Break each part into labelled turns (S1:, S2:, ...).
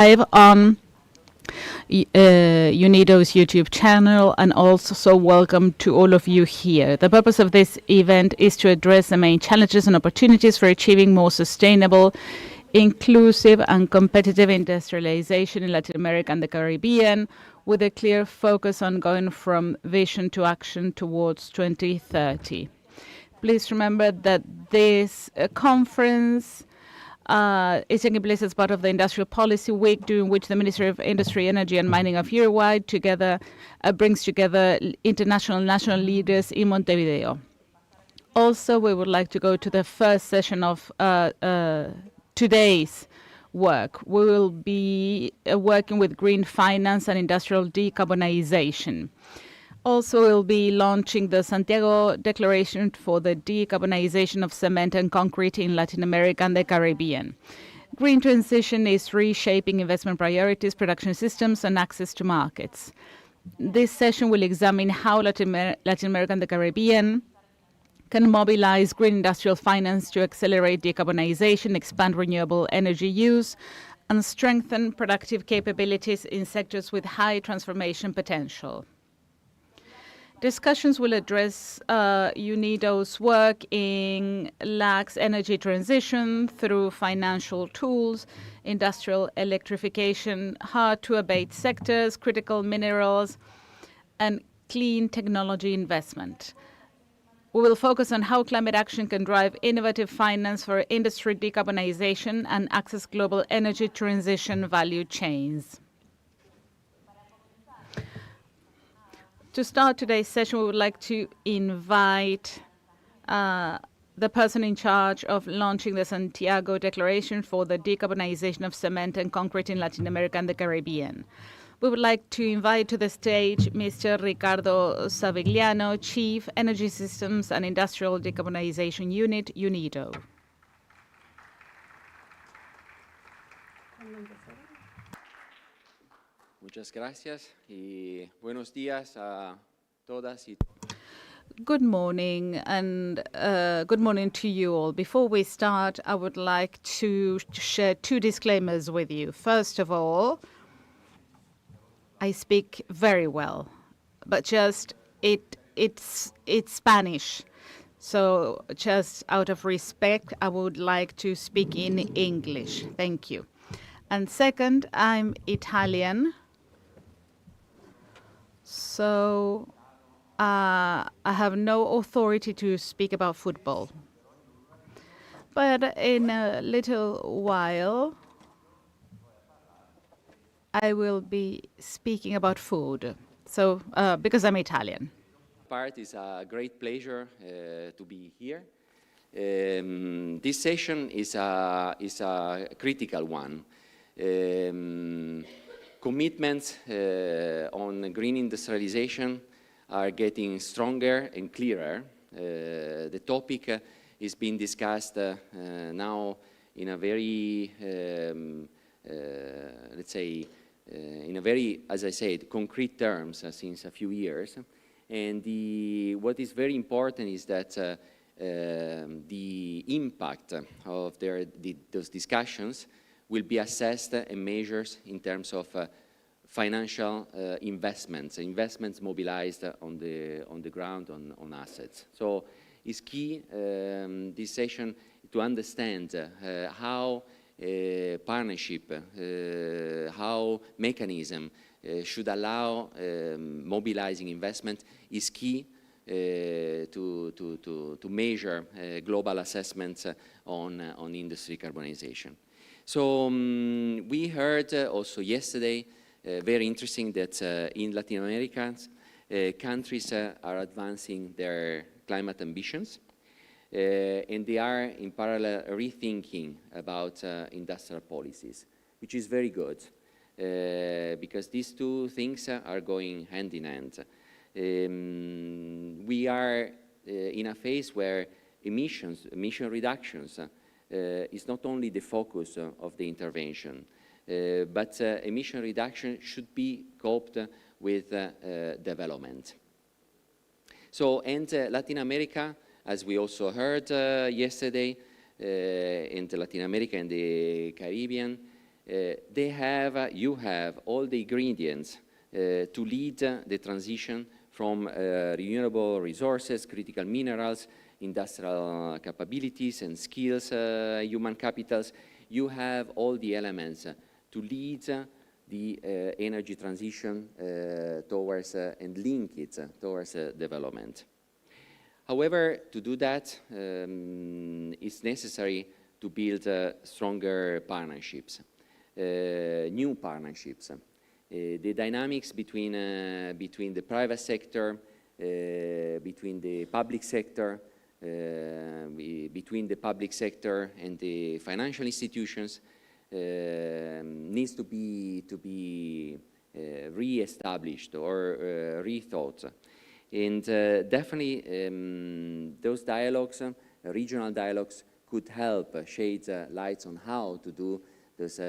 S1: live on UNIDO's YouTube channel, and also welcome to all of you here. The purpose of this event is to address the main challenges and opportunities for achieving more sustainable, inclusive and competitive industrialization in Latin America and the Caribbean, with a clear focus on going from vision to action towards 2030. Please remember that this conference is taking place as part of the Industrial Policy Week, during which the Ministry of Industry, Energy and Mining of Uruguay brings together international and national leaders in Montevideo. Also, we would like to go to the first session of today's work. We will be working with green finance and industrial decarbonization. Also, we'll be launching the Santiago Declaration for the Decarbonization of Cement and Concrete in Latin America and the Caribbean. Green transition is reshaping investment priorities, production systems, and access to markets. This session will examine how Latin America and the Caribbean can mobilize green industrial finance to accelerate decarbonization, expand renewable energy use, and strengthen productive capabilities in sectors with high transformation potential. Discussions will address UNIDO's work in LAC's energy transition through financial tools, industrial electrification, hard-to-abate sectors, critical minerals, and clean technology investment. We will focus on how climate action can drive innovative finance for industry decarbonization and access global energy transition value chains. To start today's session, we would like to invite the person in charge of launching the Santiago Declaration for the Decarbonization of Cement and Concrete in Latin America and the Caribbean. We would like to invite to the stage Mr. Ricardo Savigliano, Chief Energy Systems and Industrial Decarbonization Unit, UNIDO.
S2: Muchas gracias y buenos días a todas y
S1: Good morning, and good morning to you all. Before we start, I would like to share two disclaimers with you. First of all, I speak very well, but just it's Spanish. So just out of respect, I would like to speak in English. Thank you. And second, I'm Italian. So I have no authority to speak about football. But in a little while, I will be speaking about food. So because I'm Italian.
S2: part is a great pleasure to be here. This session is a critical one. Commitments on green industrialization are getting stronger and clearer. The topic is being discussed now in a very, let's say, in a very, as I said, concrete terms since a few years. And what is very important is that the impact of those discussions will be assessed and measured in terms of financial investments mobilized on the ground, on assets. So it's key, this session, to understand how partnership, how mechanism should allow mobilizing investment is key to measure global assessments on industry carbonization. So we heard also yesterday, very interesting, that in Latin America, countries are advancing their climate ambitions, and they are in parallel rethinking about industrial policies, which is very good, because these two things are going hand in hand. We are in a phase where emission reductions is not only the focus of the intervention, but emission reduction should be coped with development. So, and Latin America, as we also heard yesterday, in Latin America and the Caribbean, you have all the ingredients to lead the transition from renewable resources, critical minerals, industrial capabilities and skills, human capitals. You have all the elements to lead the energy transition towards and link it towards development. However, to do that, it's necessary to build stronger partnerships, new partnerships. The dynamics between the private sector, between the public sector, between the public sector and the financial institutions needs to be re-established or rethought. And definitely those dialogues, regional dialogues, could help shed lights on how to do those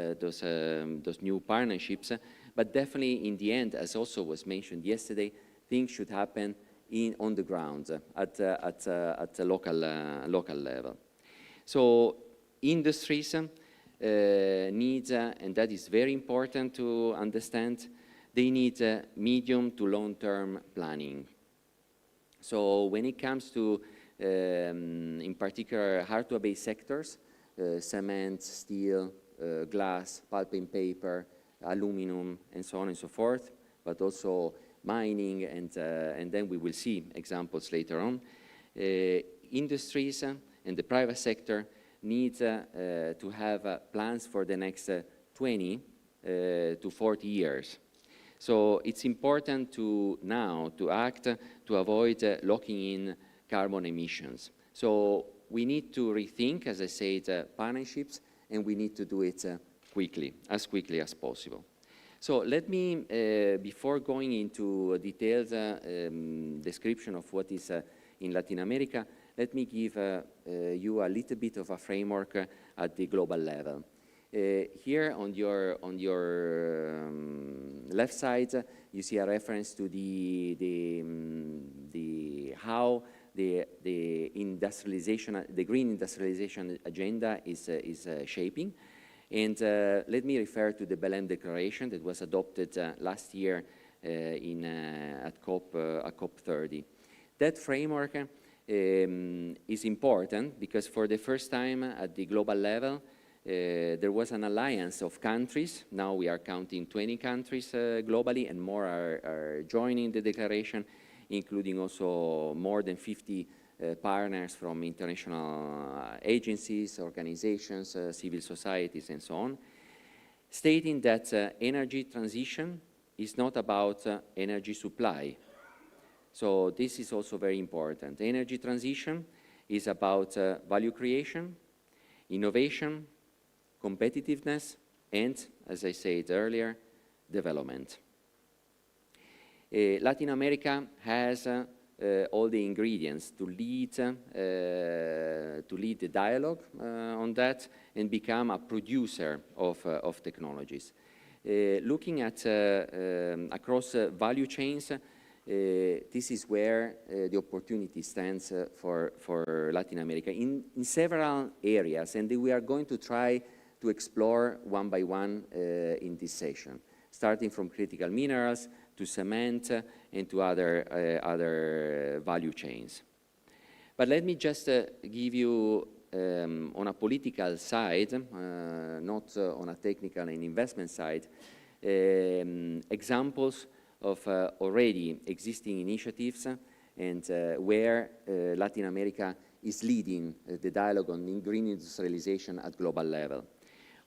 S2: new partnerships. But definitely in the end, as also was mentioned yesterday, things should happen on the ground at a local level. So industries need, and that is very important to understand, they need medium to long-term planning. So when it comes to, in particular, hard-to-abate sectors, cement, steel, glass, pulp and paper, aluminum, and so on and so forth, but also mining, and then we will see examples later on. Industries and the private sector need to have plans for the next 20 to 40 years. So it's important now to act to avoid locking in carbon emissions. So we need to rethink, as I said, partnerships, and we need to do it quickly as possible. So let me, before going into a detailed description of what is in Latin America, let me give you a little bit of a framework at the global level. Here on your left side, you see a reference to how the industrialization, the green industrialization agenda is shaping. And let me refer to the Belém Declaration that was adopted last year at COP30. That framework is important because for the first time at the global level, there was an alliance of countries. Now we are counting 20 countries globally, and more are joining the declaration, including also more than 50 partners from international agencies, organizations, civil societies, and so on, stating that energy transition is not about energy supply. So this is also very important. Energy transition is about value creation, innovation, competitiveness, and, as I said earlier, development. Latin America has all the ingredients to lead the dialogue on that and become a producer of technologies. Looking at across value chains, this is where the opportunity stands for Latin America in several areas, and we are going to try to explore one by one in this session, starting from critical minerals to cement and to other value chains. But let me just give you on a political side, not on a technical and investment side, examples of already existing initiatives and where Latin America is leading the dialogue on green industrialization at global level.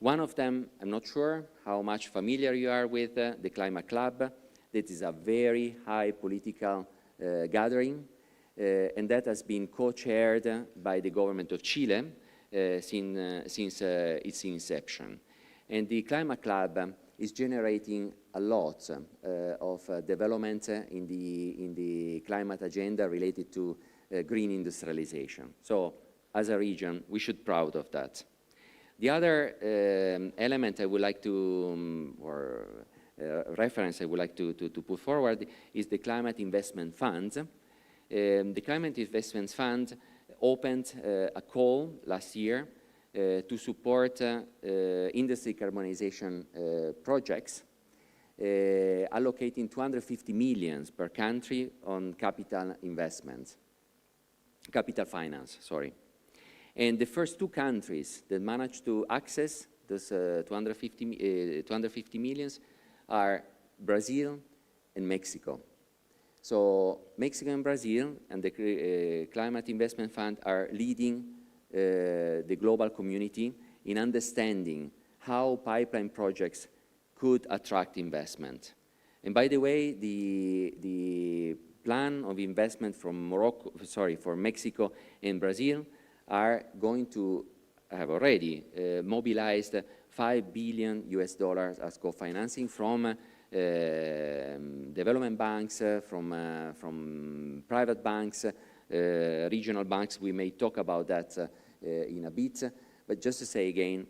S2: One of them, I'm not sure how much familiar you are with, the Climate Club. That is a very high political gathering, and that has been co-chaired by the government of Chile since its inception. And the Climate Club is generating a lot of development in the climate agenda related to green industrialization. So, as a region, we should be proud of that. The other element I would like to, reference I would like to put forward is the Climate Investment Fund. The Climate Investment Fund opened a call last year to support industry carbonization projects, allocating 250 million per country on capital investments, capital finance, sorry. And the first two countries that managed to access those 250 millions are Brazil and Mexico. So Mexico and Brazil and the Climate Investment Fund are leading the global community in understanding how pipeline projects could attract investment. And by the way, the plan of investment from for Mexico and Brazil are going to have already mobilized $5 billion as co-financing from development banks, from private banks, regional banks. We may talk about that in a bit, but just to say again,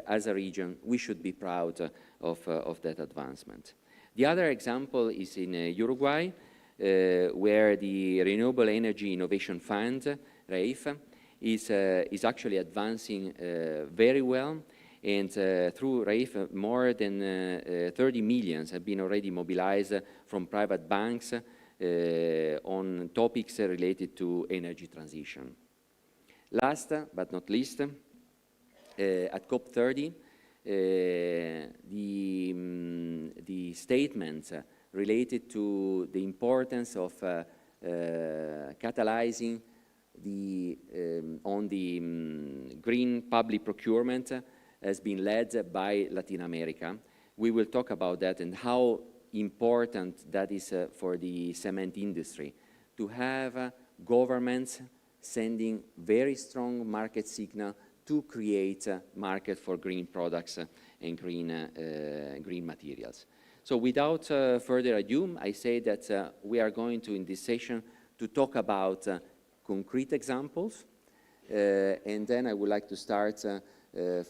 S2: as a region, we should be proud of that advancement. The other example is in Uruguay, where the Renewable Energy Innovation Fund, REIF, is actually advancing very well. And through REIF, more than 30 millions have been already mobilized from private banks on topics related to energy transition. Last but not least, at COP30, the statements related to the importance of catalyzing on the green public procurement has been led by Latin America. We will talk about that and how important that is for the cement industry, to have governments sending very strong market signal to create a market for green products and green materials. So without further ado, I say that we are going to, in this session, to talk about concrete examples, and then I would like to start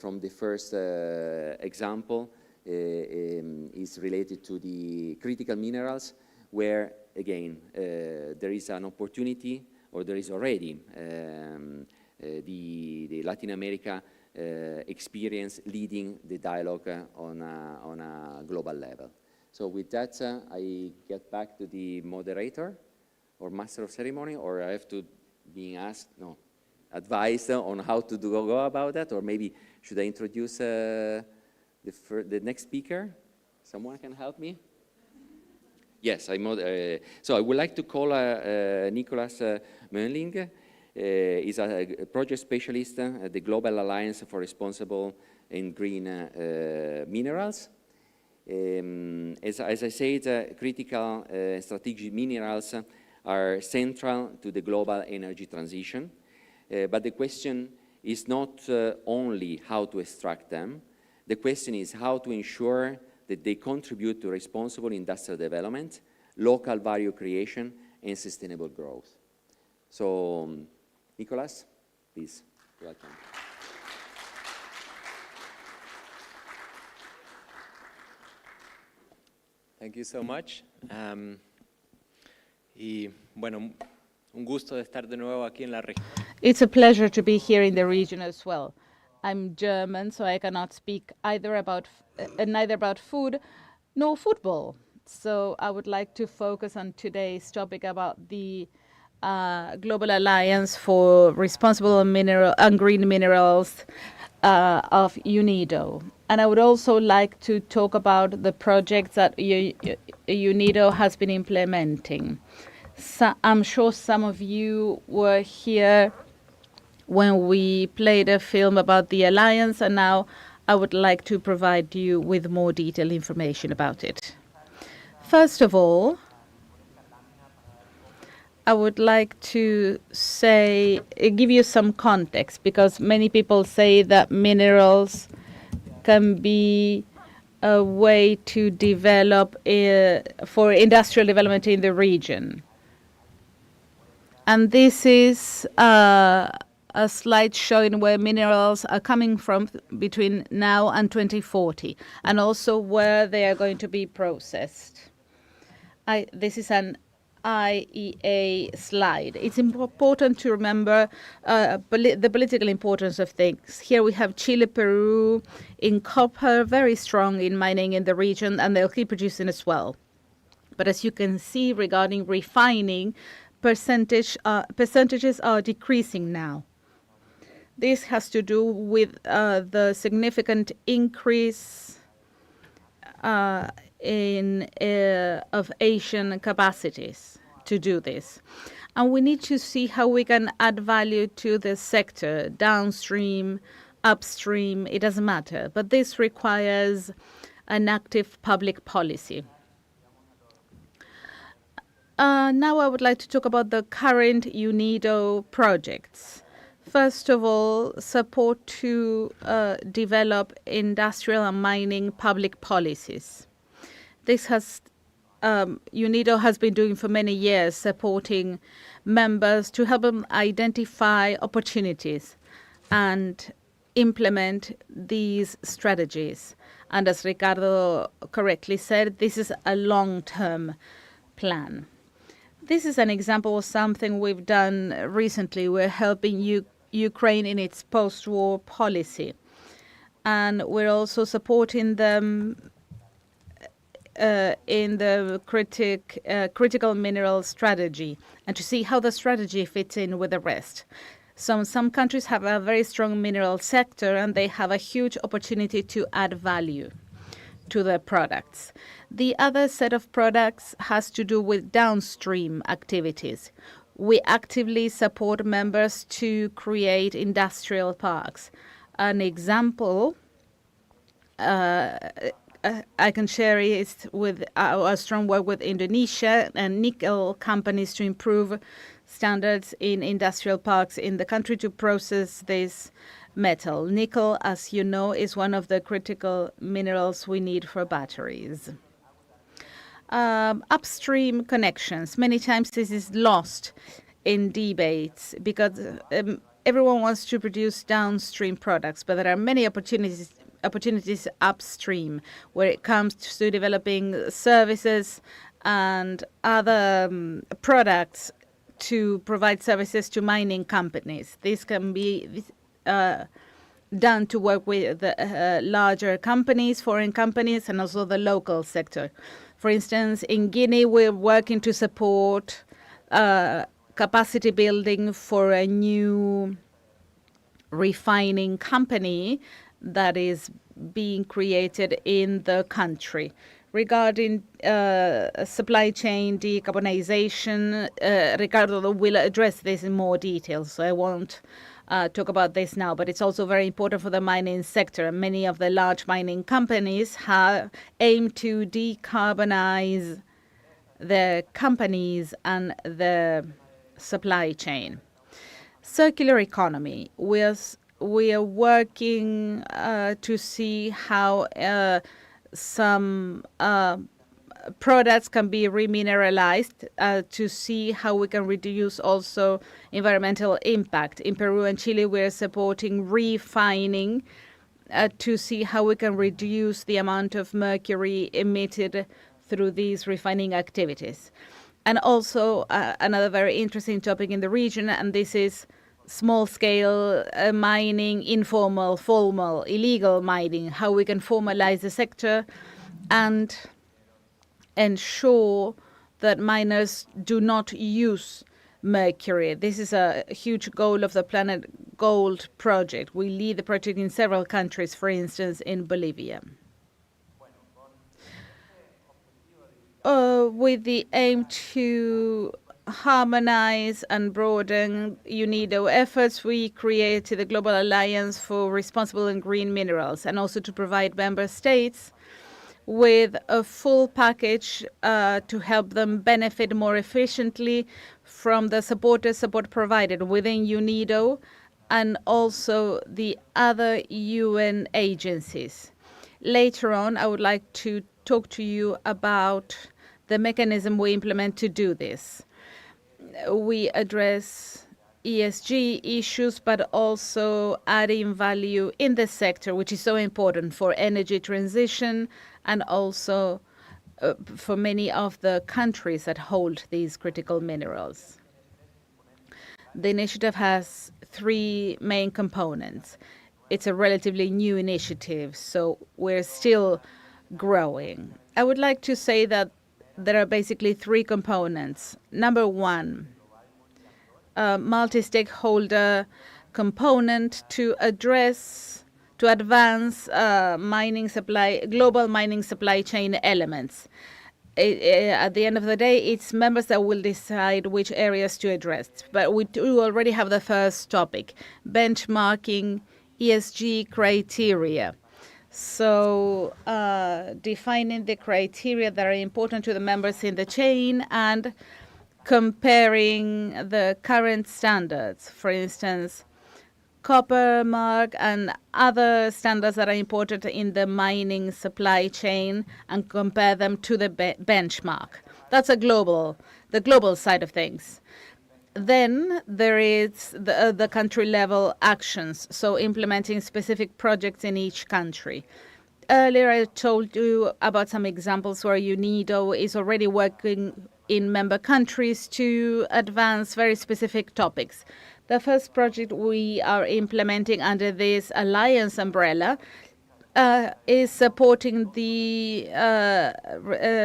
S2: from the first example, is related to the critical minerals, where, again, there is an opportunity, or there is already the Latin America experience leading the dialogue on a global level. So with that, I get back to the moderator, or master of ceremony, or I have to be asked, no, advised on how to go about that, or maybe should I introduce the next speaker? Someone can help me? Yes, so I would like to call Nicolas Mönling. He's a project specialist at the Global Alliance for Responsible and Green Minerals. As I said, critical strategic minerals are central to the global energy transition. But the question is not only how to extract them. The question is how to ensure that they contribute to responsible industrial development, local value creation, and sustainable growth. So, Nicolas, please, welcome.
S3: Thank you so much. Y bueno, un gusto de estar de nuevo aquí en la región.
S1: It's a pleasure to be here in the region as well. I'm German, so I cannot speak neither about food nor football. So I would like to focus on today's topic about the Global Alliance for Responsible and Green Minerals of UNIDO. And I would also like to talk about the projects that UNIDO has been implementing. So I'm sure some of you were here when we played a film about the Alliance, and now I would like to provide you with more detailed information about it. First of all, I would like to give you some context, because many people say that minerals can be a way to develop for industrial development in the region. And this is a slide showing where minerals are coming from between now and 2040, and also where they are going to be processed. This is an IEA slide. It's important to remember the political importance of things. Here we have Chile, Peru in copper, very strong in mining in the region, and they'll keep producing as well. But as you can see, regarding refining, percentages are decreasing now. This has to do with the significant increase of Asian capacities to do this. And we need to see how we can add value to the sector, downstream, upstream, it doesn't matter. But this requires an active public policy. Now I would like to talk about the current UNIDO projects. First of all, support to develop industrial and mining public policies. This has UNIDO has been doing for many years, supporting members to help them identify opportunities and implement these strategies. And as Ricardo correctly said, this is a long-term plan. This is an example of something we've done recently. We're helping Ukraine in its post-war policy. And we're also supporting them in the critical mineral strategy, and to see how the strategy fits in with the rest. Some countries have a very strong mineral sector, and they have a huge opportunity to add value to their products. The other set of products has to do with downstream activities. We actively support members to create industrial parks. An example I can share is with our strong work with Indonesia and nickel companies to improve standards in industrial parks in the country to process this metal. Nickel, as you know, is one of the critical minerals we need for batteries. Upstream connections. Many times this is lost in debates because everyone wants to produce downstream products, but there are many opportunities upstream where it comes to developing services and other products to provide services to mining companies. This can be done to work with the larger companies, foreign companies, and also the local sector. For instance, in Guinea, we're working to support capacity building for a new refining company that is being created in the country. Regarding supply chain decarbonization, Ricardo will address this in more detail, so I won't talk about this now, but it's also very important for the mining sector. Many of the large mining companies aim to decarbonize their companies and the supply chain. Circular economy. We are working to see how some products can be remineralized, to see how we can reduce also environmental impact. In Peru and Chile, we're supporting refining to see how we can reduce the amount of mercury emitted through these refining activities. And also another very interesting topic in the region, and this is small-scale mining, informal, formal, illegal mining, how we can formalize the sector and ensure that miners do not use mercury. This is a huge goal of the Planet Gold project. We lead the project in several countries, for instance, in Bolivia. With the aim to harmonize and broaden UNIDO efforts, we created the Global Alliance for Responsible and Green Minerals, and also to provide member states with a full package to help them benefit more efficiently from the support provided within UNIDO and also the other UN agencies. Later on, I would like to talk to you about the mechanism we implement to do this. We address ESG issues, but also adding value in the sector, which is so important for energy transition and also for many of the countries that hold these critical minerals. The initiative has three main components. It's a relatively new initiative, so we're still growing. I would like to say that there are basically three components. Number one, a multi-stakeholder component to advance global mining supply chain elements. At the end of the day, it's members that will decide which areas to address. But we do already have the first topic, benchmarking ESG criteria. So defining the criteria that are important to the members in the chain and comparing the current standards. For instance, copper mark and other standards that are important in the mining supply chain and compare them to the benchmark. That's the global side of things. Then there is the country level actions, so implementing specific projects in each country. Earlier I told you about some examples where UNIDO is already working in member countries to advance very specific topics. The first project we are implementing under this alliance umbrella is supporting the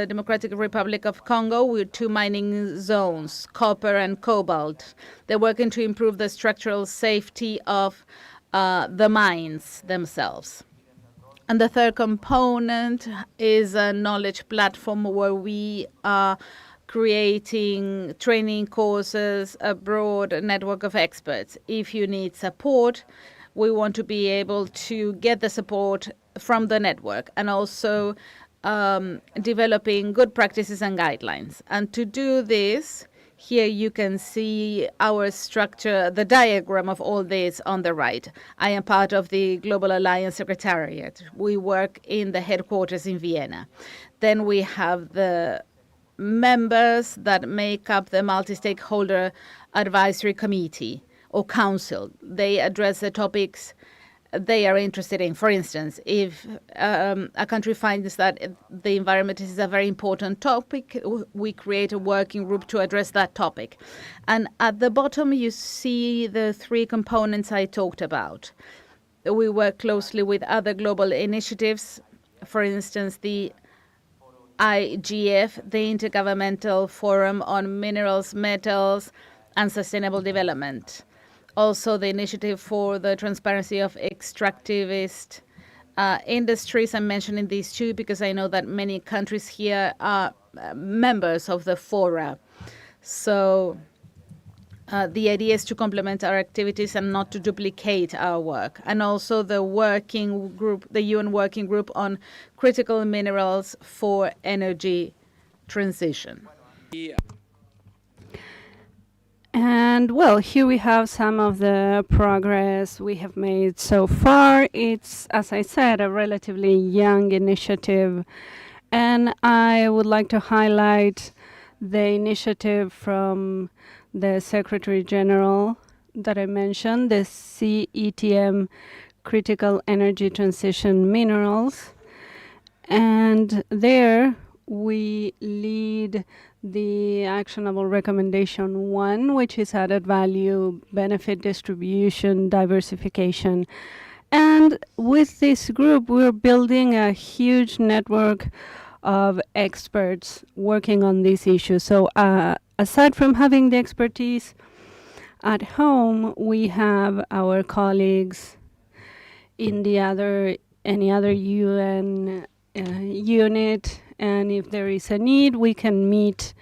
S1: Democratic Republic of Congo with two mining zones, copper and cobalt. They're working to improve the structural safety of the mines themselves. And the third component is a knowledge platform where we are creating training courses, a broad network of experts. If you need support, we want to be able to get the support from the network and also developing good practices and guidelines. And to do this, here you can see our structure, the diagram of all this on the right. I am part of the Global Alliance Secretariat. We work in the headquarters in Vienna. Then we have the members that make up the multi-stakeholder advisory committee or council. They address the topics they are interested in. For instance, if a country finds that the environment is a very important topic, we create a working group to address that topic. And at the bottom, you see the three components I talked about. We work closely with other global initiatives. For instance, the IGF, the Intergovernmental Forum on Minerals, Metals, and Sustainable Development. Also, the initiative for the transparency of extractivist industries. I'm mentioning these two because I know that many countries here are members of the fora. So the idea is to complement our activities and not to duplicate our work. And also the working group, the UN Working Group on Critical Minerals for Energy Transition.
S4: And well, here we have some of the progress we have made so far. It's, as I said, a relatively young initiative. And I would like to highlight the initiative from the Secretary General that I mentioned, the CETM, Critical Energy Transition Minerals. And there we lead the actionable recommendation 1, which is added value, benefit distribution, diversification. And with this group, we're building a huge network of experts working on these issues. So aside from having the expertise at home, we have our colleagues in any other UN unit, and if there is a need, we can meet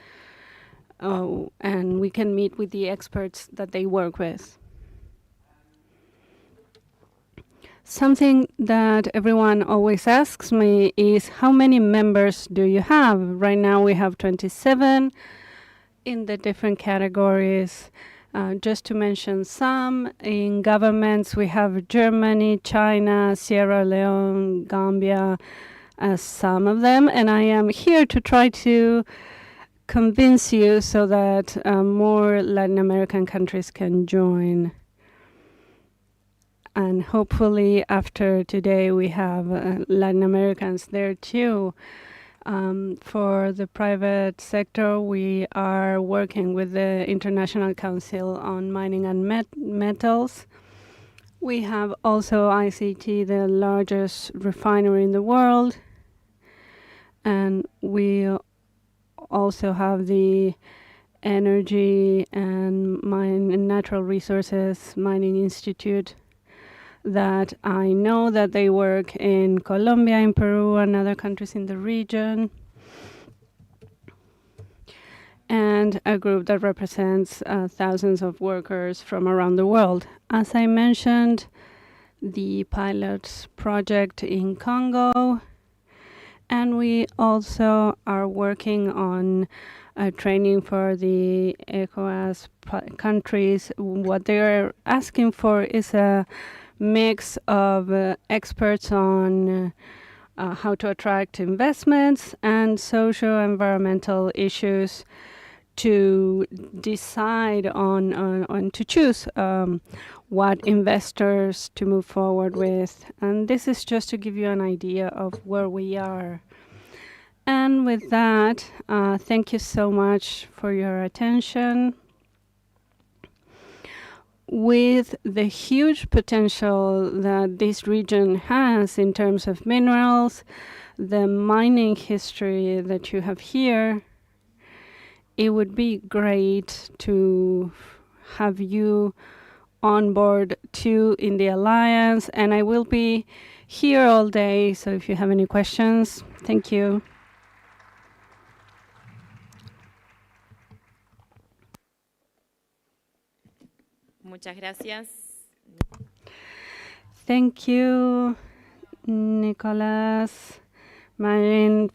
S4: with the experts that they work with. Something that everyone always asks me is, how many members do you have? Right now we have 27 in the different categories. Just to mention some, in governments we have Germany, China, Sierra Leone, Gambia, some of them, and I am here to try to convince you so that more Latin American countries can join. And hopefully after today we have Latin Americans there too. For the private sector, we are working with the International Council on Mining and Metals. We have also ICT, the largest refinery in the world, and we also have the Energy and Natural Resources Mining Institute that I know that they work in Colombia, in Peru, and other countries in the region. And a group that represents thousands of workers from around the world. As I mentioned, the pilot project in Congo, and we also are working on training for the ECOWAS countries. What they're asking for is a mix of experts on how to attract investments and socio-environmental issues to decide on to choose what investors to move forward with. And this is just to give you an idea of where we are. And with that, thank you so much for your attention. With the huge potential that this region has in terms of minerals, the mining history that you have here, it would be great to have you on board too in the Alliance, and I will be here all day, so if you have any questions, thank you.
S5: Muchas gracias.
S4: Thank you, Nicolas, Marin,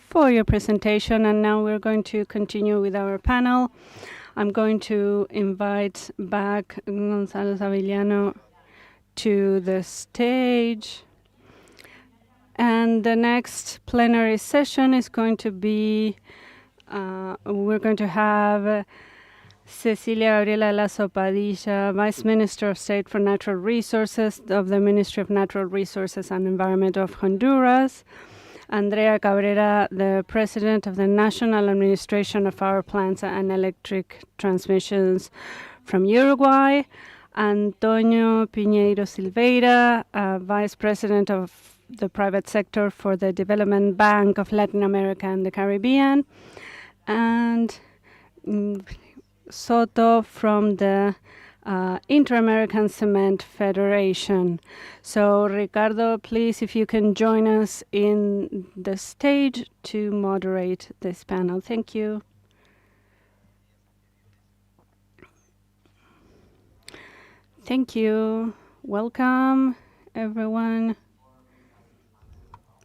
S4: for your presentation. And now we're going to continue with our panel. I'm going to invite back Gonzalo Savillano to the stage. And the next plenary session is going to be, we're going to have Cecilia Gabriela Lazo Padilla, Vice Minister of State for Natural Resources of the Ministry of Natural Resources and Environment of Honduras, Andrea Cabrera, the President of the National Administration of Power Plants and Electric Transmissions from Uruguay, Antonio Piñeiro Silveira, Vice President of the Private Sector for the Development Bank of Latin America and the Caribbean, and Soto from the Inter-American Cement Federation. So Ricardo, please, if you can join us in the stage to moderate this panel. Thank you. Thank you. Welcome, everyone.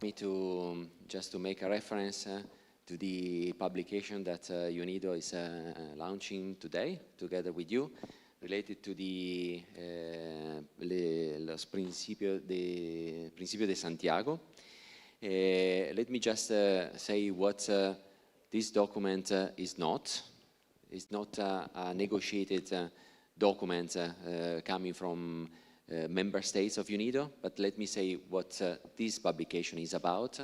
S2: Me to just to make a reference to the publication that UNIDO is launching today, together with you, related to the los principios de Santiago. Let me just say what this document is not. It's not a negotiated document coming from member states of UNIDO, but let me say what this publication is about.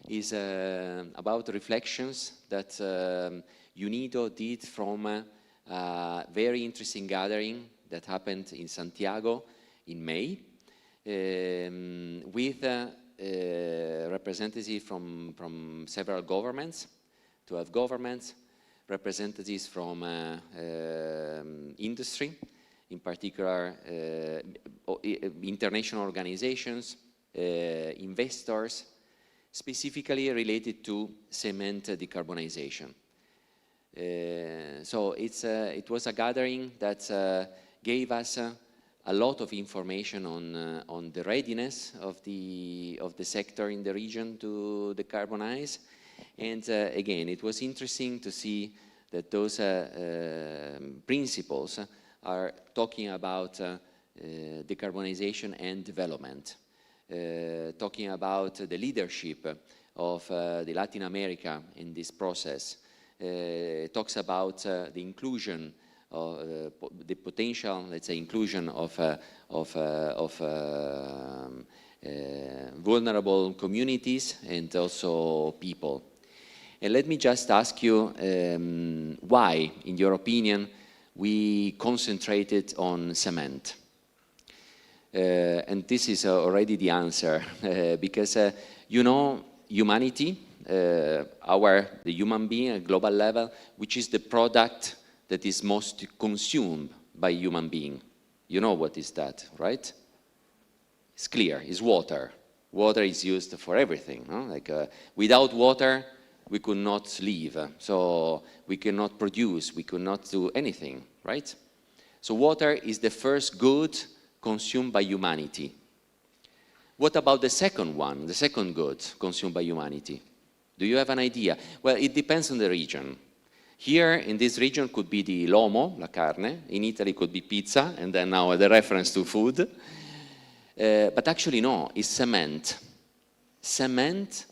S2: Is about reflections that UNIDO did from a very interesting gathering that happened in Santiago in May with representatives from several governments, 12 governments, representatives from industry, in particular international organizations, investors, specifically related to cement decarbonization. So it was a gathering that gave us a lot of information on the readiness of the sector in the region to decarbonize. And again, it was interesting to see that those principles are talking about decarbonization and development. Talking about the leadership of the Latin America in this process, talks about the inclusion, the potential, let's say, inclusion of vulnerable communities and also people. And let me just ask you why, in your opinion, we concentrated on cement. And this is already the answer, because you know, humanity, the human being at global level, which is the product that is most consumed by human being. You know what is that, right? It's clear, it's water. Water is used for everything, no? Like, without water, we could not live, so we cannot produce, we could not do anything, right? So water is the first good consumed by humanity. What about the second one, the second good consumed by humanity? Do you have an idea? Well, it depends on the region. Here, in this region, could be the lomo, la carne. In Italy, could be pizza, and then now the reference to food. But actually, no, it's cement. Cement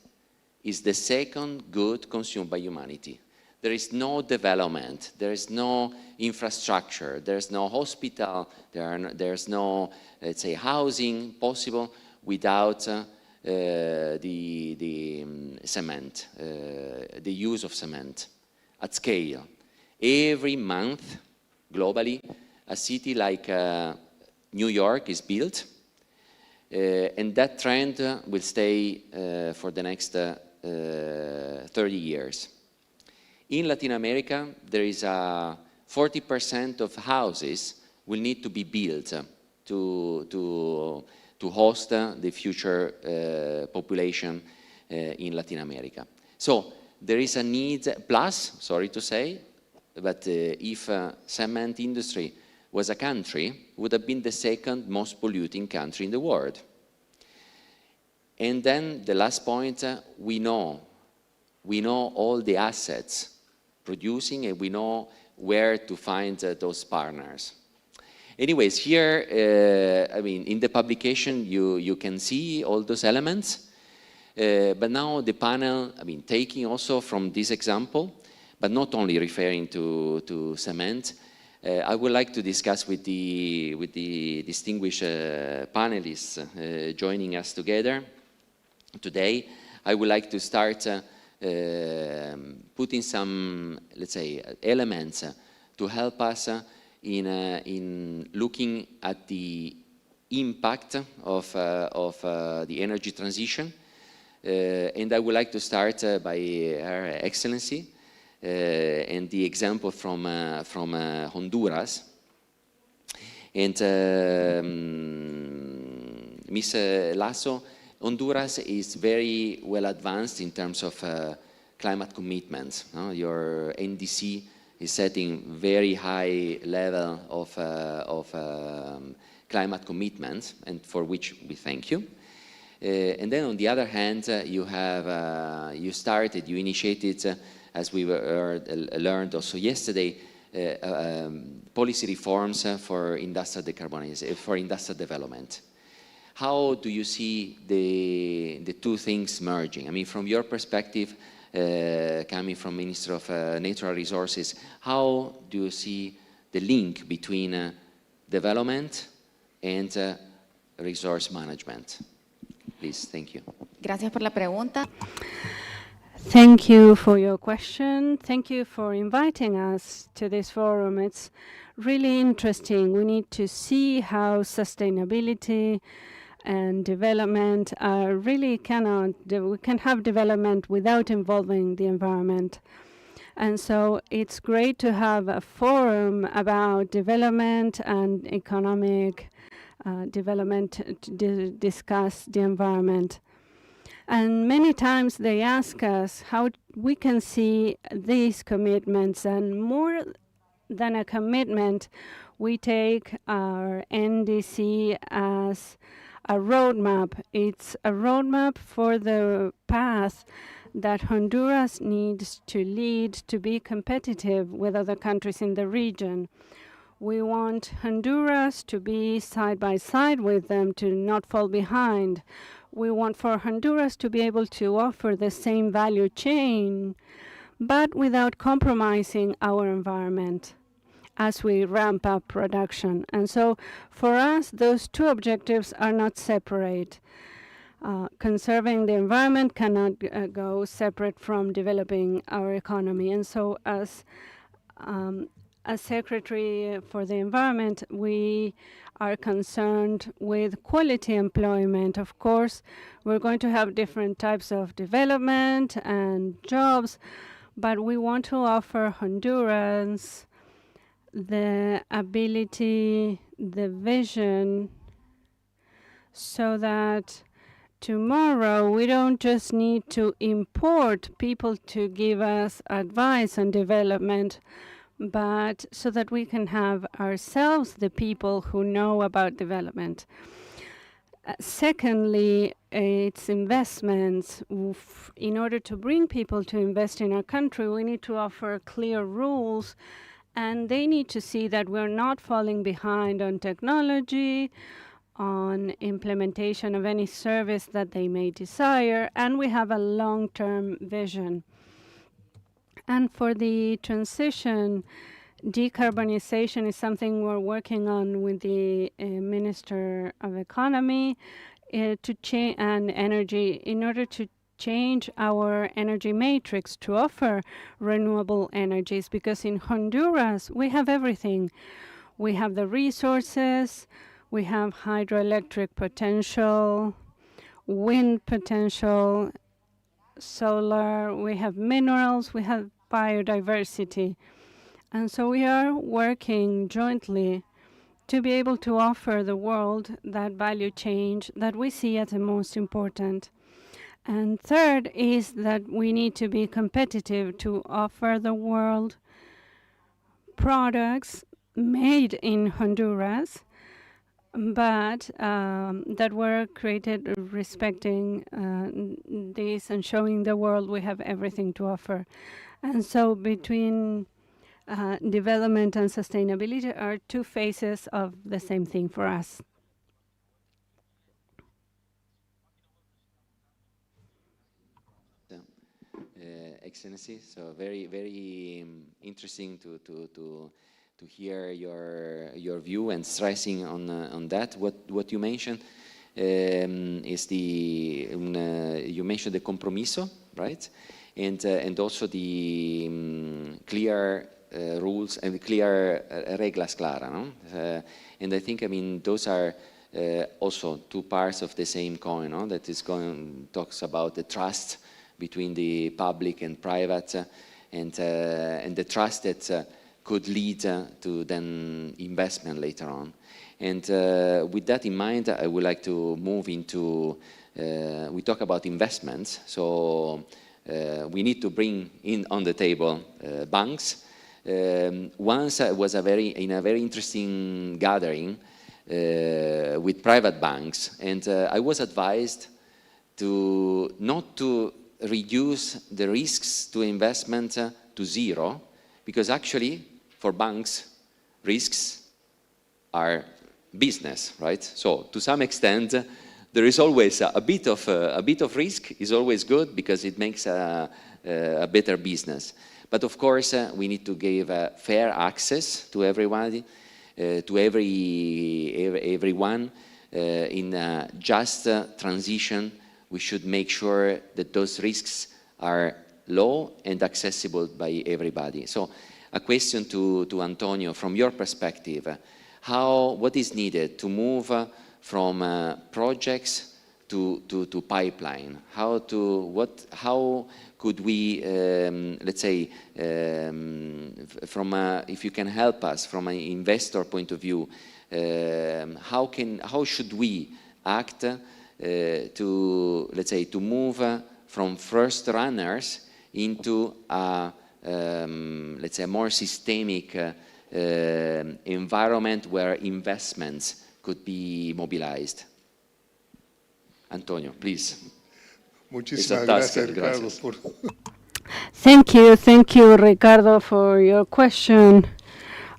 S2: is the second good consumed by humanity. There is no development, there is no infrastructure, there's no hospital, there's no, let's say, housing possible without the cement, the use of cement at scale. Every month, globally, a city like New York is built, and that trend will stay for the next 30 years. In Latin America, there is 40% of houses will need to be built to host the future population in Latin America. So there is a need, plus, sorry to say, but if cement industry was a country, would have been the second most polluting country in the world. And then the last point, we know all the assets producing, and we know where to find those partners. Anyways, here, I mean, in the publication, you can see all those elements. But now the panel, I mean, taking also from this example, but not only referring to cement, I would like to discuss with the distinguished panelists joining us together today. I would like to start putting some, let's say, elements to help us in looking at the impact of the energy transition. And I would like to start by Her Excellency and the example from Honduras. And Ms. Lasso, Honduras is very well advanced in terms of climate commitments. Your NDC is setting very high level of climate commitments, and for which we thank you. And then on the other hand, you initiated, as we learned also yesterday, policy reforms for industrial decarbonization, for industrial development. How do you see the two things merging? I mean, from your perspective, coming from Minister of Natural Resources, how do you see the link between development and resource management? Please, thank you.
S5: Gracias por la pregunta.
S4: Thank you for your question. Thank you for inviting us to this forum. It's really interesting. We need to see how sustainability and development really we can have development without involving the environment. And so it's great to have a forum about development and economic development to discuss the environment. And many times they ask us how we can see these commitments, and more than a commitment, we take our NDC as a roadmap. It's a roadmap for the path that Honduras needs to lead to be competitive with other countries in the region. We want Honduras to be side by side with them, to not fall behind. We want for Honduras to be able to offer the same value chain, but without compromising our environment as we ramp up production. And so for us, those two objectives are not separate. conserving the environment cannot go separate from developing our economy. And so as Secretary for the Environment, we are concerned with quality employment. Of course, we're going to have different types of development and jobs, but we want to offer Hondurans the ability, the vision, so that tomorrow we don't just need to import people to give us advice on development, but so that we can have ourselves the people who know about development. Secondly, it's investments. In order to bring people to invest in our country, we need to offer clear rules, and they need to see that we're not falling behind on technology, on implementation of any service that they may desire, and we have a long-term vision. And for the transition, decarbonization is something we're working on with the Minister of Economy to change and energy in order to change our energy matrix to offer renewable energies, because in Honduras we have everything. We have the resources, we have hydroelectric potential, wind potential, solar, we have minerals, we have biodiversity. And so we are working jointly to be able to offer the world that value change that we see as the most important. And third is that we need to be competitive to offer the world products made in Honduras, but that were created respecting this and showing the world we have everything to offer. And so between development and sustainability are two faces of the same thing for us.
S2: Excellency, so very interesting to hear your view, and stressing on that. What you mentioned is you mentioned the compromiso, right? And also the clear rules and clear reglas clara, no? And I think, I mean, those are also two parts of the same coin, no? That is talks about the trust between the public and private, and the trust that could lead to then investment later on. And with that in mind, I would like to move into, we talk about investments, so we need to bring in on the table banks. Once I was in a very interesting gathering with private banks, and I was advised not to reduce the risks to investment to zero, because actually for banks risks are business, right? So to some extent there is always a bit of risk is always good, because it makes a better business. But of course we need to give fair access to everybody, to everyone in a just transition. We should make sure that those risks are low and accessible by everybody. So a question to Antonio, from your perspective, what is needed to move from projects to pipeline? How could we, let's say, if you can help us from an investor point of view, how should we act to move from first runners into let's say a more systemic environment where investments could be mobilized? Antonio, please.
S6: Muchísimas gracias, Ricardo.
S4: Thank you, Ricardo, for your question.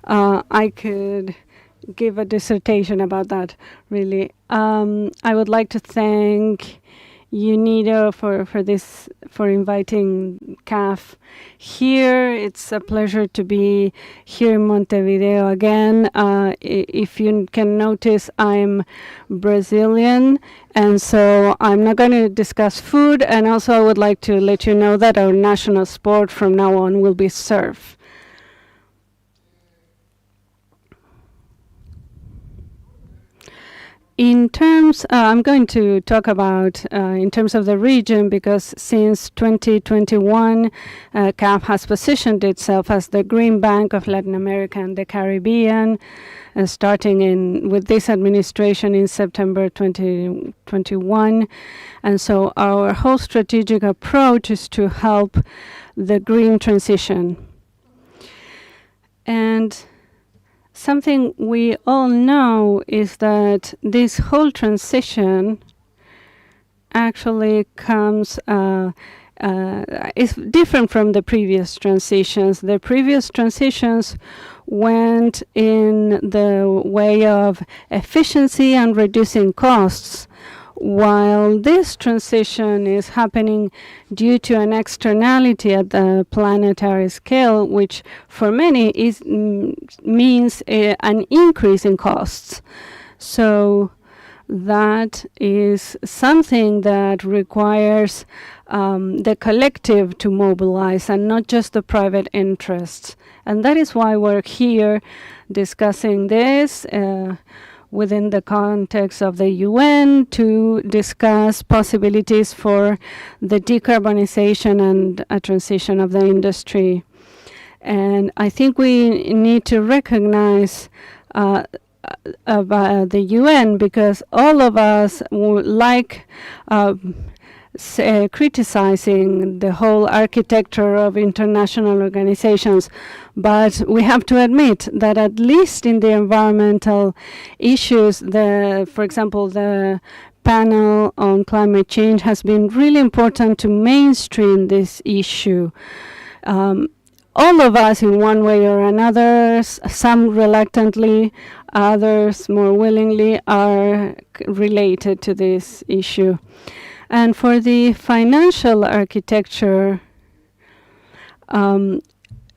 S4: I could give a dissertation about that, really. I would like to thank UNIDO for inviting CAF here. It's a pleasure to be here in Montevideo again. If you can notice, I'm Brazilian, and so I'm not going to discuss food. And also I would like to let you know that our national sport from now on will be surf. In terms, I'm going to talk about in terms of the region, because since 2021, CAF has positioned itself as the green bank of Latin America and the Caribbean, starting with this administration in September 2021. And so our whole strategic approach is to help the green transition. And something we all know is that this whole transition actually is different from the previous transitions. The previous transitions went in the way of efficiency and reducing costs, while this transition is happening due to an externality at the planetary scale, which for many means an increase in costs. So that is something that requires the collective to mobilize and not just the private interests. And that is why we're here discussing this within the context of the UN to discuss possibilities for the decarbonization and a transition of the industry. And I think we need to recognize the UN, because all of us like criticizing the whole architecture of international organizations, but we have to admit that at least in the environmental issues, for example, the panel on climate change has been really important to mainstream this issue. All of us in one way or another, some reluctantly, others more willingly, are related to this issue. And for the financial architecture,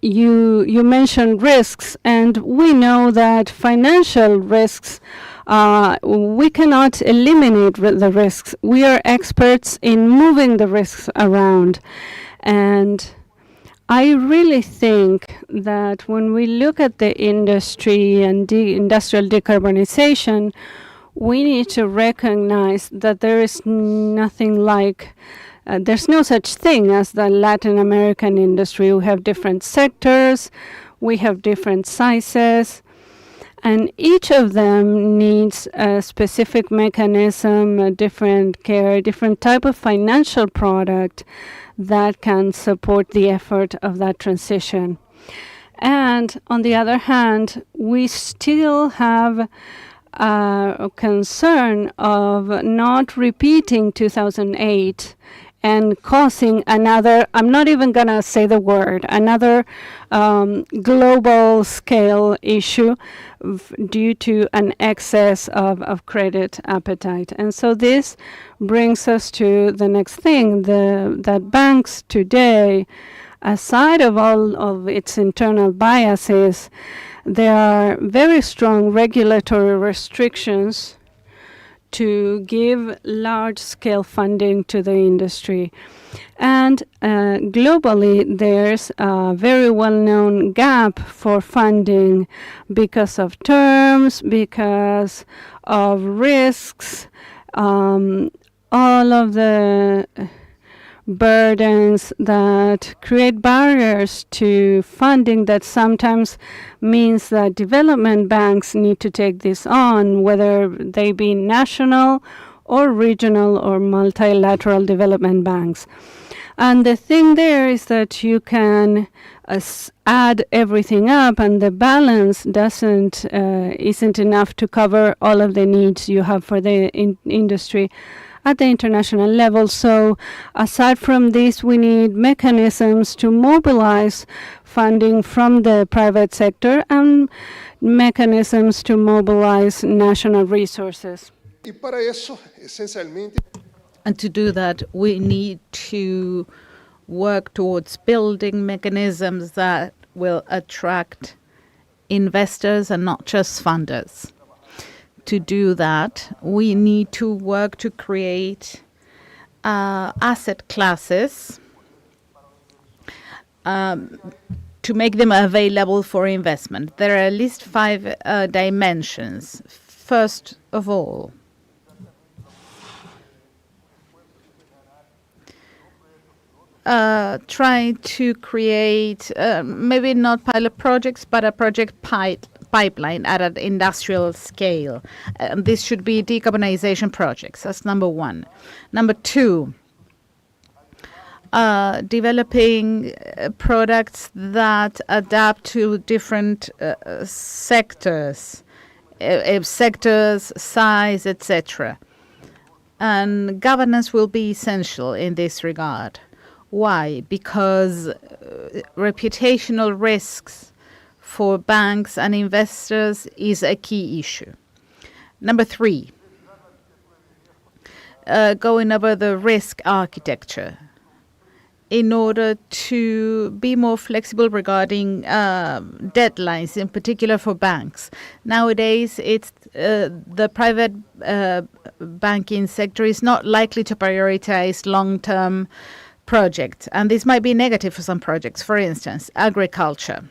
S4: you mentioned risks, and we know that financial risks, we cannot eliminate the risks. We are experts in moving the risks around. And I really think that when we look at the industry and industrial decarbonization, we need to recognize that there is nothing like, there's no such thing as the Latin American industry. We have different sectors, we have different sizes, and each of them needs a specific mechanism, a different care, a different type of financial product that can support the effort of that transition. And on the other hand, we still have a concern of not repeating 2008 and causing another, I'm not even going to say the word, another global scale issue due to an excess of credit appetite. And so this brings us to the next thing, that banks today, aside of all of its internal biases, there are very strong regulatory restrictions to give large-scale funding to the industry. And globally, there's a very well-known gap for funding because of terms, because of risks, all of the burdens that create barriers to funding that sometimes means that development banks need to take this on, whether they be national or regional or multilateral development banks. And the thing there is that you can add everything up, and the balance isn't enough to cover all of the needs you have for the industry at the international level. So aside from this, we need mechanisms to mobilize funding from the private sector and mechanisms to mobilize national resources.
S6: Y para eso, esencialmente,
S1: And to do that, we need to work towards building mechanisms that will attract investors and not just funders. To do that, we need to work to create asset classes to make them available for investment. There are at least 5 dimensions. First of all, trying to create maybe not pilot projects, but a project pipeline at an industrial scale. This should be decarbonization projects. That's number 1. Number 2, developing products that adapt to different sectors, size, etc. And governance will be essential in this regard. Why? Because reputational risks for banks and investors is a key issue. Number 3, going over the risk architecture in order to be more flexible regarding deadlines, in particular for banks. Nowadays, it's the private banking sector is not likely to prioritize long-term projects, and this might be negative for some projects. For instance, agriculture.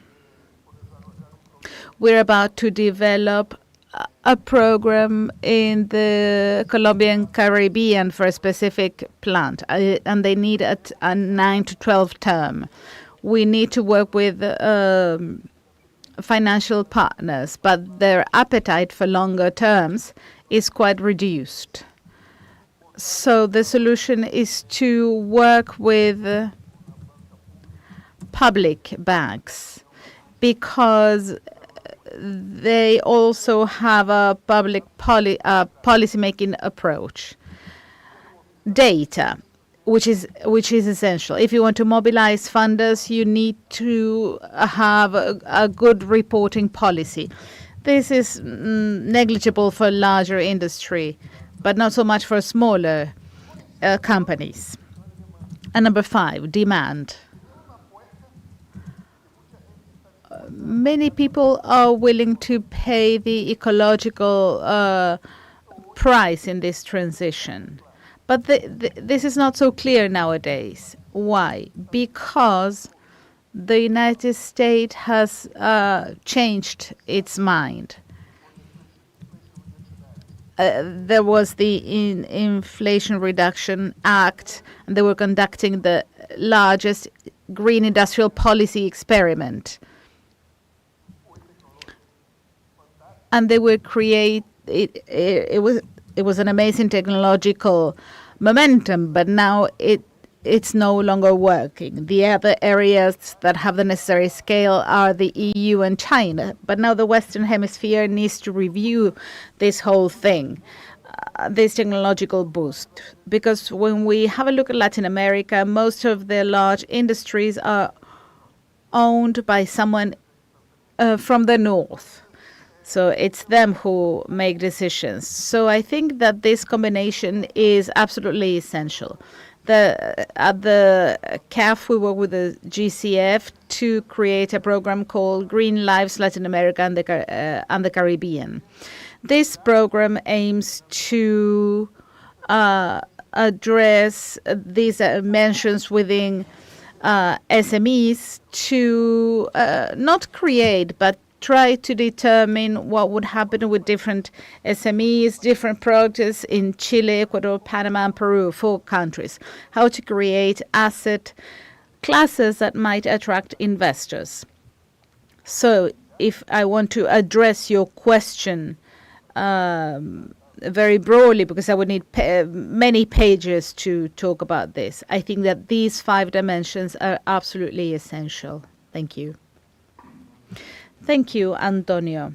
S1: We're about to develop a program in the Colombian Caribbean for a specific plant, and they need a 9 to 12 term. We need to work with financial partners, but their appetite for longer terms is quite reduced. So the solution is to work with public banks, because they also have a public policy-making approach. Data, which is essential. If you want to mobilize funders, you need to have a good reporting policy. This is negligible for larger industry, but not so much for smaller companies. And number 5, demand. Many people are willing to pay the ecological price in this transition. But this is not so clear nowadays. Why? Because the United States has changed its mind. There was the Inflation Reduction Act, and they were conducting the largest green industrial policy experiment. And they were it was an amazing technological momentum, but now it's no longer working. The other areas that have the necessary scale are the EU and China, but now the Western Hemisphere needs to review this whole thing, this technological boost. Because when we have a look at Latin America, most of the large industries are owned by someone from the north. So it's them who make decisions. So I think that this combination is absolutely essential. At the CAF, we work with the GCF to create a program called Green Lives Latin America and the Caribbean. This program aims to address these dimensions within SMEs to not create, but try to determine what would happen with different SMEs, different projects in Chile, Ecuador, Panama, and Peru, 4 countries. How to create asset classes that might attract investors. So if I want to address your question very broadly, because I would need many pages to talk about this, I think that these 5 dimensions are absolutely essential. Thank you. Thank you, Antonio.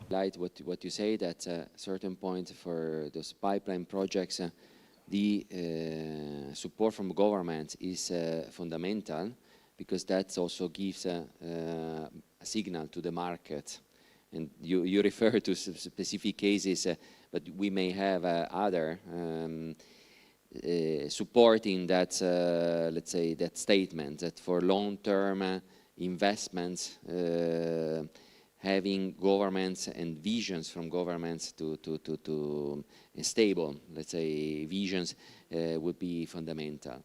S2: Like what you say, that at a certain point for those pipeline projects, the support from government is fundamental, because that also gives a signal to the market. And you refer to specific cases, but we may have other. supporting that, let's say, that statement that for long-term investments, having governments and visions from governments to stable, let's say, visions would be fundamental.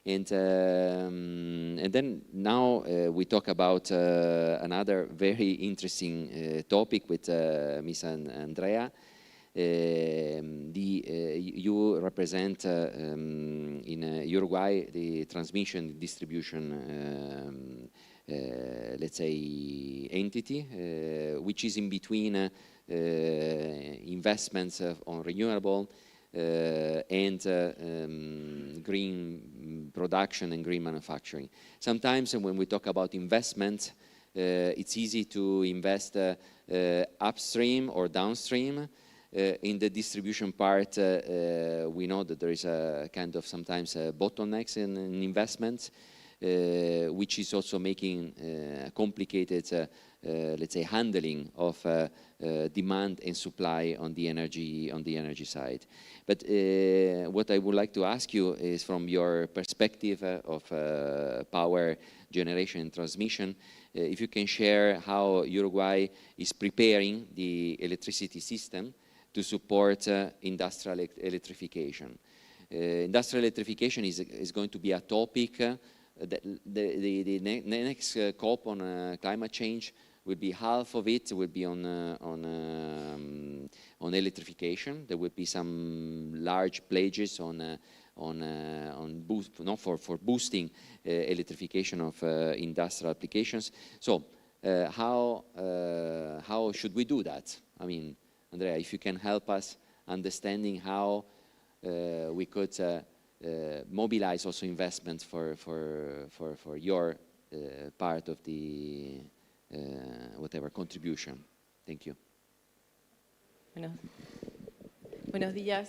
S2: And then now we talk about another very interesting topic with Ms. Andrea. You represent in Uruguay the transmission distribution let's say entity, which is in between investments on renewable and green production and green manufacturing. Sometimes when we talk about investment, it's easy to invest upstream or downstream. In the distribution part, we know that there is a kind of sometimes bottlenecks in investments, which is also making complicated, let's say, handling of demand and supply on the energy side. But what I would like to ask you is, from your perspective of power generation and transmission, if you can share how Uruguay is preparing the electricity system to support industrial electrification. Industrial electrification is going to be a topic. The next COP on climate change will be half of it will be on electrification. There will be some large pledges on boost, no, for boosting electrification of industrial applications. So how should we do that? I mean, Andrea, if you can help us understanding how we could mobilize also investments for your part of the whatever contribution. Thank you.
S7: Buenos días.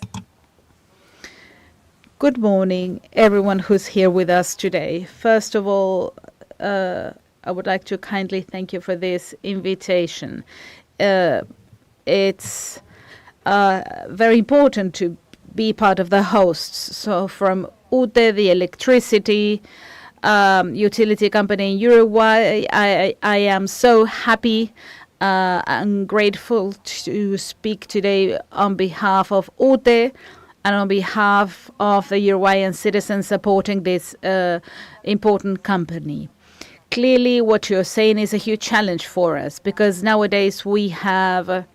S1: Good morning, everyone who's here with us today. First of all, I would like to kindly thank you for this invitation. It's very important to be part of the hosts. So from UTE, the electricity utility company in Uruguay, I am so happy and grateful to speak today on behalf of UTE and on behalf of the Uruguayan citizens supporting this important company. Clearly, what you're saying is a huge challenge for us, because nowadays we have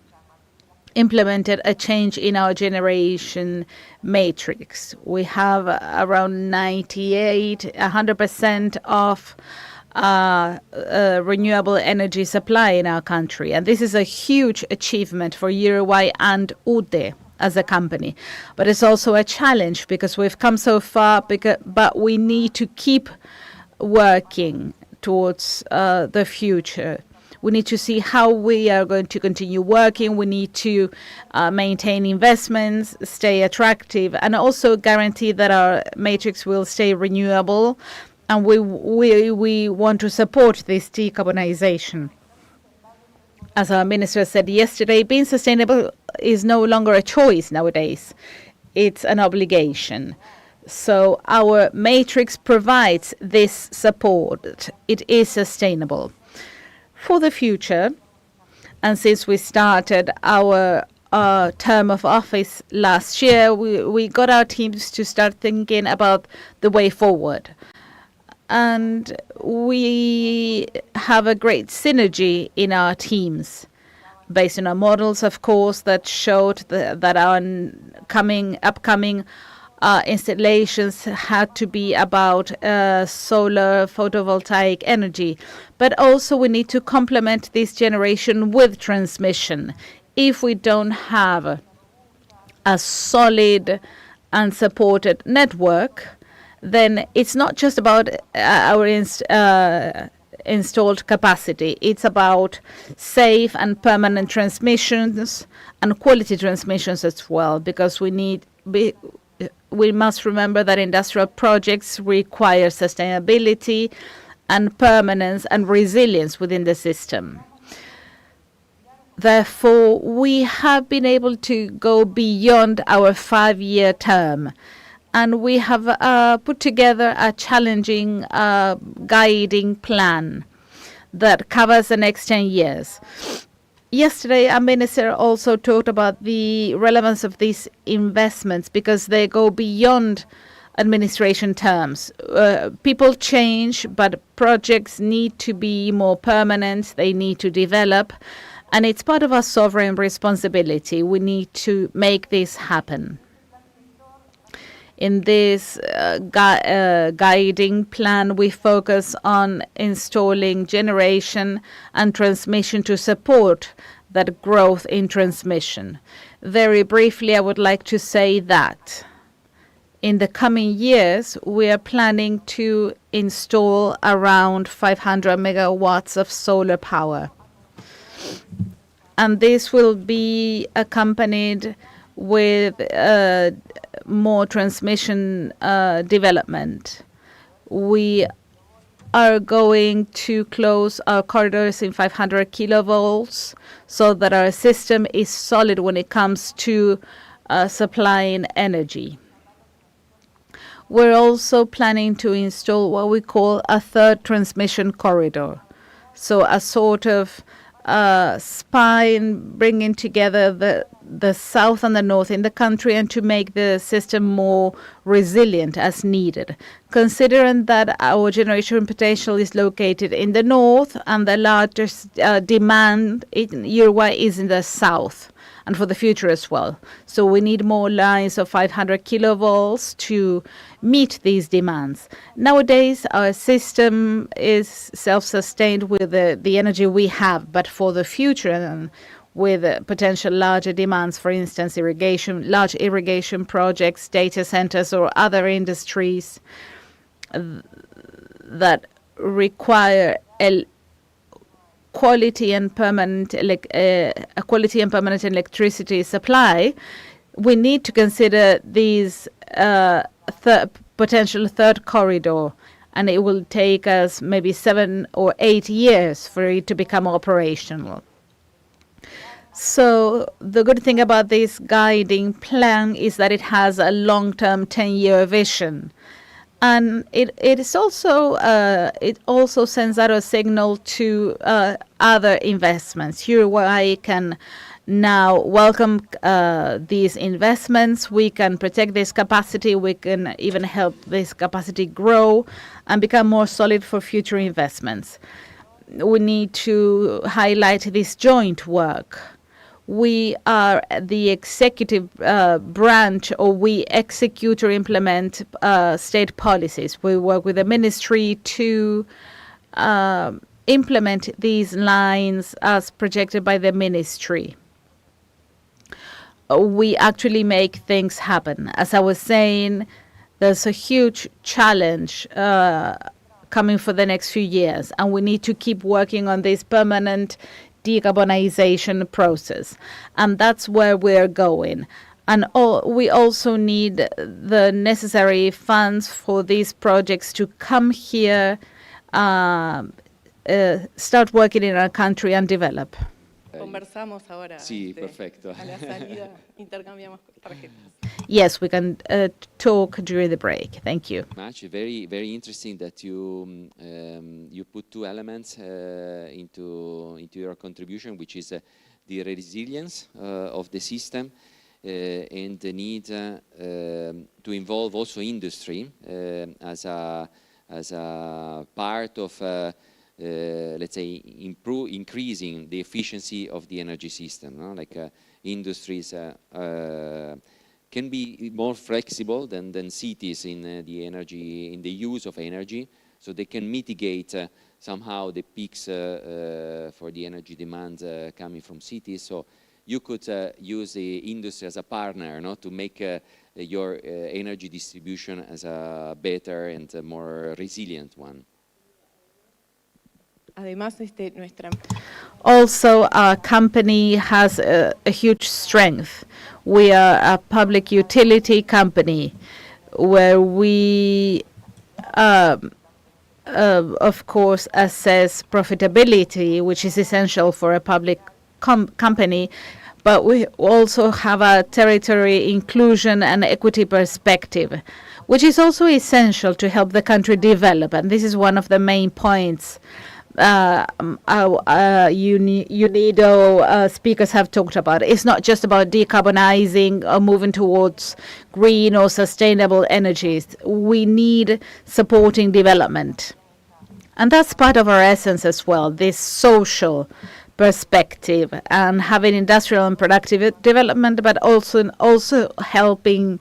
S1: implemented a change in our generation matrix. We have around 100% of renewable energy supply in our country. And this is a huge achievement for Uruguay and UTE as a company. But it's also a challenge because we've come so far, but we need to keep working towards the future. We need to see how we are going to continue working. We need to maintain investments, stay attractive, and also guarantee that our matrix will stay renewable. And we want to support this decarbonization. As our minister said yesterday, being sustainable is no longer a choice nowadays. It's an obligation. So our matrix provides this support. It is sustainable. For the future, and since we started our term of office last year, we got our teams to start thinking about the way forward. And we have a great synergy in our teams, based on our models, of course, that showed that our upcoming installations had to be about solar photovoltaic energy. But also we need to complement this generation with transmission. If we don't have a solid and supported network, then it's not just about our installed capacity. It's about safe and permanent transmissions and quality transmissions as well, because we must remember that industrial projects require sustainability and permanence and resilience within the system. Therefore, we have been able to go beyond our 5-year term, and we have put together a challenging guiding plan that covers the next 10 years. Yesterday, our minister also talked about the relevance of these investments because they go beyond administration terms. People change, but projects need to be more permanent. They need to develop. And it's part of our sovereign responsibility. We need to make this happen. In this guiding plan, we focus on installing generation and transmission to support that growth in transmission. Very briefly, I would like to say that in the coming years, we are planning to install around 500 megawatts of solar power. And this will be accompanied with more transmission development. We are going to close our corridors in 500 kilovolts so that our system is solid when it comes to supplying energy. We're also planning to install what we call a third transmission corridor. So a sort of spine bringing together the south and the north in the country and to make the system more resilient as needed. Considering that our generation potential is located in the north and the largest demand in Uruguay is in the south and for the future as well. So we need more lines of 500 kilovolts to meet these demands. Nowadays, our system is self-sustained with the energy we have, but for the future and with potential larger demands, for instance, large irrigation projects, data centers, or other industries that require quality and permanent electricity supply, we need to consider these potential third corridor, and it will take us maybe 7 or 8 years for it to become operational. So the good thing about this guiding plan is that it has a long-term 10-year vision. And it also sends out a signal to other investments. Uruguay can now welcome these investments. We can protect this capacity. We can even help this capacity grow and become more solid for future investments. We need to highlight this joint work. We are the executive branch, or we execute or implement state policies. We work with the ministry to implement these lines as projected by the ministry. We actually make things happen. As I was saying, there's a huge challenge coming for the next few years, and we need to keep working on this permanent decarbonization process, and that's where we're going. And we also need the necessary funds for these projects to come here, start working in our country and develop.
S7: Conversamos ahora.
S2: Sí, perfecto.
S7: A la salida intercambiamos tarjetas.
S1: Yes, we can talk during the break. Thank you.
S2: Much. Very, very interesting that you you put two elements into your contribution, which is the resilience of the system and the need to involve also industry as a part of let's say increasing the efficiency of the energy system. No? Like industries can be more flexible than cities in the use of energy, so they can mitigate somehow the peaks for the energy demand coming from cities. So you could use the industry as a partner, no, to make your energy distribution as a better and more resilient one.
S7: Además, nuestra
S1: Also, our company has a huge strength. We are a public utility company where we, of course, assess profitability, which is essential for a public company. but we also have a territory inclusion and equity perspective, which is also essential to help the country develop. And this is one of the main points UNIDO speakers have talked about. It's not just about decarbonizing or moving towards green or sustainable energies. We need supporting development. And that's part of our essence as well, this social perspective and having industrial and productive development, but also helping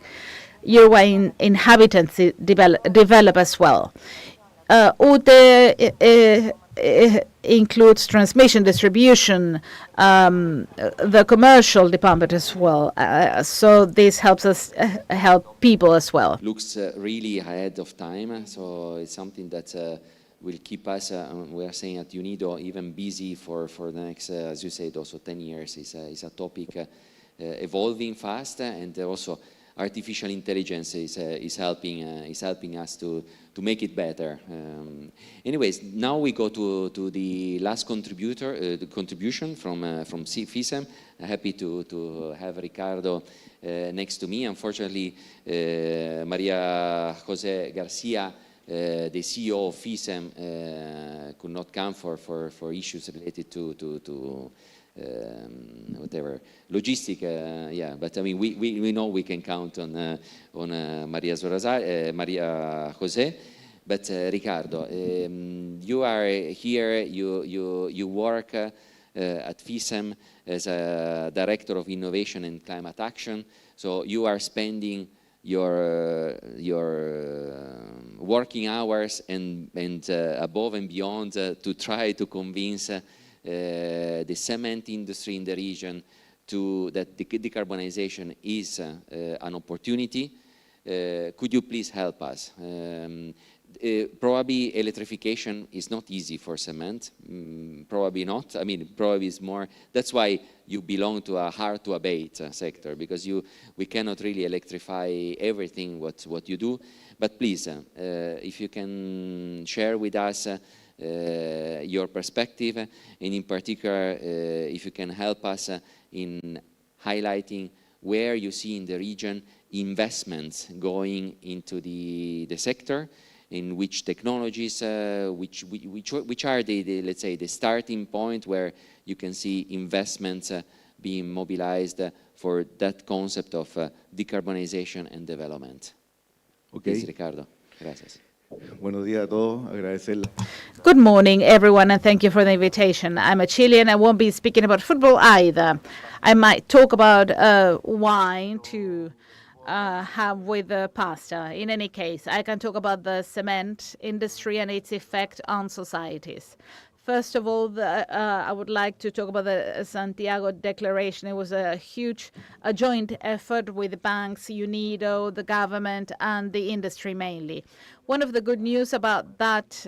S1: Uruguayan inhabitants develop as well. UTE includes transmission, distribution, the commercial department as well. So this helps us help people as well.
S2: Looks really ahead of time, so it's something that will keep us, we are saying at UNIDO, even busy for the next, as you said, also 10 years. Is a topic evolving fast, and also artificial intelligence is helping us to make it better. Anyways, now we go to the last the contribution from FISEM. Happy to have Ricardo next to me. Unfortunately, Maria Jose Garcia, the CEO of FISEM, could not come for issues related to whatever logistic, yeah. But I mean, we know we can count on Maria Jose. But Ricardo, you are here. You work at FISEM as a director of innovation and climate action. So you are spending your working hours and above and beyond to try to convince the cement industry in the region that the decarbonization is an opportunity. Could you please help us? Probably electrification is not easy for cement. Probably not. I mean, probably is more. That's why you belong to a hard-to-abate sector, because we cannot really electrify everything what you do. But please, if you can share with us your perspective, and in particular, if you can help us in highlighting where you see in the region investments going into the sector, in which technologies, which are the let's say the starting point where you can see investments being mobilized for that concept of decarbonization and development.
S8: Okay.
S2: Please, Ricardo. Gracias.
S8: Buenos días a todos. Agradecer.
S1: Good morning, everyone, and thank you for the invitation. I'm a Chilean. I won't be speaking about football either. I might talk about wine to have with the pasta. In any case, I can talk about the cement industry and its effect on societies. First of all, I would like to talk about the Santiago Declaration. It was a joint effort with banks, UNIDO, the government, and the industry mainly. One of the good news about that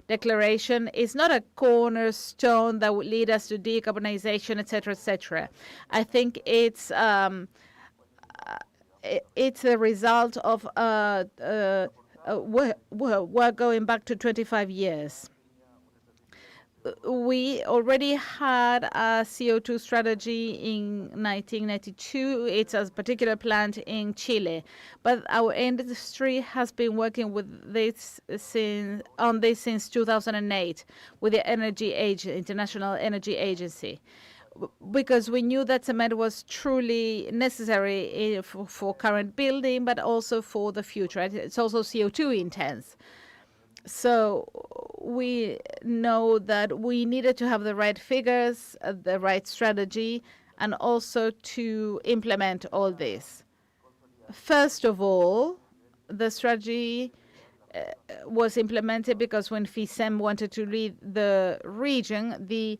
S1: declaration is not a cornerstone that would lead us to decarbonization, etc., etc. I think it's a result of we're going back to 25 years. We already had a CO2 strategy in 1992. It's a particular plant in Chile, but our industry has been working with this since 2008 with the International Energy Agency, because we knew that cement was truly necessary for current building, but also for the future. It's also CO2 intense. So we know that we needed to have the right figures, the right strategy, and also to implement all this. First of all, the strategy was implemented because when FISEM wanted to lead the region, the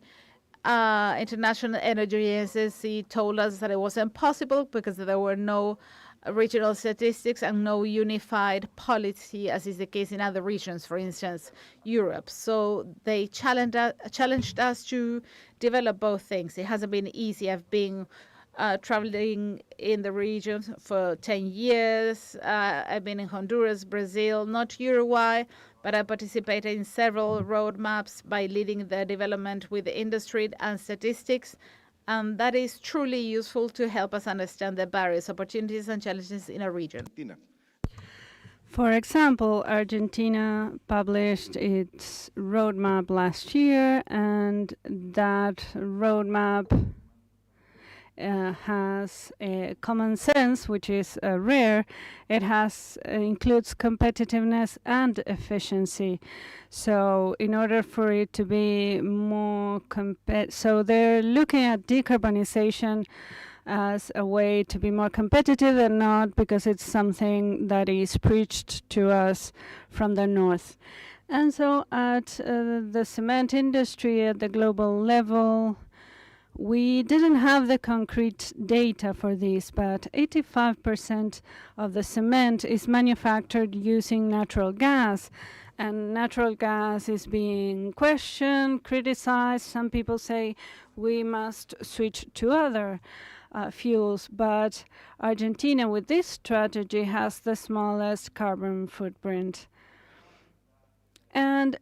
S1: International Energy Agency told us that it was impossible because there were no regional statistics and no unified policy, as is the case in other regions, for instance, Europe. So they challenged us to develop both things. It hasn't been easy. I've been traveling in the region for 10 years. I've been in Honduras, Brazil, not Uruguay, but I participated in several roadmaps by leading the development with the industry and statistics. And that is truly useful to help us understand the barriers, opportunities, and challenges in a region.
S8: Argentina.
S4: For example, Argentina published its roadmap last year, and that roadmap has a common sense, which is rare. It has includes competitiveness and efficiency. So in order for it to be more so they're looking at decarbonization as a way to be more competitive, and not because it's something that is preached to us from the north. And so at the cement industry at the global level, we didn't have the concrete data for this, but 85% of the cement is manufactured using natural gas. And natural gas is being questioned, criticized. Some people say we must switch to other fuels, but Argentina with this strategy has the smallest carbon footprint. And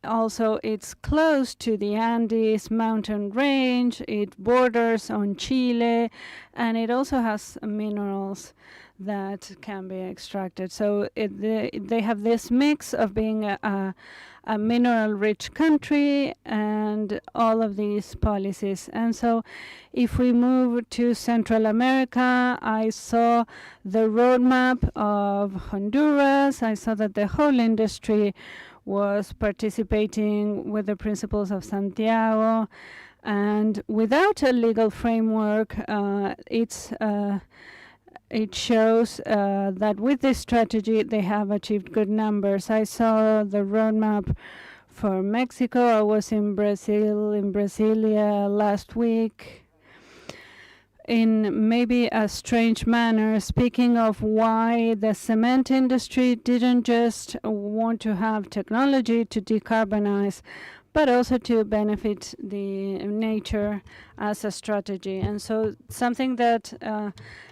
S4: also, it's close to the Andes mountain range, it borders on Chile, and it also has minerals that can be extracted. So they have this mix of being a mineral-rich country and all of these policies. And so if we move to Central America, I saw the roadmap of Honduras. I saw that the whole industry was participating with the principles of Santiago, and without a legal framework, it shows that with this strategy they have achieved good numbers. I saw the roadmap for Mexico. I was in Brasilia last week, in maybe a strange manner, speaking of why the cement industry didn't just want to have technology to decarbonize, but also to benefit the nature as a strategy. And so something that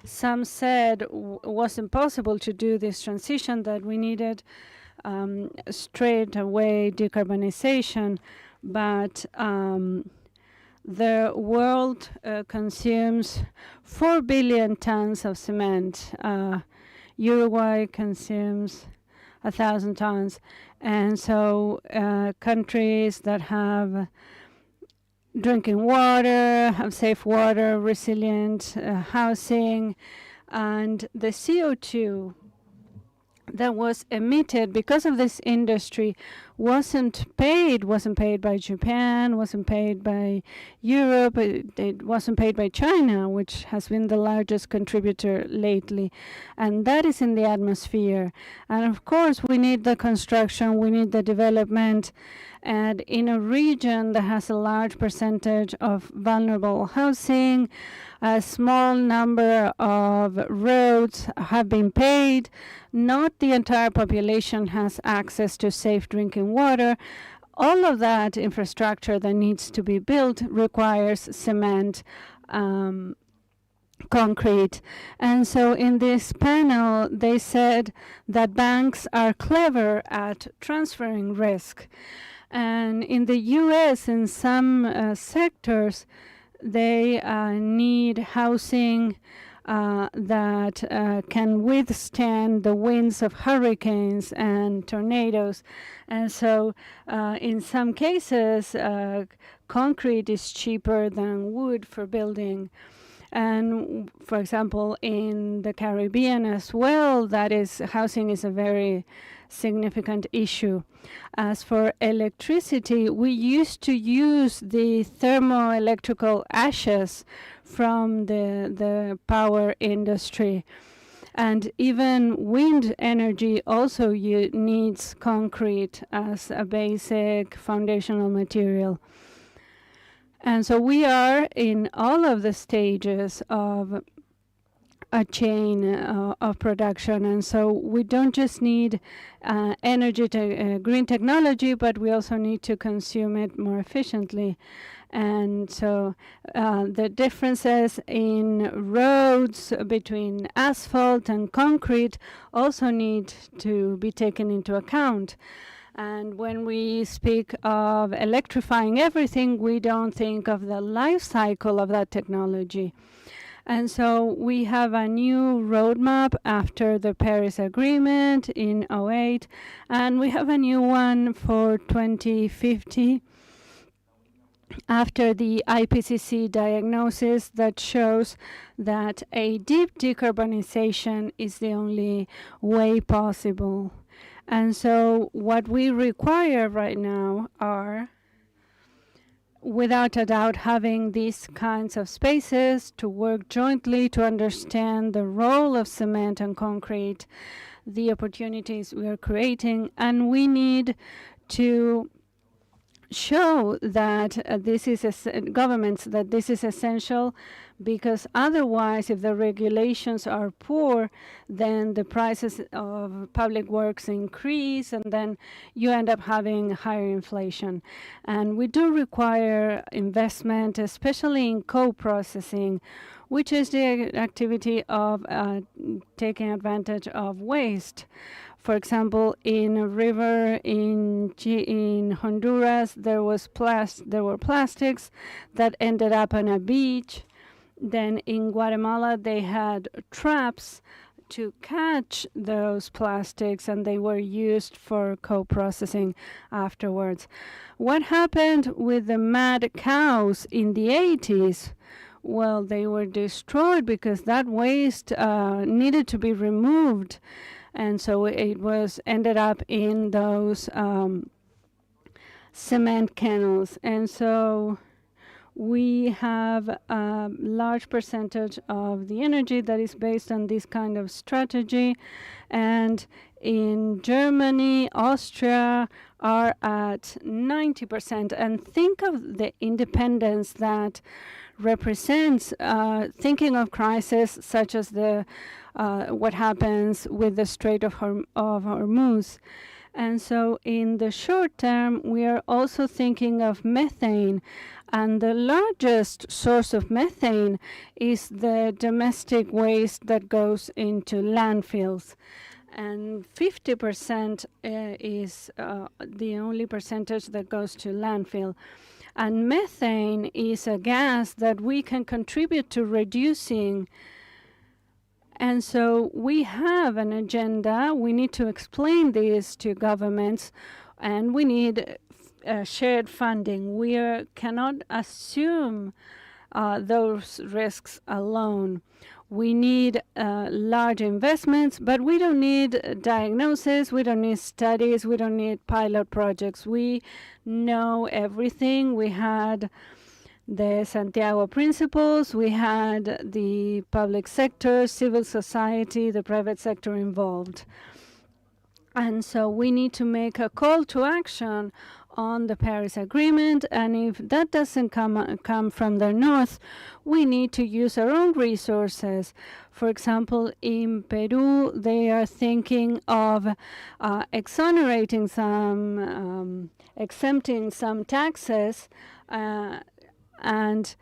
S4: some said was impossible to do this transition, that we needed straight away decarbonization, but the world consumes 4 billion tons of cement. Uruguay consumes 1,000 tons. And so countries that have drinking water, have safe water, resilient housing, and the CO2 that was emitted because of this industry wasn't paid by Japan, wasn't paid by Europe, it wasn't paid by China, which has been the largest contributor lately. And that is in the atmosphere. And of course, we need the construction, we need the development. And in a region that has a large percentage of vulnerable housing, a small number of roads have been paid. Not the entire population has access to safe drinking water. All of that infrastructure that needs to be built requires cement, concrete. And so in this panel, they said that banks are clever at transferring risk. And in the US, in some sectors, they need housing that can withstand the winds of hurricanes and tornadoes. And so in some cases, concrete is cheaper than wood for building. And for example, in the Caribbean as well, housing is a very significant issue. As for electricity, we used to use the thermoelectrical ashes from the power industry. And even wind energy also needs concrete as a basic foundational material. And so we are in all of the stages of a chain of production. And so we don't just need green technology, but we also need to consume it more efficiently. And so the differences in roads between asphalt and concrete also need to be taken into account. And when we speak of electrifying everything, we don't think of the life cycle of that technology. And so we have a new roadmap after the Paris Agreement in '08, and we have a new one for 2050 after the IPCC diagnosis that shows that a deep decarbonization is the only way possible. And so what we require right now are, without a doubt, having these kinds of spaces to work jointly to understand the role of cement and concrete, the opportunities we are creating, and we need to show that this is governments that this is essential, because otherwise, if the regulations are poor, then the prices of public works increase, and then you end up having higher inflation. And we do require investment, especially in co-processing, which is the activity of taking advantage of waste. For example, in a river in Honduras, there were plastics that ended up on a beach. Then in Guatemala, they had traps to catch those plastics, and they were used for co-processing afterwards. What happened with the mad cows in the 80s? Well, they were destroyed because that waste needed to be removed. And so it was ended up in those cement kennels. And so we have a large percentage of the energy that is based on this kind of strategy. And in Germany, Austria are at 90%. And think of the independence that represents, thinking of crisis such as the what happens with the Strait of Hormuz. And so in the short term, we are also thinking of methane. And the largest source of methane is the domestic waste that goes into landfills. And 50% is the only percentage that goes to landfill. And methane is a gas that we can contribute to reducing. And so we have an agenda. We need to explain this to governments, and we need shared funding. We cannot assume those risks alone. We need large investments, but we don't need diagnosis, we don't need studies, we don't need pilot projects. We know everything. We had the Santiago Principles, we had the public sector, civil society, the private sector involved. And so we need to make a call to action on the Paris Agreement, and if that doesn't come from the north, we need to use our own resources. For example, in Peru, they are thinking of exonerating some, exempting some taxes, and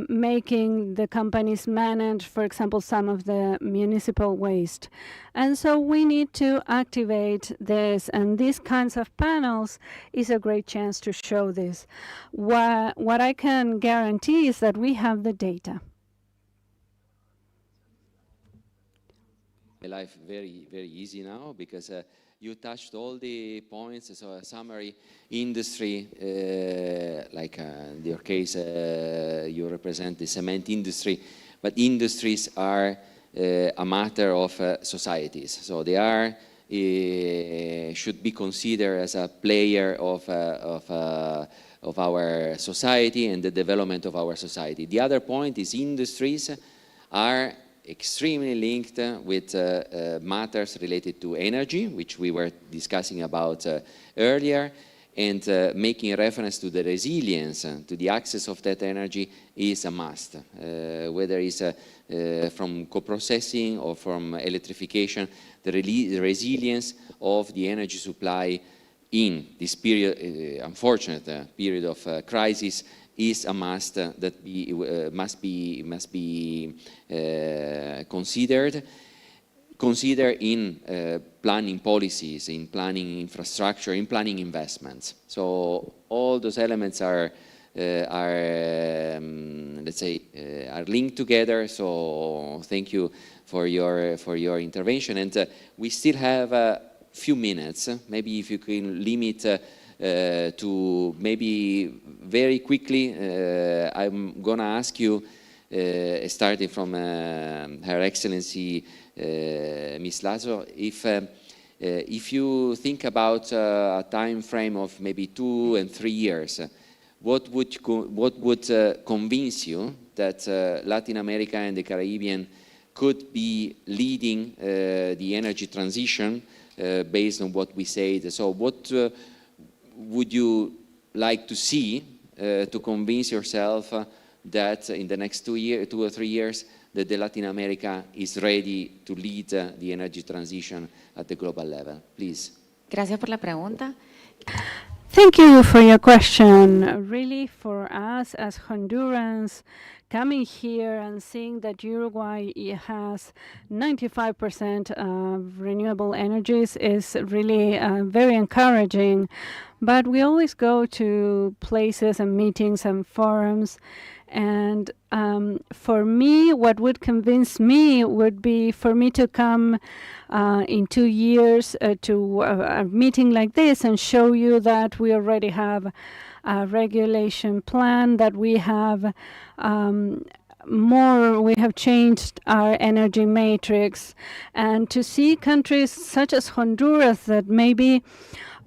S4: making the companies manage, for example, some of the municipal waste. And so we need to activate this, and these kinds of panels is a great chance to show this. What I can guarantee is that we have the data.
S2: My life very, very easy now, because you touched all the points. So a summary: industry, like in your case, you represent the cement industry, but industries are a matter of societies. So they are should be considered as a player of our society and the development of our society. The other point is industries are extremely linked with matters related to energy, which we were discussing about earlier, and making reference to the resilience, to the access of that energy is a must, whether it's from co-processing or from electrification. The resilience of the energy supply in this period, unfortunate period of crisis, is a must that must be considered. consider in planning policies, in planning infrastructure, in planning investments. So all those elements are let's say, are linked together. So thank you for your intervention. And we still have a few minutes. Maybe if you can limit to maybe very quickly, I'm going to ask you, starting from Her Excellency Ms. Lazo, if you think about a time frame of maybe 2 and 3 years, what would convince you that Latin America and the Caribbean could be leading the energy transition based on what we said? So what would you like to see to convince yourself that in the next 2 or 3 years that the Latin America is ready to lead the energy transition at the global level? Please.
S5: Gracias por la pregunta.
S4: Thank you for your question. Really, for us as Hondurans, coming here and seeing that Uruguay has 95% of renewable energies is really very encouraging. But we always go to places and meetings and forums. And for me, what would convince me would be for me to come in 2 years to a meeting like this and show you that we already have a regulation plan, that we have we have changed our energy matrix, and to see countries such as Honduras that maybe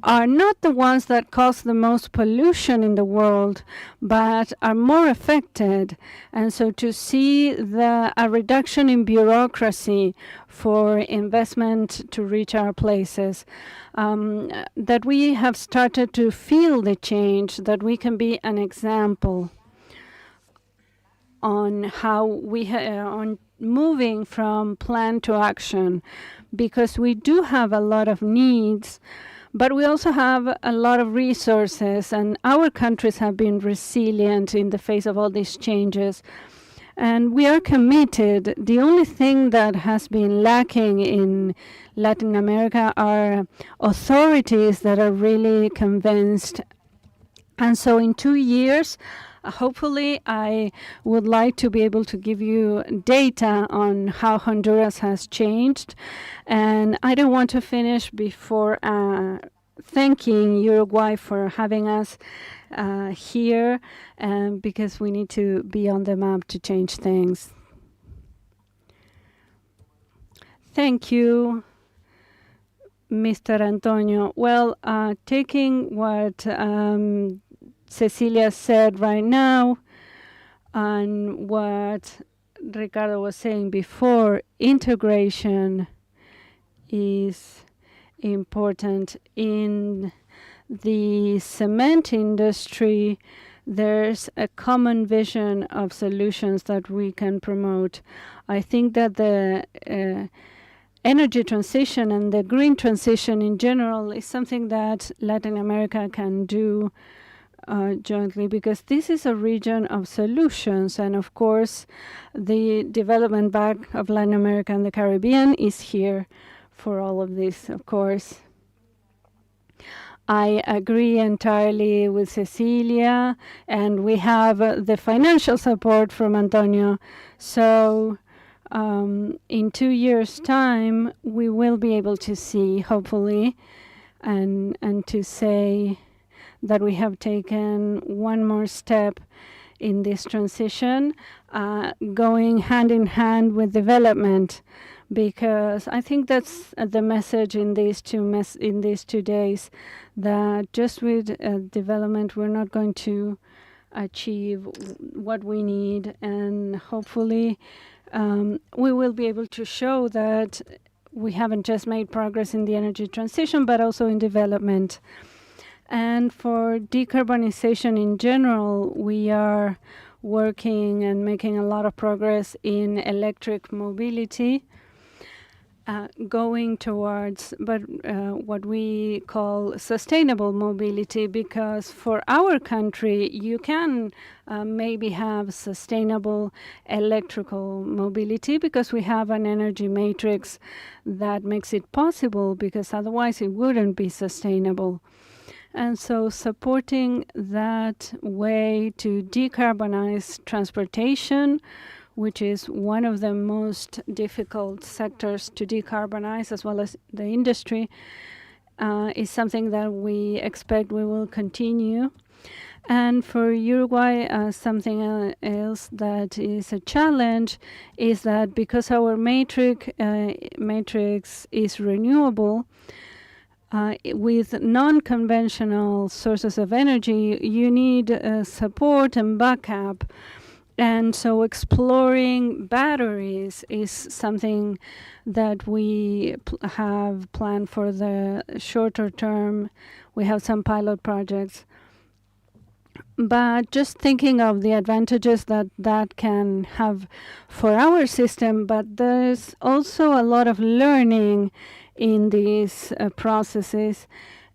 S4: are not the ones that cause the most pollution in the world, but are more affected. And so to see a reduction in bureaucracy for investment to reach our places, that we have started to feel the change, that we can be an example on how we on moving from plan to action, because we do have a lot of needs, but we also have a lot of resources, and our countries have been resilient in the face of all these changes. And we are committed. The only thing that has been lacking in Latin America are authorities that are really convinced. And so in 2 years, hopefully, I would like to be able to give you data on how Honduras has changed. And I don't want to finish before thanking Uruguay for having us here, because we need to be on the map to change things. Thank you, Mr. Antonio. Well, taking what Cecilia said right now, and what Ricardo was saying before, integration is important. In the cement industry, there's a common vision of solutions that we can promote. I think that the energy transition and the green transition in general is something that Latin America can do jointly, because this is a region of solutions. And of course, the development Bank of Latin America and the Caribbean is here for all of this, of course. I agree entirely with Cecilia, and we have the financial support from Antonio. So in 2 years' time, we will be able to see, hopefully, and to say that we have taken one more step in this transition, going hand in hand with development, because I think that's the message in these 2 days, that just with development we're not going to achieve what we need, and hopefully we will be able to show that we haven't just made progress in the energy transition, but also in development. And for decarbonization in general, we are working and making a lot of progress in electric mobility. going towards what we call sustainable mobility, because for our country you can maybe have sustainable electrical mobility because we have an energy matrix that makes it possible, because otherwise it wouldn't be sustainable. And so supporting that way to decarbonize transportation, which is one of the most difficult sectors to decarbonize, as well as the industry, is something that we expect we will continue. And for Uruguay, something else that is a challenge is that because our matrix is renewable, with non-conventional sources of energy, you need support and backup. And so exploring batteries is something that we have planned for the shorter term. We have some pilot projects. But just thinking of the advantages that that can have for our system, but there's also a lot of learning in these processes.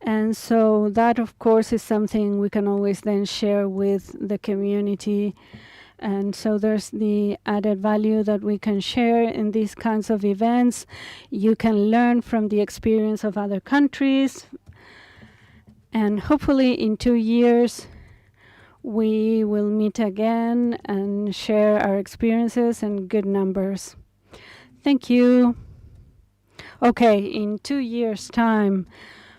S4: And so that, of course, is something we can always then share with the community. And so there's the added value that we can share in these kinds of events. You can learn from the experience of other countries. And hopefully in 2 years, we will meet again and share our experiences and good numbers. Thank you. Okay, in 2 years' time,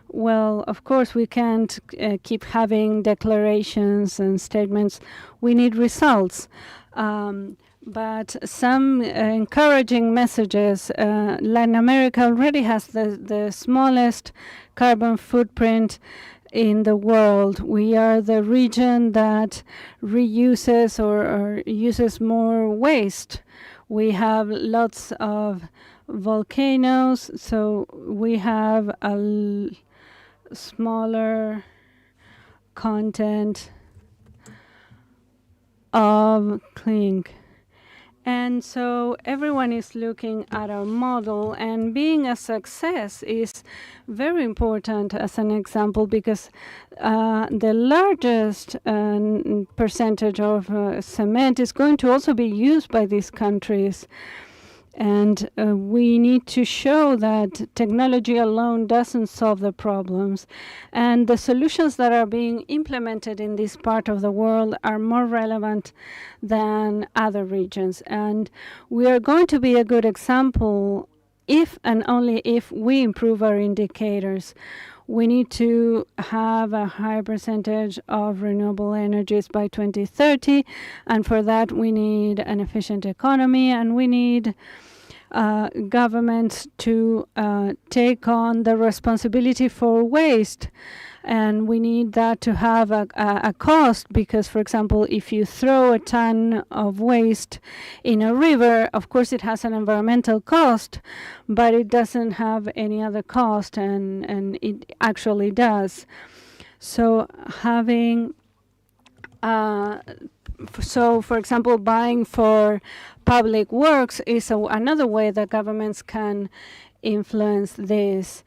S4: well, of course, we can't keep having declarations and statements. We need results. But some encouraging messages. Latin America already has the smallest carbon footprint in the world. We are the region that reuses or uses more waste. We have lots of volcanoes, so we have a smaller content of clink. And so everyone is looking at our model, and being a success is very important as an example, because the largest percentage of cement is going to also be used by these countries. And we need to show that technology alone doesn't solve the problems. And the solutions that are being implemented in this part of the world are more relevant than other regions. And we are going to be a good example if and only if we improve our indicators. We need to have a higher percentage of renewable energies by 2030. And for that, we need an efficient economy, and we need governments to take on the responsibility for waste. And we need that to have a cost, because, for example, if you throw a ton of waste in a river, of course it has an environmental cost, but it doesn't have any other cost, and it actually does. So having so, for example, buying for public works is another way that governments can influence this.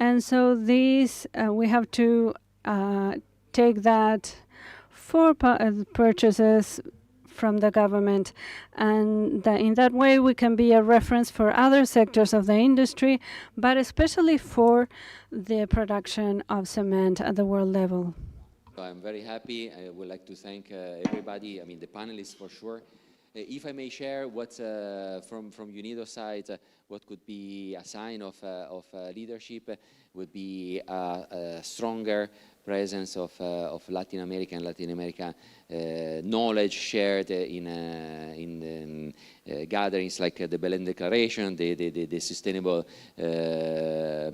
S4: And so these, we have to take that for purchases from the government. And in that way, we can be a reference for other sectors of the industry, but especially for the production of cement at the world level.
S2: I'm very happy. I would like to thank everybody, I mean the panelists for sure. If I may share what from UNIDO side, what could be a sign of leadership would be a stronger presence of Latin America and Latin America knowledge shared in gatherings like the Belém Declaration, the Sustainable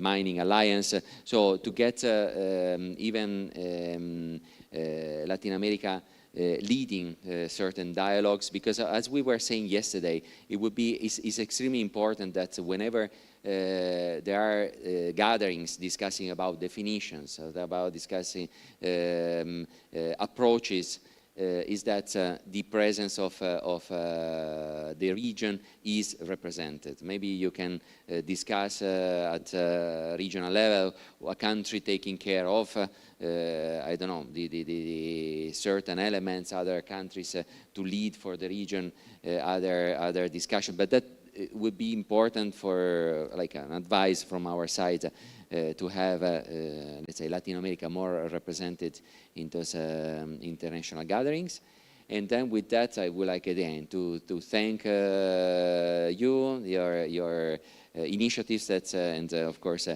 S2: Mining Alliance. So to get even Latin America leading certain dialogues, because as we were saying yesterday, it's extremely important that whenever there are gatherings discussing about definitions, about discussing approaches, is that the presence of the region is represented. Maybe you can discuss at regional level a country taking care of, I don't know, the certain elements, other countries to lead for the region, other discussion, but that would be important for like an advice from our side to have, let's say, Latin America more represented in those international gatherings. And then with that, I would like again to thank you, your initiatives that, and of course,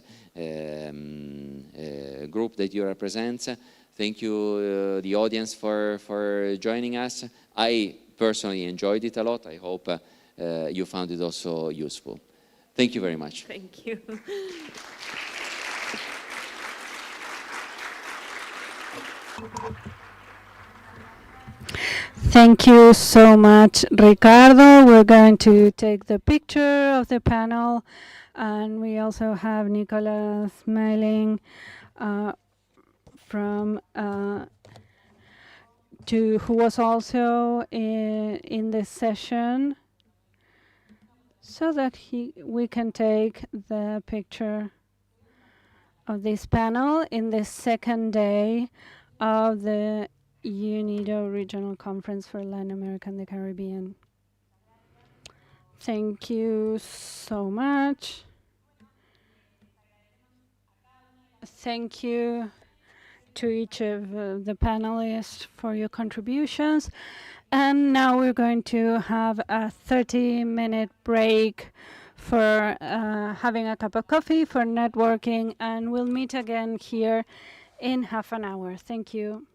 S2: group that you represent. Thank you, the audience, for joining us. I personally enjoyed it a lot. I hope you found it also useful. Thank you very much.
S1: Thank you.
S4: Thank you so much, Ricardo. We're going to take the picture of the panel, and we also have Nicola smiling from who was also in this session, so that we can take the picture of this panel in the second day of the UNIDO Regional Conference for Latin America and the Caribbean. Thank you so much. Thank you to each of the panelists for your contributions. And now we're going to have a 30-minute break for having a cup of coffee, for networking, and we'll meet again here in half an hour. Thank you.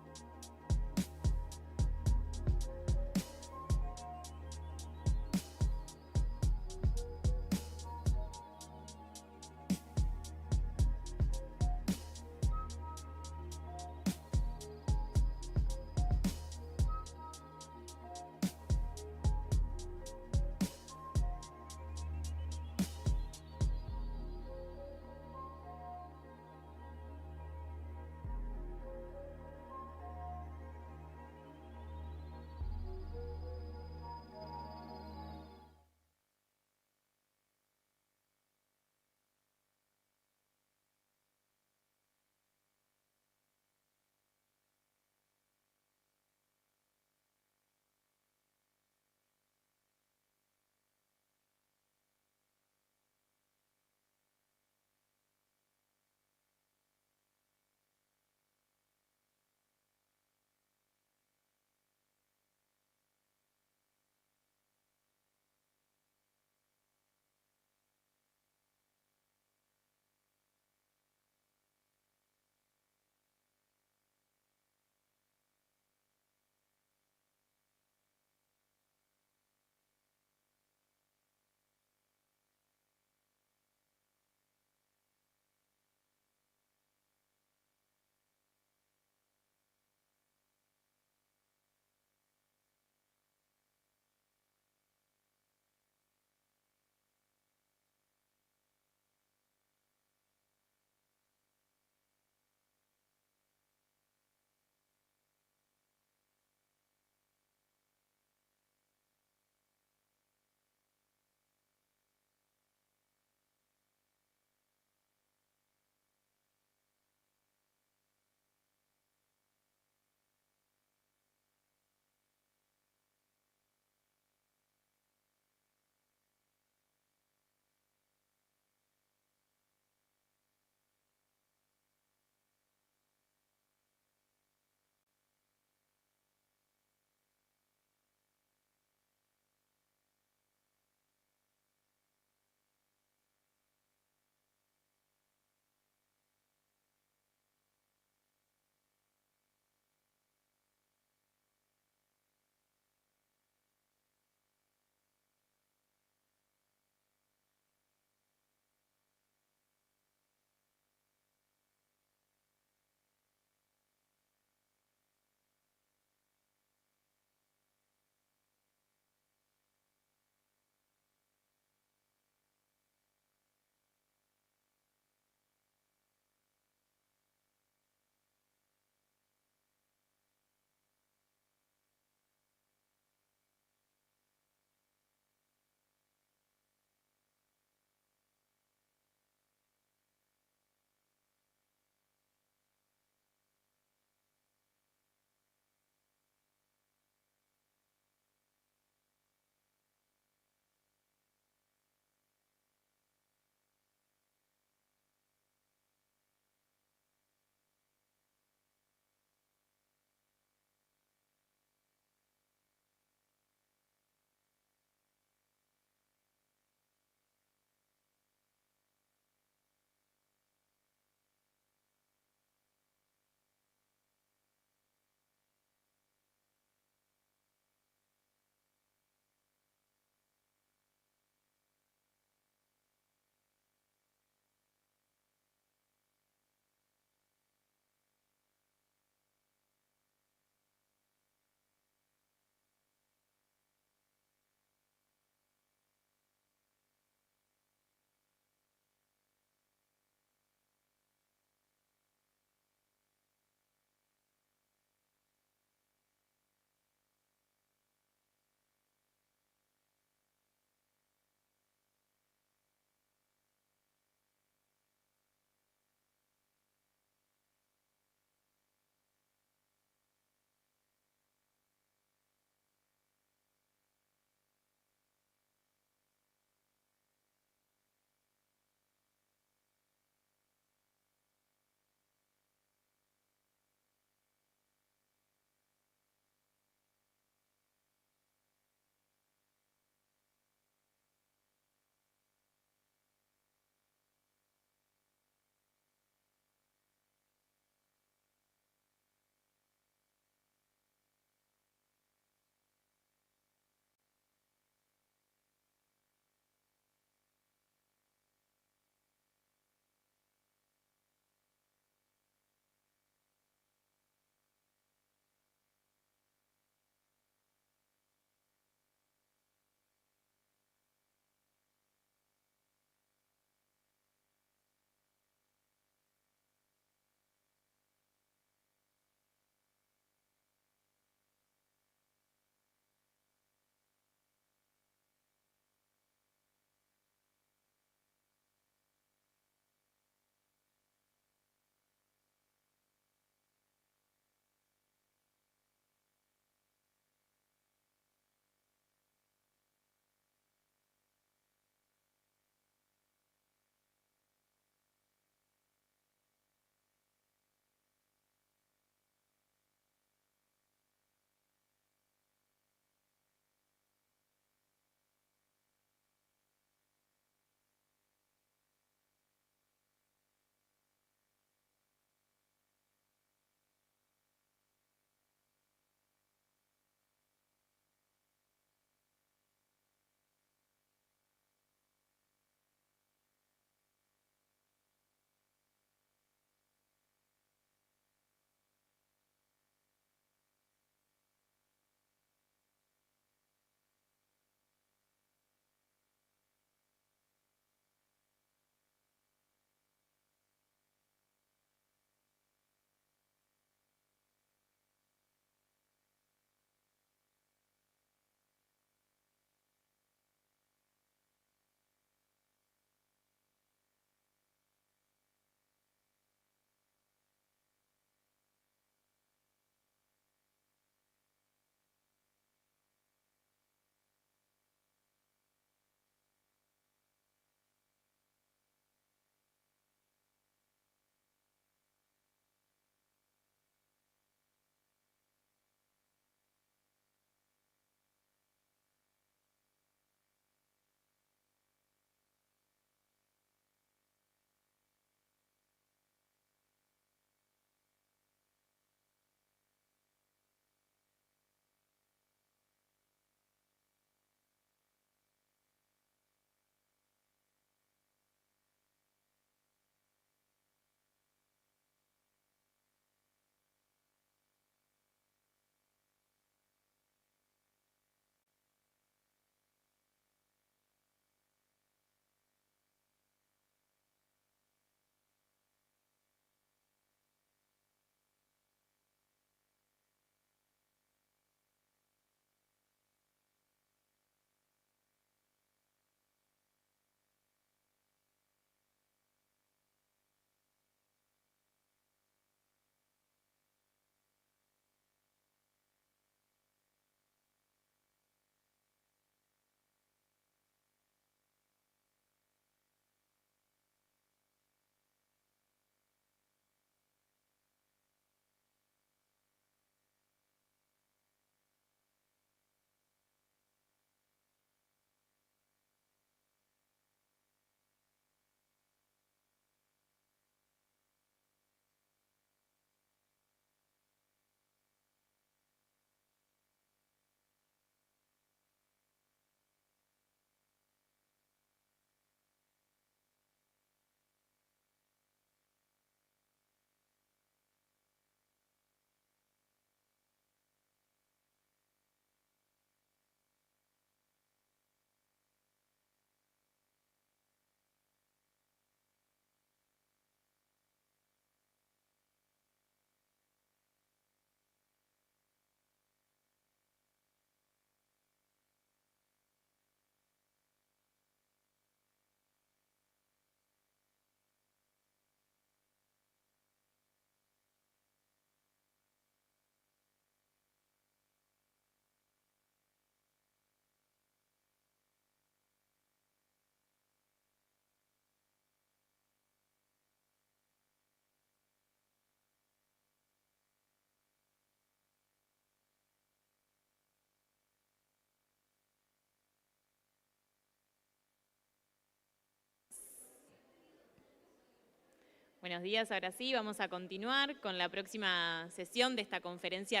S9: Buenos días, ahora sí, vamos a continuar con la próxima sesión de esta conferencia.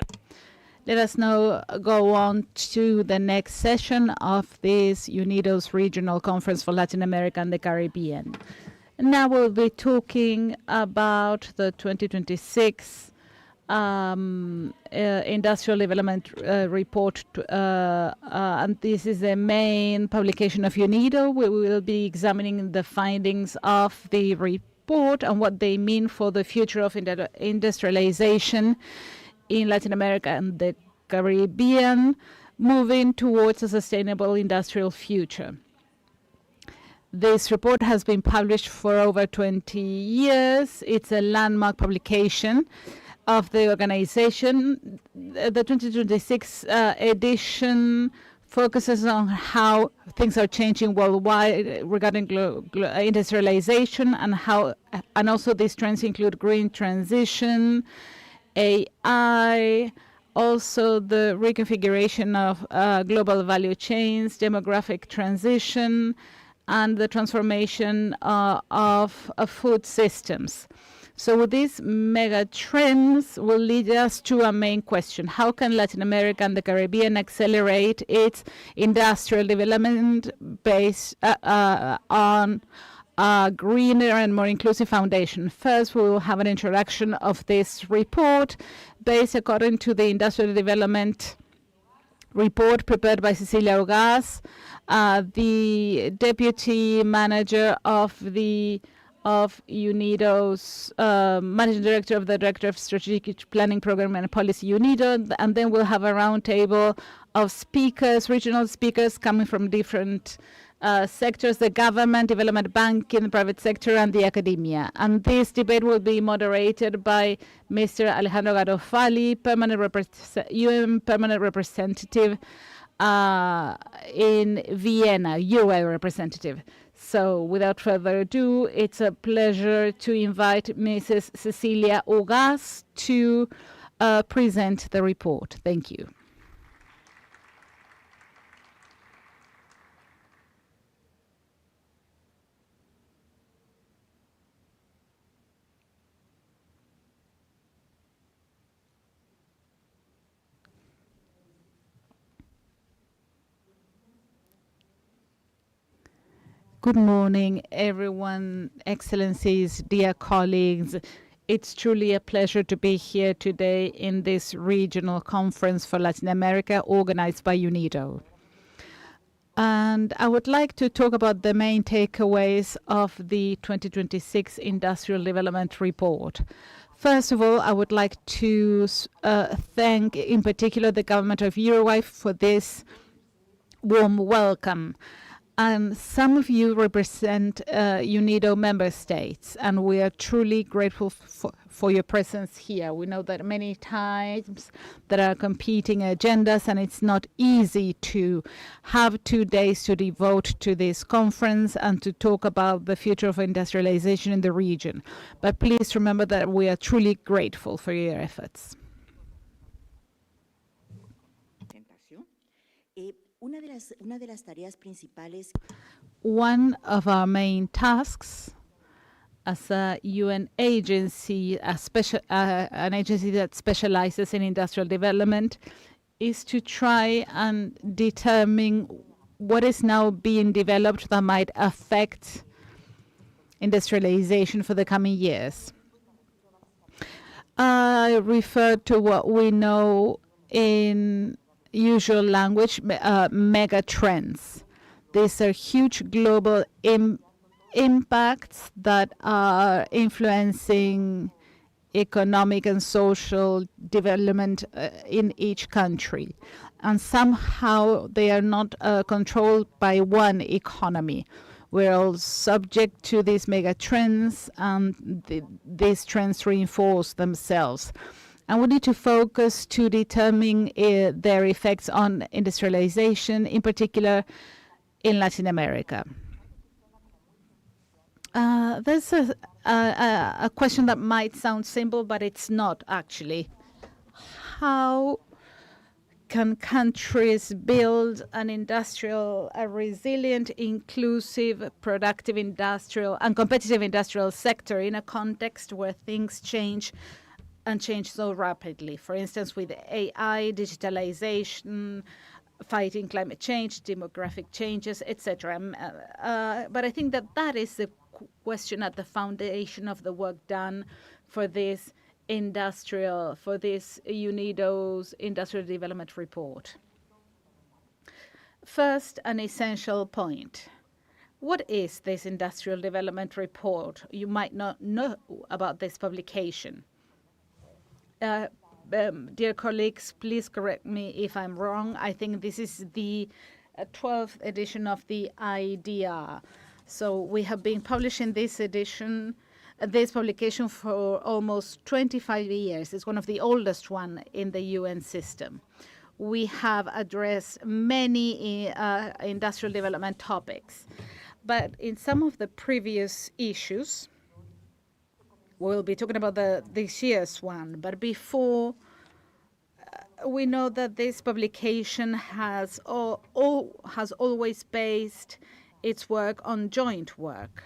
S1: Let us now go on to the next session of this UNIDO's Regional Conference for Latin America and the Caribbean. And now we'll be talking about the 2026 Industrial Development Report, and this is the main publication of UNIDO. We will be examining the findings of the report and what they mean for the future of industrialization in Latin America and the Caribbean, moving towards a sustainable industrial future. This report has been published for over 20 years. It's a landmark publication of the organization. The 2026 edition focuses on how things are changing worldwide regarding industrialization and also these trends include green transition, AI, also the reconfiguration of global value chains, demographic transition, and the transformation of food systems. So these mega trends will lead us to a main question. How can Latin America and the Caribbean accelerate its industrial development based on a greener and more inclusive foundation? First, we will have an introduction of this report based according to the Industrial Development Report prepared by Cecilia Ugaz, the Deputy Manager of UNIDO's Managing Director of the Director of Strategic Planning Program and Policy UNIDO, and then we'll have a roundtable of speakers, regional speakers coming from different sectors, the government, development banking, the private sector, and the academia. And this debate will be moderated by Mr. Alejandro Garofali, UN Permanent Representative in Vienna, UN representative. So without further ado, it's a pleasure to invite Mrs. Cecilia Ugaz to present the report. Thank you. Good morning, everyone, Excellencies, dear colleagues. It's truly a pleasure to be here today in this regional conference for Latin America organized by UNIDO. And I would like to talk about the main takeaways of the 2026 Industrial Development Report. First of all, I would like to thank in particular the government of Uruguay for this warm welcome. And some of you represent UNIDO member states, and we are truly grateful for your presence here. We know that many times there are competing agendas, and it's not easy to have 2 days to devote to this conference and to talk about the future of industrialization in the region. But please remember that we are truly grateful for your efforts. One of our main tasks as a UN agency, an agency that specializes in industrial development, is to try and determine what is now being developed that might affect industrialization for the coming years. I refer to what we know in usual language, mega trends. These are huge global impacts that are influencing economic and social development in each country. And somehow they are not controlled by one economy. We're all subject to these mega trends, and these trends reinforce themselves. And we need to focus to determine their effects on industrialization, in particular in Latin America. There's a question that might sound simple, but it's not actually. How can countries build an a resilient, inclusive, productive industrial and competitive industrial sector in a context where things change and change so rapidly? For instance, with AI, digitalization, fighting climate change, demographic changes, etc. But I think that is the question at the foundation of the work done for this UNIDO's Industrial Development Report. First, an essential point. What is this Industrial Development Report? You might not know about this publication. Dear colleagues, please correct me if I'm wrong. I think this is the 12th edition of the IDR. So we have been publishing this publication for almost 25 years. It's one of the oldest one in the UN system. We have addressed many industrial development topics. But in some of the previous issues, we'll be talking about this year's one. But before, we know that this publication has always based its work on joint work.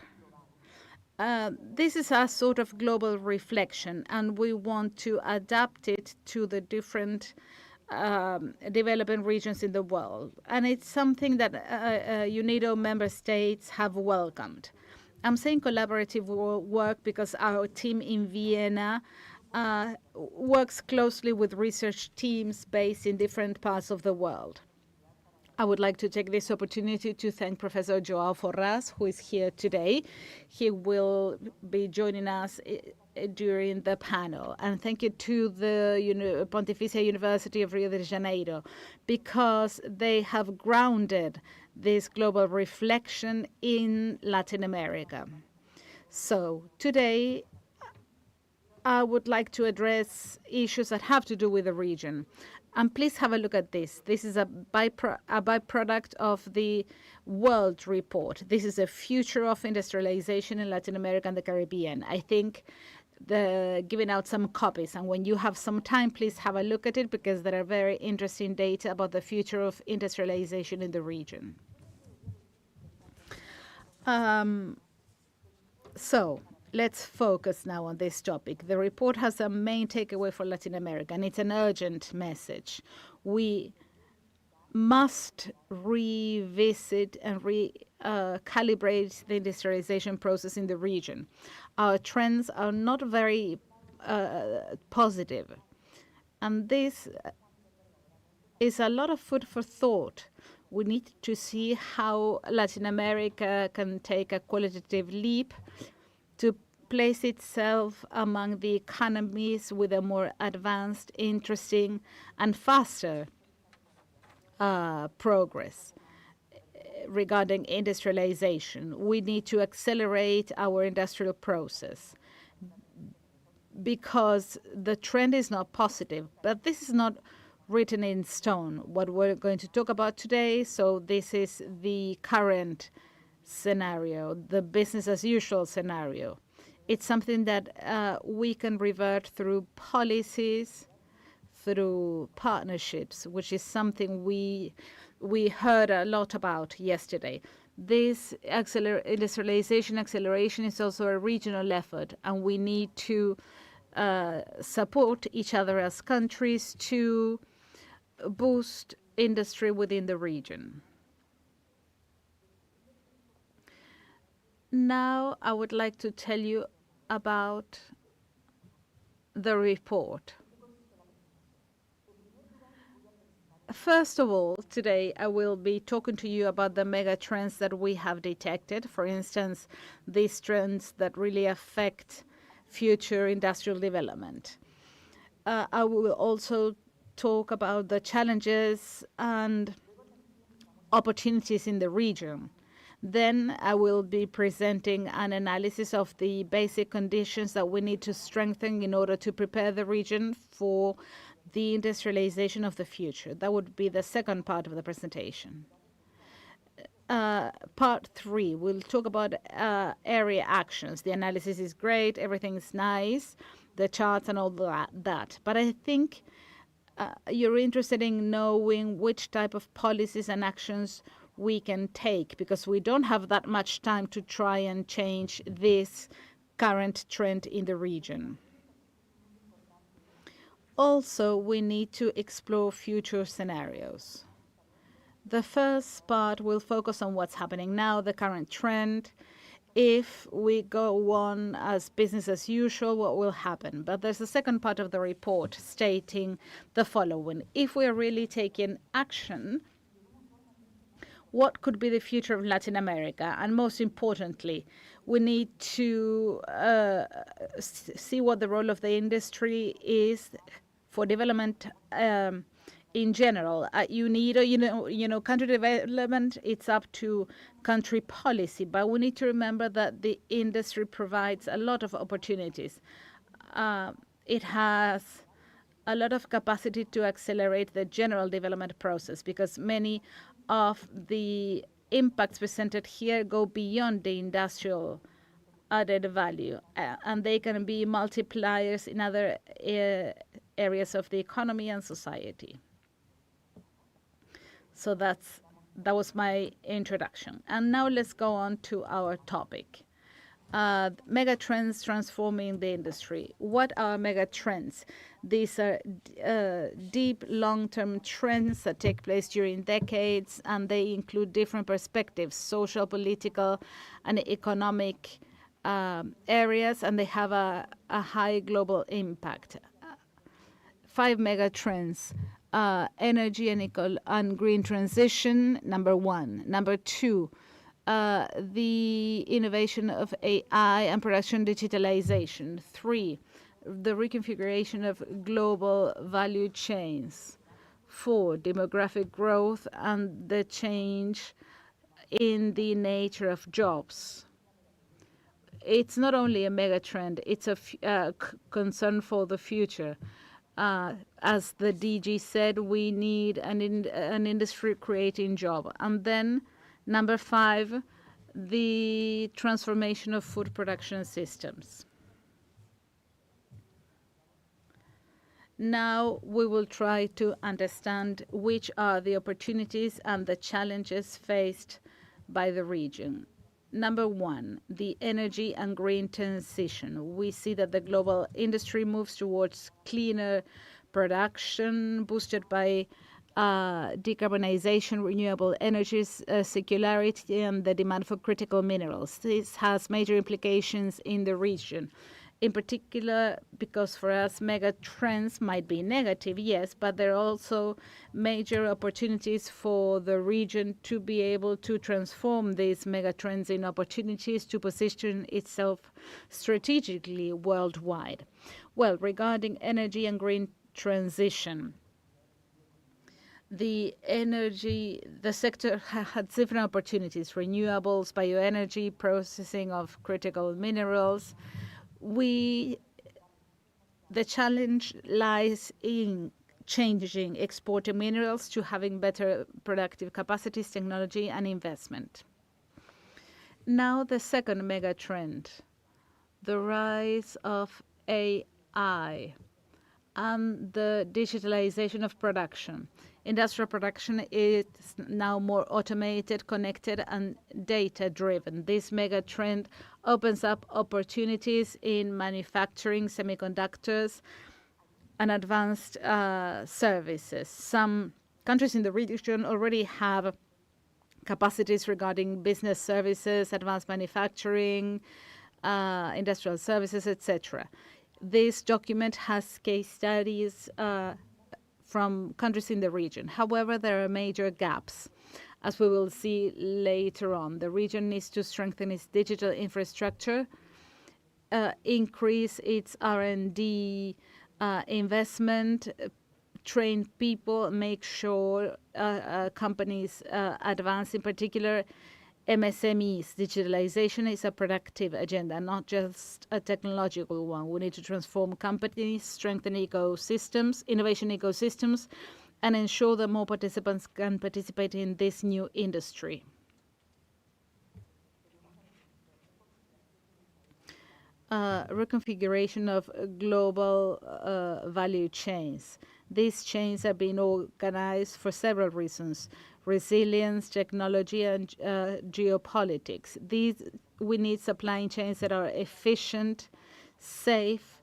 S1: This is a sort of global reflection, and we want to adapt it to the different developing regions in the world. And it's something that UNIDO member states have welcomed. I'm saying collaborative work because our team in Vienna works closely with research teams based in different parts of the world. I would like to take this opportunity to thank Professor João Forras, who is here today. He will be joining us during the panel. And thank you to the Pontificia University of Rio de Janeiro, because they have grounded this global reflection in Latin America. So today, I would like to address issues that have to do with the region. And please have a look at this. This is a byproduct of the World Report. This is a future of industrialization in Latin America and the Caribbean. I think giving out some copies. And when you have some time, please have a look at it, because there are very interesting data about the future of industrialization in the region. So let's focus now on this topic. The report has a main takeaway for Latin America, and it's an urgent message. We must revisit and calibrate the industrialization process in the region. Our trends are not very positive, and this is a lot of food for thought. We need to see how Latin America can take a qualitative leap to place itself among the economies with a more advanced, interesting, and faster progress regarding industrialization. We need to accelerate our industrial process, because the trend is not positive. But this is not written in stone, what we're going to talk about today. So this is the current scenario, the business as usual scenario. It's something that we can revert through policies, through partnerships, which is something we heard a lot about yesterday. This industrialization acceleration is also a regional effort, and we need to support each other as countries to boost industry within the region. Now I would like to tell you about the report. First of all, today I will be talking to you about the mega trends that we have detected. For instance, these trends that really affect future industrial development. I will also talk about the challenges and opportunities in the region. Then I will be presenting an analysis of the basic conditions that we need to strengthen in order to prepare the region for the industrialization of the future. That would be the second part of the presentation. Part 3, we'll talk about area actions. The analysis is great, everything is nice, the charts and all that. But I think you're interested in knowing which type of policies and actions we can take, because we don't have that much time to try and change this current trend in the region. Also, we need to explore future scenarios. The first part will focus on what's happening now, the current trend. If we go on as business as usual, what will happen? But there's a second part of the report stating the following. If we are really taking action, what could be the future of Latin America? And most importantly, we need to see what the role of the industry is for development in general. At UNIDO, country development, it's up to country policy, but we need to remember that the industry provides a lot of opportunities. It has a lot of capacity to accelerate the general development process, because many of the impacts presented here go beyond the industrial added value, and they can be multipliers in other areas of the economy and society. So that was my introduction. And now let's go on to our topic. Mega trends transforming the industry. What are mega trends? These are deep long-term trends that take place during decades, and they include different perspectives, social, political, and economic areas, and they have a high global impact. 5 mega trends. Energy and green transition, number 1. Number 2, the innovation of AI and production digitalization. 3, the reconfiguration of global value chains. 4, demographic growth and the change in the nature of jobs. It's not only a mega trend, it's a concern for the future. As the DG said, we need an industry creating job. And then number 5, the transformation of food production systems. Now we will try to understand which are the opportunities and the challenges faced by the region. Number 1, the energy and green transition. We see that the global industry moves towards cleaner production, boosted by decarbonization, renewable energies, circularity, and the demand for critical minerals. This has major implications in the region. In particular, because for us, mega trends might be negative, yes, but there are also major opportunities for the region to be able to transform these mega trends in opportunities to position itself strategically worldwide. Well, regarding energy and green transition, the sector had different opportunities: renewables, bioenergy, processing of critical minerals. The challenge lies in changing exporting minerals to having better productive capacities, technology, and investment. Now the second mega trend, the rise of AI and the digitalization of production. Industrial production is now more automated, connected, and data-driven. This mega trend opens up opportunities in manufacturing, semiconductors, and advanced services. Some countries in the region already have capacities regarding business services, advanced manufacturing, industrial services, etc. This document has case studies from countries in the region. However, there are major gaps, as we will see later on. The region needs to strengthen its digital infrastructure, increase its R&D investment, train people, make sure companies advance, in particular MSMEs. Digitalization is a productive agenda, not just a technological one. We need to transform companies, strengthen ecosystems, innovation ecosystems, and ensure that more participants can participate in this new industry. reconfiguration of global value chains. These chains are being organized for several reasons: resilience, technology, and geopolitics. We need supply chains that are efficient, safe,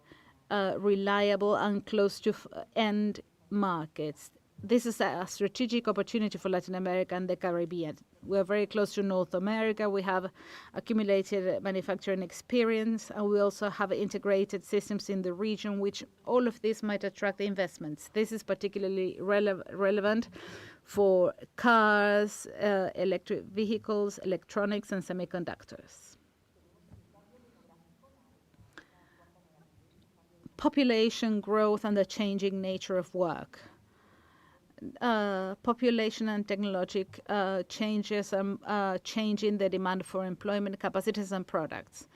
S1: reliable, and close to end markets. This is a strategic opportunity for Latin America and the Caribbean. We're very close to North America. We have accumulated manufacturing experience, and we also have integrated systems in the region, which all of this might attract investments. This is particularly relevant for cars, electric vehicles, electronics, and semiconductors. Population growth and the changing nature of work. Population and technological changes are changing the demand for employment capacities and products.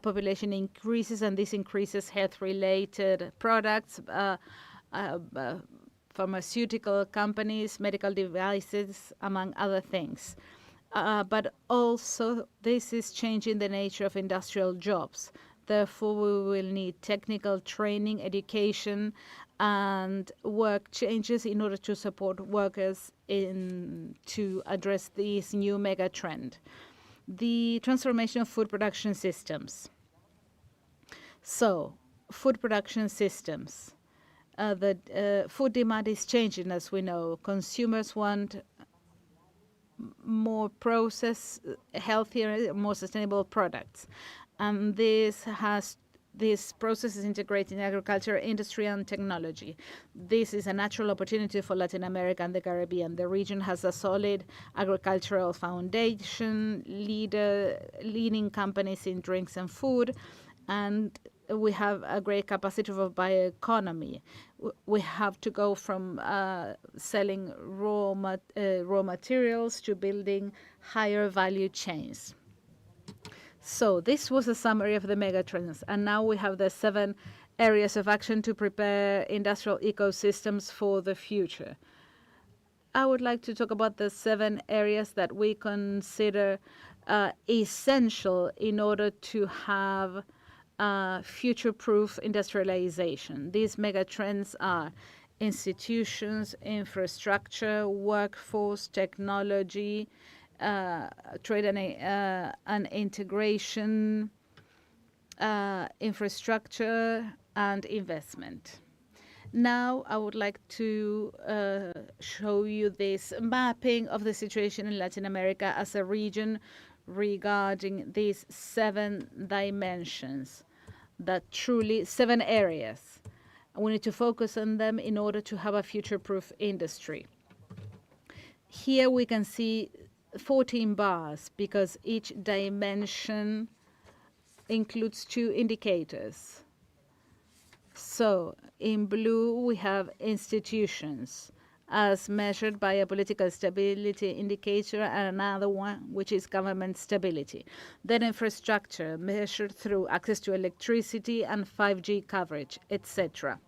S1: Population increases, and this increases health-related products, pharmaceutical companies, medical devices, among other things. But also, this is changing the nature of industrial jobs. Therefore, we will need technical training, education, and work changes in order to support workers to address this new mega trend. The transformation of food production systems. So, food production systems. The food demand is changing, as we know. Consumers want more processed, healthier, more sustainable products. And this process is integrating agriculture, industry, and technology. This is a natural opportunity for Latin America and the Caribbean. The region has a solid agricultural foundation, leading companies in drinks and food, and we have a great capacity of bioeconomy. We have to go from selling raw materials to building higher value chains. So this was a summary of the megatrends, and now we have the 7 areas of action to prepare industrial ecosystems for the future. I would like to talk about the 7 areas that we consider essential in order to have future-proof industrialization. These megatrends are institutions, infrastructure, workforce, technology, trade and integration, infrastructure, and investment. Now I would like to show you this mapping of the situation in Latin America as a region regarding these 7 dimensions, that truly 7 areas. We need to focus on them in order to have a future-proof industry. Here we can see 14 bars because each dimension includes 2 indicators. So in blue we have institutions as measured by a political stability indicator, and another one which is government stability. Then infrastructure measured through access to electricity and 5G coverage, etc.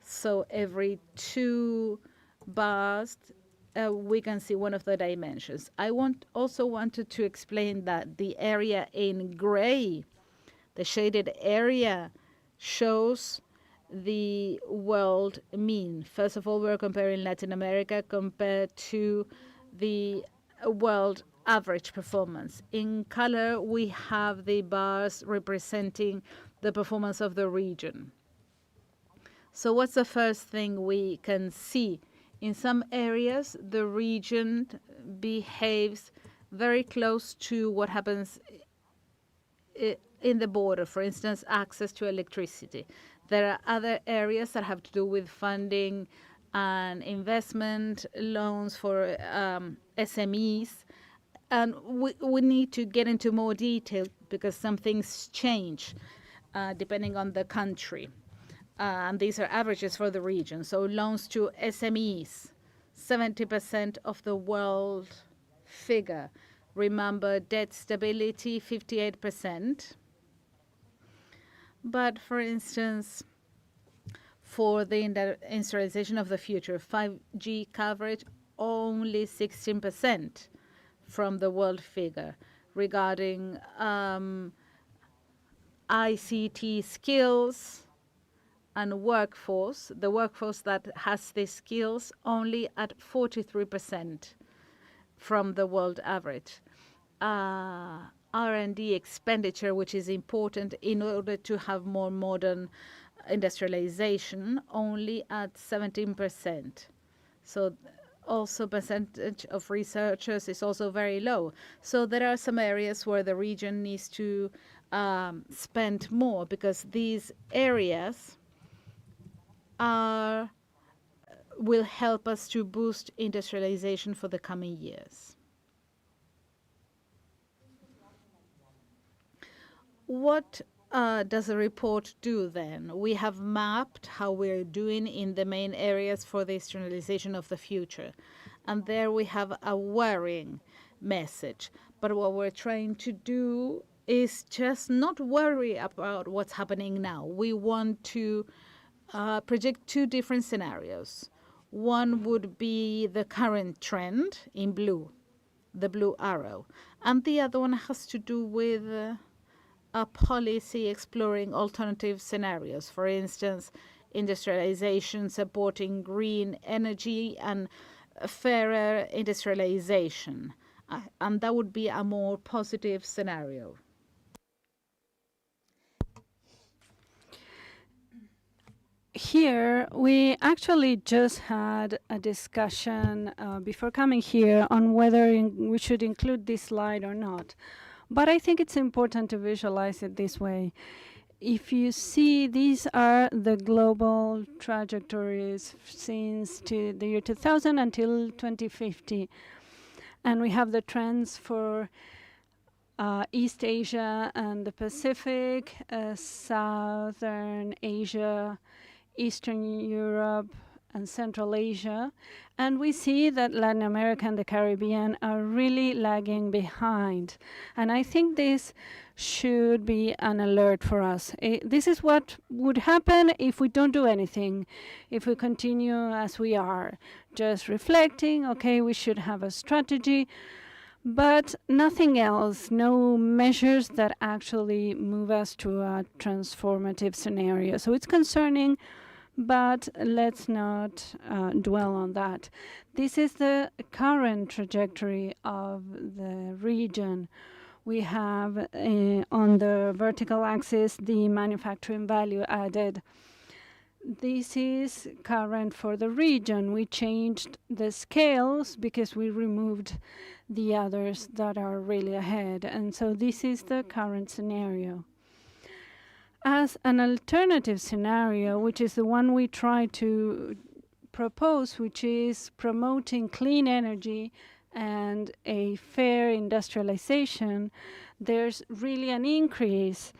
S1: So every 2 bars we can see one of the dimensions. I also wanted to explain that the area in gray, the shaded area, shows the world mean. First of all, we're comparing Latin America compared to the world average performance. In color, we have the bars representing the performance of the region. So what's the first thing we can see? In some areas, the region behaves very close to what happens in the border, for instance, access to electricity. There are other areas that have to do with funding and investment, loans for SMEs. And we need to get into more detail because some things change depending on the country. And these are averages for the region. So loans to SMEs, 70% of the world figure. Remember, debt stability, 58%. But for instance, for the industrialization of the future, 5G coverage, only 16% from the world figure. Regarding ICT skills and workforce, the workforce that has these skills, only at 43% from the world average. R&D expenditure, which is important in order to have more modern industrialization, only at 17%. So also percentage of researchers is also very low. So there are some areas where the region needs to spend more, because these areas will help us to boost industrialization for the coming years. What does the report do then? We have mapped how we're doing in the main areas for the industrialization of the future. And there we have a worrying message. But what we're trying to do is just not worry about what's happening now. We want to project two different scenarios. One would be the current trend in blue, the blue arrow. And the other one has to do with a policy exploring alternative scenarios. For instance, industrialization supporting green energy and fairer industrialization. And that would be a more positive scenario.
S4: Here, we actually just had a discussion before coming here on whether we should include this slide or not. But I think it's important to visualize it this way. If you see, these are the global trajectories since the year 2000 until 2050. And we have the trends for East Asia and the Pacific, Southern Asia, Eastern Europe, and Central Asia. And we see that Latin America and the Caribbean are really lagging behind. And I think this should be an alert for us. This is what would happen if we don't do anything, if we continue as we are, just reflecting, okay, we should have a strategy, but nothing else, no measures that actually move us to a transformative scenario. So it's concerning, but let's not dwell on that. This is the current trajectory of the region. We have on the vertical axis the manufacturing value added. This is current for the region. We changed the scales because we removed the others that are really ahead. And so this is the current scenario. As an alternative scenario, which is the one we try to propose, which is promoting clean energy and a fair industrialization, there's really an increase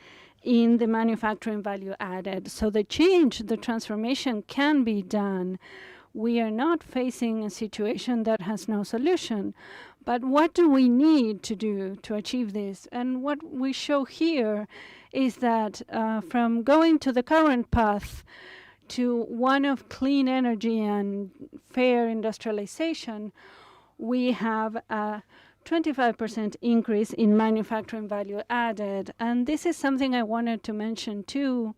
S4: in the manufacturing value added. So the change, the transformation can be done. We are not facing a situation that has no solution. But what do we need to do to achieve this? And what we show here is that from going to the current path to one of clean energy and fair industrialization, we have a 25% increase in manufacturing value added. And this is something I wanted to mention too,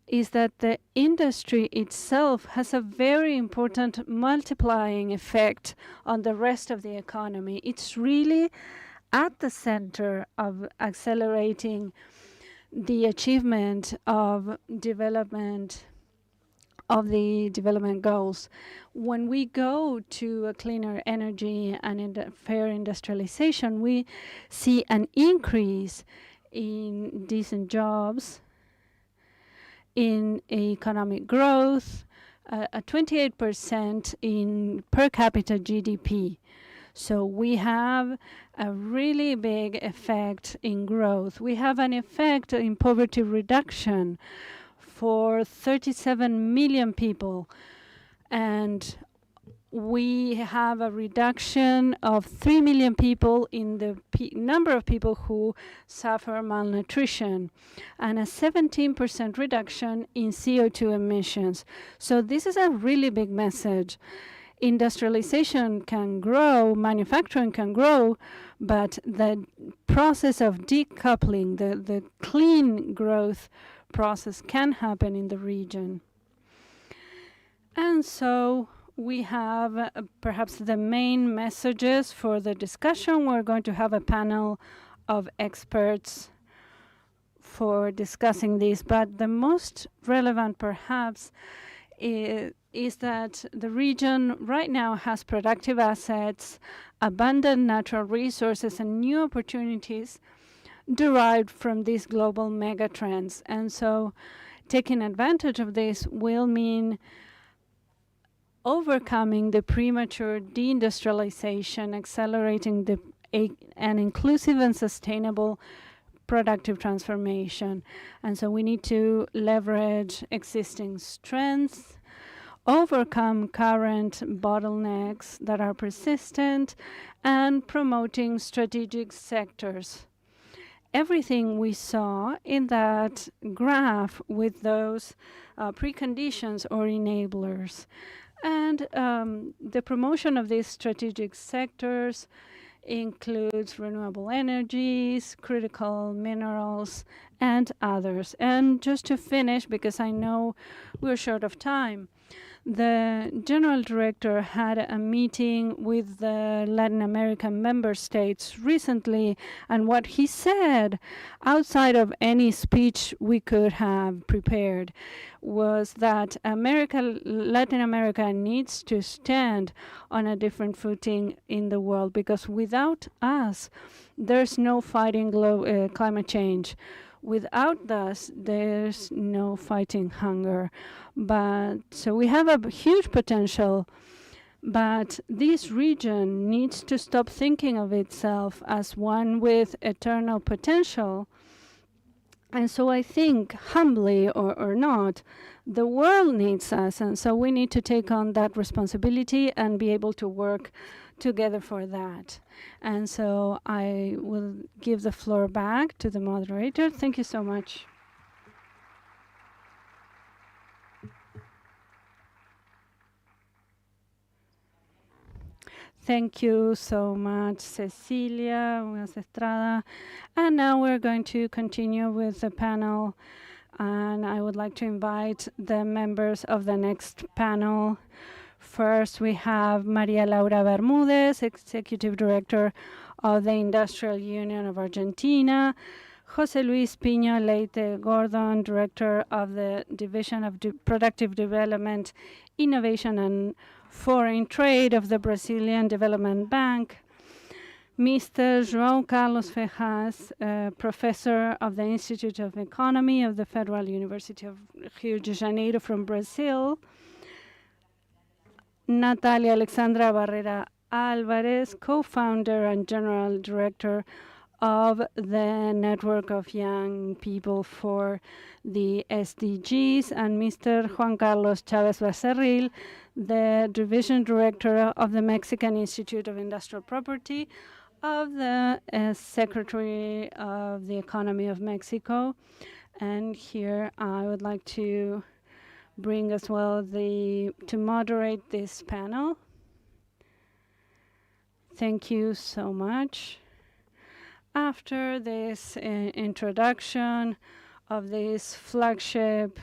S4: is that the industry itself has a very important multiplying effect on the rest of the economy. It's really at the center of accelerating the achievement of development of the development goals. When we go to a cleaner energy and fair industrialization, we see an increase in decent jobs, in economic growth, a 28% in per capita GDP. So we have a really big effect in growth. We have an effect in poverty reduction for 37 million people. And we have a reduction of 3 million people in the number of people who suffer malnutrition, and a 17% reduction in CO2 emissions. So this is a really big message. industrialization can grow, manufacturing can grow, but the process of decoupling, the clean growth process can happen in the region. And so we have perhaps the main messages for the discussion. We're going to have a panel of experts for discussing this, but the most relevant perhaps is that the region right now has productive assets, abundant natural resources, and new opportunities derived from these global megatrends. And so taking advantage of this will mean overcoming the premature deindustrialization, accelerating an inclusive and sustainable productive transformation. And so we need to leverage existing strengths, overcome current bottlenecks that are persistent, and promoting strategic sectors. Everything we saw in that graph with those preconditions or enablers. And the promotion of these strategic sectors includes renewable energies, critical minerals, and others. And just to finish, because I know we're short of time, the General Director had a meeting with the Latin American member states recently, and what he said, outside of any speech we could have prepared, was that Latin America needs to stand on a different footing in the world, because without us, there's no fighting climate change. Without us, there's no fighting hunger. But so we have a huge potential, but this region needs to stop thinking of itself as one with eternal potential. And so I think, humbly or not, the world needs us, and so we need to take on that responsibility and be able to work together for that. And so I will give the floor back to the moderator. Thank you so much. Thank you so much, Cecilia Estrada. And now we're going to continue with the panel. And I would like to invite the members of the next panel. First, we have Maria Laura Bermúdez, Executive Director of the Industrial Union of Argentina. José Luis Piño Leite Gordon, Director of the Division of Productive Development, Innovation and Foreign Trade of the Brazilian Development Bank. Mr. João Carlos Ferraz, Professor of the Institute of Economy of the Federal University of Rio de Janeiro from Brazil. Natalia Alexandra Barrera Alvarez, Co-founder and General Director of the Network of Young People for the SDGs, and Mr. Juan Carlos Chávez Becerril, the Division Director of the Mexican Institute of Industrial Property of the Secretary of the Economy of Mexico. And here I would like to bring as well to moderate this panel. Thank you so much. After this introduction of this flagship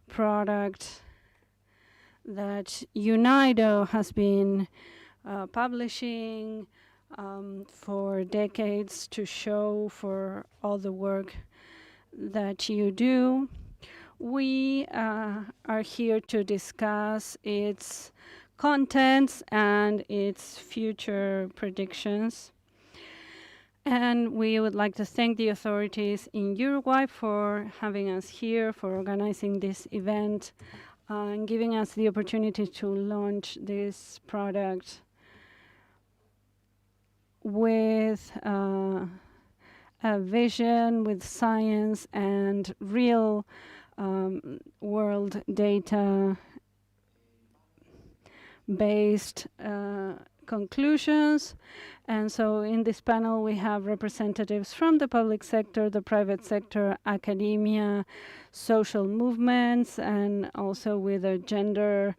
S4: product that UNIDO has been publishing for decades to show for all the work that you do, we are here to discuss its contents and its future predictions. And we would like to thank the authorities in Uruguay for having us here, for organizing this event, and giving us the opportunity to launch this product with a vision, with science and real world data based conclusions. And so in this panel we have representatives from the public sector, the private sector, academia, social movements, and also with a gender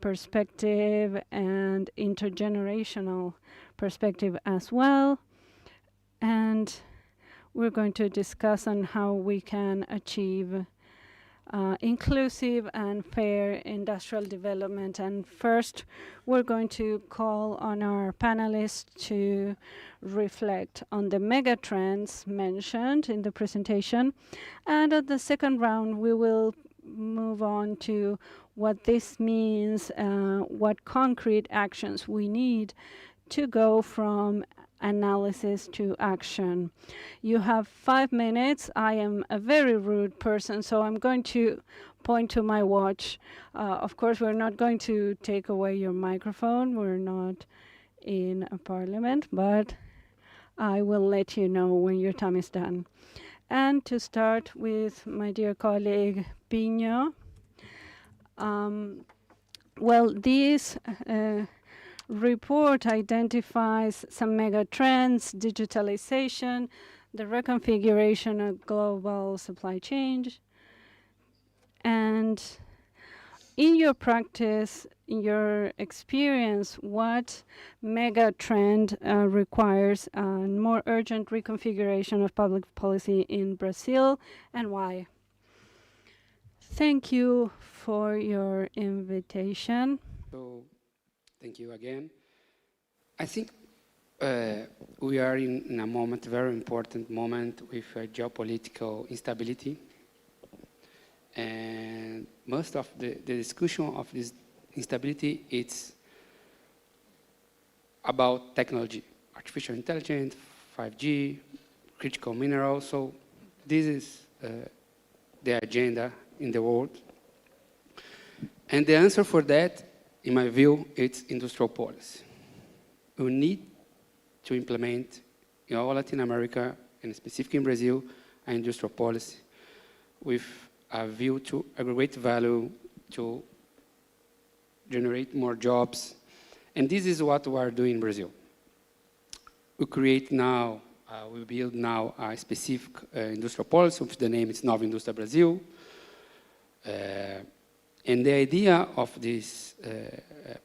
S4: perspective and intergenerational perspective as well. And we're going to discuss on how we can achieve inclusive and fair industrial development. And first, we're going to call on our panelists to reflect on the mega trends mentioned in the presentation. And at the second round, we will move on to what this means, what concrete actions we need to go from analysis to action. You have 5 minutes. I am a very rude person, so I'm going to point to my watch. Of course, we're not going to take away your microphone. We're not in a parliament, but I will let you know when your time is done. And to start with my dear colleague Pino. Well, this report identifies some mega trends: digitalization, the reconfiguration of global supply chain. And in your practice, in your experience, what mega trend requires a more urgent reconfiguration of public policy in Brazil, and why? Thank you for your invitation.
S10: So, thank you again. I think we are in a moment, very important moment with geopolitical instability. And most of the discussion of this instability, it's about technology, artificial intelligence, 5G, critical minerals. So this is the agenda in the world. And the answer for that, in my view, it's industrial policy. We need to implement in all Latin America, and specifically in Brazil, an industrial policy with a view to aggregate value, to generate more jobs. And this is what we are doing in Brazil. We create now, we build now a specific industrial policy, which the name is Nova Indústria Brasil. And the idea of this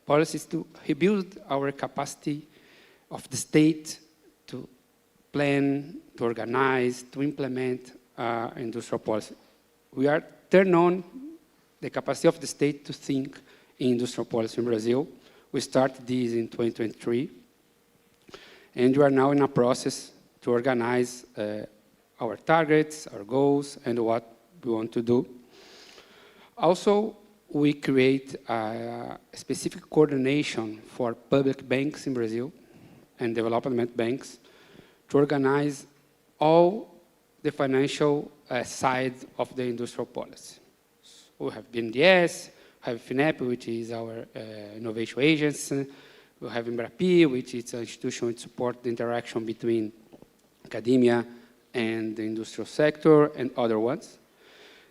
S10: policy is to rebuild our capacity of the state to plan, to organize, to implement industrial policy. We are turning on the capacity of the state to think in industrial policy in Brazil. We started this in 2023. And we are now in a process to organize our targets, our goals, and what we want to do. Also, we create a specific coordination for public banks in Brazil and development banks to organize all the financial side of the industrial policy. So we have BNDES, we have FINEP, which is our innovation agency. We have Embrapi, which is an institution which supports the interaction between academia and the industrial sector, and other ones.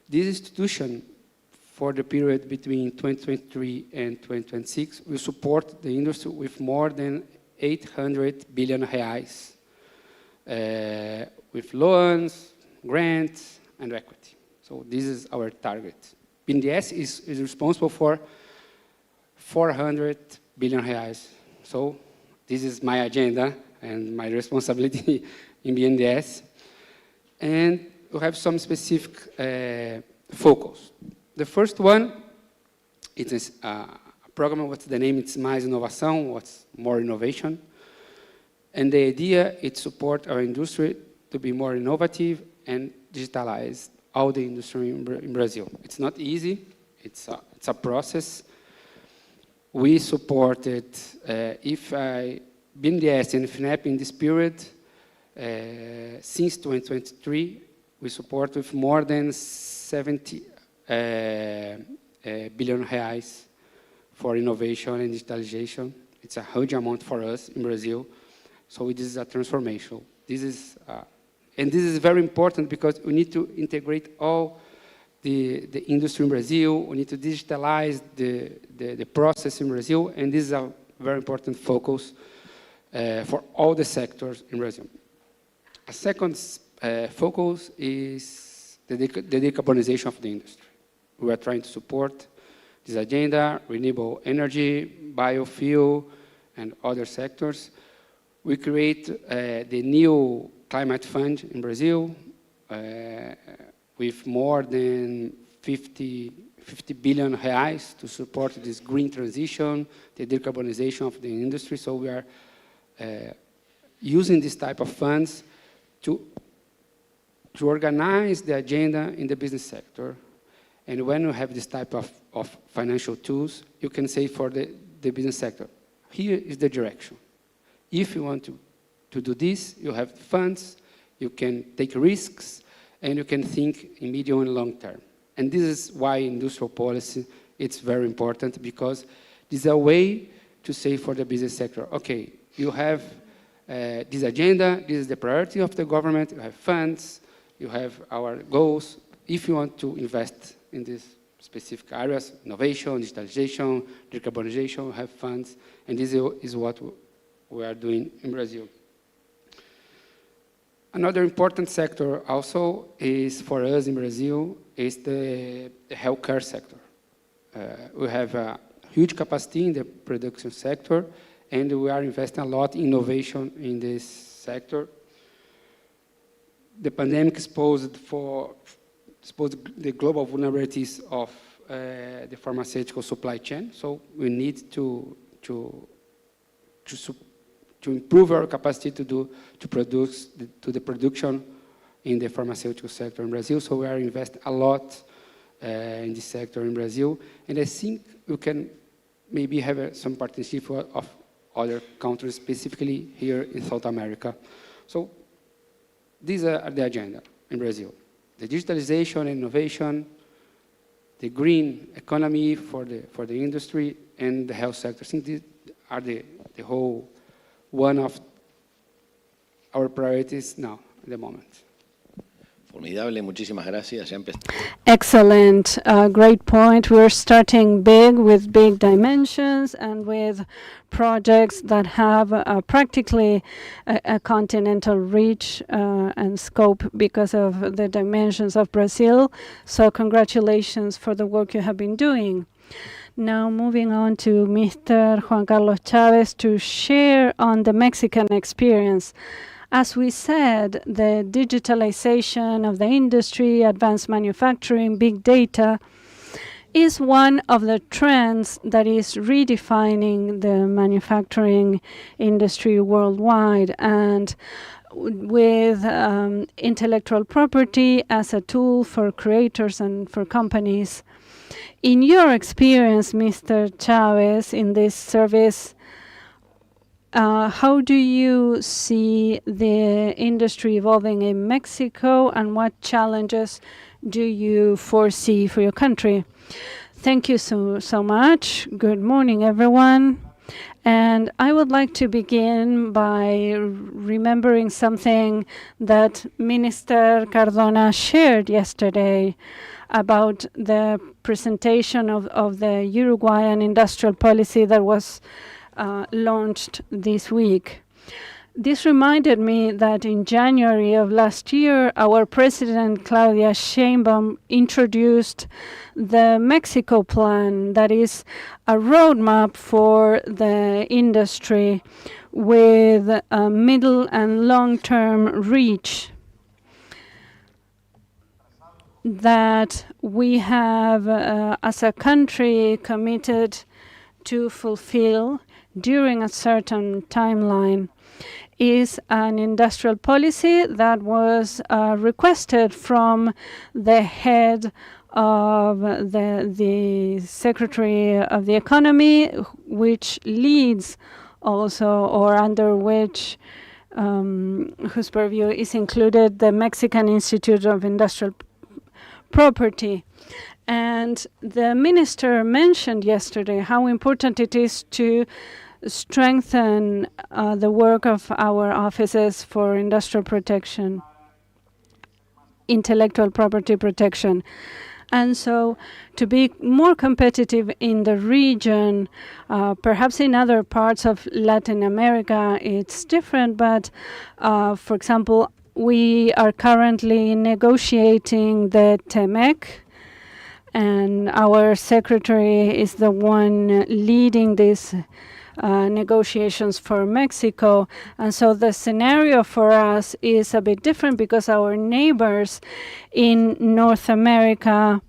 S10: This institution, for the period between 2023 and 2026, will support the industry with more than 800 billion reais, with loans, grants, and equity. So this is our target. BNDES is responsible for 400 billion reais. So this is my agenda and my responsibility in BNDES. And we have some specific focus. The first one, it is a program, what's the name? It's Mais Inovação, what's more innovation. And the idea is to support our industry to be more innovative and digitalize all the industry in Brazil. It's not easy, it's a process. We supported, BNDES and FINEP in this period, since 2023, we support with more than 70 billion reais for innovation and digitalization. It's a huge amount for us in Brazil. So this is a transformation. This is, and this is very important because we need to integrate all the industry in Brazil. We need to digitalize the process in Brazil, and this is a very important focus for all the sectors in Brazil. A second focus is the decarbonization of the industry. We are trying to support this agenda, renewable energy, biofuel, and other sectors. We create the new climate fund in Brazil with more than 50 billion reais to support this green transition, the decarbonization of the industry. So we are using this type of funds to organize the agenda in the business sector. And when you have this type of financial tools, you can say for the business sector, here is the direction. If you want to do this, you have funds, you can take risks, and you can think in medium and long term. And this is why industrial policy, it's very important, because this is a way to say for the business sector, okay, you have this agenda, this is the priority of the government, you have funds, you have our goals. If you want to invest in these specific areas, innovation, digitalization, decarbonization, you have funds, and this is what we are doing in Brazil. Another important sector also is for us in Brazil is the healthcare sector. We have a huge capacity in the production sector, and we are investing a lot in innovation in this sector. The pandemic exposed the global vulnerabilities of the pharmaceutical supply chain, so we need to improve our capacity to produce the production in the pharmaceutical sector in Brazil. So we are investing a lot in this sector in Brazil, and I think we can maybe have some partnership of other countries, specifically here in South America. So these are the agenda in Brazil: the digitalization and innovation, the green economy for the industry, and the health sector. I think these are the whole one of our priorities now, at the moment.
S11: Formidable, muchísimas gracias.
S4: Excellent, great point. We're starting big with big dimensions and with projects that have practically a continental reach and scope because of the dimensions of Brazil. So congratulations for the work you have been doing. Now moving on to Mr. Juan Carlos Chavez to share on the Mexican experience. As we said, the digitalization of the industry, advanced manufacturing, big data is one of the trends that is redefining the manufacturing industry worldwide. And with intellectual property as a tool for creators and for companies. In your experience, Mr. Chavez, in this service, how do you see the industry evolving in Mexico, and what challenges do you foresee for your country? Thank you so much. Good morning, everyone. And I would like to begin by remembering something that Minister Cardona shared yesterday about the presentation of the Uruguayan industrial policy that was launched this week. This reminded me that in January of last year, our President Claudia Sheinbaum introduced the Mexico Plan, that is a roadmap for the industry with a middle and long-term reach that we have as a country committed to fulfill during a certain timeline. Is an industrial policy that was requested from the head of the Secretary of the Economy, which leads also, or under which whose purview is included the Mexican Institute of Industrial Property. And the minister mentioned yesterday how important it is to strengthen the work of our offices for industrial protection, intellectual property protection. And so to be more competitive in the region, perhaps in other parts of Latin America it's different, but for example, we are currently negotiating the TEMEC, and and our secretary is the one leading these negotiations for Mexico. And so the scenario for us is a bit different because our neighbors in North America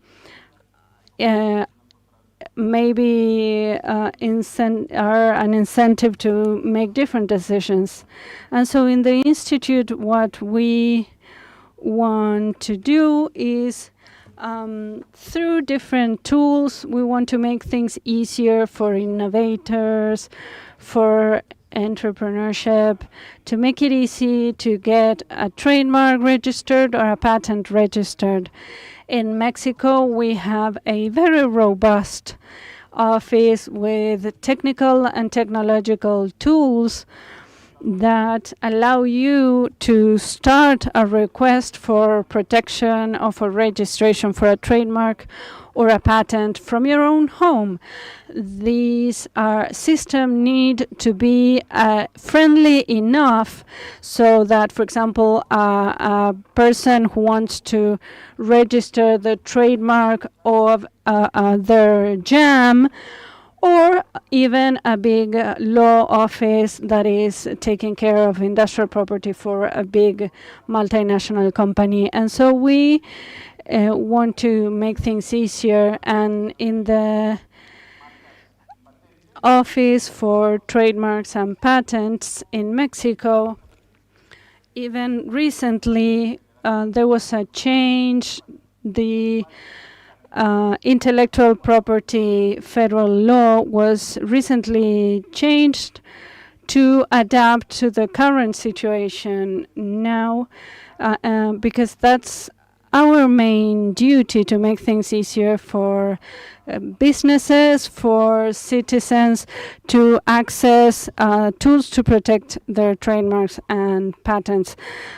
S4: maybe are an incentive to make different decisions. And so in the Institute, what we want to do is through different tools, we want to make things easier for innovators, for entrepreneurship, to make it easy to get a trademark registered or a patent registered. In Mexico, we have a very robust office with technical and technological tools that allow you to start a request for protection or for registration for a trademark or a patent from your own home. These systems need to be friendly enough so that, for example, a person who wants to register the trademark of their jam, or even a big law office that is taking care of industrial property for a big multinational company. And so we want to make things easier. And in the Office for Trademarks and Patents in Mexico, even recently there was a change. The intellectual property federal law was recently changed to adapt to the current situation now, because that's our main duty, to make things easier for businesses, for citizens to access tools to protect their trademarks and patents.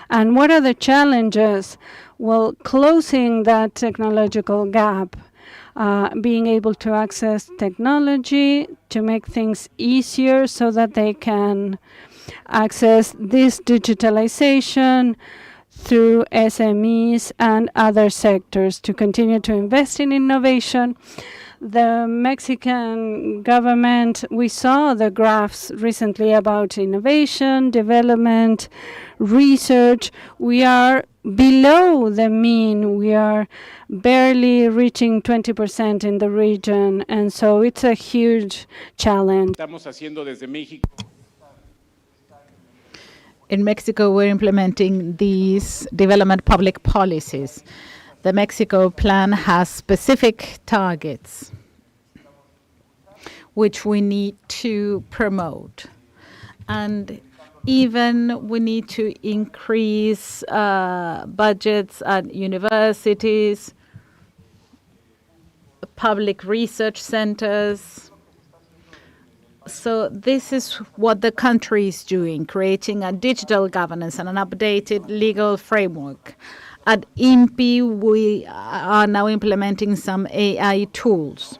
S4: And what are the challenges? Well, closing that technological gap, being able to access technology to make things easier so that they can access this digitalization through SMEs and other sectors, to continue to invest in innovation. The Mexican government, we saw the graphs recently about innovation, development, research. We are below the mean. We are barely reaching 20% in the region, and so it's a huge challenge.
S1: In Mexico, we're implementing these development public policies. The Mexico plan has specific targets which we need to promote. And even we need to increase budgets at universities, public research centers. So this is what the country is doing, creating a digital governance and an updated legal framework. At INPI, we are now implementing some AI tools.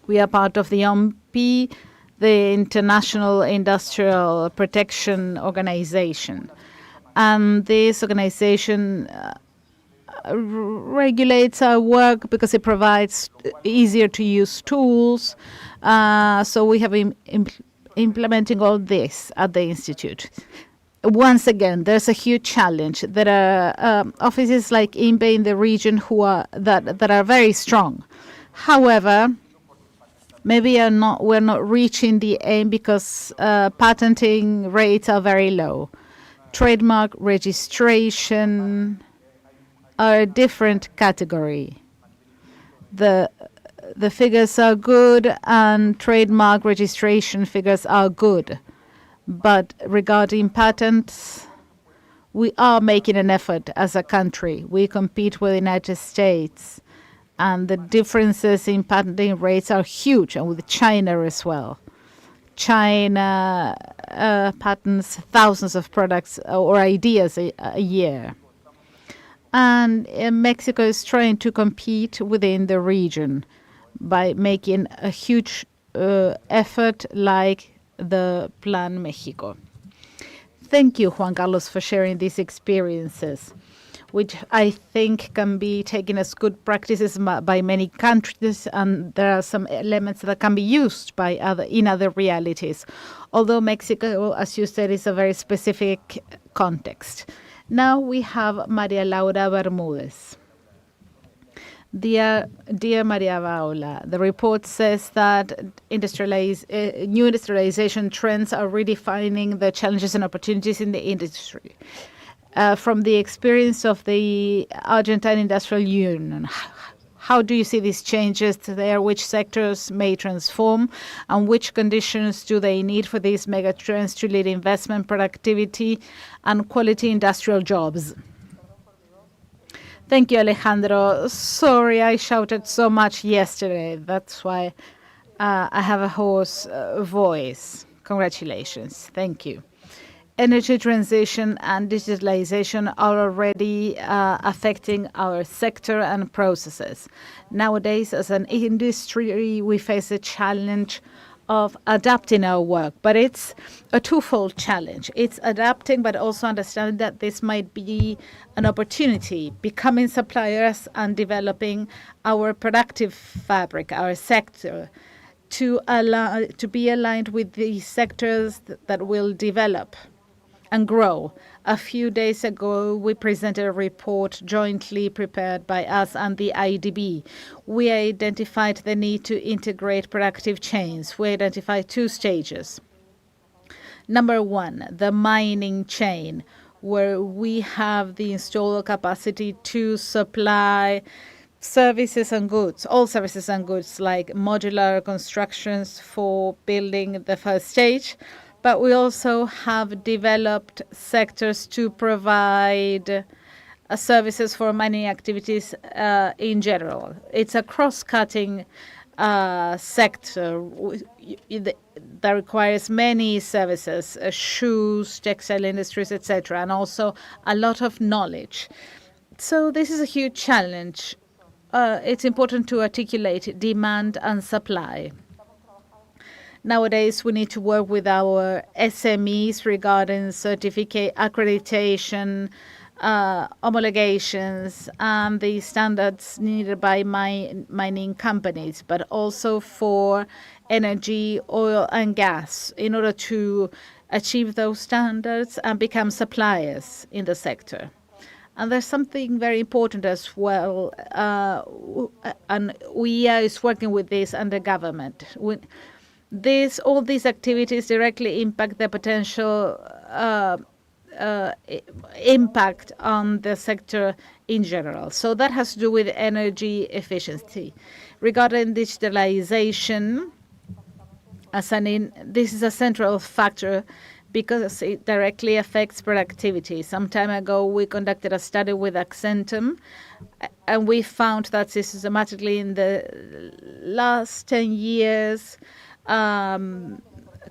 S1: We are part of the INPI, the International Industrial Protection Organization. And this organization regulates our work because it provides easier to use tools. So we have been implementing all this at the Institute. Once again, there's a huge challenge. There are offices like INPE in the region that are very strong. However, maybe we're not reaching the aim because patenting rates are very low. Trademark registration are a different category. The figures are good and trademark registration figures are good. But regarding patents, we are making an effort as a country. We compete with the United States, and the differences in patenting rates are huge, and with China as well. China patents thousands of products or ideas a year. And Mexico is trying to compete within the region by making a huge effort like the Plan Mexico. Thank you, Juan Carlos, for sharing these experiences. which I think can be taken as good practices by many countries, and there are some elements that can be used by in other realities. Although Mexico, as you said, is a very specific context. Now we have Maria Laura Bermudez. Dear Maria Paula, the report says that new industrialization trends are redefining the challenges and opportunities in the industry. From the experience of the Argentine Industrial Union, how do you see these changes there? Which sectors may transform, and which conditions do they need for these megatrends to lead investment, productivity, and quality industrial jobs? Thank you, Alejandro. Sorry I shouted so much yesterday. That's why I have a hoarse voice. Congratulations. Thank you. Energy transition and digitalization are already affecting our sector and processes. Nowadays, as an industry, we face a challenge of adapting our work, but it's a twofold challenge. It's adapting, but also understanding that this might be an opportunity, becoming suppliers and developing our productive fabric, our sector, to be aligned with the sectors that will develop and grow. A few days ago, we presented a report jointly prepared by us and the IDB. We identified the need to integrate productive chains. We identified 2 stages. Number 1, the mining chain, where we have the installed capacity to supply services and goods, all services and goods, like modular constructions for building the first stage. But we also have developed sectors to provide services for mining activities in general. It's a cross-cutting sector that requires many services, shoes, textile industries, etc., and also a lot of knowledge. So this is a huge challenge. It's important to articulate demand and supply. Nowadays, we need to work with our SMEs regarding certificate, accreditation, homologations, and the standards needed by mining companies, but also for energy, oil, and gas, in order to achieve those standards and become suppliers in the sector. And there's something very important as well, and UIA is working with this under government. All these activities directly impact the potential impact on the sector in general. So that has to do with energy efficiency. Regarding digitalization, this is a central factor because it directly affects productivity. Some time ago, we conducted a study with Accentum, and we found that systematically in the last 10 years,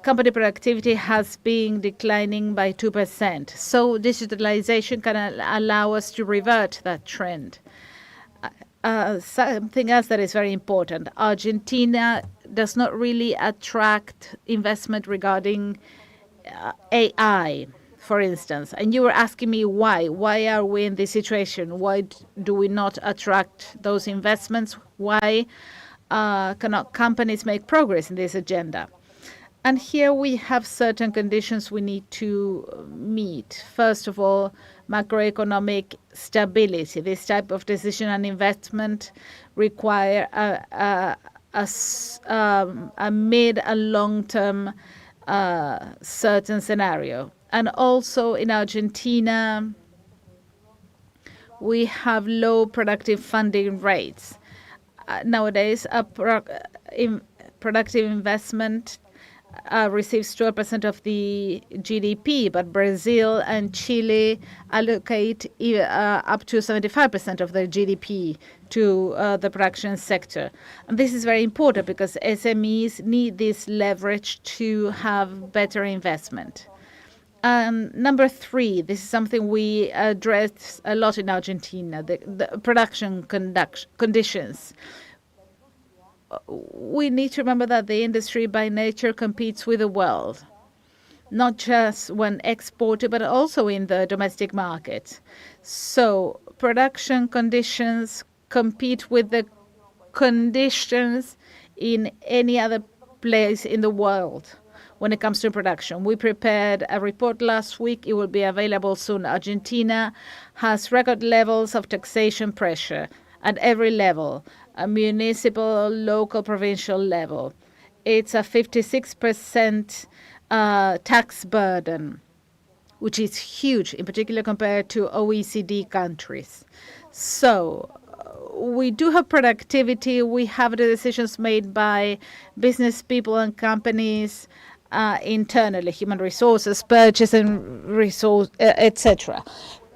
S1: company productivity has been declining by 2%. So digitalization can allow us to revert that trend. Something else that is very important, Argentina does not really attract investment regarding AI, for instance. And you were asking me why. Why are we in this situation? Why do we not attract those investments? Why cannot companies make progress in this agenda? And here we have certain conditions we need to meet. First of all, macroeconomic stability. This type of decision and investment require a mid and long-term certain scenario. And also in Argentina, we have low productive funding rates. Nowadays, productive investment receives 12% of the GDP, but Brazil and Chile allocate up to 75% of their GDP to the production sector. And this is very important because SMEs need this leverage to have better investment. Number 3, this is something we address a lot in Argentina, the production conditions. We need to remember that the industry by nature competes with the world, not just when exported, but also in the domestic market. So production conditions compete with the conditions in any other place in the world when it comes to production. We prepared a report last week. It will be available soon. Argentina has record levels of taxation pressure at every level, a municipal, local, provincial level. It's a 56% tax burden, which is huge, in particular compared to OECD countries. So we do have productivity. We have the decisions made by business people and companies internally, human resources, purchasing resource, etc.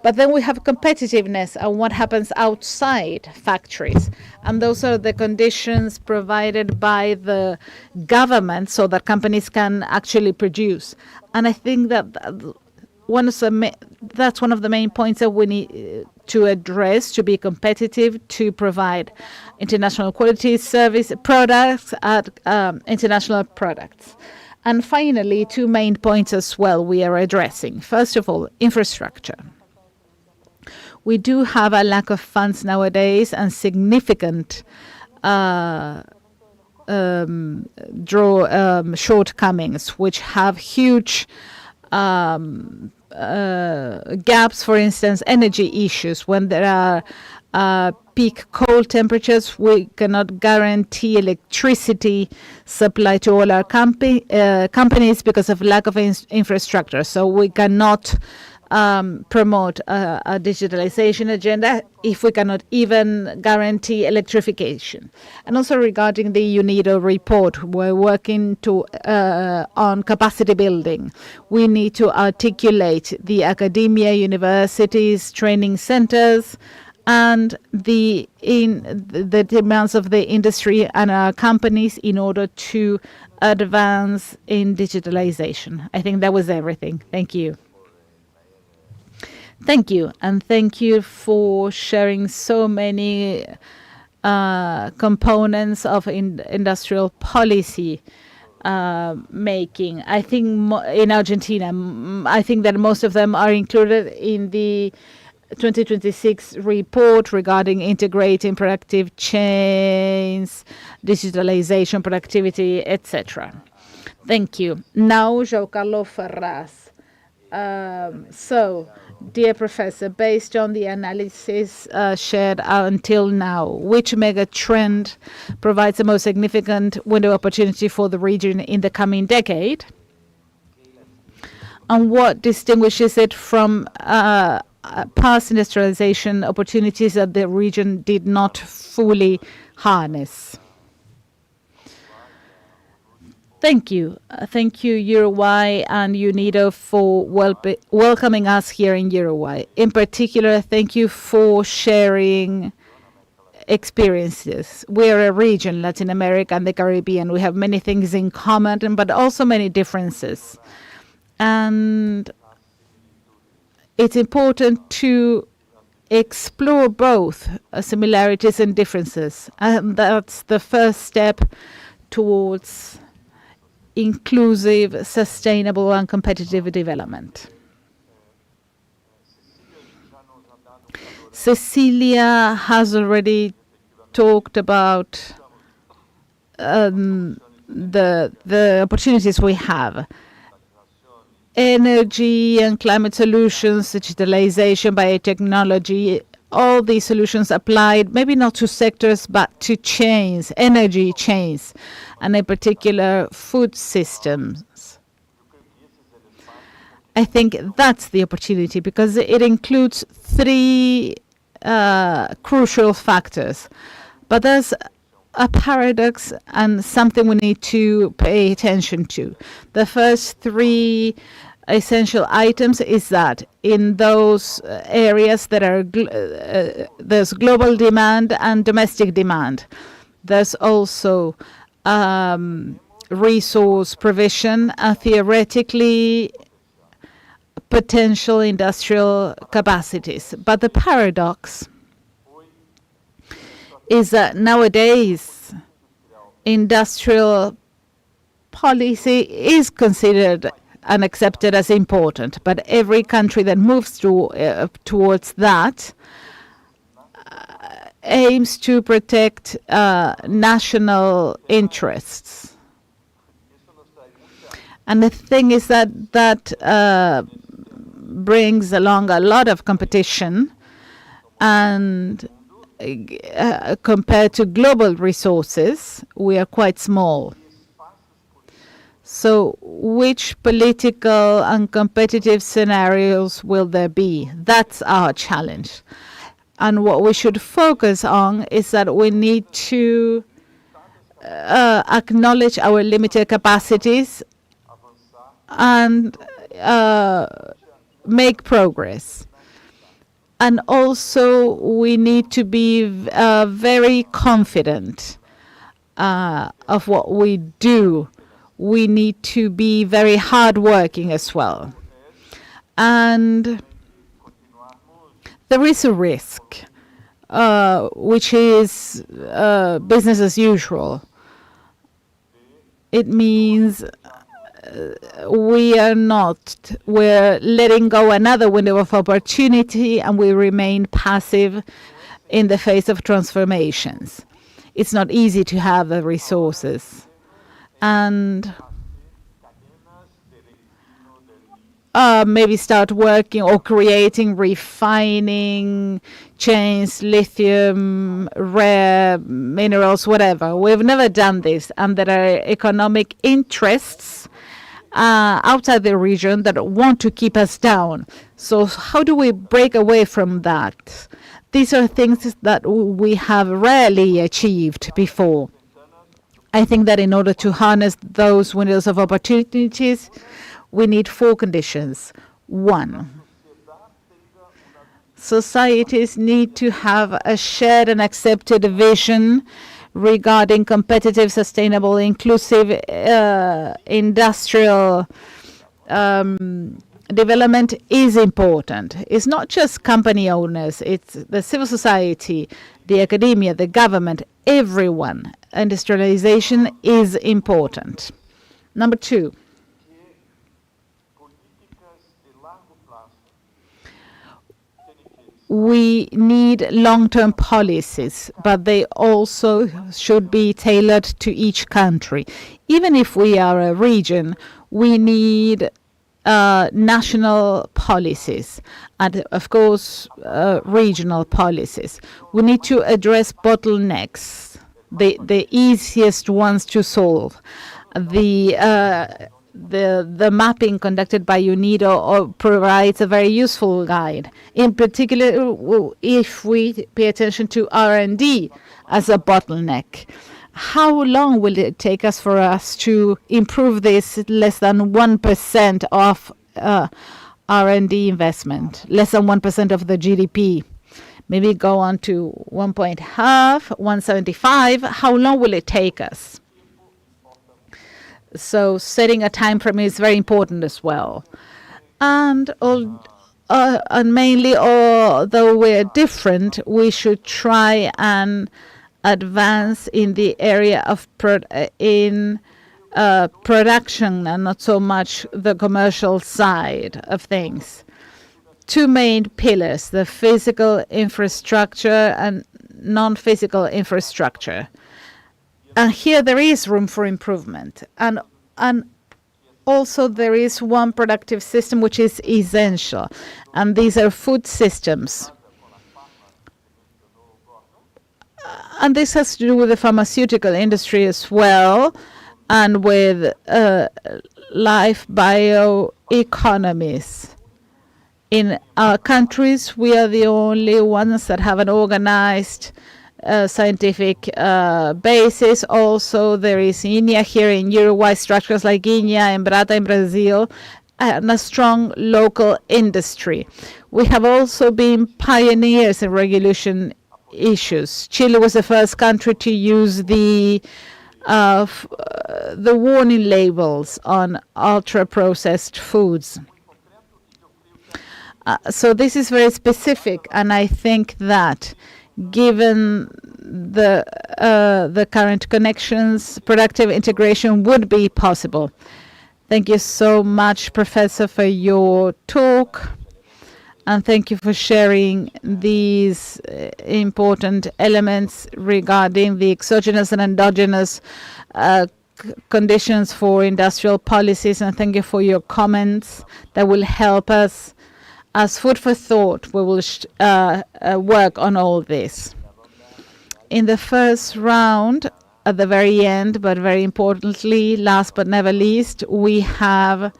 S1: But then we have competitiveness and what happens outside factories. And those are the conditions provided by the government so that companies can actually produce. And I think that that's one of the main points that we need to address to be competitive, to provide international quality service products at international products. And finally, two main points as well we are addressing. First of all, infrastructure. We do have a lack of funds nowadays and significant shortcomings, which have huge gaps, for instance, energy issues. When there are peak cold temperatures, we cannot guarantee electricity supply to all our companies because of lack of infrastructure. So we cannot promote a digitalization agenda if we cannot even guarantee electrification. And also regarding the UNIDO report, we're working on capacity building. We need to articulate the academia, universities, training centers, and the demands of the industry and our companies in order to advance in digitalization. I think that was everything. Thank you. Thank you, and thank you for sharing so many components of industrial policy making. I think in Argentina, I think that most of them are included in the 2026 report regarding integrating productive chains, digitalization, productivity, etc. Thank you. Now, João Carlos Ferraz. Dear Professor, based on the analysis shared until now, which mega trend provides the most significant window opportunity for the region in the coming decade? And what distinguishes it from past industrialization opportunities that the region did not fully harness? Thank you. Thank you, Uruguay and UNIDO, for welcoming us here in Uruguay. In particular, thank you for sharing experiences. We're a region, Latin America and the Caribbean. We have many things in common, but also many differences. And it's important to explore both similarities and differences. And that's the first step towards inclusive, sustainable, and competitive development. Cecilia has already talked about the opportunities we have. Energy and climate solutions, digitalization, biotechnology, all these solutions applied, maybe not to sectors, but to chains, energy chains, and in particular food systems. I think that's the opportunity because it includes three crucial factors. But there's a paradox and something we need to pay attention to. The first three essential items is that in those areas that are there's global demand and domestic demand. There's also resource provision and theoretically potential industrial capacities. But the paradox is that nowadays industrial policy is considered and accepted as important, but every country that moves towards that aims to protect national interests. And the thing is that brings along a lot of competition, and compared to global resources, we are quite small. So which political and competitive scenarios will there be? That's our challenge. And what we should focus on is that we need to acknowledge our limited capacities and make progress. And also we need to be very confident of what we do. We need to be very hardworking as well. And there is a risk, which is business as usual. It means we're letting go another window of opportunity, and we remain passive in the face of transformations. It's not easy to have the resources. And maybe start working or creating refining chains, lithium, rare minerals, whatever. We've never done this, and there are economic interests outside the region that want to keep us down. So how do we break away from that? These are things that we have rarely achieved before. I think that in order to harness those windows of opportunities, we need 4 conditions. 1, societies need to have a shared and accepted vision regarding competitive, sustainable, inclusive industrial development is important. It's not just company owners, it's the civil society, the academia, the government, everyone. Industrialization is important. Number 2, we need long-term policies, but they also should be tailored to each country. Even if we are a region, we need national policies and, of course, regional policies. We need to address bottlenecks, the easiest ones to solve. The mapping conducted by UNIDO provides a very useful guide. In particular, if we pay attention to R&D as a bottleneck, how long will it take us for us to improve this less than 1% of R&D investment, less than 1% of the GDP? Maybe go on to 1.5, How long will it take us? So setting a time frame is very important as well. And mainly, although we're different, we should try and advance in the area of production and not so much the commercial side of things. 2 main pillars, the physical infrastructure and non-physical infrastructure. And here there is room for improvement. And also there is one productive system which is essential, and these are food systems. And this has to do with the pharmaceutical industry as well, and with life bioeconomies. In our countries, we are the only ones that have an organized scientific basis. Also, there is INEA here in Uruguay, structures like INEA, Embrata in Brazil, and a strong local industry. We have also been pioneers in regulation issues. Chile was the first country to use the warning labels on ultra-processed foods. So this is very specific, and I think that given the current connections, productive integration would be possible. Thank you so much, Professor, for your talk. And thank you for sharing these important elements regarding the exogenous and endogenous conditions for industrial policies. And thank you for your comments that will help us as food for thought. We will work on all this. In the first round, at the very end, but very importantly, last but never least, we have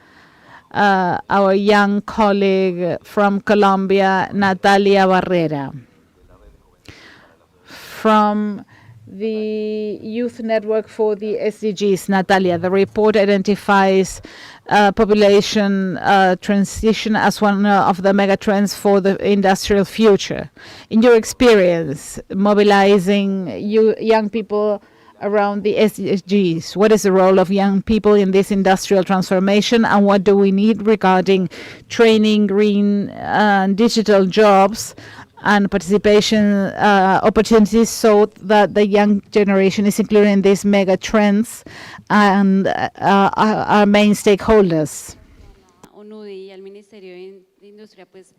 S1: our young colleague from Colombia, Natalia Barrera, from the Youth Network for the SDGs. Natalia, the report identifies population transition as one of the mega trends for the industrial future. In your experience, mobilizing young people around the SDGs, what is the role of young people in this industrial transformation, and what do we need regarding training, green and digital jobs and participation opportunities so that the young generation is included in these mega trends and our main stakeholders?
S12: UNIDO y al Ministerio de Industria, pues,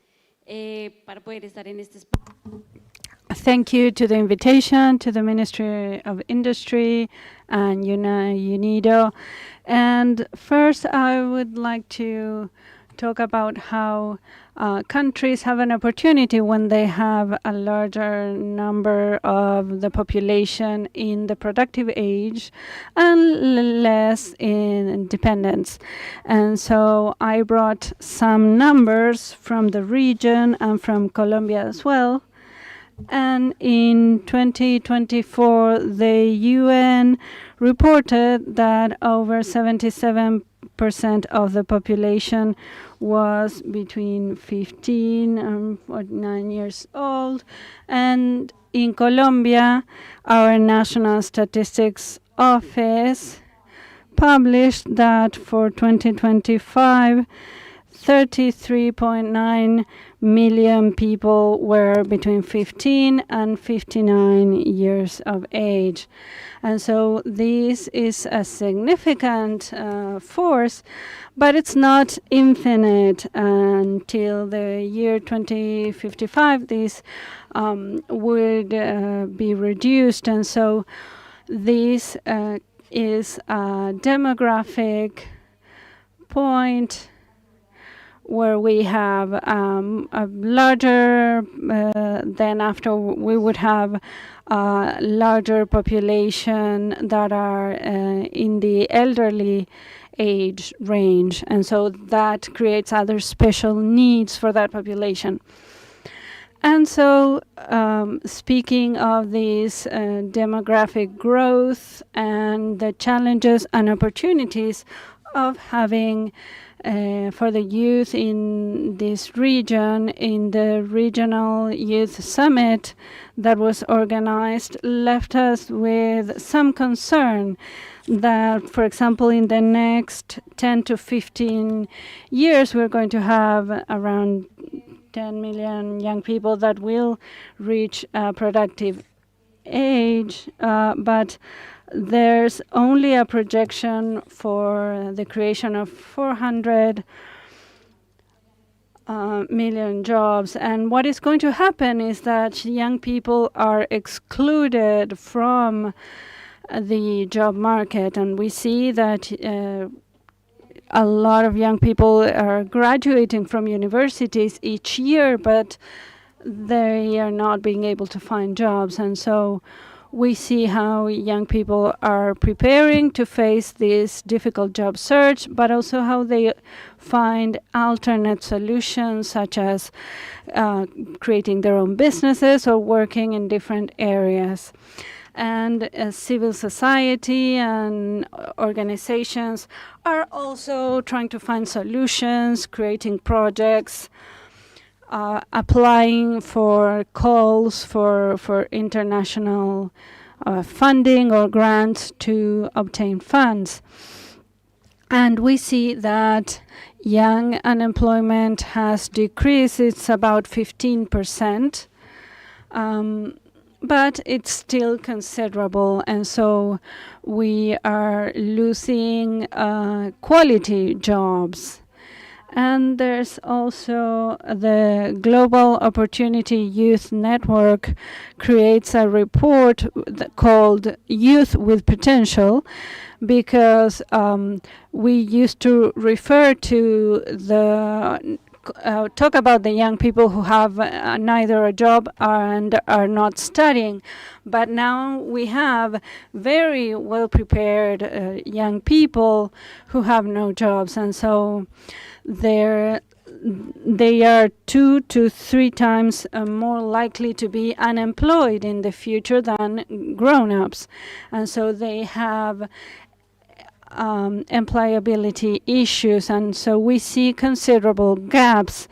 S12: para poder estar en este espacio.
S4: Thank you to the invitation to the Ministry of Industry and UNIDO. And first, I would like to talk about how countries have an opportunity when they have a larger number of the population in the productive age and less in dependence. And so I brought some numbers from the region and from Colombia as well. And in 2024, the UN reported that over 77% of the population was between 15 and 49 years old. And in Colombia, our National Statistics Office published that for 2025, 33.9 million people were between 15 and 59 years of age. And so this is a significant force, but it's not infinite. Until the year 2055, this would be reduced. And so this is a demographic point where we have a larger, then after we would have a larger population that are in the elderly age range. And so that creates other special needs for that population. And so speaking of this demographic growth and the challenges and opportunities of having for the youth in this region, in the Regional Youth Summit that was organized, left us with some concern that, for example, in the next 10 to 15 years, we're going to have around 10 million young people that will reach productive age, but there's only a projection for the creation of 400 million jobs. And what is going to happen is that young people are excluded from the job market. And we see that a lot of young people are graduating from universities each year, but they are not being able to find jobs. And so we see how young people are preparing to face this difficult job search, but also how they find alternate solutions, such as creating their own businesses or working in different areas. And civil society and organizations are also trying to find solutions, creating projects, applying for calls for international funding or grants to obtain funds. And we see that young unemployment has decreased. It's about 15%, but it's still considerable. And so we are losing quality jobs. And there's also the Global Opportunity Youth Network creates a report called Youth with Potential, because we used to refer to the talk about the young people who have neither a job and are not studying. But now we have very well prepared young people who have no jobs, and so they are 2 to 3 times more likely to be unemployed in the future than grown-ups. And so they have employability issues, and so we see considerable gaps.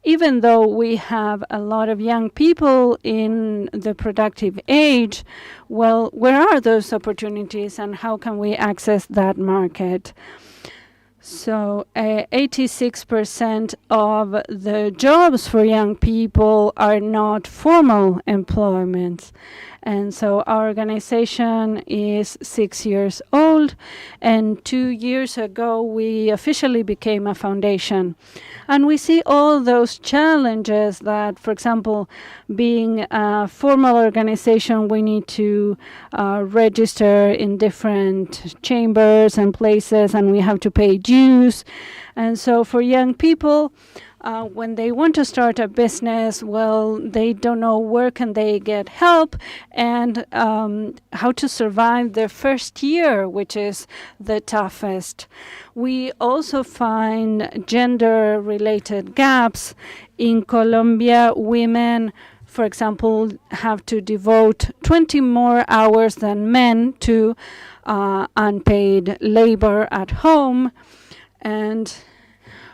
S4: Even though we have a lot of young people in the productive age, well, where are those opportunities and how can we access that market? So 86% of the jobs for young people are not formal employment. And so our organization is 6 years old, and 2 years ago we officially became a foundation. And we see all those challenges that, for example, being a formal organization, we need to register in different chambers and places, and we have to pay dues. And so for young people, when they want to start a business, well, they don't know where can they get help and how to survive their first year, which is the toughest. We also find gender-related gaps. In Colombia, women, for example, have to devote 20 more hours than men to unpaid labor at home. And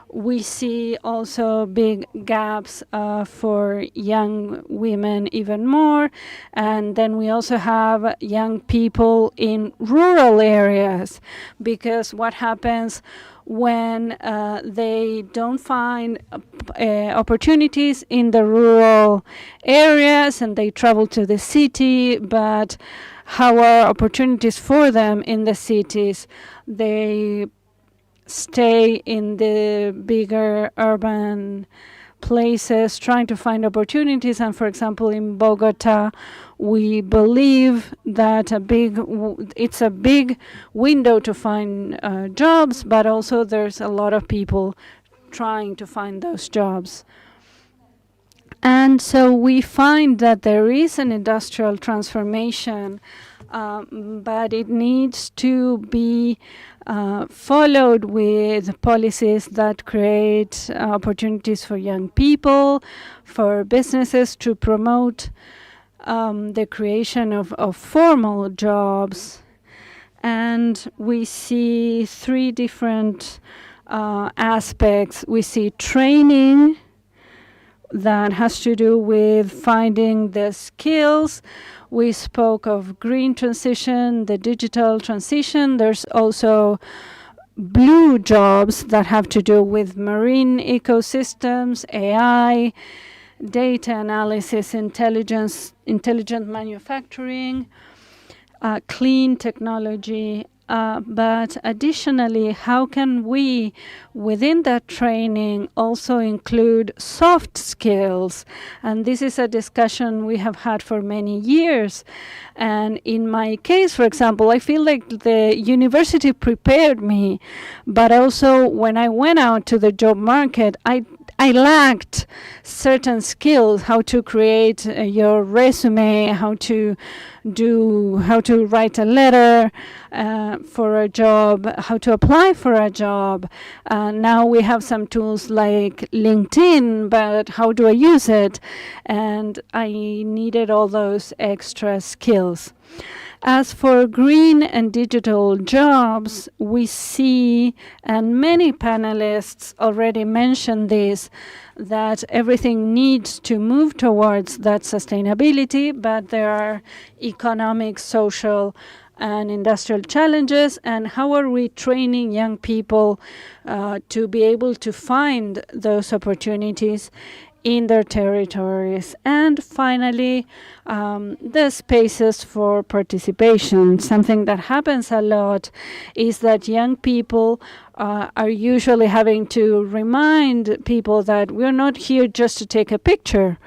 S4: we see also big gaps for young women even more. And then we also have young people in rural areas, because what happens when they don't find opportunities in the rural areas and they travel to the city, but how are opportunities for them in the cities? They stay in the bigger urban places trying to find opportunities. And for example, in Bogota, we believe that it's a big window to find jobs, but also there's a lot of people trying to find those jobs. And so we find that there is an industrial transformation, but it needs to be followed with policies that create opportunities for young people, for businesses to promote the creation of formal jobs. And we see 3 different aspects. We see training that has to do with finding the skills. We spoke of green transition, the digital transition. There's also blue jobs that have to do with marine ecosystems, AI, data analysis, intelligent manufacturing, clean technology. But additionally, how can we, within that training, also include soft skills? And this is a discussion we have had for many years. And in my case, for example, I feel like the university prepared me, but also when I went out to the job market, I lacked certain skills, how to create your resume, how to write a letter for a job, how to apply for a job. Now we have some tools like LinkedIn, but how do I use it? And I needed all those extra skills. As for green and digital jobs, we see, and many panelists already mentioned this, that everything needs to move towards that sustainability, but there are economic, social, and industrial challenges. And how are we training young people to be able to find those opportunities in their territories. And finally, the spaces for participation. Something that happens a lot is that young people are usually having to remind people that we're not here just to take a picture.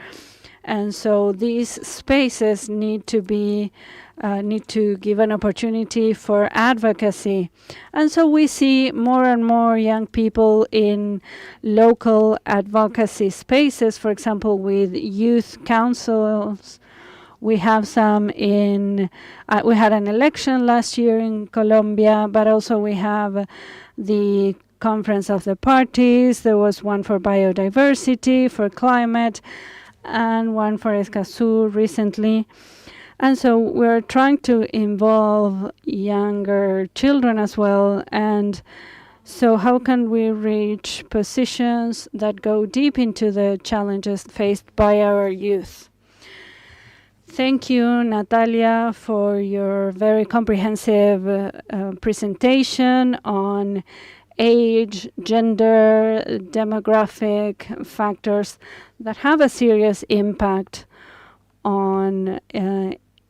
S4: And so these spaces need to give an opportunity for advocacy. And so we see more and more young people in local advocacy spaces, for example, with youth councils. We have some in, we had an election last year in Colombia, but also we have the Conference of the Parties. There was one for biodiversity, for climate, and one for Escazú recently. And so we're trying to involve younger children as well. And so how can we reach positions that go deep into the challenges faced by our youth? Thank you, Natalia, for your very comprehensive presentation on age, gender, demographic factors that have a serious impact on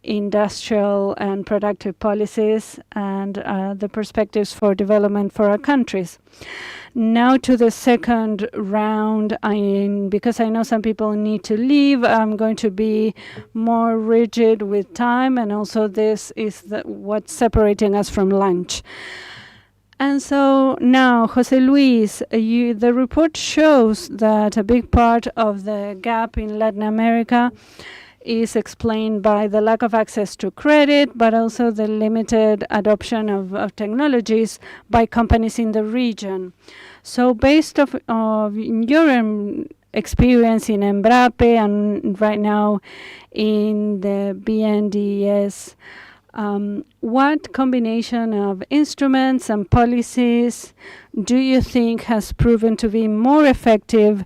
S4: industrial and productive policies and the perspectives for development for our countries. Now to the second round, because I know some people need to leave, I'm going to be more rigid with time, and also this is what's separating us from lunch. And so now, Jose Luis, the report shows that a big part of the gap in Latin America is explained by the lack of access to credit, but also the limited adoption of technologies by companies in the region. So based of your experience in Embrape and right now in the BNDES, what combination of instruments and policies do you think has proven to be more effective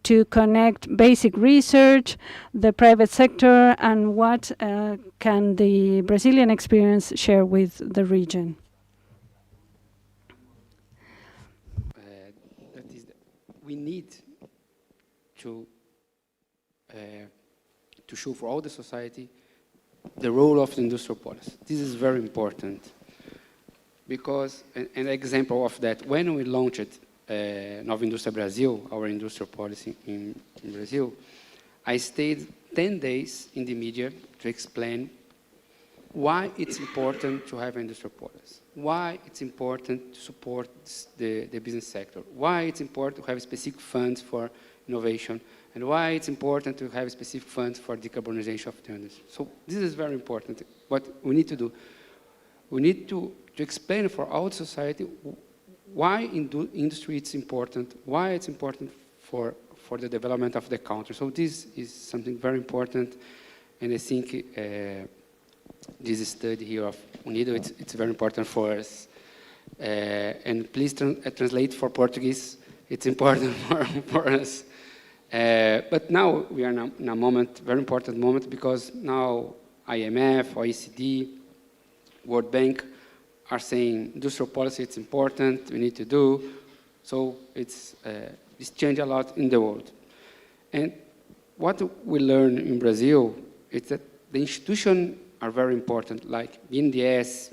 S4: to connect basic research, the private sector, and what can the Brazilian experience share with the region?
S10: We need to show for all the society the role of the industrial policy. This is very important because an example of that, when we launched Nova Indústria Brasil, our industrial policy in Brazil, I stayed 10 days in the media to explain why it's important to have industrial policy, why it's important to support the business sector, why it's important to have specific funds for innovation, and why it's important to have specific funds for decarbonization of the industry. So this is very important. What we need to do, we need to explain for our society why industry is important, why it's important for the development of the country. So this is something very important, and I think this study here of UNIDO, it's very important for us. And please translate for Portuguese. It's important for us. But now we are in a moment, very important moment, because now IMF, OECD, World Bank are saying industrial policy, it's important, we need to do. So it's changed a lot in the world. And what we learn in Brazil is that the institutions are very important, like BNDES,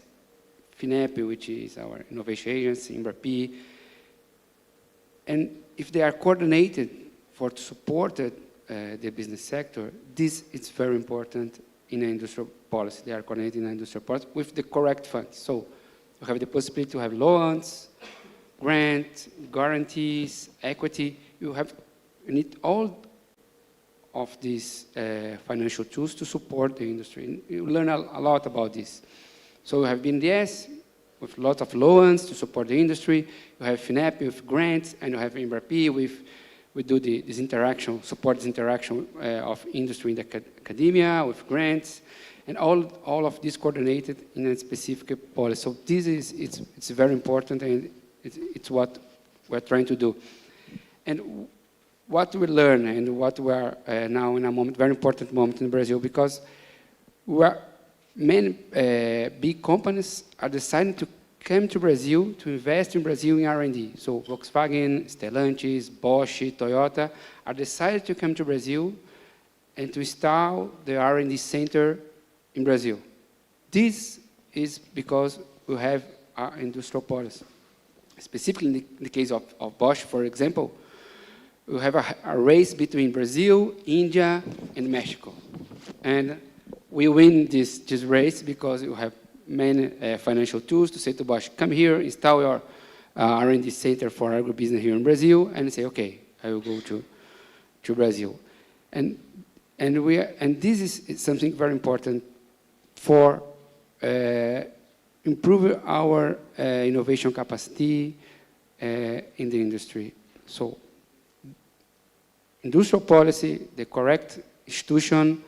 S10: FINEP, which is our innovation agency, Embrape. And if they are coordinated for to support the business sector, this is very important in industrial policy. They are coordinated in industrial policy with the correct funds. So you have the possibility to have loans, grants, guarantees, equity. You need all of these financial tools to support the industry. And you learn a lot about this. So you have BNDES with lots of loans to support the industry. You have FINEP with grants, and you have Embrape we do this interaction, support this interaction of industry in the academia with grants, and all of this coordinated in a specific policy. So this it's very important, and it's what we're trying to do. And what we learn, and what we are now in a moment, very important moment in Brazil, because many big companies are deciding to came to Brazil to invest in Brazil in R&D. So Volkswagen, Stellantis, Bosch, Toyota are decided to come to Brazil and to start the R&D center in Brazil. This is because we have our industrial policy. Specifically in the case of Bosch, for example, we have a race between Brazil, India, and Mexico. And we win this race because we have many financial tools to say to Bosch, come here, install your R&D center for agribusiness here in Brazil, and say, okay, I will go to Brazil. And this is something very important for improving our innovation capacity in the industry. So, industrial policy, the correct institution,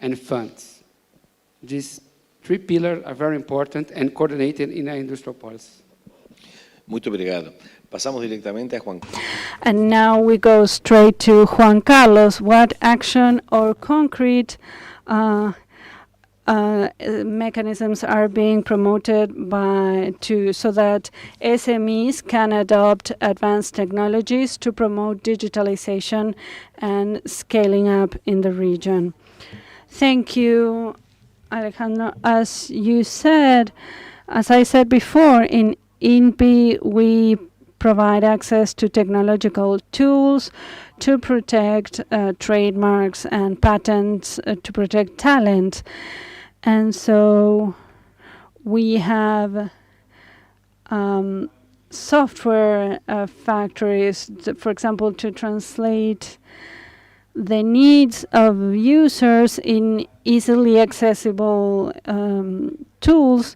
S10: and funds. These three pillars are very important and coordinated in our industrial policy.
S11: Muito obrigado. Pasamos directamente a Juan.
S4: And now we go straight to Juan Carlos. What action or concrete mechanisms are being promoted so that SMEs can adopt advanced technologies to promote digitalization and scaling up in the region? Thank you, Alejandro. As I said before, in INPI we provide access to technological tools to protect trademarks and patents, to protect talent. And so we have software factories, for example, to translate the needs of users in easily accessible tools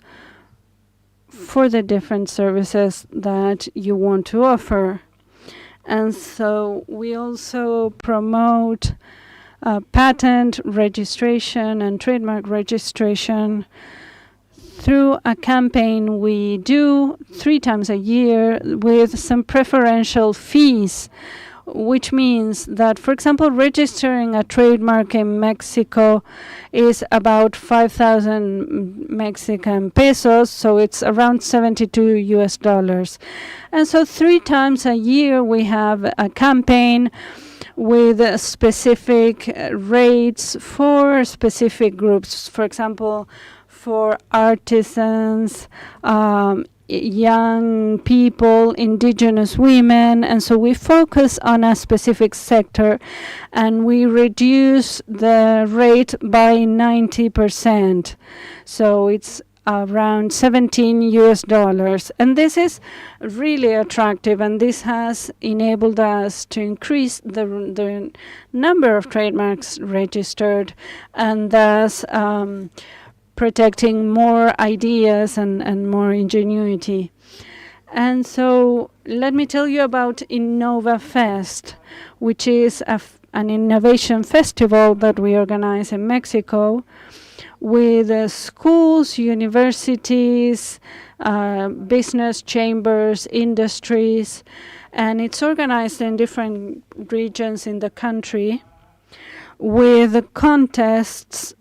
S4: for the different services that you want to offer. And so we also promote patent registration and trademark registration through a campaign we do 3 times a year with some preferential fees, which means that, for example, registering a trademark in Mexico is about 5,000 Mexican pesos, so it's around $72 US. And so 3 times a year we have a campaign with specific rates for specific groups, for example, for artisans, young people, indigenous women, and so we focus on a specific sector and we reduce the rate by 90%. So it's around $17 US, and this is really attractive, and this has enabled us to increase the number of trademarks registered, and thus protecting more ideas and more ingenuity. And so let me tell you about Innova Fest, which is an innovation festival that we organize in Mexico with schools, universities, business chambers, industries, and it's organized in different regions in the country with contests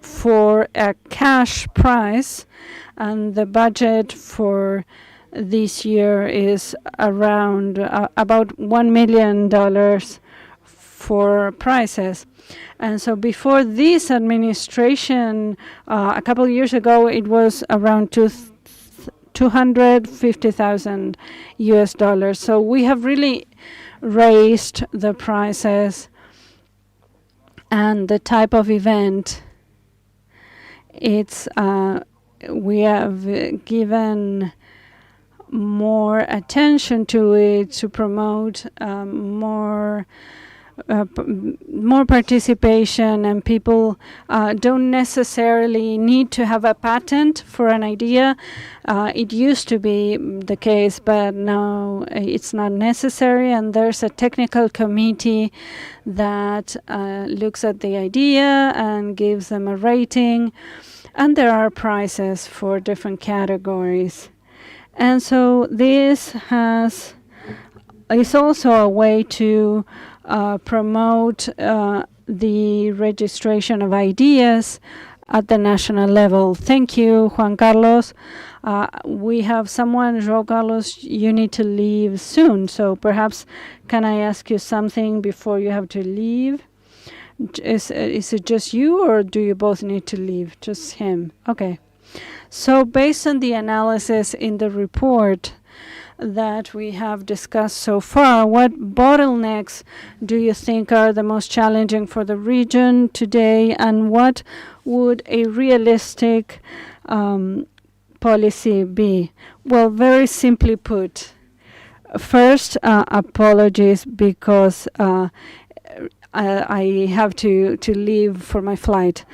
S4: for a cash prize, and the budget for this year is around about $1 million for prizes. And so before this administration, a couple of years ago, it was around $250,000 US. So we have really raised the prices and the type of event. It's we have given more attention to it to promote more participation, and people don't necessarily need to have a patent for an idea. It used to be the case, but now it's not necessary, and there's a technical committee that looks at the idea and gives them a rating, and there are prizes for different categories. And so this is also a way to promote the registration of ideas at the national level. Thank you, Juan Carlos. We have someone, João Carlos, you need to leave soon, so perhaps can I ask you something before you have to leave? Is it just you, or do you both need to leave? Just him. Okay. So based on the analysis in the report that we have discussed so far, what bottlenecks do you think are the most challenging for the region today, and what would a realistic policy be? Well, very simply put, first, apologies because I have to leave for my flight.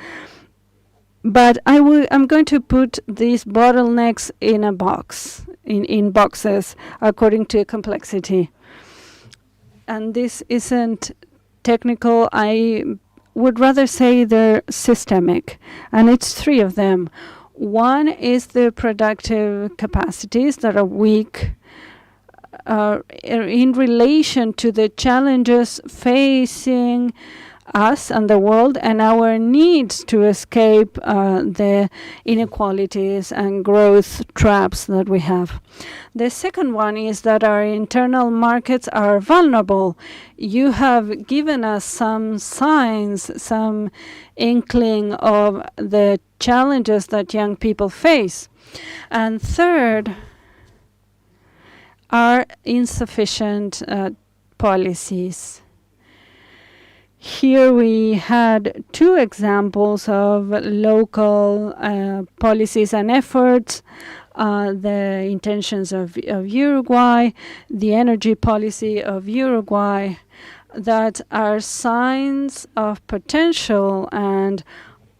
S4: But I'm going to put these bottlenecks in a box, in boxes, according to complexity. And this isn't technical. I would rather say they're systemic. And it's 3 of them. One is the productive capacities that are weak in relation to the challenges facing us and the world, and our needs to escape the inequalities and growth traps that we have. The second one is that our internal markets are vulnerable. You have given us some signs, some inkling of the challenges that young people face. And third, are insufficient policies. Here we had 2 examples of local policies and efforts, the intentions of Uruguay, the energy policy of Uruguay, that are signs of potential and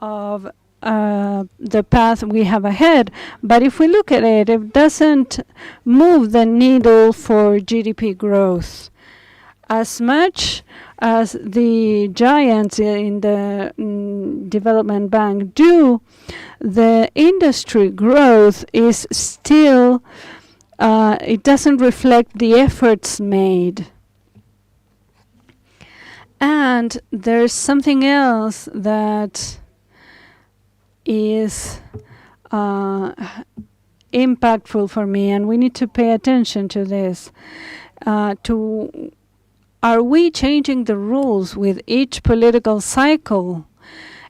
S4: of the path we have ahead. But if we look at it, it doesn't move the needle for GDP growth as much as the giants in the development bank do. The industry growth is still, it doesn't reflect the efforts made. And there's something else that is impactful for me, and we need to pay attention to this. Are we changing the rules with each political cycle,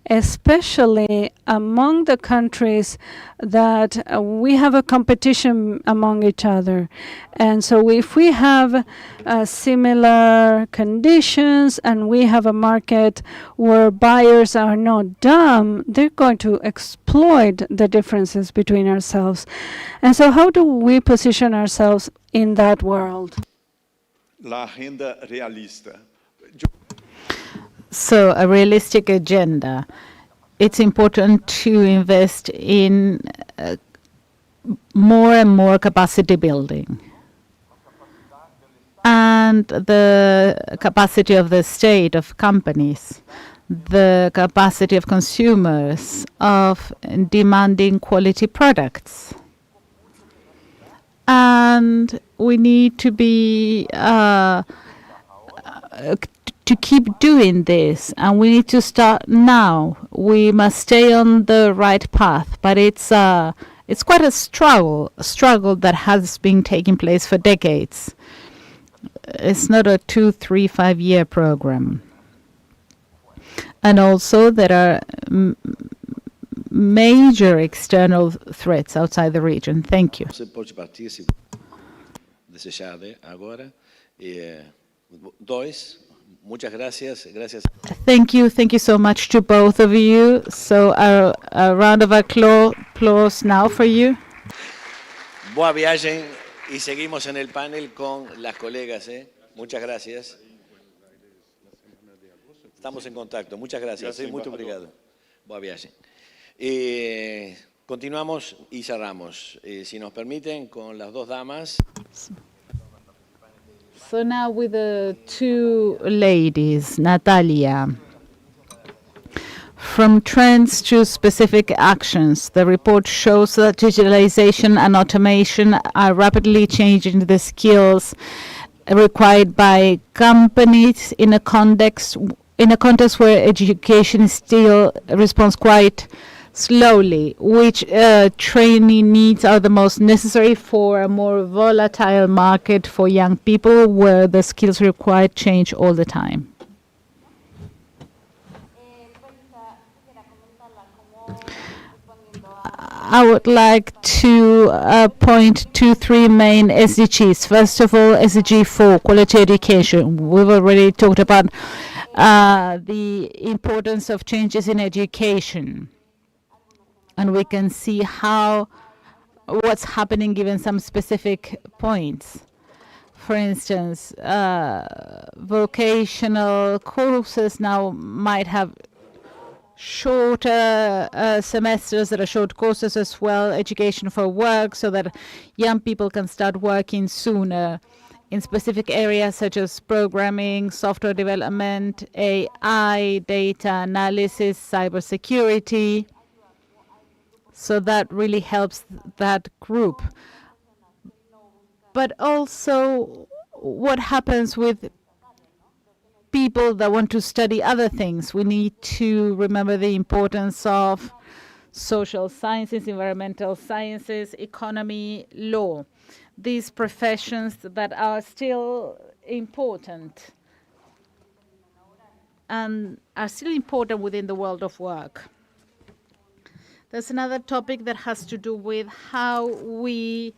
S4: especially among the countries that we have a competition among each other? And so if we have similar conditions and we have a market where buyers are not dumb, they're going to exploit the differences between ourselves. And so how do we position ourselves in that world?
S6: La agenda realista.
S1: So a realistic agenda. It's important to invest in more and more capacity building. And the capacity of the state, of companies, the capacity of consumers, of demanding quality products. And we need to be to keep doing this, and we need to start now. We must stay on the right path, but it's quite a struggle that has been taking place for decades. It's not a 2, 3, 5 year program. And also there are major external threats outside the region. Thank you. Thank you so much to both of you. So a round of applause now for you.
S11: Boa viagem y seguimos en el panel con las colegas. Muchas gracias. Estamos en contacto. Muchas gracias. Muito obrigado. Boa viagem. Continuamos y cerramos. Si nos permiten, con las 2 damas.
S1: So now with the 2 ladies, Natalia. From trends to specific actions, the report shows that digitalization and automation are rapidly changing the skills required by companies in a context where education still responds quite slowly. Which training needs are the most necessary for a more volatile market for young people where the skills required change all the time? I would like to point to three main SDGs. First of all, SDG 4, quality education. We've already talked about the importance of changes in education. And we can see what's happening given some specific points. For instance, vocational courses now might have shorter semesters that are short courses as well, education for work, so that young people can start working sooner in specific areas such as programming, software development, AI, data analysis, cybersecurity. So that really helps that group. But also what happens with people that want to study other things? We need to remember the importance of social sciences, environmental sciences, economy, law. These professions that are still important and are still important within the world of work. There's another topic that has to do with how we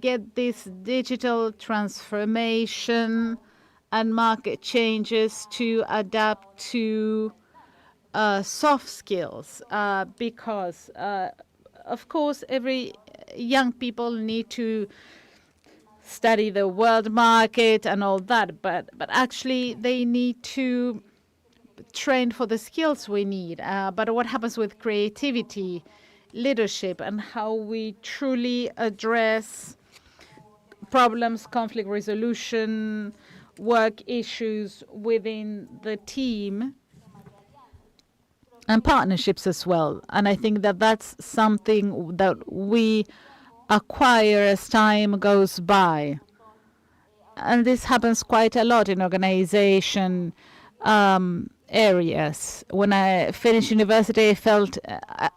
S1: get this digital transformation and market changes to adapt to soft skills because, of course, every young people need to study the world market and all that, but actually they need to train for the skills we need. But what happens with creativity, leadership, and how we truly address problems, conflict resolution, work issues within the team, and partnerships as well. And I think that that's something that we acquire as time goes by. And this happens quite a lot in organization areas. When I finished university, I felt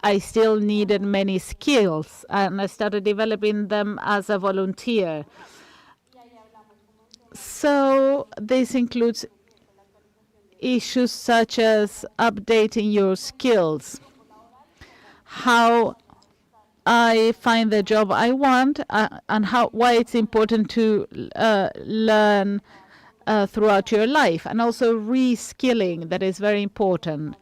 S1: I still needed many skills, and I started developing them as a volunteer. So this includes issues such as updating your skills, how I find the job I want, and why it's important to learn throughout your life, and also reskilling. That is very important.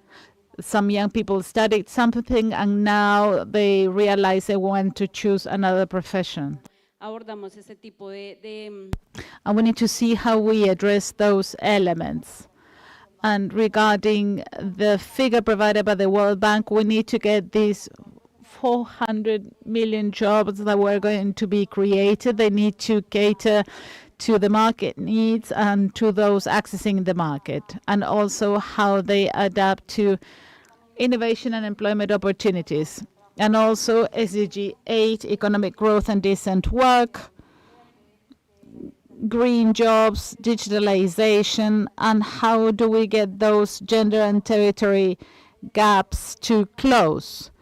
S1: Some young people studied something and now they realize they want to choose another profession.
S12: Abordamos ese tipo
S1: And we need to see how we address those elements. And regarding the figure provided by the World Bank, we need to get these 400 million jobs that were going to be created. They need to cater to the market needs and to those accessing the market, and also how they adapt to innovation and employment opportunities. And also SDG 8, economic growth and decent work, green jobs, digitalization, and how do we get those gender and territory gaps to close.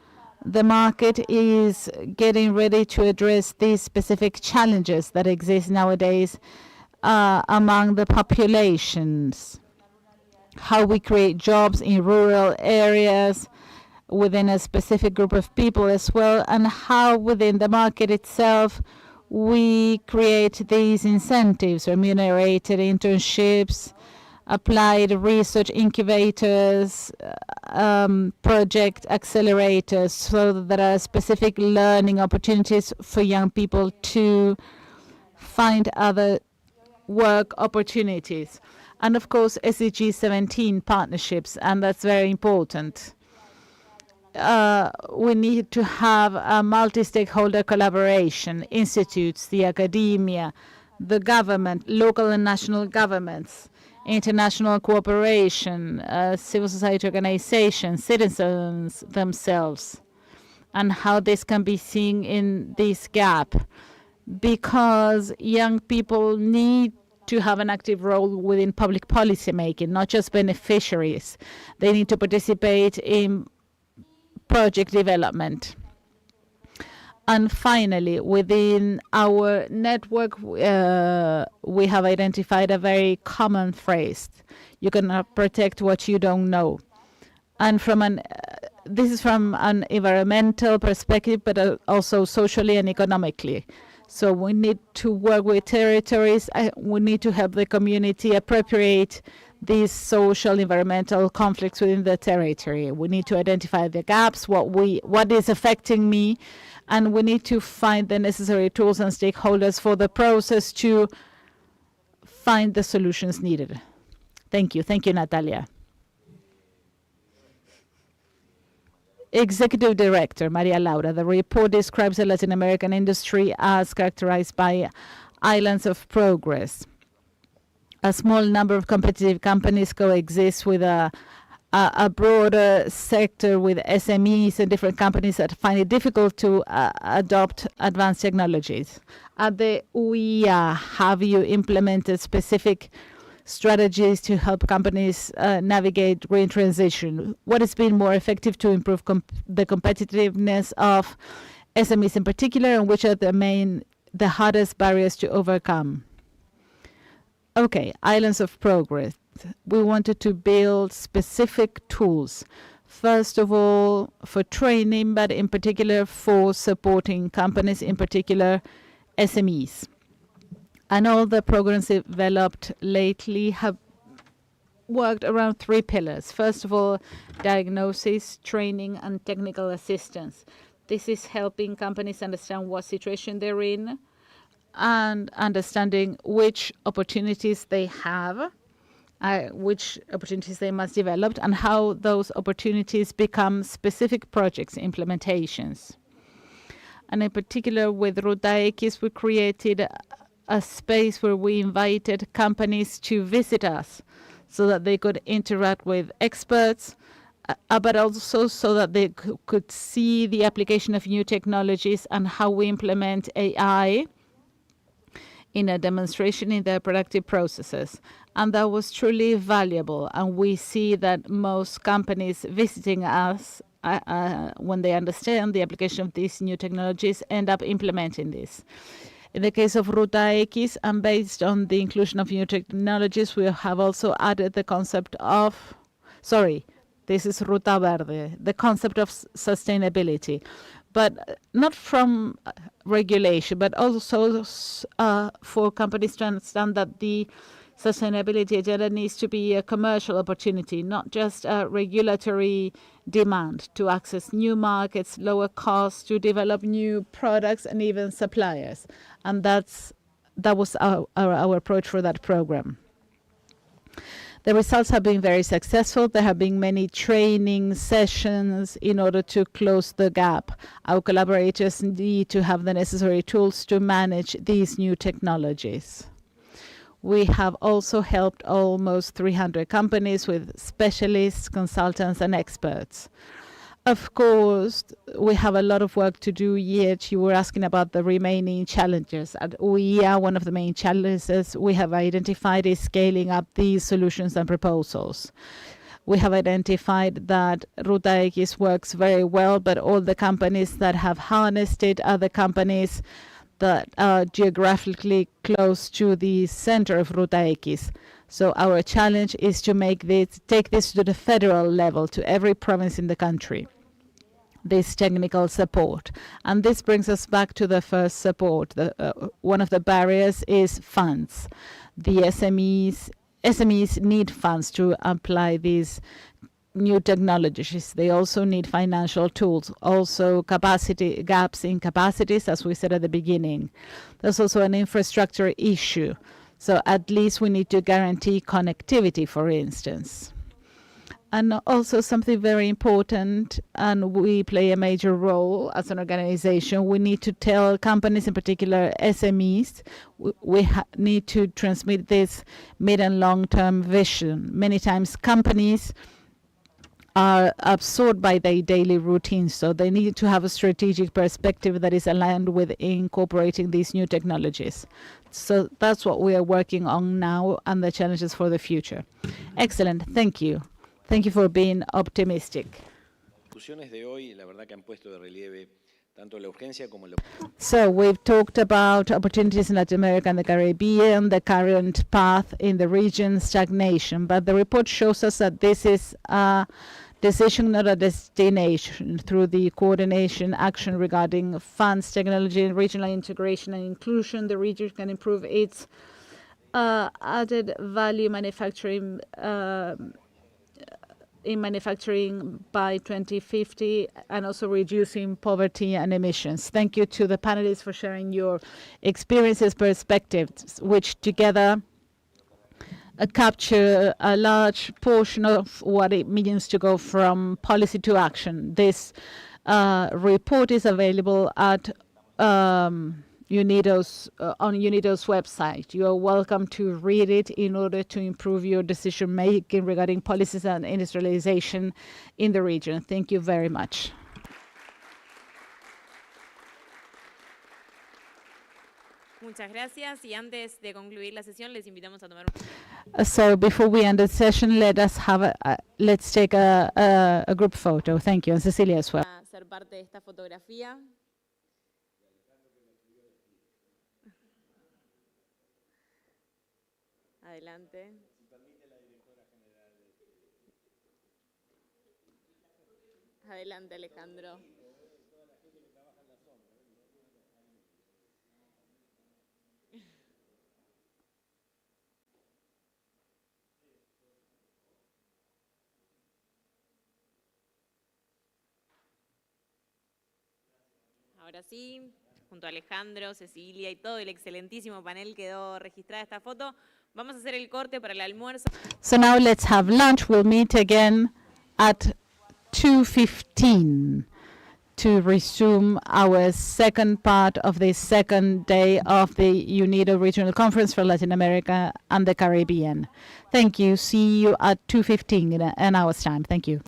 S1: The market is getting ready to address these specific challenges that exist nowadays among the populations. How we create jobs in rural areas within a specific group of people as well, and how within the market itself we create these incentives, remunerated internships, applied research incubators, project accelerators, so that there are specific learning opportunities for young people to find other work opportunities. And of course, SDG 17 partnerships, and that's very important. We need to have a multi-stakeholder collaboration, institutes, the academia, the government, local and national governments, international cooperation, civil society organizations, citizens themselves, and how this can be seen in this gap. Because young people need to have an active role within public policy making, not just beneficiaries. They need to participate in project development. And finally, within our network, we have identified a very common phrase: you cannot protect what you don't know. And this is from an environmental perspective, but also socially and economically. So we need to work with territories. We need to help the community appropriate these social environmental conflicts within the territory. We need to identify the gaps, what is affecting me, and we need to find the necessary tools and stakeholders for the process to find the solutions needed. Thank you. Thank you, Natalia. Executive Director, Maria Laura. The report describes the Latin American industry as characterized by islands of progress. A small number of competitive companies coexist with a broader sector with SMEs and different companies that find it difficult to adopt advanced technologies. At the UIA, have you implemented specific strategies to help companies navigate green transition? What has been more effective to improve the competitiveness of SMEs in particular, and which are the hardest barriers to overcome? Okay, islands of progress. We wanted to build specific tools. First of all, for training, but in particular for supporting companies, in particular SMEs. And all the programs developed lately have worked around 3 pillars. First of all, diagnosis, training, and technical assistance. This is helping companies understand what situation they're in and understanding which opportunities they have, which opportunities they must develop, and how those opportunities become specific projects, implementations. And in particular with Ruta X, we created a space where we invited companies to visit us so that they could interact with experts, but also so that they could see the application of new technologies and how we implement AI in a demonstration in their productive processes. And that was truly valuable. And we see that most companies visiting us, when they understand the application of these new technologies, end up implementing this. In the case of Ruta X, and based on the inclusion of new technologies, we have also added the concept of, this is Ruta Verde, the concept of sustainability, but not from regulation, but also for companies to understand that the sustainability agenda needs to be a commercial opportunity, not just a regulatory demand to access new markets, lower costs, to develop new products and even suppliers. And that was our approach for that program. The results have been very successful. There have been many training sessions in order to close the gap. Our collaborators need to have the necessary tools to manage these new technologies. We have also helped almost 300 companies with specialists, consultants, and experts. Of course, we have a lot of work to do yet. You were asking about the remaining challenges. At UIA, one of the main challenges we have identified is scaling up these solutions and proposals. We have identified that Ruta X works very well, but all the companies that have harnessed it are the companies that are geographically close to the center of Ruta X. So our challenge is to take this to the federal level, to every province in the country, this technical support. And this brings us back to the first support. One of the barriers is funds. The SMEs need funds to apply these new technologies. They also need financial tools, also capacity gaps in capacities, as we said at the beginning. There's also an infrastructure issue. So at least we need to guarantee connectivity, for instance. And also something very important, and we play a major role as an organization, we need to tell companies, in particular SMEs, we need to transmit this mid and long-term vision. Many times companies are absorbed by their daily routines. So they need to have a strategic perspective that is aligned with incorporating these new technologies. So that's what we are working on now and the challenges for the future. Excellent. Thank you. Thank you for being optimistic.
S11: Discusiones de hoy, la verdad que han puesto de relieve tanto la urgencia como la...
S1: So we've talked about opportunities in Latin America and the Caribbean, the current path in the region, stagnation. But the report shows us that this is a decision, not a destination. Through the coordination action regarding funds, technology, and regional integration and inclusion, the region can improve its added value manufacturing in manufacturing by 2050 and also reducing poverty and emissions. Thank you to the panelists for sharing your experiences, perspectives, which together capture a large portion of what it means to go from policy to action. This report is available at UNIDO's on UNIDO's website. You are welcome to read it in order to improve your decision making regarding policies and industrialization in the region. Thank you very much.
S9: Muchas gracias y antes de concluir la sesión les invitamos a tomar
S1: So before we end the session, let's take a group photo. Thank you, and Cecilia as well.
S9: a ser parte de esta fotografía. Adelante. Adelante, Alejandro. Ahora sí, junto a Alejandro, Cecilia y todo el excelentísimo panel quedó registrada esta foto. Vamos a hacer el corte para el almuerzo.
S1: So now let's have lunch. We'll meet again at 2:15 to resume our second part of the second day of the UNIDO Regional Conference for Latin America and the Caribbean. Thank you. See you at 2:15 in an hour's time. Thank you.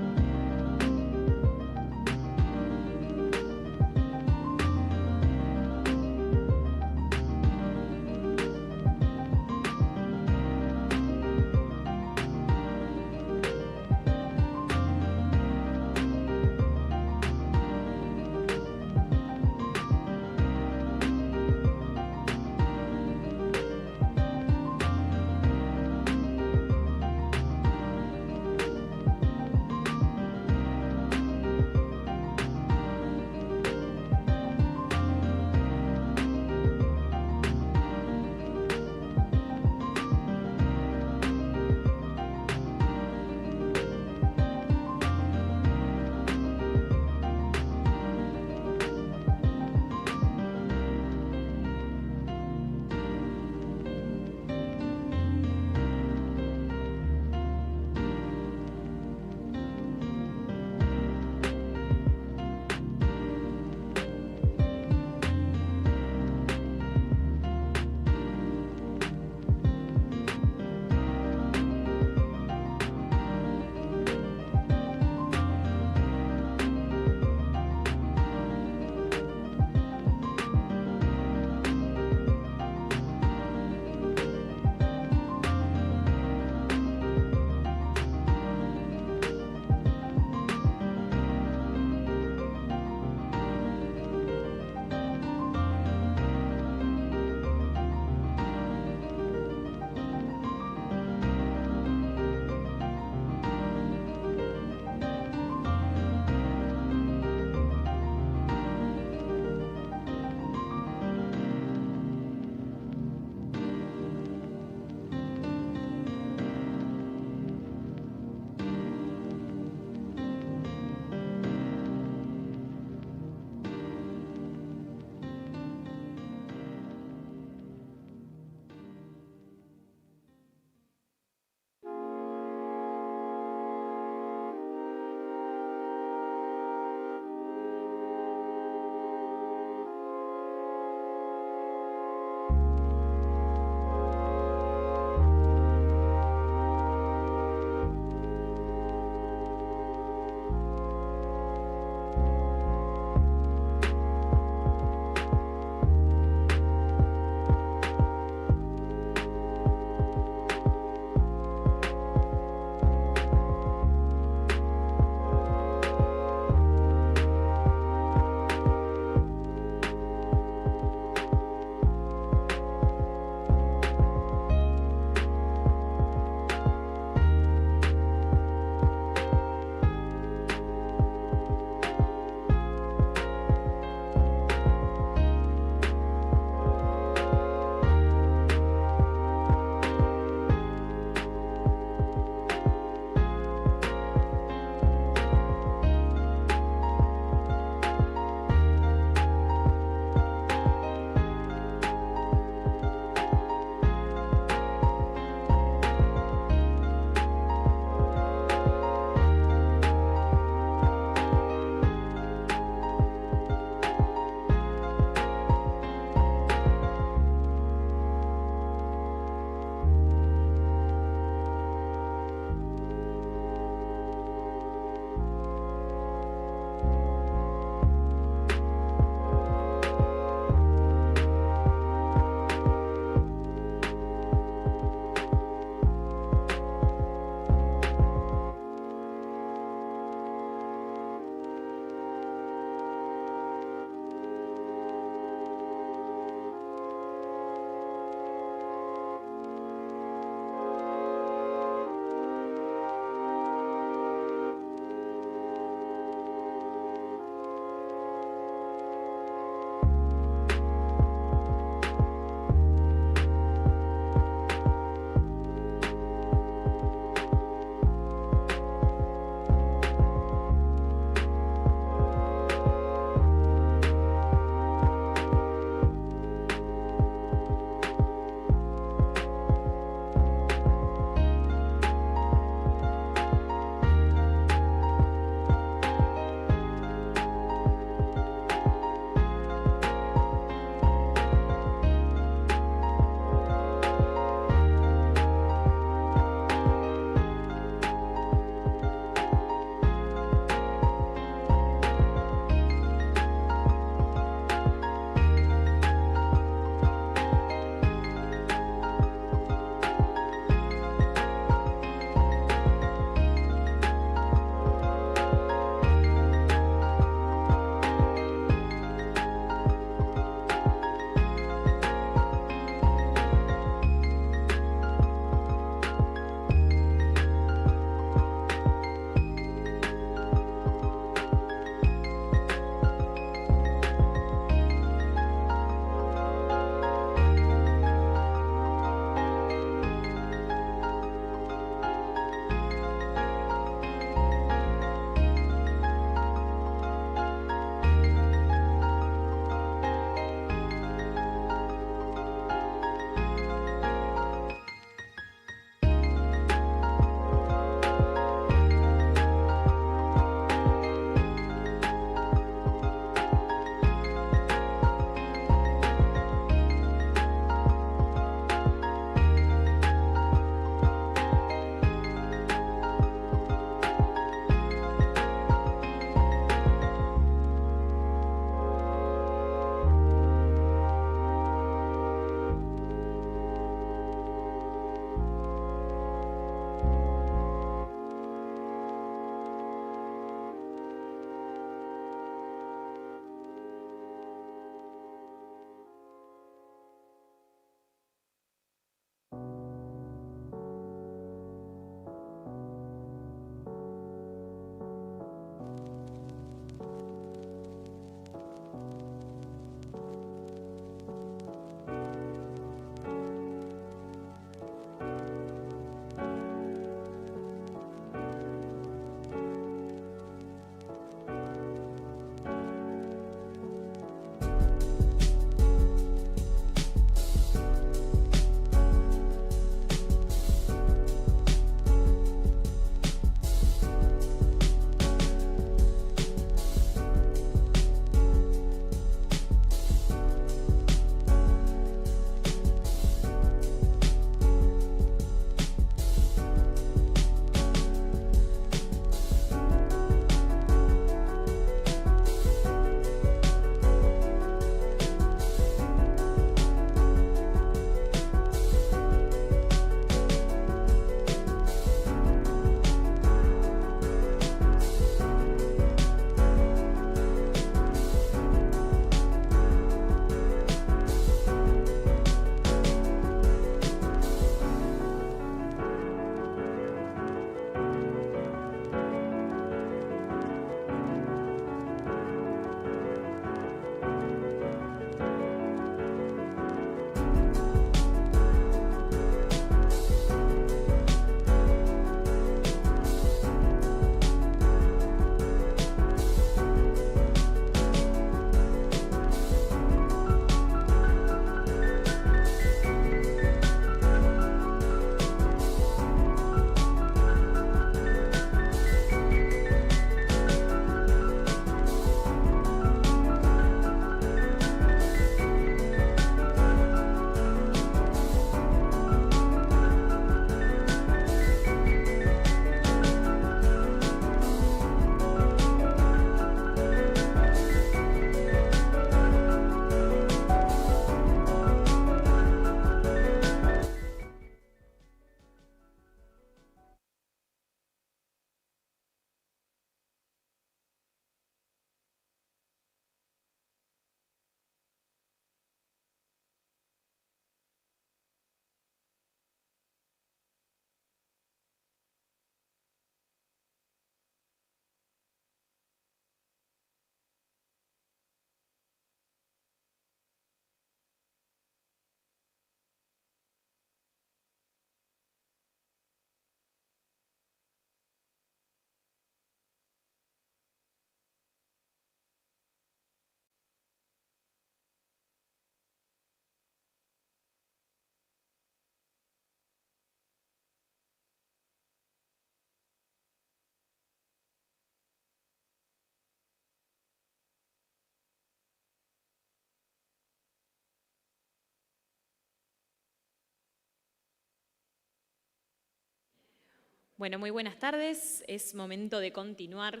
S9: Bueno, muy buenas tardes. Es momento de continuar.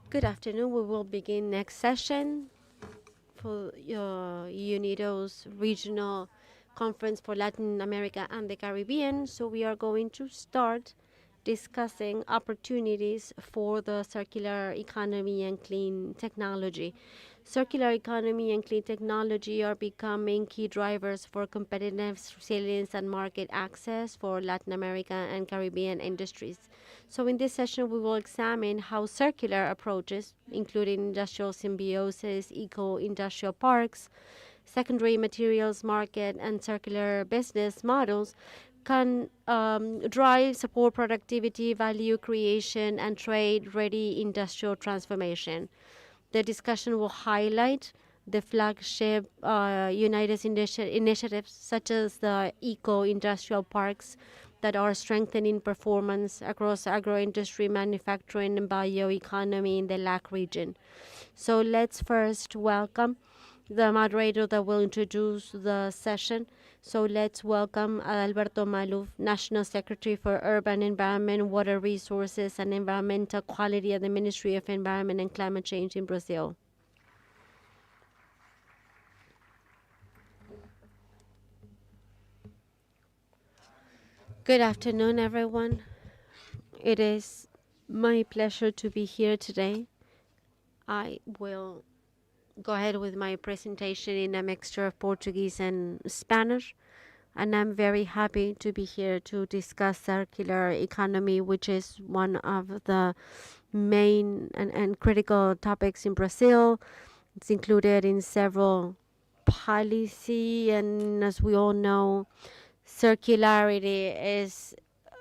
S13: Good afternoon. We will begin next session for UNIDO's Regional Conference for Latin America and the Caribbean. So we are going to start discussing opportunities for the circular economy and clean technology. Circular economy and clean technology are becoming key drivers for competitiveness, resilience, and market access for Latin America and Caribbean industries. So in this session, we will examine how circular approaches, including industrial symbiosis, eco-industrial parks, secondary materials market, and circular business models can drive, support productivity, value creation, and trade-ready industrial transformation. The discussion will highlight the flagship UNIDO's initiatives, such as the eco-industrial parks that are strengthening performance across agro-industry, manufacturing, and bioeconomy in the LAC region. So let's first welcome the moderator that will introduce the session. So let's welcome Alberto Maluf, National Secretary for Urban Environment, Water Resources, and Environmental Quality at the Ministry of Environment and Climate Change in Brazil. Good afternoon, everyone. It is my pleasure to be here today. I will go ahead with my presentation in a mixture of Portuguese and Spanish. And I'm very happy to be here to discuss circular economy, which is one of the main and critical topics in Brazil. It's included in several policy, and as we all know, circularity is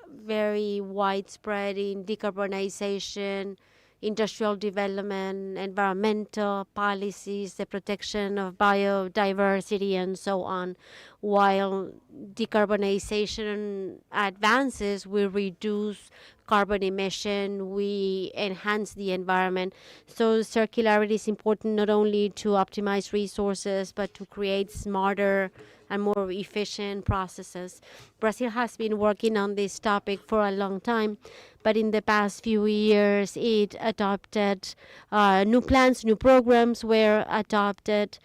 S13: very widespread in decarbonization, industrial development, environmental policies, the protection of biodiversity, and so on. While decarbonization advances, we reduce carbon emission, we enhance the environment. So circularity is important not only to optimize resources, but to create smarter and more efficient processes. Brazil has been working on this topic for a long time, but in the past few years, it adopted new plans, new programs were adopted,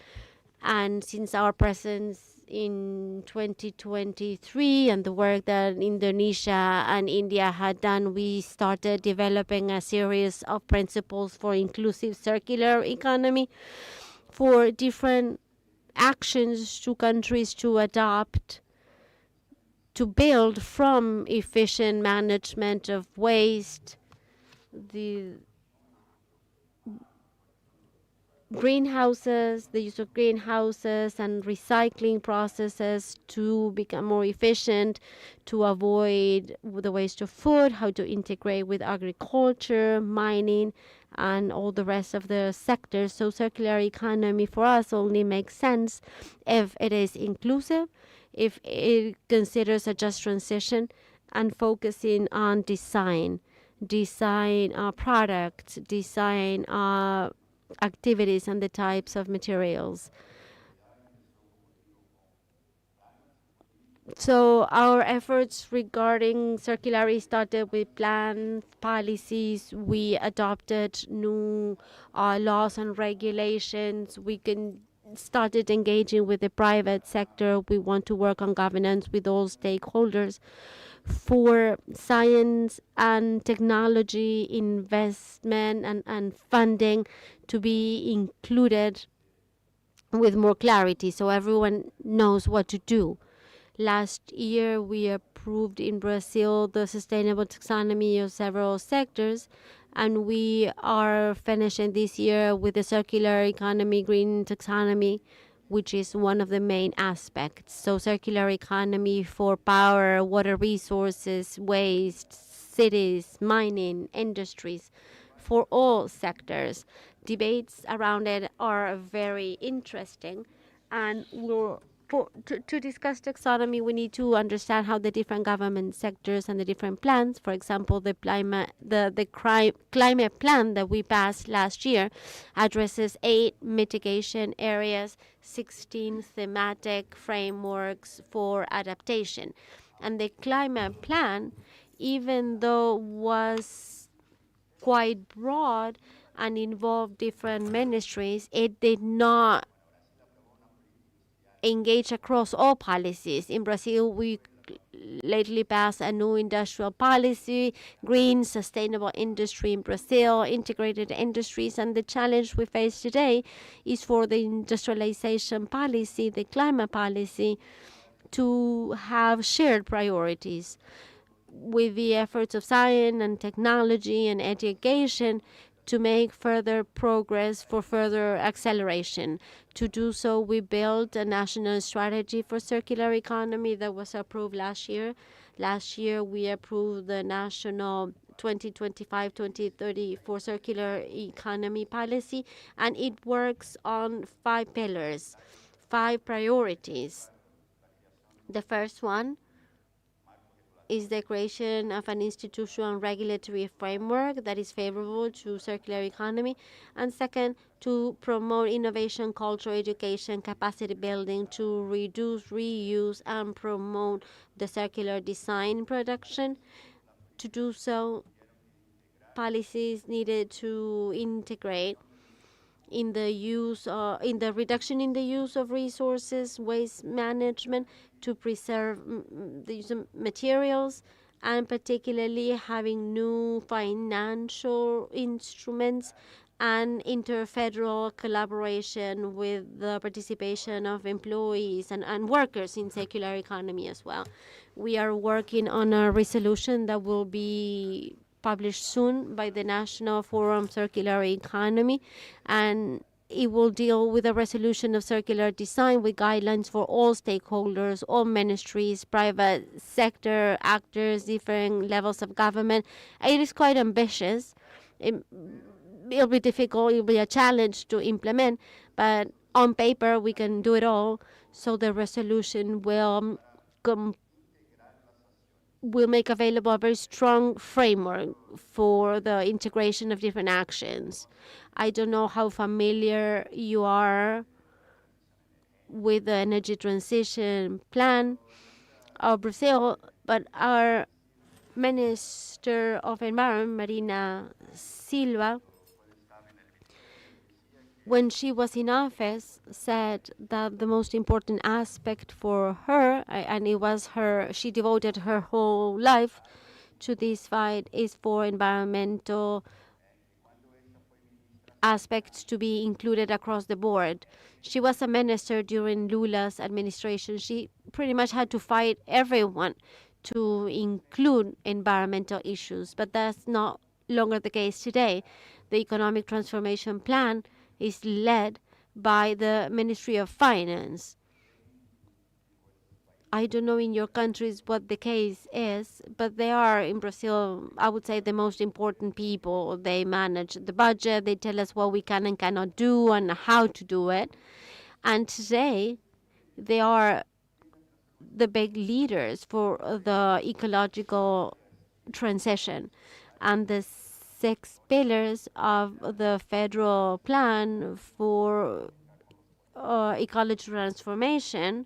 S13: and since our presence in 2023 and the work that Indonesia and India had done, we started developing a series of principles for inclusive circular economy for different actions to countries to adopt, to build from efficient management of waste, the greenhouses, the use of greenhouses and recycling processes to become more efficient, to avoid the waste of food, how to integrate with agriculture, mining, and all the rest of the sectors. So circular economy for us only makes sense if it is inclusive, if it considers a just transition, and focusing on design products, design activities, and the types of materials. So our efforts regarding circularity started with plans, policies. We adopted new laws and regulations. We started engaging with the private sector. We want to work on governance with all stakeholders for science and technology investment and funding to be included with more clarity so everyone knows what to do. Last year, we approved in Brazil the sustainable taxonomy of several sectors, and we are finishing this year with the circular economy green taxonomy, which is one of the main aspects. So circular economy for power, water resources, waste, cities, mining, industries, for all sectors. Debates around it are very interesting, and to discuss taxonomy, we need to understand how the different government sectors and the different plans, for example, the climate plan that we passed last year addresses 8 mitigation areas, 16 thematic frameworks for adaptation. And the climate plan even though was quite broad and involved different ministries, it did not engage across all policies. In Brazil, we lately passed a new industrial policy, green, sustainable industry in Brazil, integrated industries, and the challenge we face today is for the industrialization policy, the climate policy, to have shared priorities with the efforts of science and technology and education to make further progress for further acceleration. To do so, we built a national strategy for circular economy that was approved last year. Last year, we approved the national 2025-2030 for circular economy policy, and it works on 5 pillars, 5 priorities. The first one is the creation of an institutional regulatory framework that is favorable to circular economy. And second, to promote innovation, culture, education, capacity building, to reduce reuse and promote the circular design production. To do so, policies needed to integrate in the reduction in the use of resources, waste management, to preserve the use of materials, and particularly having new financial instruments and interfederal collaboration with the participation of employees and workers in circular economy as well. We are working on a resolution that will be published soon by the National Forum Circular Economy, and it will deal with a resolution of circular design with guidelines for all stakeholders, all ministries, private sector actors, different levels of government. It is quite ambitious. It'll be difficult, it'll be a challenge to implement, but on paper we can do it all. So the resolution will make available a very strong framework for the integration of different actions. I don't know how familiar you are with the energy transition plan of Brazil, but our Minister of Environment, Marina Silva, when she was in office, said that the most important aspect for her, and it was her, she devoted her whole life to this fight, is for environmental aspects to be included across the board. She was a minister during Lula's administration. She pretty much had to fight everyone to include environmental issues, but that's not longer the case today. The economic transformation plan is led by the Ministry of Finance. I don't know in your countries what the case is, but they are in Brazil, I would say, the most important people. They manage the budget, they tell us what we can and cannot do and how to do it. And today, they are the big leaders for the ecological transition. And the 6 pillars of the federal plan for ecological transformation.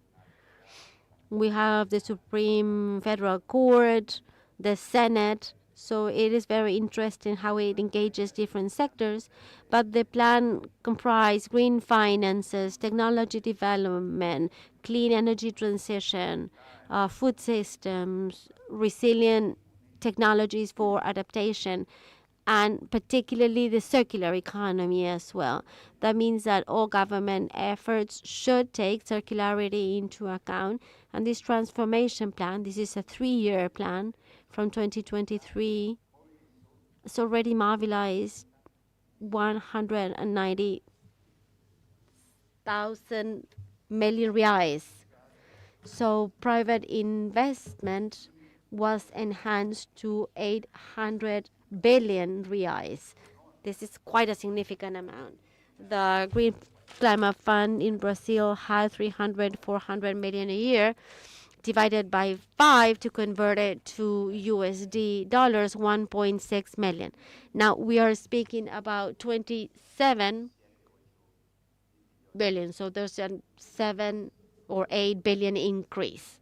S13: We have the Supreme Federal Court, the Senate, so it is very interesting how it engages different sectors. But the plan comprises green finances, technology development, clean energy transition, food systems, resilient technologies for adaptation, and particularly the circular economy as well. That means that all government efforts should take circularity into account. And this transformation plan, this is a 3-year plan from 2023, it's already mobilized 190,000 million reais. So private investment was enhanced to 800 billion reais. This is quite a significant amount. The Green Climate Fund in Brazil had 400 million a year, divided by 5 to convert it to USD dollars, 1.6 million. Now we are speaking about 27 billion, so there's a 7 or 8 billion increase.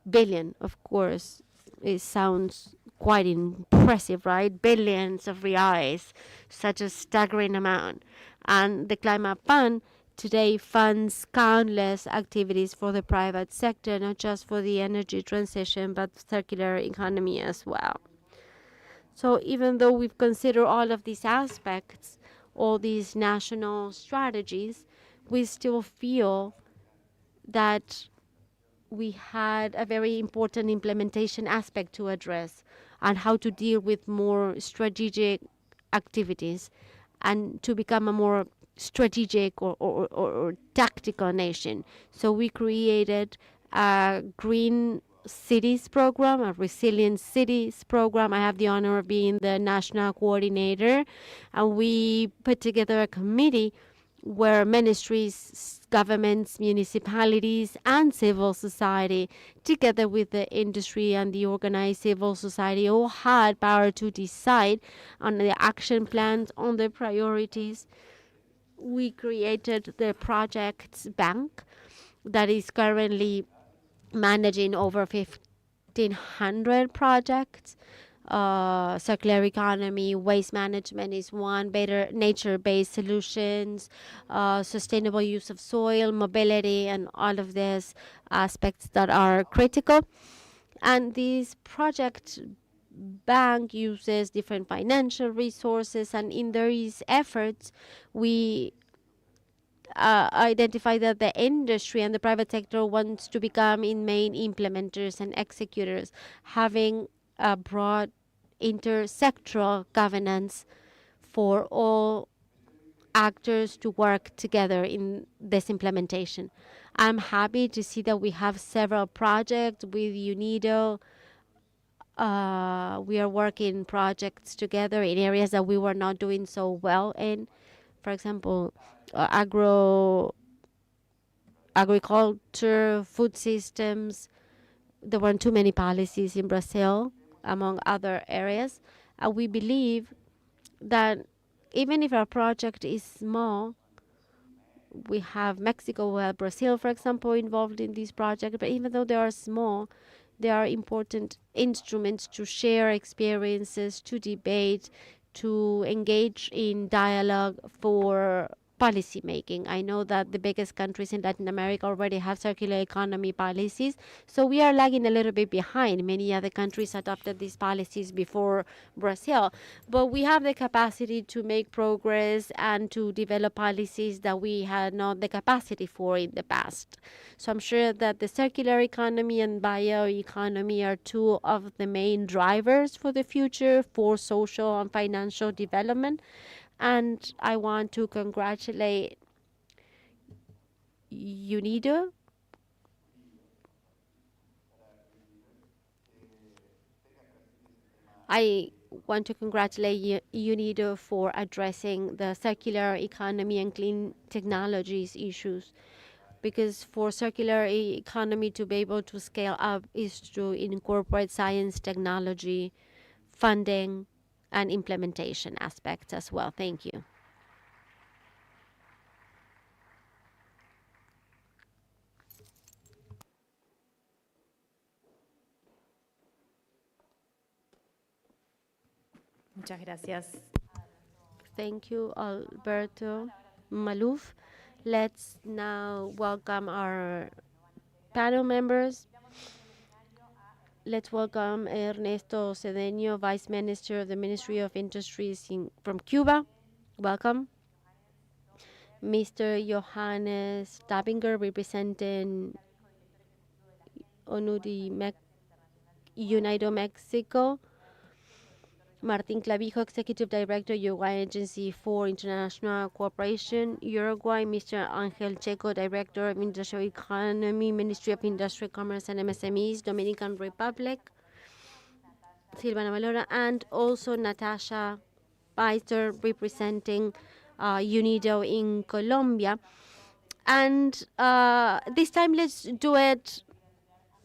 S13: Billion, of course, it sounds quite impressive, right? Billions of reais, such a staggering amount. And the Climate Fund today funds countless activities for the private sector, not just for the energy transition, but circular economy as well. So even though we've considered all of these aspects, all these national strategies, we still feel that we had a very important implementation aspect to address and how to deal with more strategic activities and to become a more strategic or tactical nation. So we created a green cities program, a resilient cities program. I have the honor of being the national coordinator, and we put together a committee where ministries, governments, municipalities, and civil society, together with the industry and the organized civil society, all had power to decide on the action plans, on the priorities. We created the projects bank that is currently managing over 1,500 projects. Circular economy, waste management is one, better nature-based solutions, sustainable use of soil, mobility, and all of these aspects that are critical. And this project bank uses different financial resources, and in these efforts, we identify that the industry and the private sector wants to become in main implementers and executors, having a broad intersectoral governance for all actors to work together in this implementation. I'm happy to see that we have several projects with UNIDO. We are working projects together in areas that we were not doing so well in. For example, agriculture, food systems. There weren't too many policies in Brazil, among other areas. And we believe that even if our project is small, we have Mexico, we have Brazil, for example, involved in this project. But even though they are small, they are important instruments to share experiences, to debate, to engage in dialogue for policy making. I know that the biggest countries in Latin America already have circular economy policies, so we are lagging a little bit behind. Many other countries adopted these policies before Brazil, but we have the capacity to make progress and to develop policies that we had not the capacity for in the past. So I'm sure that the circular economy and bioeconomy are two of the main drivers for the future for social and financial development. And I want to congratulate UNIDO. I want to congratulate UNIDO for addressing the circular economy and clean technologies issues. Because for circular economy to be able to scale up is to incorporate science, technology, funding, and implementation aspects as well. Thank you.
S9: Muchas gracias.
S13: Thank you, Alberto Maluf. Let's now welcome our panel members. Let's welcome Ernesto Cedeño, Vice Minister of the Ministry of Industries from Cuba. Welcome. Mr. Johannes Tabinger, representing UNIDO Mexico. Martin Clavijo, Executive Director, Uruguay Agency for International Cooperation, Uruguay. Mr. Angel Checo, Director of Industrial Economy, Ministry of Industry, Commerce and MSMEs, Dominican Republic. Silvana Valora, and also Natasha Peister, representing UNIDO in Colombia. And this time, let's do it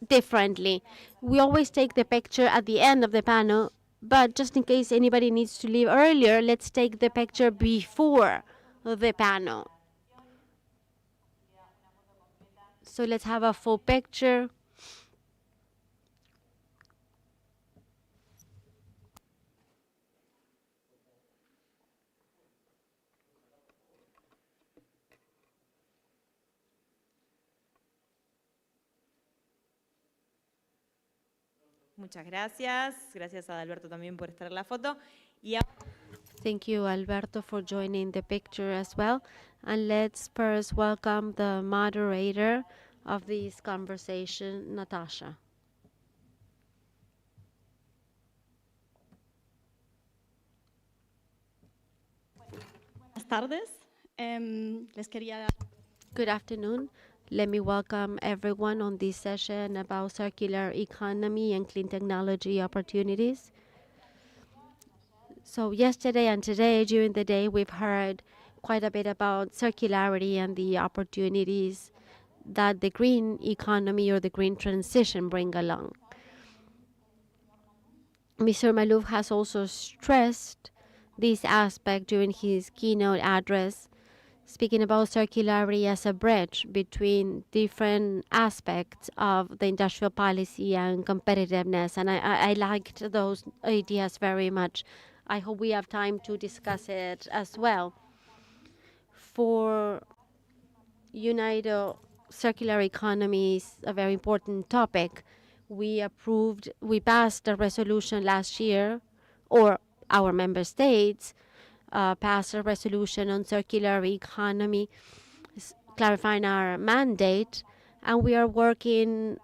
S13: differently. We always take the picture at the end of the panel, but just in case anybody needs to leave earlier, let's take the picture before the panel. So let's have a full picture.
S9: Muchas gracias. Gracias a Alberto también por estar en la foto. Y
S13: Thank you, Alberto, for joining the picture as well. And let's first welcome the moderator of this conversation, Natasha.
S14: Buenas tardes. Les quería dar.
S13: Good afternoon. Let me welcome everyone on this session about circular economy and clean technology opportunities. So yesterday and today, during the day, we've heard quite a bit about circularity and the opportunities that the green economy or the green transition bring along. Mr. Malouf has also stressed this aspect during his keynote address, speaking about circularity as a bridge between different aspects of the industrial policy and competitiveness. And I liked those ideas very much. I hope we have time to discuss it as well. For UNIDO, circular economy is a very important topic. We passed a resolution last year, or our member states passed a resolution on circular economy, clarifying our mandate, and we are working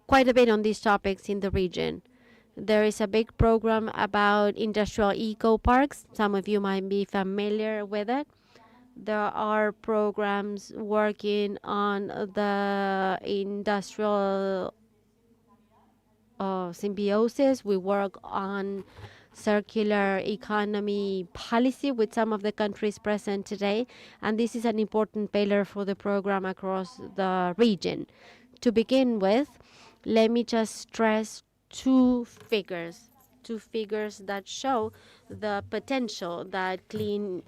S13: quite a bit on these topics in the region. There is a big program about industrial eco-parks. Some of you might be familiar with it. There are programs working on the industrial symbiosis. We work on circular economy policy with some of the countries present today, and this is an important pillar for the program across the region. To begin with, let me just stress two figures that show the potential that clean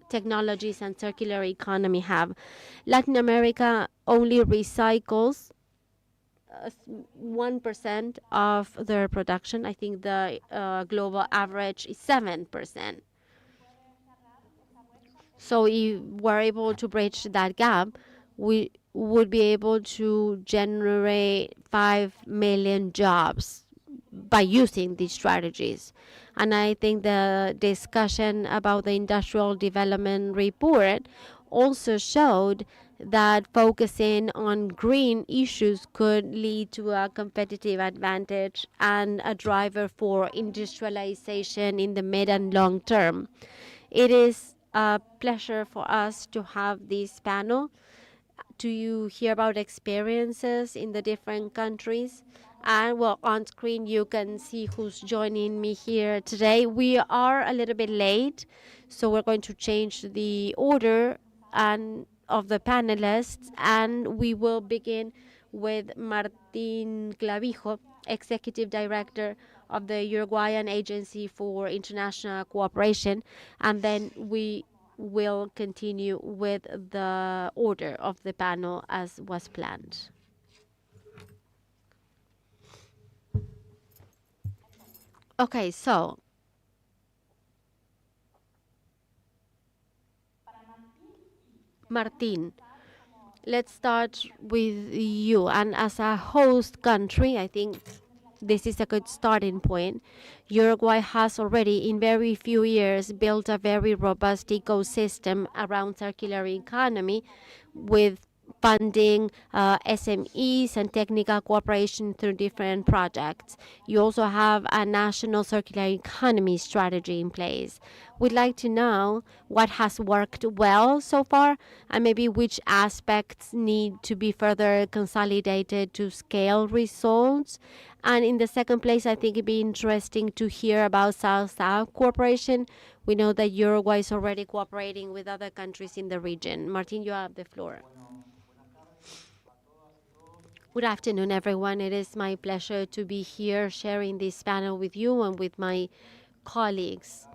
S13: technologies and circular economy have. Latin America only recycles 1% of their production. I think the global average is 7%. So if we're able to bridge that gap, we would be able to generate 5 million jobs by using these strategies. And I think the discussion about the industrial development report also showed that focusing on green issues could lead to a competitive advantage and a driver for industrialization in the mid and long term. It is a pleasure for us to have this panel to hear about experiences in the different countries. And well, on screen you can see who's joining me here today. We are a little bit late, so we're going to change the order and of the panelists, and we will begin with Martín Clavijo, Executive Director of the Uruguayan Agency for International Cooperation, and then we will continue with the order of the panel as was planned. Okay, so Martín, let's start with you. And as a host country, I think this is a good starting point. Uruguay has already, in very few years, built a very robust ecosystem around circular economy with funding SMEs and technical cooperation through different projects. You also have a national circular economy strategy in place. We'd like to know what has worked well so far and maybe which aspects need to be further consolidated to scale results. And in the second place, I think it'd be interesting to hear about South-South cooperation. We know that Uruguay is already cooperating with other countries in the region. Martin, you have the floor. Good afternoon, everyone. It is my pleasure to be here sharing this panel with you and with my colleagues.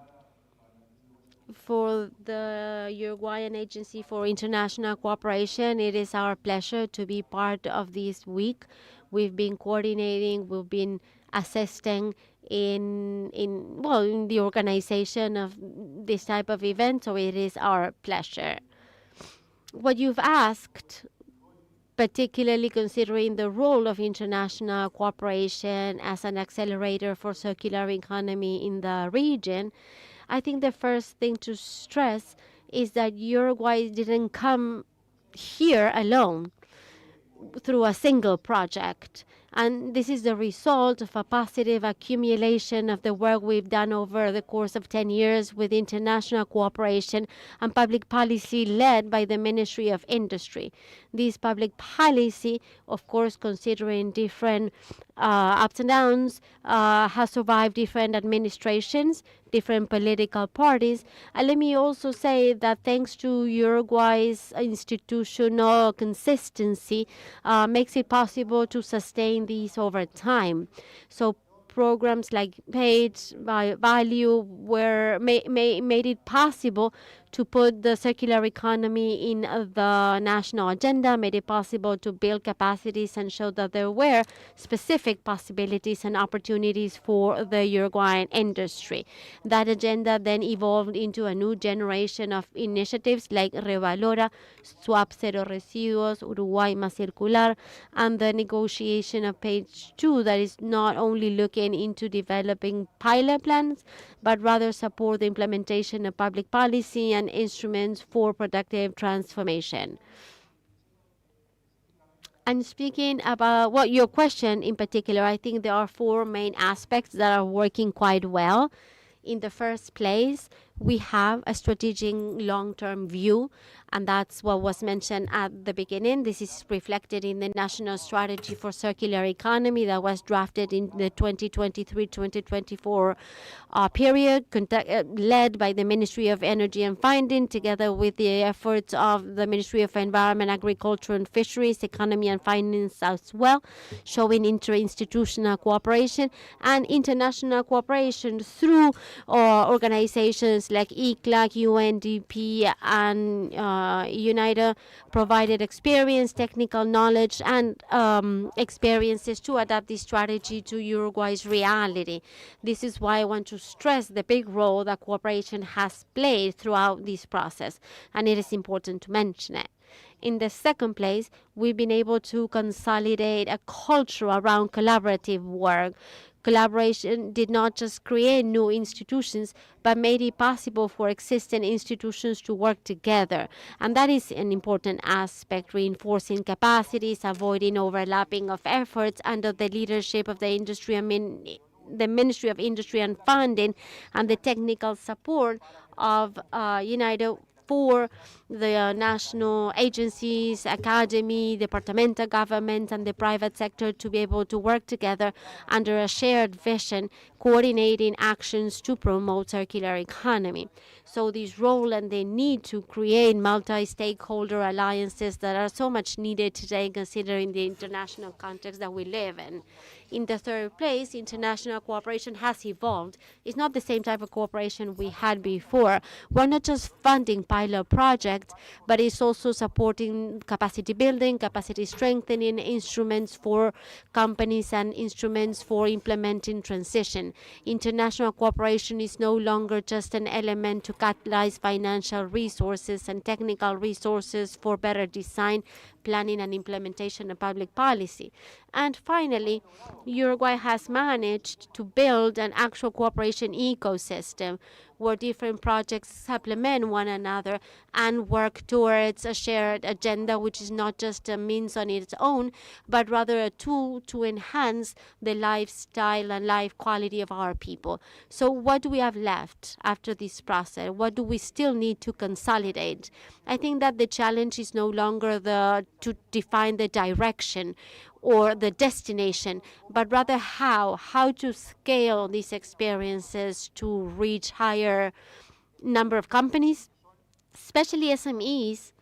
S13: For the Uruguayan Agency for International Cooperation, it is our pleasure to be part of this week. We've been coordinating, we've been assisting in the organization of this type of event, so it is our pleasure. What you've asked particularly considering the role of international cooperation as an accelerator for circular economy in the region, I think the first thing to stress is that Uruguay didn't come here alone through a single project. And this is the result of a positive accumulation of the work we've done over the course of 10 years with international cooperation and public policy led by the Ministry of Industry. This public policy, of course, considering different ups and downs, has survived different administrations, different political parties. And let me also say that thanks to Uruguay's institutional consistency, makes it possible to sustain these over time. So programs like Paid by Value made it possible to put the circular economy in the national agenda, made it possible to build capacities and show that there were specific possibilities and opportunities for the Uruguayan industry. That agenda then evolved into a new generation of initiatives like Revalora, Swap Cero Residuos, Uruguay Más Circular, and the negotiation of page 2 that is not only looking into developing pilot plans, but rather support the implementation of public policy and instruments for productive transformation. And speaking about your question in particular, I think there are 4 main aspects that are working quite well. In the first place, we have a strategic long-term view, and that's what was mentioned at the beginning. This is reflected in the National Strategy for Circular Economy that was drafted in the 2023-2024 period, led by the Ministry of Energy and Finding, together with the efforts of the Ministry of Environment, Agriculture and Fisheries, Economy and Finance as well, showing interinstitutional cooperation and international cooperation through organizations like ICLAC, UNDP, and UNIDO provided experience, technical knowledge, and experiences to adapt this strategy to Uruguay's reality. This is why I want to stress the big role that cooperation has played throughout this process, and it is important to mention it. In the second place, we've been able to consolidate a culture around collaborative work. Collaboration did not just create new institutions, but made it possible for existing institutions to work together. And that is an important aspect, reinforcing capacities, avoiding overlapping of efforts under the leadership of the the Ministry of Industry and Funding, and the technical support of UNIDO for the national agencies, academy, departmental government, and the private sector to be able to work together under a shared vision, coordinating actions to promote circular economy. So this role and the need to create multi-stakeholder alliances that are so much needed today, considering the international context that we live in. In the third place, international cooperation has evolved. It's not the same type of cooperation we had before. We're not just funding pilot projects, but it's also supporting capacity building, capacity strengthening, instruments for companies and instruments for implementing transition. International cooperation is no longer just an element to catalyze financial resources and technical resources for better design, planning, and implementation of public policy. And finally, Uruguay has managed to build an actual cooperation ecosystem where different projects supplement one another and work towards a shared agenda, which is not just a means on its own, but rather a tool to enhance the lifestyle and life quality of our people. So what do we have left after this process? What do we still need to consolidate? I think that the challenge is no longer to define the direction or the destination, but rather how to scale these experiences to reach higher number of companies, especially SMEs,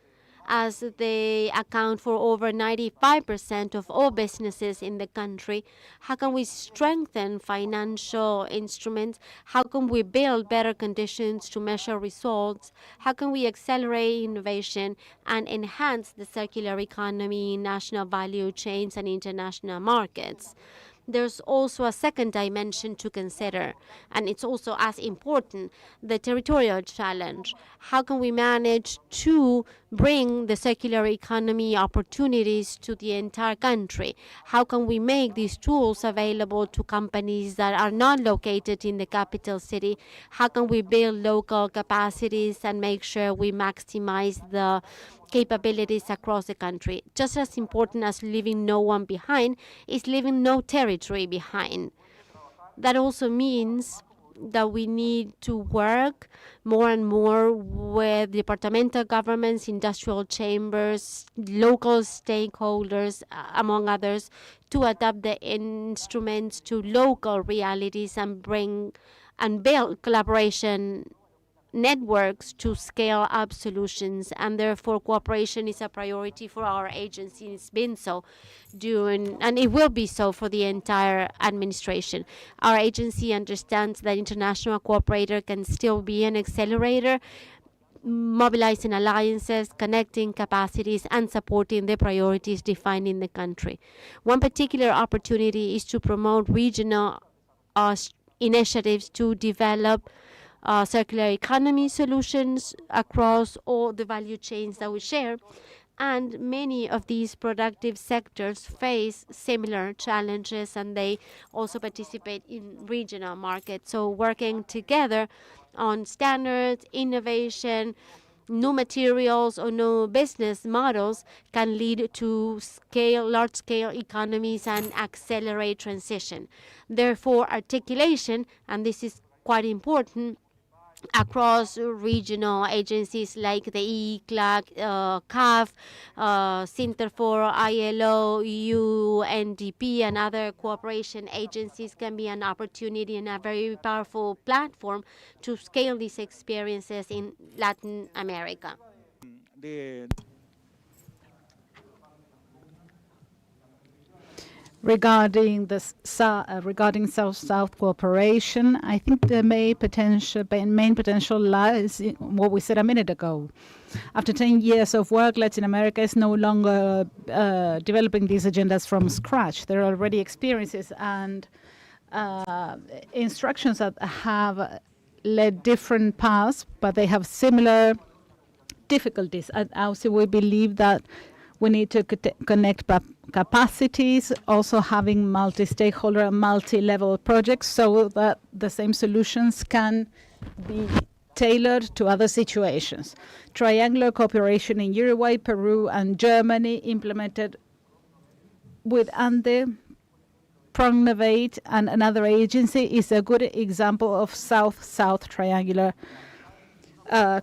S13: as they account for over 95% of all businesses in the country. How can we strengthen financial instruments? How can we build better conditions to measure results? How can we accelerate innovation and enhance the circular economy in national value chains and international markets? there's also a second dimension to consider, and it's also as important, the territorial challenge. How can we manage to bring the circular economy opportunities to the entire country? How can we make these tools available to companies that are not located in the capital city? How can we build local capacities and make sure we maximize the capabilities across the country? Just as important as leaving no one behind is leaving no territory behind. That also means that we need to work more and more with departmental governments, industrial chambers, local stakeholders, among others, to adapt the instruments to local realities and bring and build collaboration networks to scale up solutions, and therefore cooperation is a priority for our agency. It's been so and it will be so for the entire administration. Our agency understands that international cooperator can still be an accelerator, mobilizing alliances, connecting capacities, and supporting the priorities defined in the country. One particular opportunity is to promote regional initiatives to develop circular economy solutions across all the value chains that we share. And many of these productive sectors face similar challenges, and they also participate in regional markets. So working together on standards, innovation, new materials, or new business models can lead to large-scale economies and accelerate transition. Therefore, articulation, and this is quite important, across regional agencies like the ECLAC, CAF, Center for ILO, UNDP, and other cooperation agencies can be an opportunity and a very powerful platform to scale these experiences in Latin America.
S1: Regarding regarding South-South cooperation, I think the main potential lies in what we said a minute ago. After 10 years of work, Latin America is no longer developing these agendas from scratch. There are already experiences and instructions that have led different paths, but they have similar difficulties. At AUSI, we believe that we need to connect capacities, also having multi-stakeholder and multi-level projects so that the same solutions can be tailored to other situations. Triangular cooperation in Uruguay, Peru, and Germany implemented with ANDE, Prognovate, and another agency is a good example of South-South triangular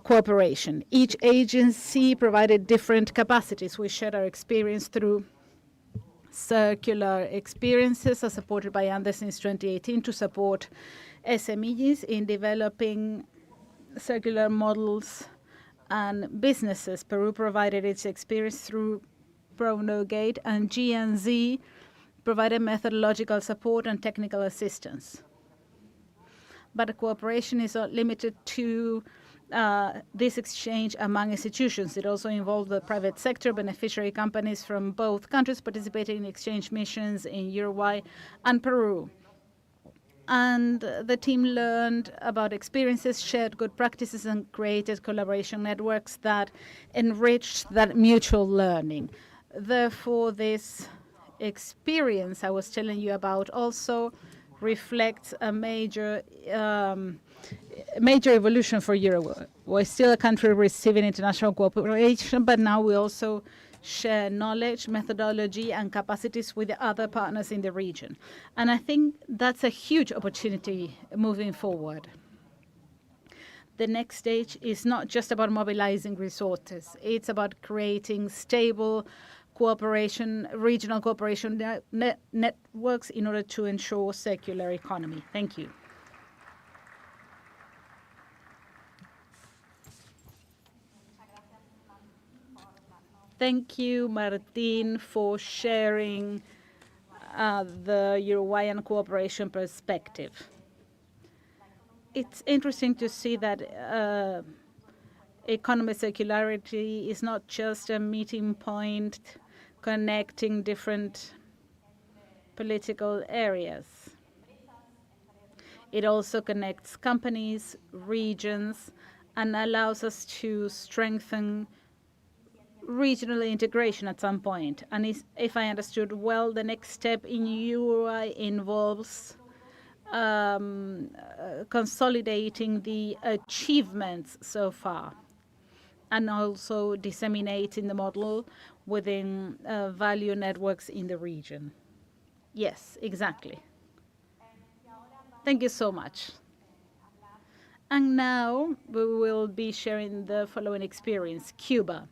S1: cooperation. Each agency provided different capacities. We shared our experience through circular experiences as supported by Andes since 2018 to support SMEs in developing circular models and businesses. Peru provided its experience through Pronogate, and GNZ provided methodological support and technical assistance. But cooperation is not limited to this exchange among institutions. It also involved the private sector, beneficiary companies from both countries participating in exchange missions in Uruguay and Peru. And the team learned about experiences, shared good practices, and created collaboration networks that enriched that mutual learning. Therefore, this experience I was telling you about also reflects a major evolution for Uruguay. We're still a country receiving international cooperation, but now we also share knowledge, methodology, and capacities with the other partners in the region. And I think that's a huge opportunity moving forward. The next stage is not just about mobilizing resources. It's about creating stable cooperation, regional cooperation networks in order to ensure circular economy. Thank you. Thank you, Martin, for sharing the Uruguayan cooperation perspective. It's interesting to see that economic circularity is not just a meeting point connecting different political areas. It also connects companies, regions, and allows us to strengthen regional integration at some point. And if I understood well, the next step in UI involves consolidating the achievements so far and also disseminating the model within value networks in the region. Yes, exactly. Thank you so much. And now we will be sharing the following experience, Cuba.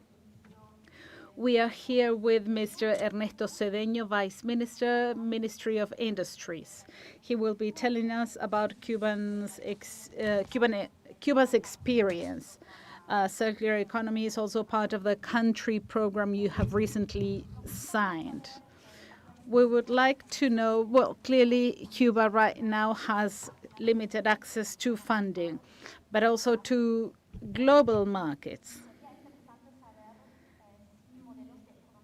S1: We are here with Mr. Ernesto Cedeño, Vice Minister, Ministry of Industries. He will be telling us about Cuba's experience. Circular economy is also part of the country program you have recently signed. We would like to know, well, clearly Cuba right now has limited access to funding, but also to global markets.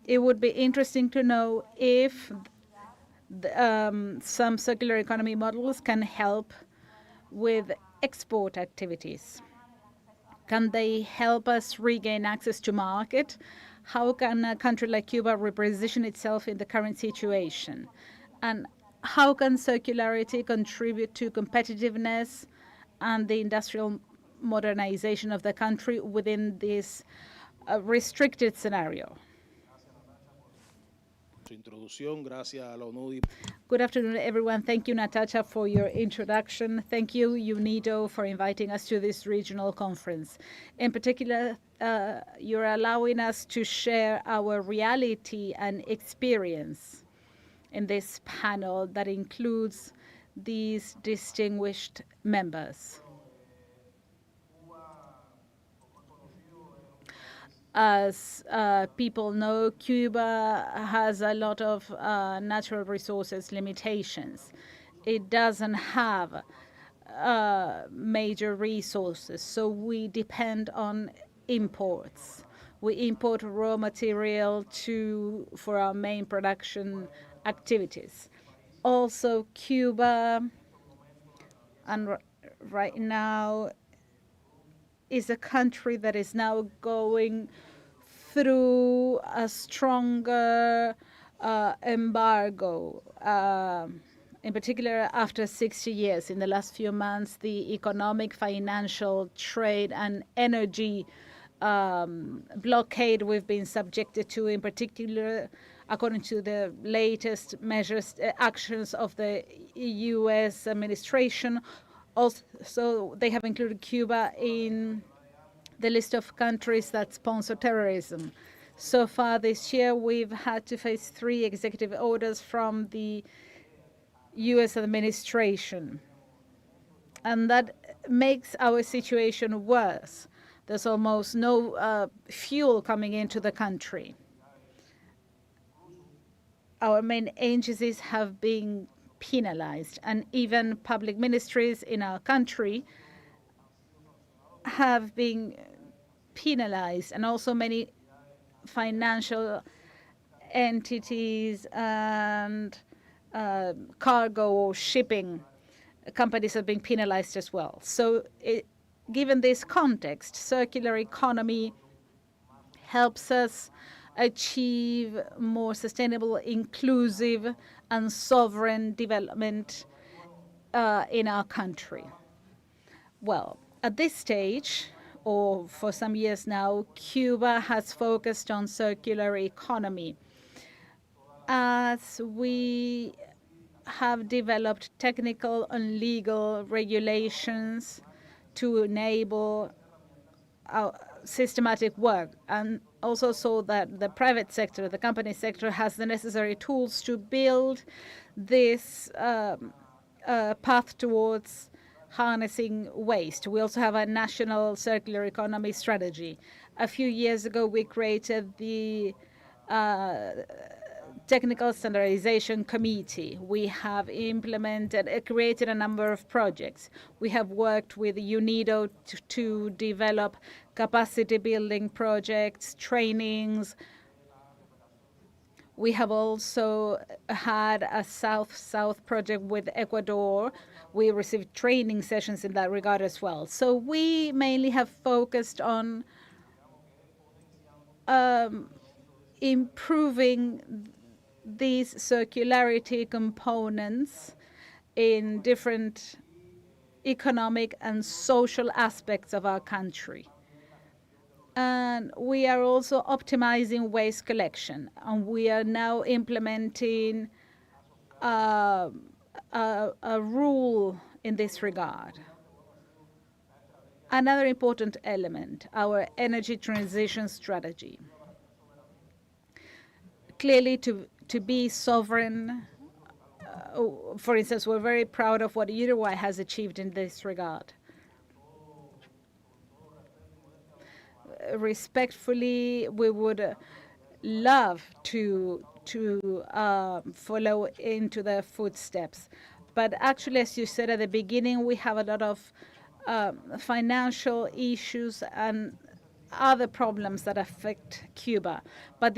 S1: It would be interesting to know if some circular economy models can help with export activities. Can they help us regain access to market? How can a country like Cuba reposition itself in the current situation? And how can circularity contribute to competitiveness and the industrial modernization of the country within this restricted scenario? Good afternoon, everyone. Thank you, Natasha, for your introduction. Thank you, UNIDO, for inviting us to this regional conference. In particular, you're allowing us to share our reality and experience in this panel that includes these distinguished members. As people know, Cuba has a lot of natural resources limitations. It doesn't have major resources, so we depend on imports. We import raw material for our main production activities. Also, Cuba, and right now, is a country that is now going through a stronger embargo, in particular after 60 years. In the last few months, the economic, financial, trade, and energy blockade we've been subjected to, in particular, according to the latest measures, actions of the U.S. administration. Also, they have included Cuba in the list of countries that sponsor terrorism. So far this year, we've had to face 3 executive orders from the U.S. administration. And that makes our situation worse. There's almost no fuel coming into the country. Our main agencies have been penalized, and even public ministries in our country have been penalized, and also many financial entities and cargo or shipping companies have been penalized as well. So given this context, circular economy helps us achieve more sustainable, inclusive, and sovereign development in our country. Well, at this stage, or for some years now, Cuba has focused on circular economy. As we have developed technical and legal regulations to enable our systematic work, and also so that the private sector, the company sector, has the necessary tools to build this path towards harnessing waste. We also have a national circular economy strategy. A few years ago, we created the Technical Standardization Committee. We have created a number of projects. We have worked with UNIDO to develop capacity building projects, trainings. We have also had a South-South project with Ecuador. We received training sessions in that regard as well. So we mainly have focused on improving these circularity components in different economic and social aspects of our country. And we are also optimizing waste collection, and we are now implementing a rule in this regard. Another important element, our energy transition strategy. Clearly, to be sovereign, for instance, we're very proud of what Uruguay has achieved in this regard. Respectfully, we would love to follow into their footsteps. But actually, as you said at the beginning, we have a lot of financial issues and other problems that affect Cuba. But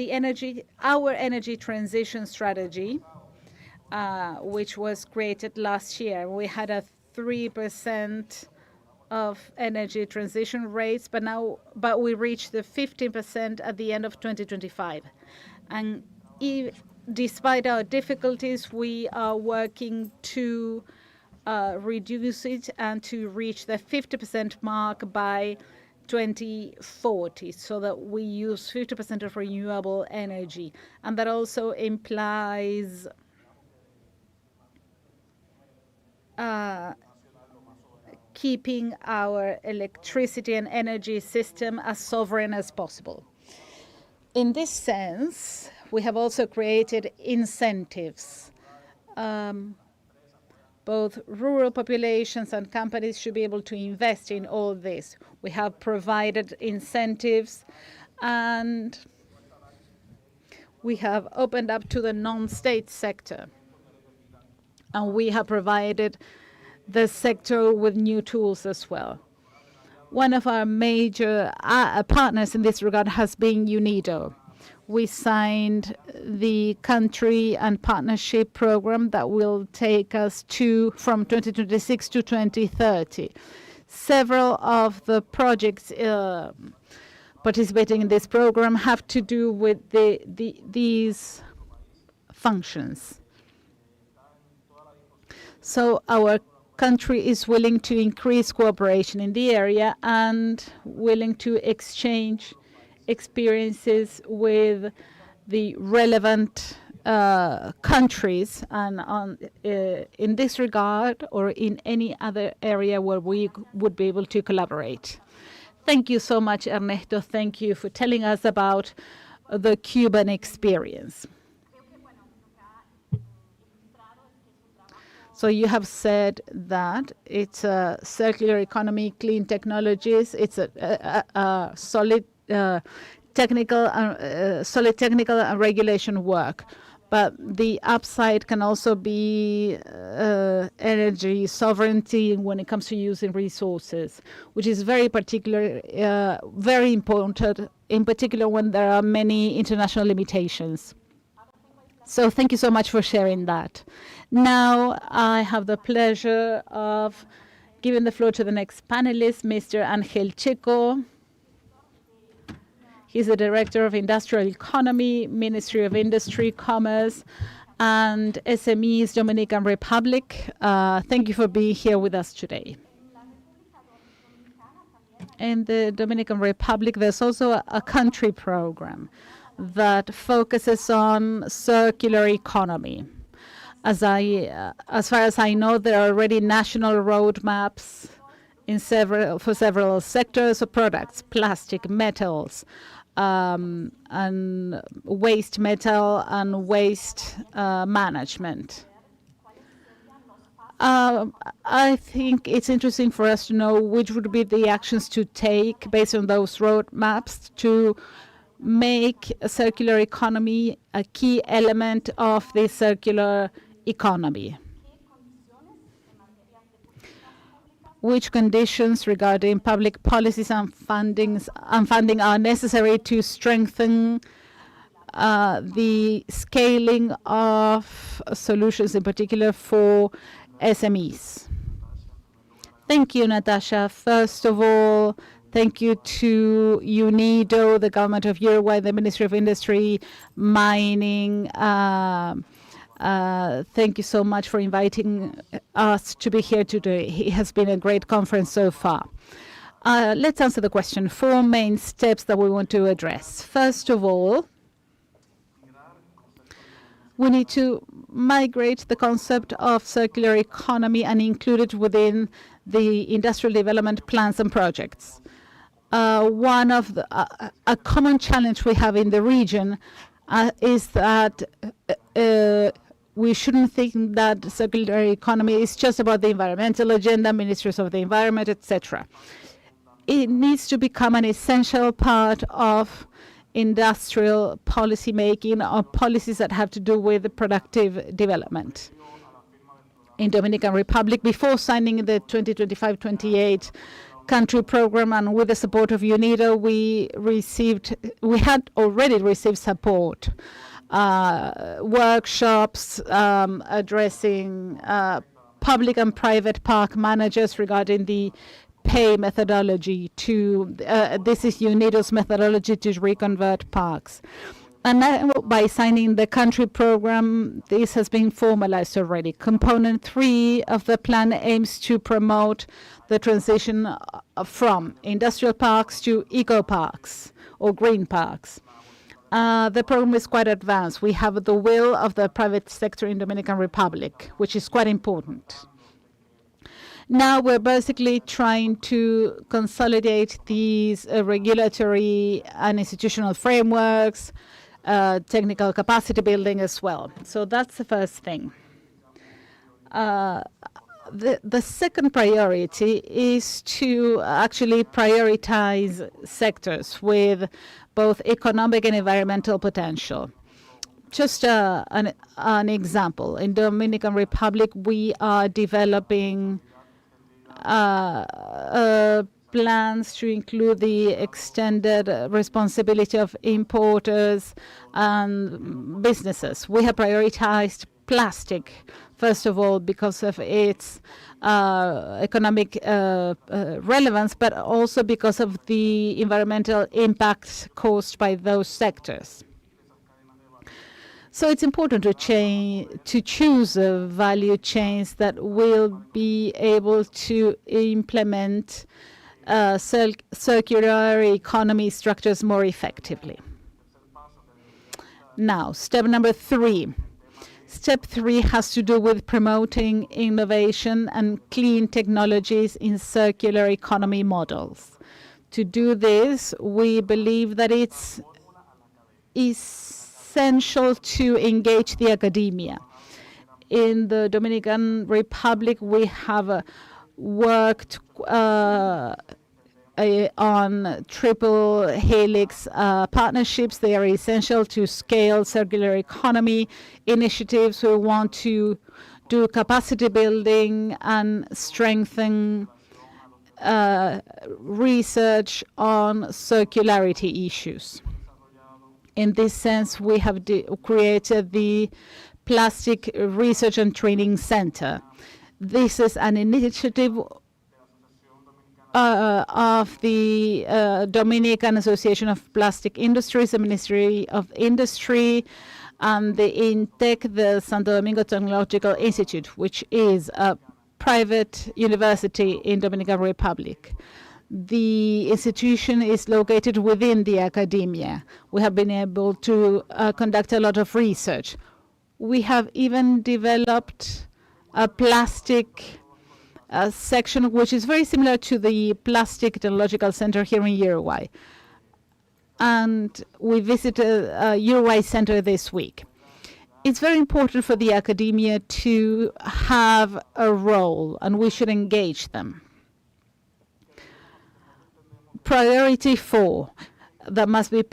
S1: our energy transition strategy, which was created last year, we had a 3% of energy transition rates, but we reached the 15% at the end of 2025. And despite our difficulties, we are working to reduce it and to reach the 50% mark by 2040, so that we use 50% of renewable energy. And that also implies keeping our electricity and energy system as sovereign as possible. In this sense, we have also created incentives. Both rural populations and companies should be able to invest in all this. We have provided incentives, and we have opened up to the non-state sector. And we have provided the sector with new tools as well. One of our major partners in this regard has been UNIDO. We signed the country and partnership program that will take us from 2026 to 2030. Several of the projects participating in this program have to do with these functions. So our country is willing to increase cooperation in the area and willing to exchange experiences with the relevant countries, and in this regard or in any other area where we would be able to collaborate. Thank you so much, Ernesto. Thank you for telling us about the Cuban experience. So you have said that it's a circular economy, clean technologies. It's a solid technical and regulation work. But the upside can also be energy sovereignty when it comes to using resources, which is very important, in particular when there are many international limitations. So thank you so much for sharing that. Now I have the pleasure of giving the floor to the next panelist, Mr. Angel Chico. He's the Director of Industrial Economy, Ministry of Industry, Commerce, and SMEs, Dominican Republic. Thank you for being here with us today. In the Dominican Republic, there's also a country program that focuses on circular economy. As far as I know, there are already national roadmaps for several sectors of products: plastic, metals, and waste metal and waste management. I think it's interesting for us to know which would be the actions to take based on those roadmaps to make a circular economy a key element of the circular economy. Which conditions regarding public policies and funding are necessary to strengthen the scaling of solutions, in particular for SMEs. Thank you, Natasha. First of all, thank you to UNIDO, the government of Uruguay, the Ministry of Industry, Mining. Thank you so much for inviting us to be here today. It has been a great conference so far. Let's answer the question. 4 main steps that we want to address. First of all, we need to migrate the concept of circular economy and include it within the industrial development plans and projects. One of the a common challenge we have in the region is that we shouldn't think that circular economy is just about the environmental agenda, ministries of the environment, etc. It needs to become an essential part of industrial policy making or policies that have to do with productive development. In Dominican Republic, before signing the 2025-28 country program and with the support of UNIDO, we had already received support, workshops addressing public and private park managers regarding the pay methodology this is UNIDO's methodology to reconvert parks. And now, by signing the country program, this has been formalized already. Component 3 of the plan aims to promote the transition from industrial parks to eco parks or green parks. The program is quite advanced. We have the will of the private sector in Dominican Republic, which is quite important. Now we're basically trying to consolidate these regulatory and institutional frameworks, technical capacity building as well. So that's the first thing. The second priority is to actually prioritize sectors with both economic and environmental potential. Just an example. In Dominican Republic, we are developing plans to include the extended responsibility of importers and businesses. We have prioritized plastic, first of all, because of its economic relevance, but also because of the environmental impact caused by those sectors. So it's important to choose value chains that will be able to implement circular economy structures more effectively. Now, step number 3. Step 3 has to do with promoting innovation and clean technologies in circular economy models. To do this, we believe that it's essential to engage the academia. In the Dominican Republic, we have worked on triple helix partnerships. They are essential to scale circular economy initiatives. We want to do capacity building and strengthen research on circularity issues. In this sense, we have created the Plastic Research and Training Center. This is an initiative of the Dominican Association of Plastic Industries, the Ministry of Industry, and the INTEC, the Santo Domingo Technological Institute, which is a private university in Dominican Republic. The institution is located within the academia. We have been able to conduct a lot of research. We have even developed a plastic section, which is very similar to the Plastic Technological Center here in Uruguay. And we visited Uruguay Center this week. It's very important for the academia to have a role, and we should engage them. Priority 4 that must be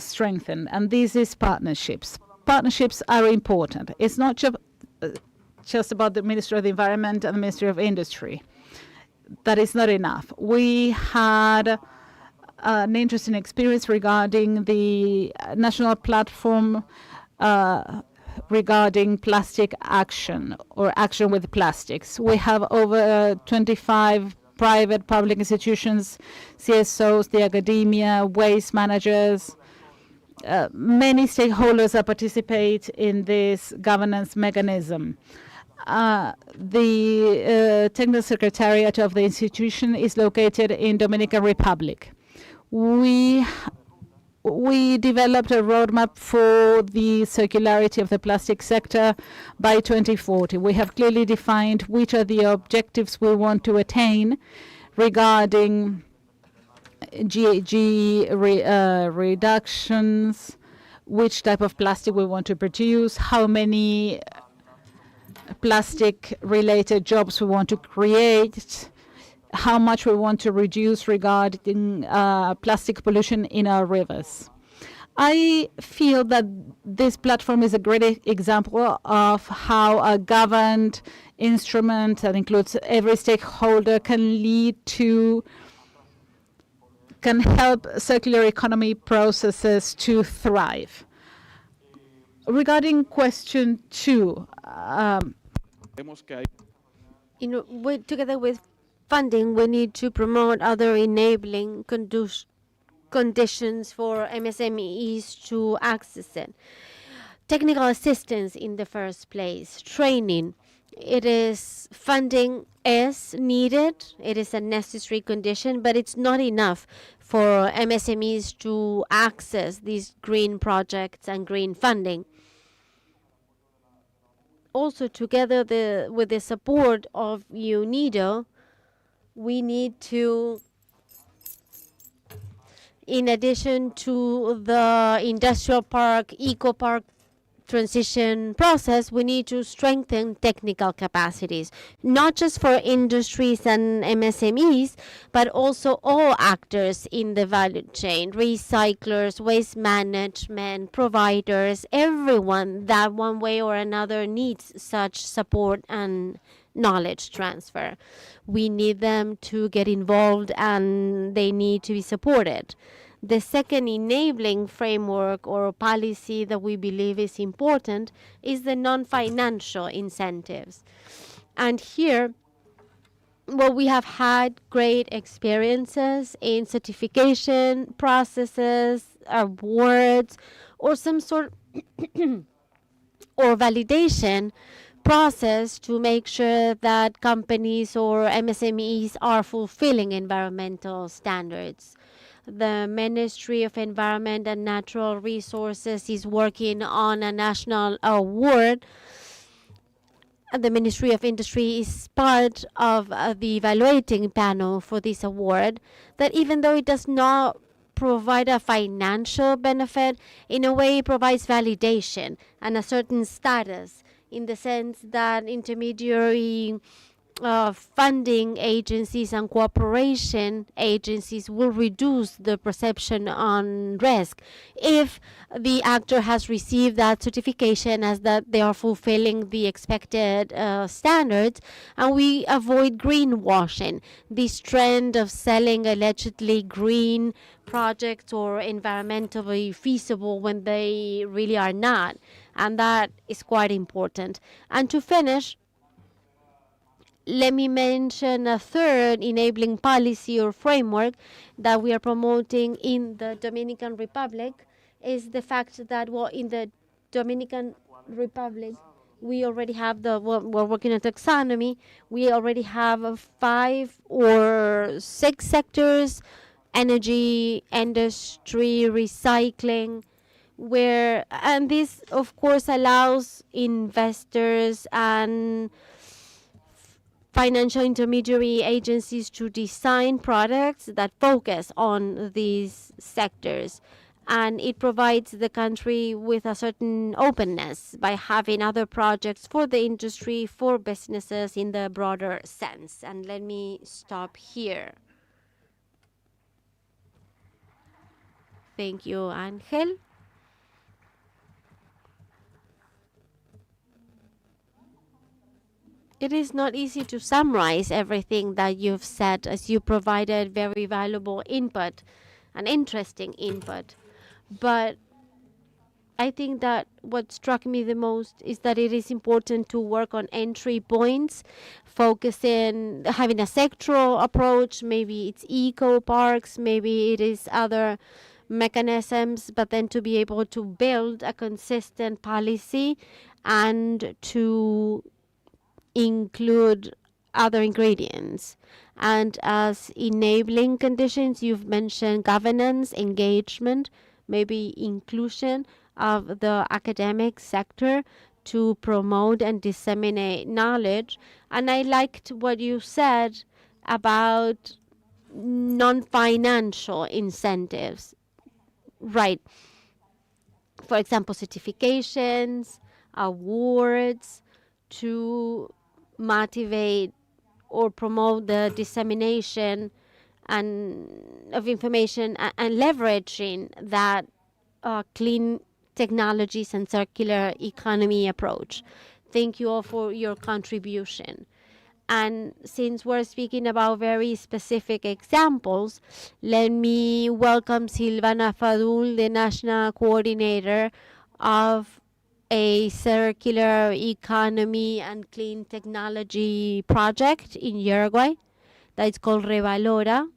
S1: strengthened, and this is partnerships. Partnerships are important. It's not just about the Ministry of the Environment and the Ministry of Industry. That is not enough. We had an interesting experience regarding the national platform regarding plastic action or action with plastics. We have over 25 private, public institutions, CSOs, the academia, waste managers, many stakeholders that participate in this governance mechanism. The technical secretariat of the institution is located in Dominican Republic. We developed a roadmap for the circularity of the plastic sector by 2040. We have clearly defined which are the objectives we want to attain regarding GHG reductions, which type of plastic we want to produce, how many plastic-related jobs we want to create, how much we want to reduce regarding plastic pollution in our rivers. I feel that this platform is a great example of how a governed instrument that includes every stakeholder can help circular economy processes to thrive. Regarding question 2,
S13: together with funding, we need to promote other enabling conditions for MSMEs to access it. Technical assistance in the first place, training. Funding is needed. It is a necessary condition, but it's not enough for MSMEs to access these green projects and green funding. Also, together with the support of UNIDO, we need to, in addition to the industrial park, eco park transition process, we need to strengthen technical capacities, not just for industries and MSMEs, but also all actors in the value chain, recyclers, waste management, providers, everyone that one way or another needs such support and knowledge transfer. We need them to get involved and they need to be supported. The second enabling framework or policy that we believe is important is the non-financial incentives. And here, we have had great experiences in certification processes, awards, or some sort or validation process to make sure that companies or MSMEs are fulfilling environmental standards. The Ministry of Environment and Natural Resources is working on a national award. The Ministry of Industry is part of the evaluating panel for this award, that even though it does not provide a financial benefit, in a way it provides validation and a certain status, in the sense that intermediary funding agencies and cooperation agencies will reduce the perception on risk if the actor has received that certification as that they are fulfilling the expected standards, and we avoid greenwashing, this trend of selling allegedly green projects or environmentally feasible when they really are not, and that is quite important. And to finish, let me mention a third enabling policy or framework that we are promoting in the Dominican Republic, is the fact that, in the Dominican Republic, we already have we're working on taxonomy. We already have 5 or 6 sectors: energy, industry, recycling, and this, of course, allows investors and financial intermediary agencies to design products that focus on these sectors. And it provides the country with a certain openness by having other projects for the industry, for businesses in the broader sense. And let me stop here. Thank you, Angel. It is not easy to summarize everything that you've said, as you provided very valuable input. an interesting input. But I think that what struck me the most is that it is important to work on entry points, focusing, having a sectoral approach. Maybe it's eco parks, maybe it is other mechanisms, but then to be able to build a consistent policy and to include other ingredients. And as enabling conditions, you've mentioned governance, engagement, maybe inclusion of the academic sector to promote and disseminate knowledge. And I liked what you said about non-financial incentives. Right. For example, certifications, awards to motivate or promote the dissemination of information and leveraging that clean technologies and circular economy approach. Thank you all for your contribution. And since we're speaking about very specific examples, let me welcome Silvana Fadul, the National Coordinator of a circular economy and clean technology project in Uruguay that is called Revalora.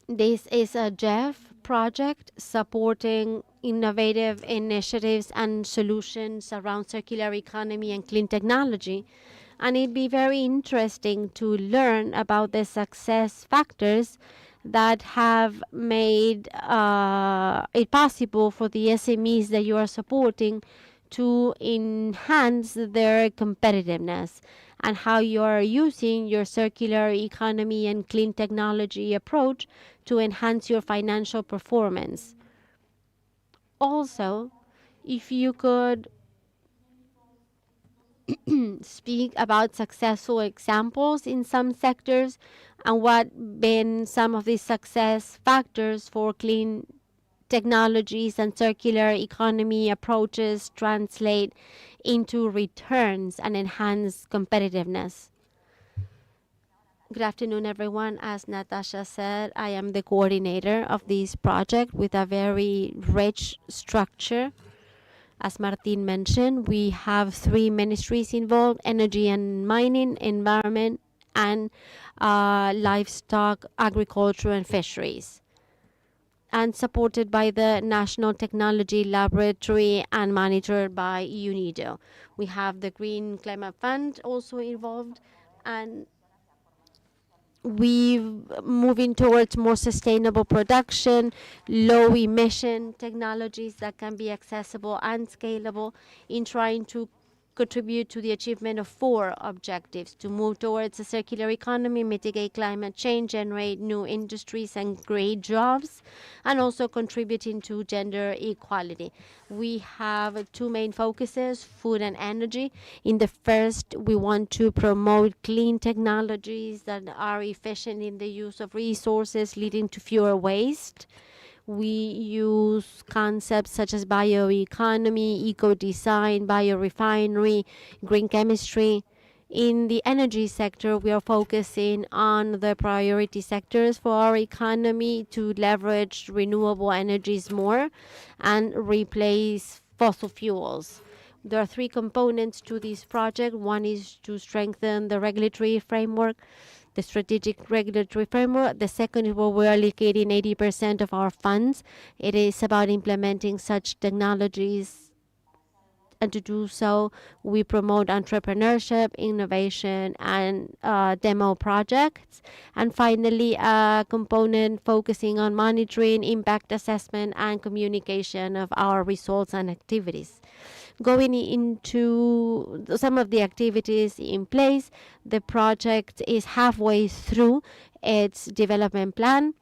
S13: This is a JEF project supporting innovative initiatives and solutions around circular economy and clean technology. And it'd be very interesting to learn about the success factors that have made it possible for the SMEs that you are supporting to enhance their competitiveness, and how you are using your circular economy and clean technology approach to enhance your financial performance. Also, if you could speak about successful examples in some sectors and what been some of these success factors for clean technologies and circular economy approaches translate into returns and enhance competitiveness. Good afternoon, everyone. As Natasha said, I am the coordinator of this project with a very rich structure. As Martin mentioned, we have 3 ministries involved: energy and mining, environment, and livestock, agriculture, and fisheries, and supported by the National Technology Laboratory and monitored by UNIDO. We have the Green Climate Fund also involved, and we're moving towards more sustainable production, low emission technologies that can be accessible and scalable, in trying to contribute to the achievement of 4 objectives: to move towards a circular economy, mitigate climate change, generate new industries and create jobs, and also contributing to gender equality. We have 2 main focuses: food and energy. In the first, we want to promote clean technologies that are efficient in the use of resources, leading to fewer waste. We use concepts such as bioeconomy, eco-design, biorefinery, green chemistry. In the energy sector, we are focusing on the priority sectors for our economy to leverage renewable energies more and replace fossil fuels. There are 3 components to this project. One is to strengthen the regulatory framework, the strategic regulatory framework. The second is where we're allocating 80% of our funds. It is about implementing such technologies, and to do so, we promote entrepreneurship, innovation, and demo projects. And finally, a component focusing on monitoring, impact assessment, and communication of our results and activities. Going into some of the activities in place, the project is halfway through its development plan.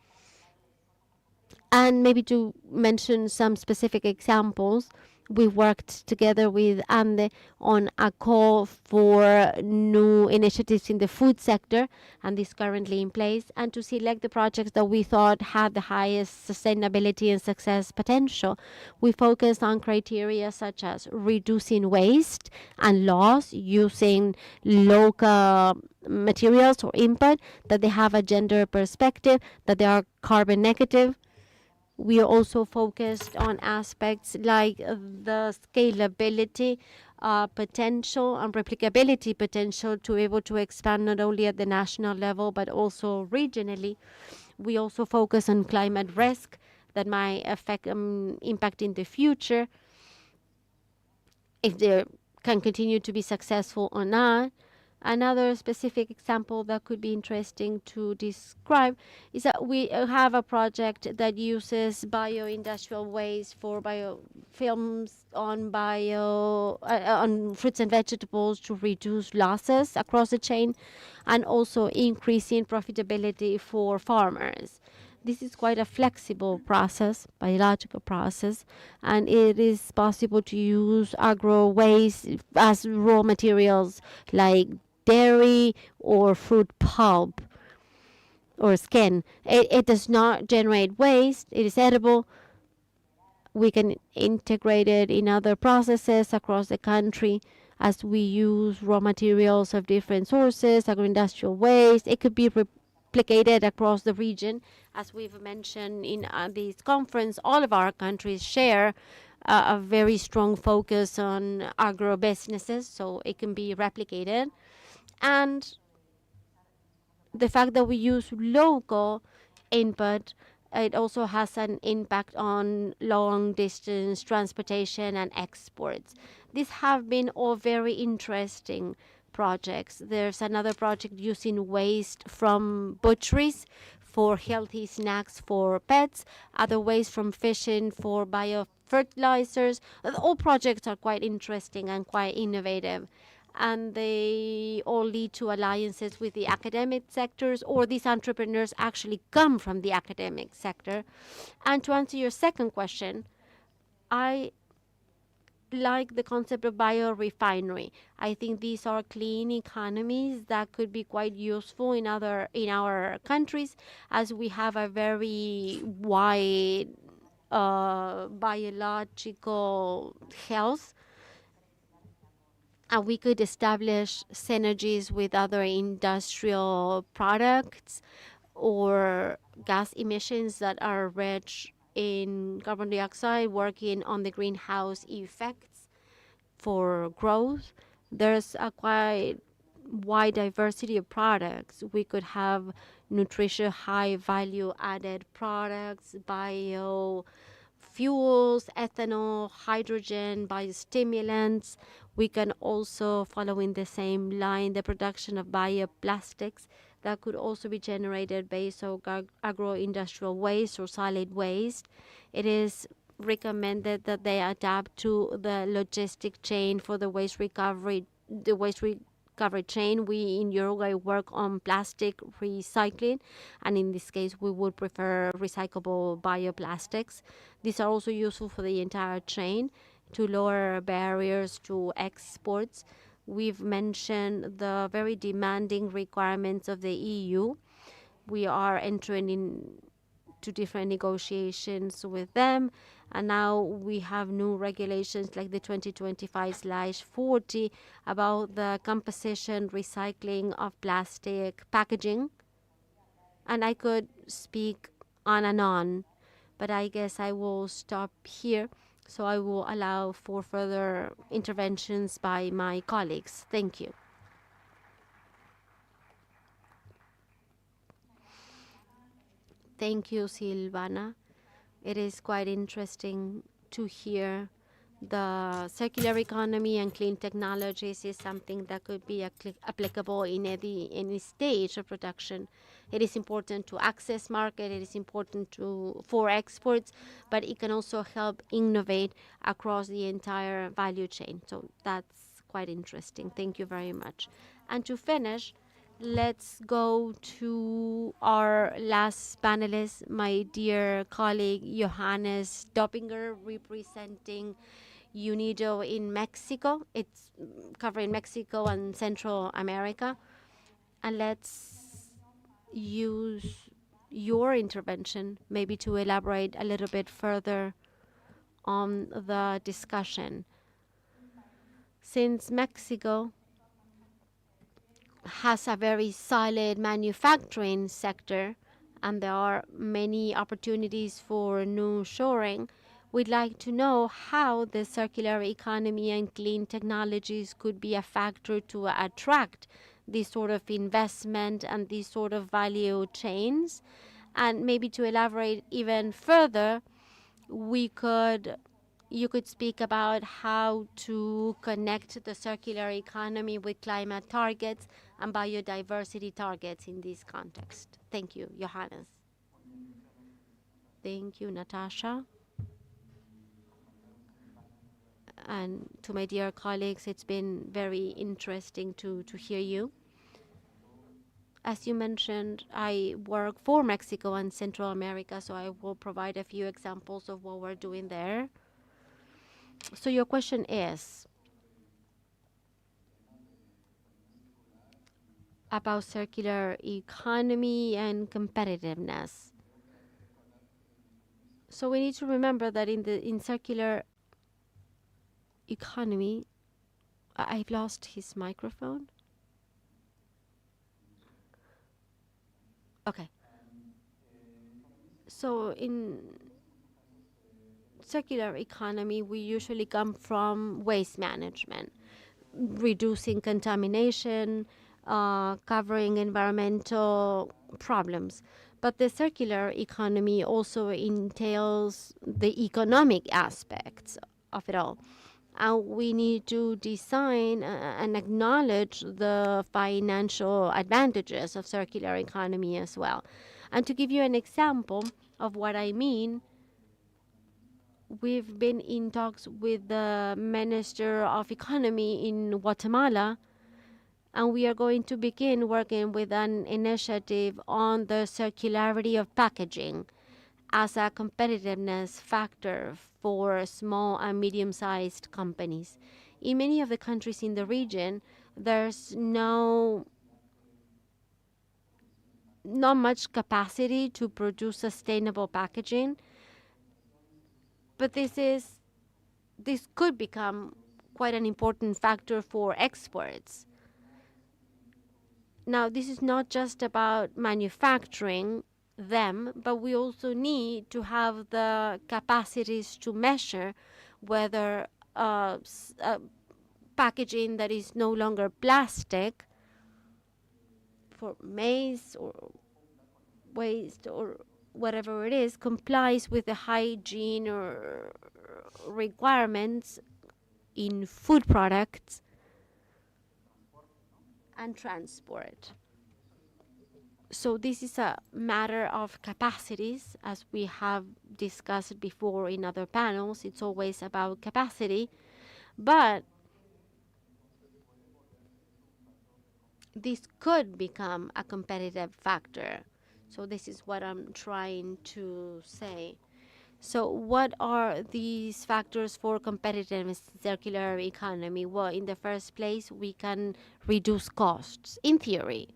S13: And maybe to mention some specific examples, we worked together with ANDE on a call for new initiatives in the food sector, and this is currently in place, and to select the projects that we thought had the highest sustainability and success potential. We focused on criteria such as reducing waste and loss, using local materials or input, that they have a gender perspective, that they are carbon negative. We are also focused on aspects like the scalability potential and replicability potential to be able to expand not only at the national level but also regionally. We also focus on climate risk that might affect impact in the future, if they can continue to be successful or not. Another specific example that could be interesting to describe is that we have a project that uses bio-industrial waste for biofilms on fruits and vegetables to reduce losses across the chain and also increasing profitability for farmers. This is quite a flexible process, biological process, and it is possible to use agro waste as raw materials like dairy or fruit pulp or skin. It does not generate waste. It is edible. We can integrate it in other processes across the country as we use raw materials of different sources, agro-industrial waste. It could be replicated across the region. As we've mentioned in this conference, all of our countries share a very strong focus on agro businesses, so it can be replicated. And the fact that we use local input, it also has an impact on long distance transportation and exports. These have been all very interesting projects. There's another project using waste from butcheries for healthy snacks for pets, other waste from fishing for biofertilizers. All projects are quite interesting and quite innovative, and they all lead to alliances with the academic sectors, or these entrepreneurs actually come from the academic sector. And to answer your second question, I like the concept of biorefinery. I think these are clean economies that could be quite useful in our countries, as we have a very wide biological health, and we could establish synergies with other industrial products or gas emissions that are rich in carbon dioxide, working on the greenhouse effects for growth. There's a quite wide diversity of products. We could have nutrition, high value added products, biofuels, ethanol, hydrogen, biostimulants. We can also, following the same line, the production of bioplastics that could also be generated based on agro-industrial waste or solid waste. It is recommended that they adapt to the logistic chain for the waste recovery chain. We in Uruguay work on plastic recycling, and in this case we would prefer recyclable bioplastics. These are also useful for the entire chain to lower barriers to exports. We've mentioned the very demanding requirements of the EU. We are entering into different negotiations with them, and now we have new regulations like the 2025/40 about the composition, recycling of plastic packaging. And I could speak on and on, but I guess I will stop here. So I will allow for further interventions by my colleagues. Thank you. Thank you, Silvana. It is quite interesting to hear the circular economy and clean technologies is something that could be applicable in any stage of production. It is important to access market, it is important for exports, but it can also help innovate across the entire value chain. So that's quite interesting. Thank you very much. And to finish, let's go to our last panelist, my dear colleague Johannes Doppinger, representing UNIDO in Mexico. It's covering Mexico and Central America. And let's use your intervention maybe to elaborate a little bit further on the discussion. Since Mexico has a very solid manufacturing sector, and there are many opportunities for new shoring. We'd like to know how the circular economy and clean technologies could be a factor to attract this sort of investment and these sort of value chains. And maybe to elaborate even further, you could speak about how to connect the circular economy with climate targets and biodiversity targets in this context. Thank you, Johannes. Thank you, Natasha. And to my dear colleagues, it's been very interesting to hear you. As you mentioned, I work for Mexico and Central America, so I will provide a few examples of what we're doing there. So your question is about circular economy and competitiveness. So we need to remember that in circular economy, I've lost his microphone. Okay. So in circular economy, we usually come from waste management, reducing contamination, covering environmental problems. But the circular economy also entails the economic aspects of it all. And we need to design and acknowledge the financial advantages of circular economy as well. And to give you an example of what I mean, we've been in talks with the Minister of Economy in Guatemala, and we are going to begin working with an initiative on the circularity of packaging as a competitiveness factor for small and medium-sized companies. In many of the countries in the region, there's not much capacity to produce sustainable packaging, but this could become quite an important factor for exports. Now, this is not just about manufacturing them, but we also need to have the capacities to measure whether packaging that is no longer plastic for maize or waste or whatever it is complies with the hygiene or requirements in food products and transport. So this is a matter of capacities, as we have discussed before in other panels. It's always about capacity, but this could become a competitive factor. So this is what I'm trying to say. So what are these factors for competitiveness in circular economy? Well, in the first place, we can reduce costs, in theory.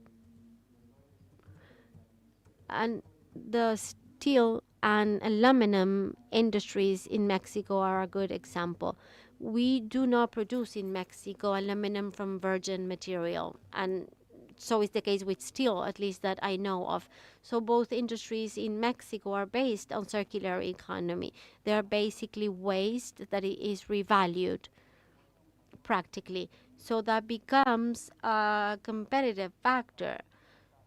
S13: And the steel and aluminum industries in Mexico are a good example. We do not produce in Mexico aluminum from virgin material, and so is the case with steel, at least that I know of. So both industries in Mexico are based on circular economy. They are basically waste that is revalued practically. So that becomes a competitive factor.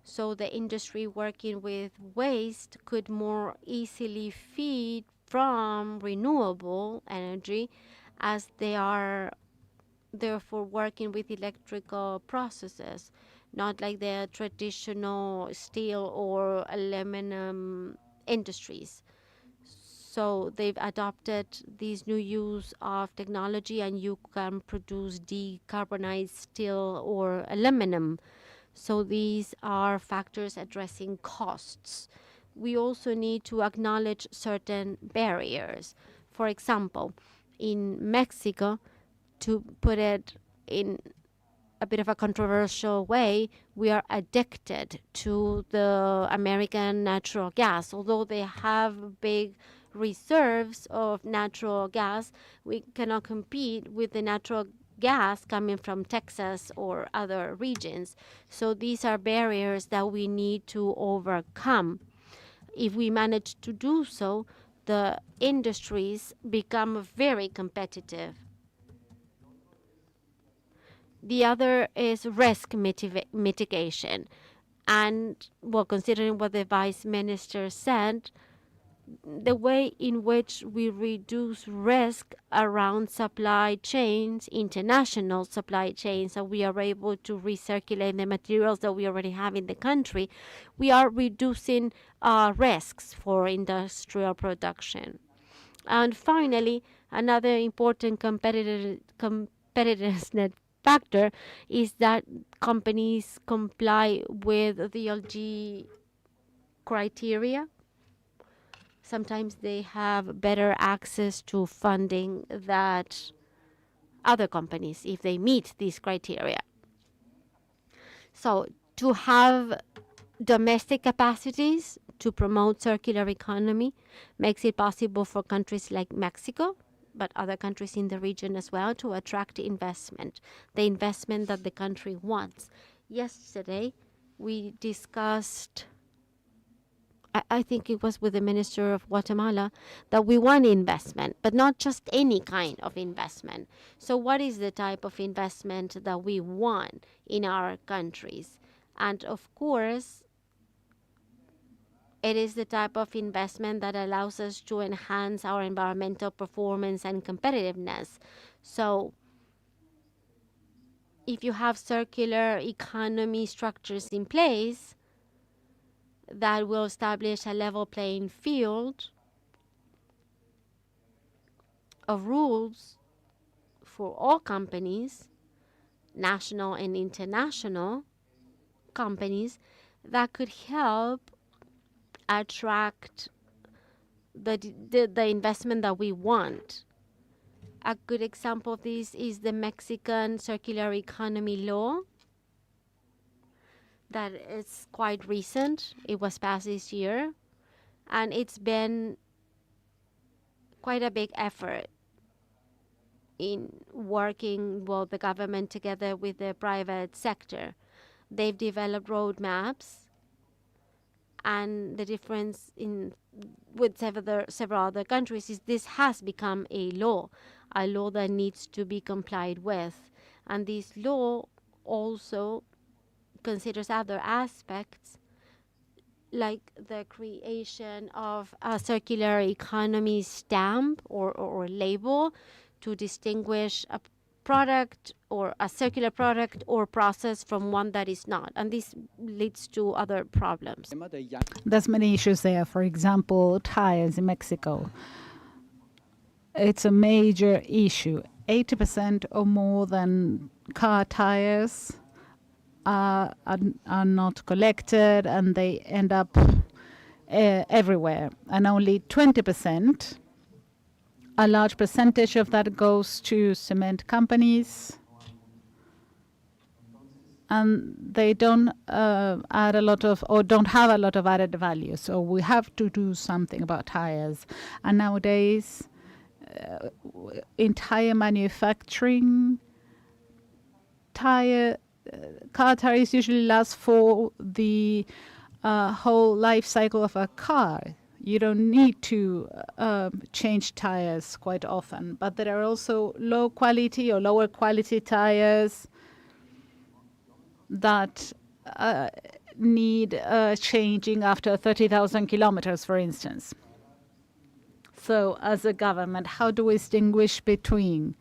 S13: So the industry working with waste could more easily feed from renewable energy, as they are therefore working with electrical processes, not like the traditional steel or aluminum industries. So they've adopted this new use of technology, and you can produce decarbonized steel or aluminum. So these are factors addressing costs. We also need to acknowledge certain barriers. For example, in Mexico, to put it in a bit of a controversial way, we are addicted to the American natural gas. Although they have big reserves of natural gas, we cannot compete with the natural gas coming from Texas or other regions. So these are barriers that we need to overcome. If we manage to do so, the industries become very competitive. The other is risk mitigation. And, well, considering what the Vice Minister said, the way in which we reduce risk around supply chains, international supply chains, so we are able to recirculate the materials that we already have in the country, we are reducing risks for industrial production. And finally, another important competitiveness factor is that companies comply with the LG criteria. Sometimes they have better access to funding than other companies if they meet these criteria. So to have domestic capacities to promote circular economy makes it possible for countries like Mexico, but other countries in the region as well, to attract investment, the investment that the country wants. Yesterday, we discussed, I think it was with the Minister of Guatemala, that we want investment, but not just any kind of investment. So what is the type of investment that we want in our countries? And of course, it is the type of investment that allows us to enhance our environmental performance and competitiveness. So if you have circular economy structures in place that will establish a level playing field of rules for all companies, national and international companies, that could help attract the investment that we want. A good example of this is the Mexican circular economy law that is quite recent. It was passed this year, and it's been quite a big effort in working with the government together with the private sector. They've developed roadmaps, and the difference with several other countries is this has become a law that needs to be complied with. And this law also considers other aspects, like the creation of a circular economy stamp or label to distinguish a product or a circular product or process from one that is not. And this leads to other problems.
S1: There's many issues there. For example, tires in Mexico. It's a major issue. 80% or more than car tires are not collected, and they end up everywhere. And only 20%, a large percentage of that goes to cement companies, and they don't add a lot of, or don't have a lot of added value. So we have to do something about tires. And nowadays, entire manufacturing, car tires usually last for the whole life cycle of a car. You don't need to change tires quite often, but there are also low quality or lower quality tires that need changing after 30,000 kilometers, for instance. So as a government, how do we distinguish between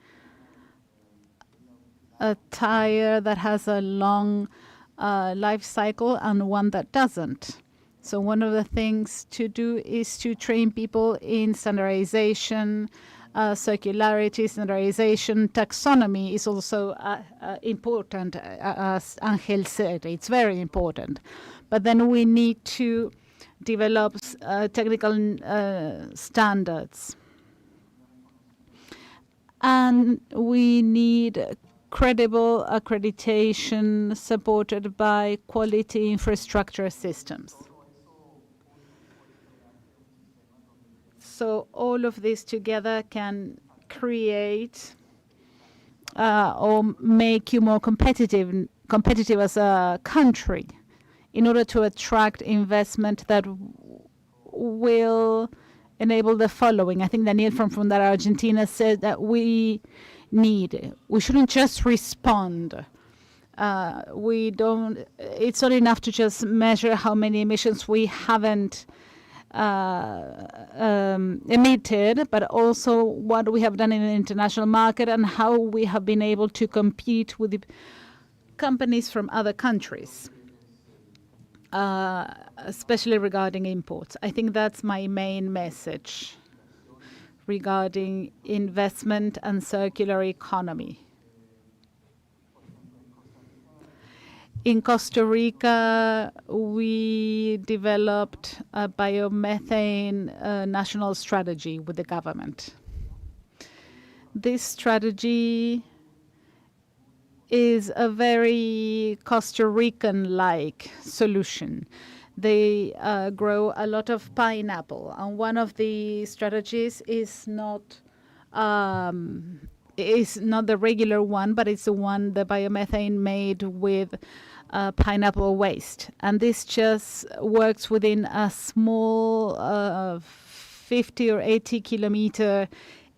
S1: a tire that has a long life cycle and one that doesn't? So one of the things to do is to train people in standardization, circularity, standardization. Taxonomy is also important, as Angel said. It's very important. But then we need to develop technical standards. And we need credible accreditation supported by quality infrastructure systems. So all of this together can create or make you more competitive as a country in order to attract investment that will enable the following. I think Daniel from Fundar Argentina said that we shouldn't just respond. It's not enough to just measure how many emissions we haven't emitted, but also what we have done in the international market and how we have been able to compete with the companies from other countries, especially regarding imports. I think that's my main message regarding investment and circular economy. In Costa Rica, we developed a biomethane national strategy with the government. This strategy is a very Costa Rican-like solution. They grow a lot of pineapple, and one of the strategies is not the regular one, but it's the biomethane made with pineapple waste. And this just works within a small 50 or 80 kilometer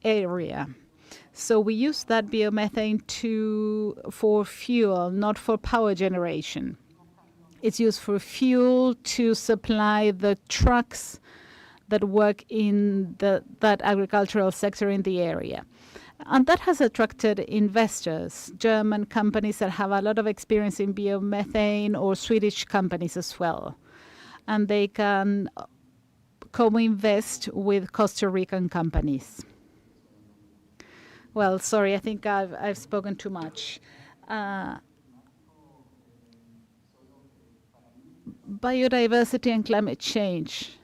S1: area. So we use that biomethane for fuel, not for power generation. It's used for fuel to supply the trucks that work in that agricultural sector in the area. And that has attracted investors, German companies that have a lot of experience in biomethane, or Swedish companies as well. And they can co-invest with Costa Rican companies. Well, sorry, I think I've spoken too much. Biodiversity and climate change.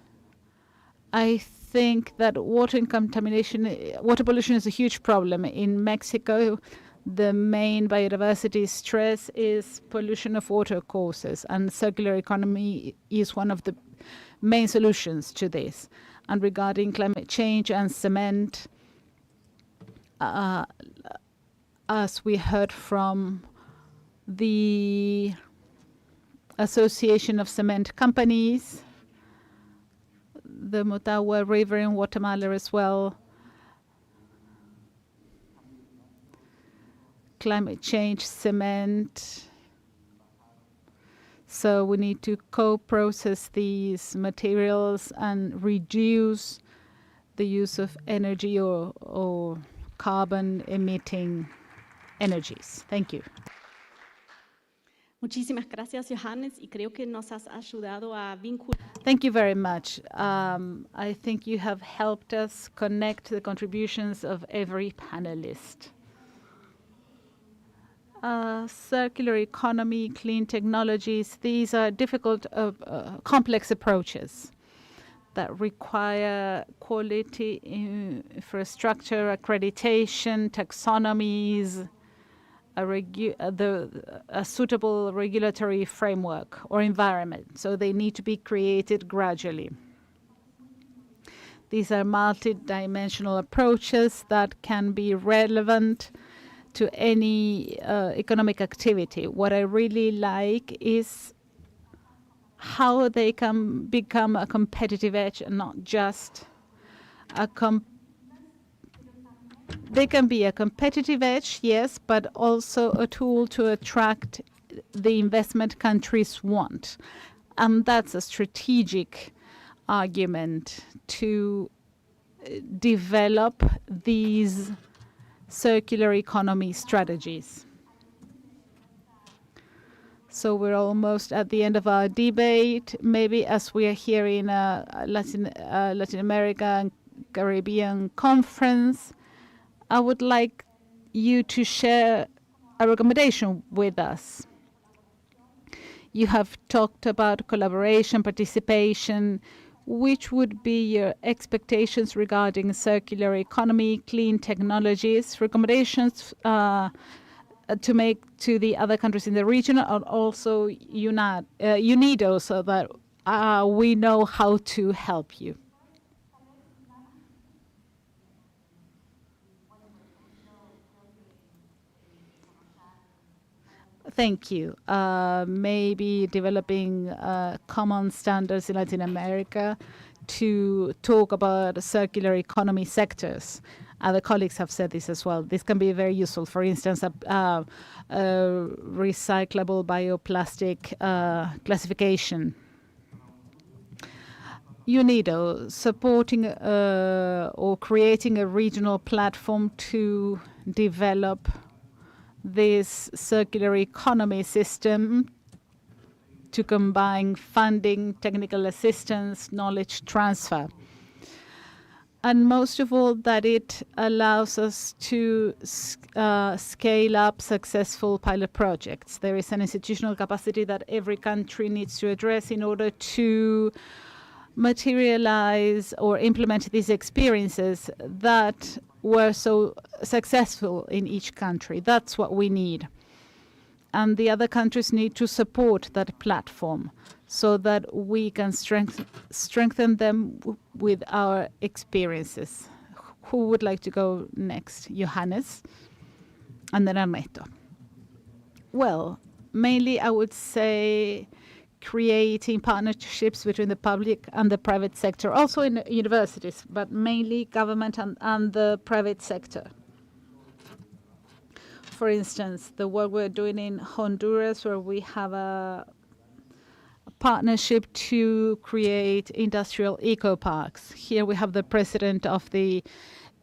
S1: I think that water pollution is a huge problem. In Mexico, the main biodiversity stress is pollution of water courses, and circular economy is one of the main solutions to this. And regarding climate change and cement, as we heard from the Association of Cement Companies, the Motagua River in Guatemala as well, climate change, cement. So we need to co-process these materials and reduce the use of energy or carbon-emitting energies. Thank you.
S14: Muchísimas gracias, Johannes, y creo que nos has ayudado a vincular.
S1: Thank you very much. I think you have helped us connect the contributions of every panelist. Circular economy, clean technologies, these are difficult, complex approaches that require quality infrastructure, accreditation, taxonomies, a suitable regulatory framework or environment. So they need to be created gradually. These are multi-dimensional approaches that can be relevant to any economic activity. What I really like is how they can become a competitive edge and not just they can be a competitive edge, yes, but also a tool to attract the investment countries want. And that's a strategic argument to develop these circular economy strategies. So we're almost at the end of our debate. Maybe as we are here in Latin America and Caribbean conference, I would like you to share a recommendation with us. You have talked about collaboration, participation. Which would be your expectations regarding circular economy, clean technologies, recommendations to make to the other countries in the region, and also UNIDO, so that we know how to help you? Thank you. Maybe developing common standards in Latin America to talk about circular economy sectors. Other colleagues have said this as well. This can be very useful. For instance, recyclable bioplastic classification. UNIDO supporting or creating a regional platform to develop this circular economy system to combine funding, technical assistance, knowledge transfer. And most of all, that it allows us to scale up successful pilot projects. There is an institutional capacity that every country needs to address in order to materialize or implement these experiences that were so successful in each country. That's what we need. And the other countries need to support that platform so that we can strengthen them with our experiences. Who would like to go next? Johannes and then Ernesto. Well, mainly I would say creating partnerships between the public and the private sector, also in universities, but mainly government and the private sector. For instance, the work we're doing in Honduras, where we have a partnership to create industrial eco-parks. Here we have the president of the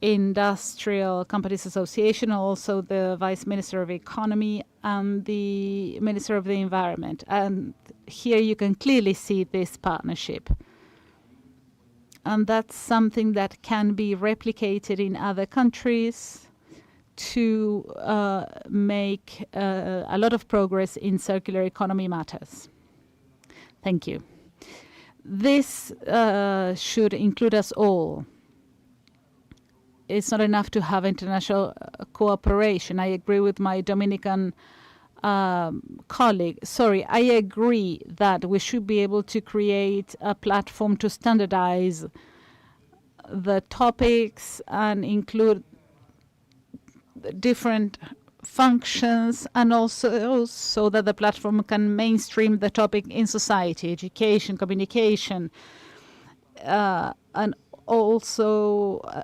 S1: Industrial Companies Association, also the Vice Minister of Economy and the Minister of the Environment. And here you can clearly see this partnership. And that's something that can be replicated in other countries to make a lot of progress in circular economy matters. Thank you. This should include us all. It's not enough to have international cooperation. I agree with my Dominican colleague. Sorry, I agree that we should be able to create a platform to standardize the topics and include different functions, and also so that the platform can mainstream the topic in society, education, communication, and also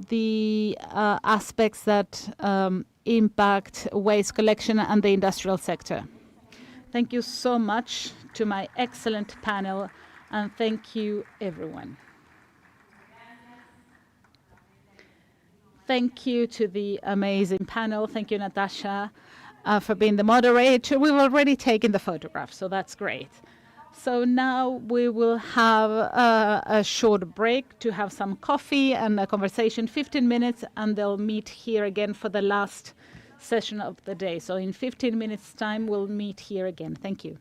S1: the aspects that impact waste collection and the industrial sector. Thank you so much to my excellent panel, and thank you, everyone. Thank you to the amazing panel. Thank you, Natasha, for being the moderator. We've already taken the photograph, so that's great. So now we will have a short break to have some coffee and a conversation, 15 minutes, and they'll meet here again for the last session of the day. So in 15 minutes' time, we'll meet here again. Thank you.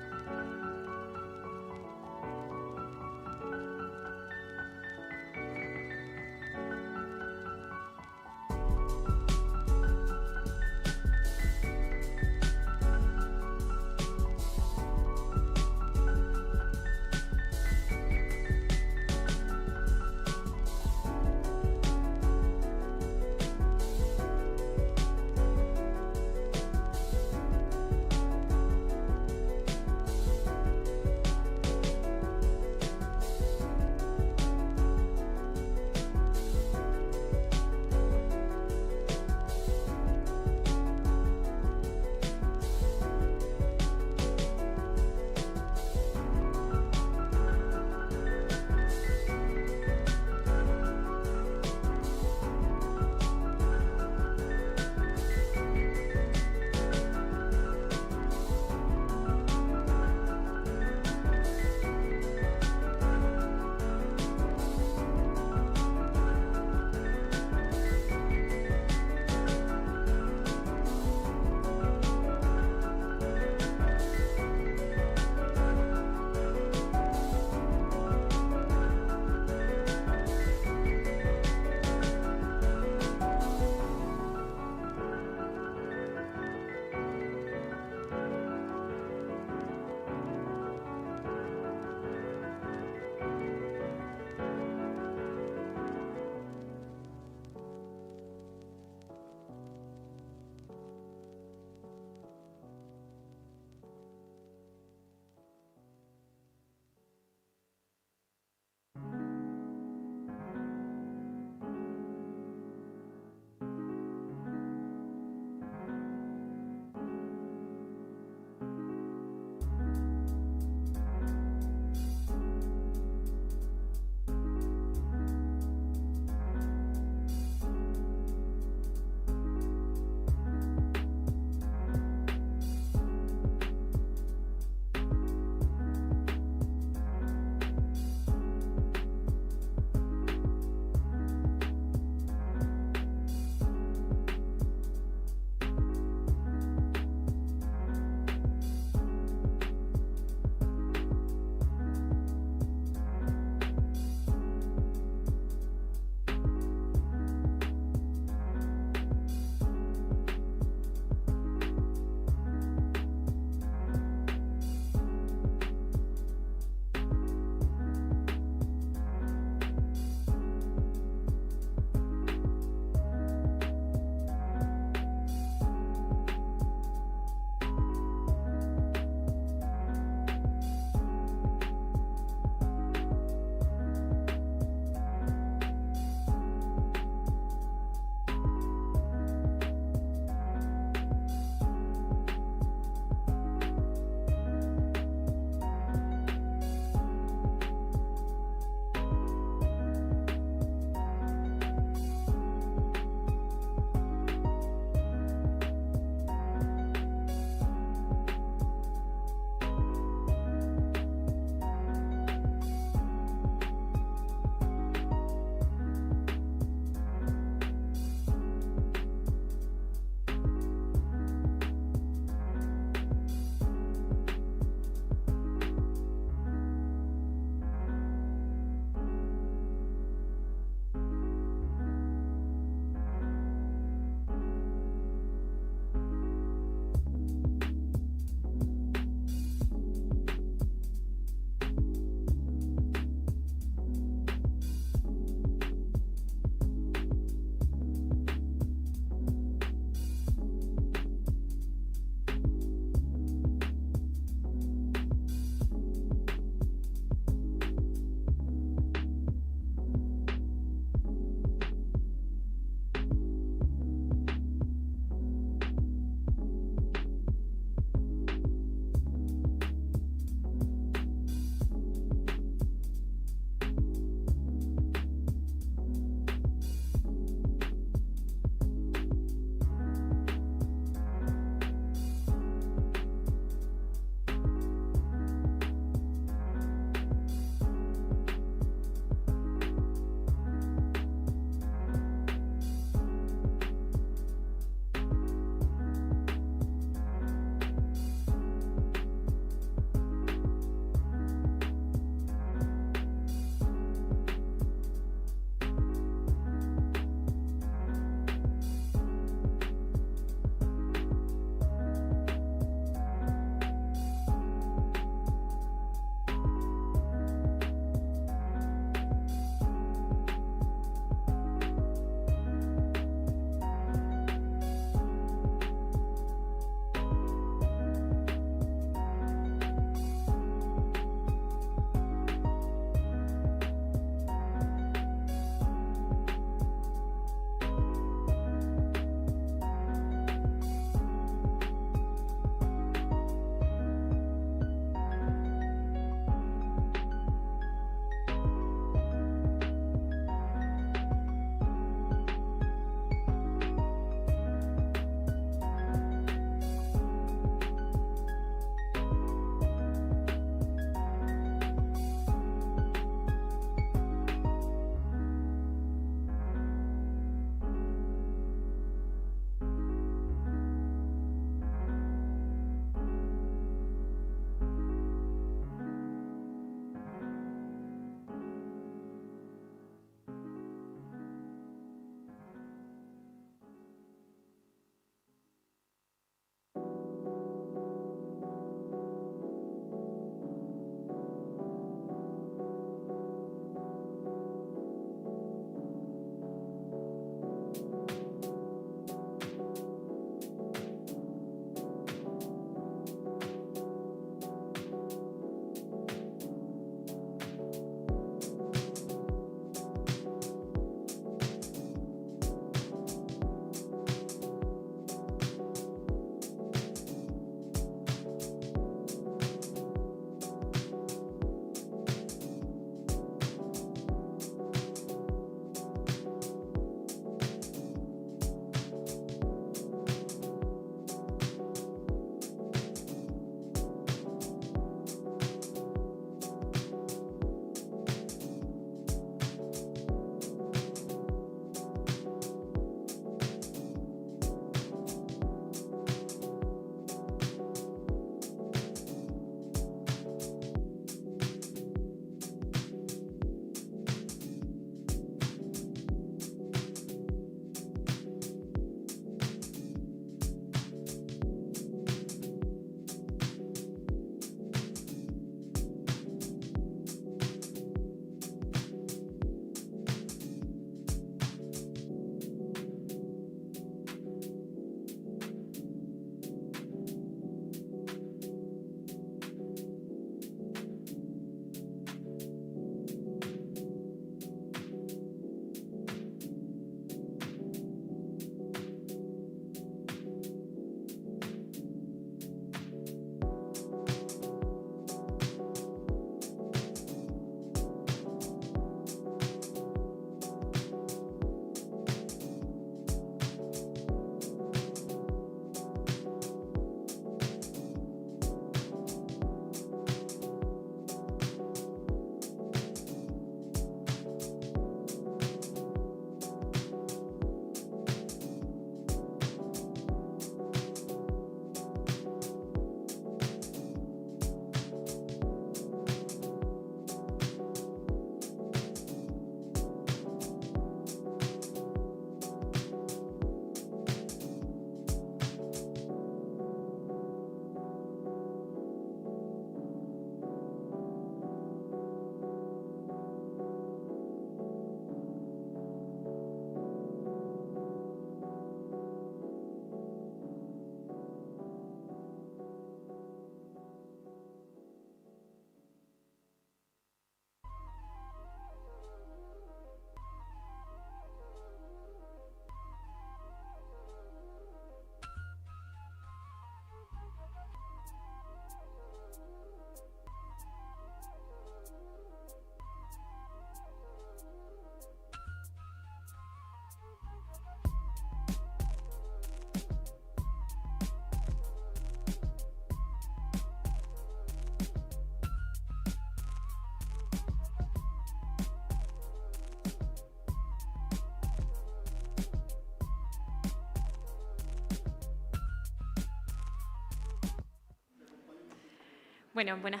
S9: Bueno, buenas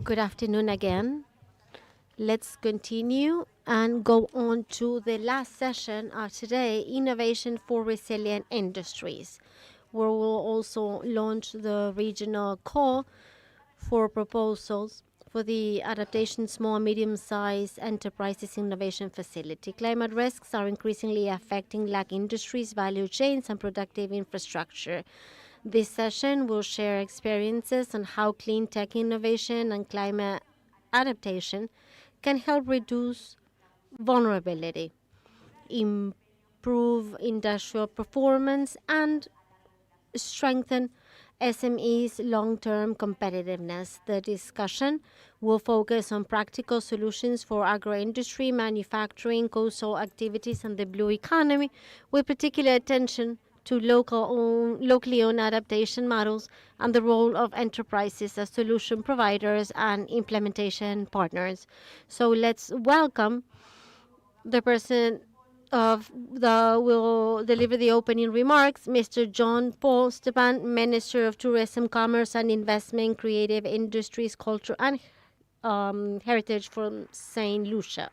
S13: Good afternoon again. Let's continue and go on to the last session of today, Innovation for Resilient Industries, where we'll also launch the regional call for proposals for the Adaptation Small and Medium-Sized Enterprises Innovation Facility. Climate risks are increasingly affecting LAC industries, value chains, and productive infrastructure. This session will share experiences on how clean tech innovation and climate adaptation can help reduce vulnerability, improve industrial performance, and strengthen SMEs' long-term competitiveness. The discussion will focus on practical solutions for agro-industry, manufacturing, coastal activities, and the blue economy, with particular attention to locally owned adaptation models and the role of enterprises as solution providers and implementation partners. So let's welcome the person will deliver the opening remarks, Mr. John Paul Stepan, Minister of Tourism, Commerce and Investment, Creative Industries, Culture and Heritage from St. Lucia.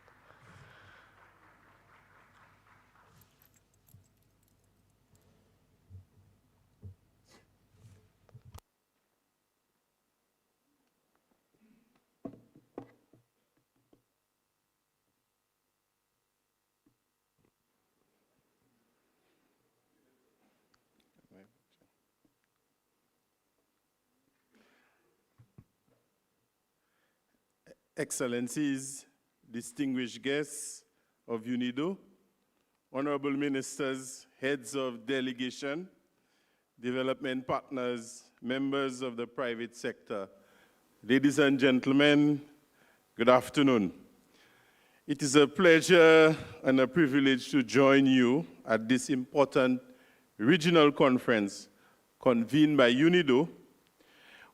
S15: Excellencies, distinguished guests of UNIDO, honorable ministers, heads of delegation, development partners, members of the private sector, ladies and gentlemen, good afternoon. It is a pleasure and a privilege to join you at this important regional conference convened by UNIDO.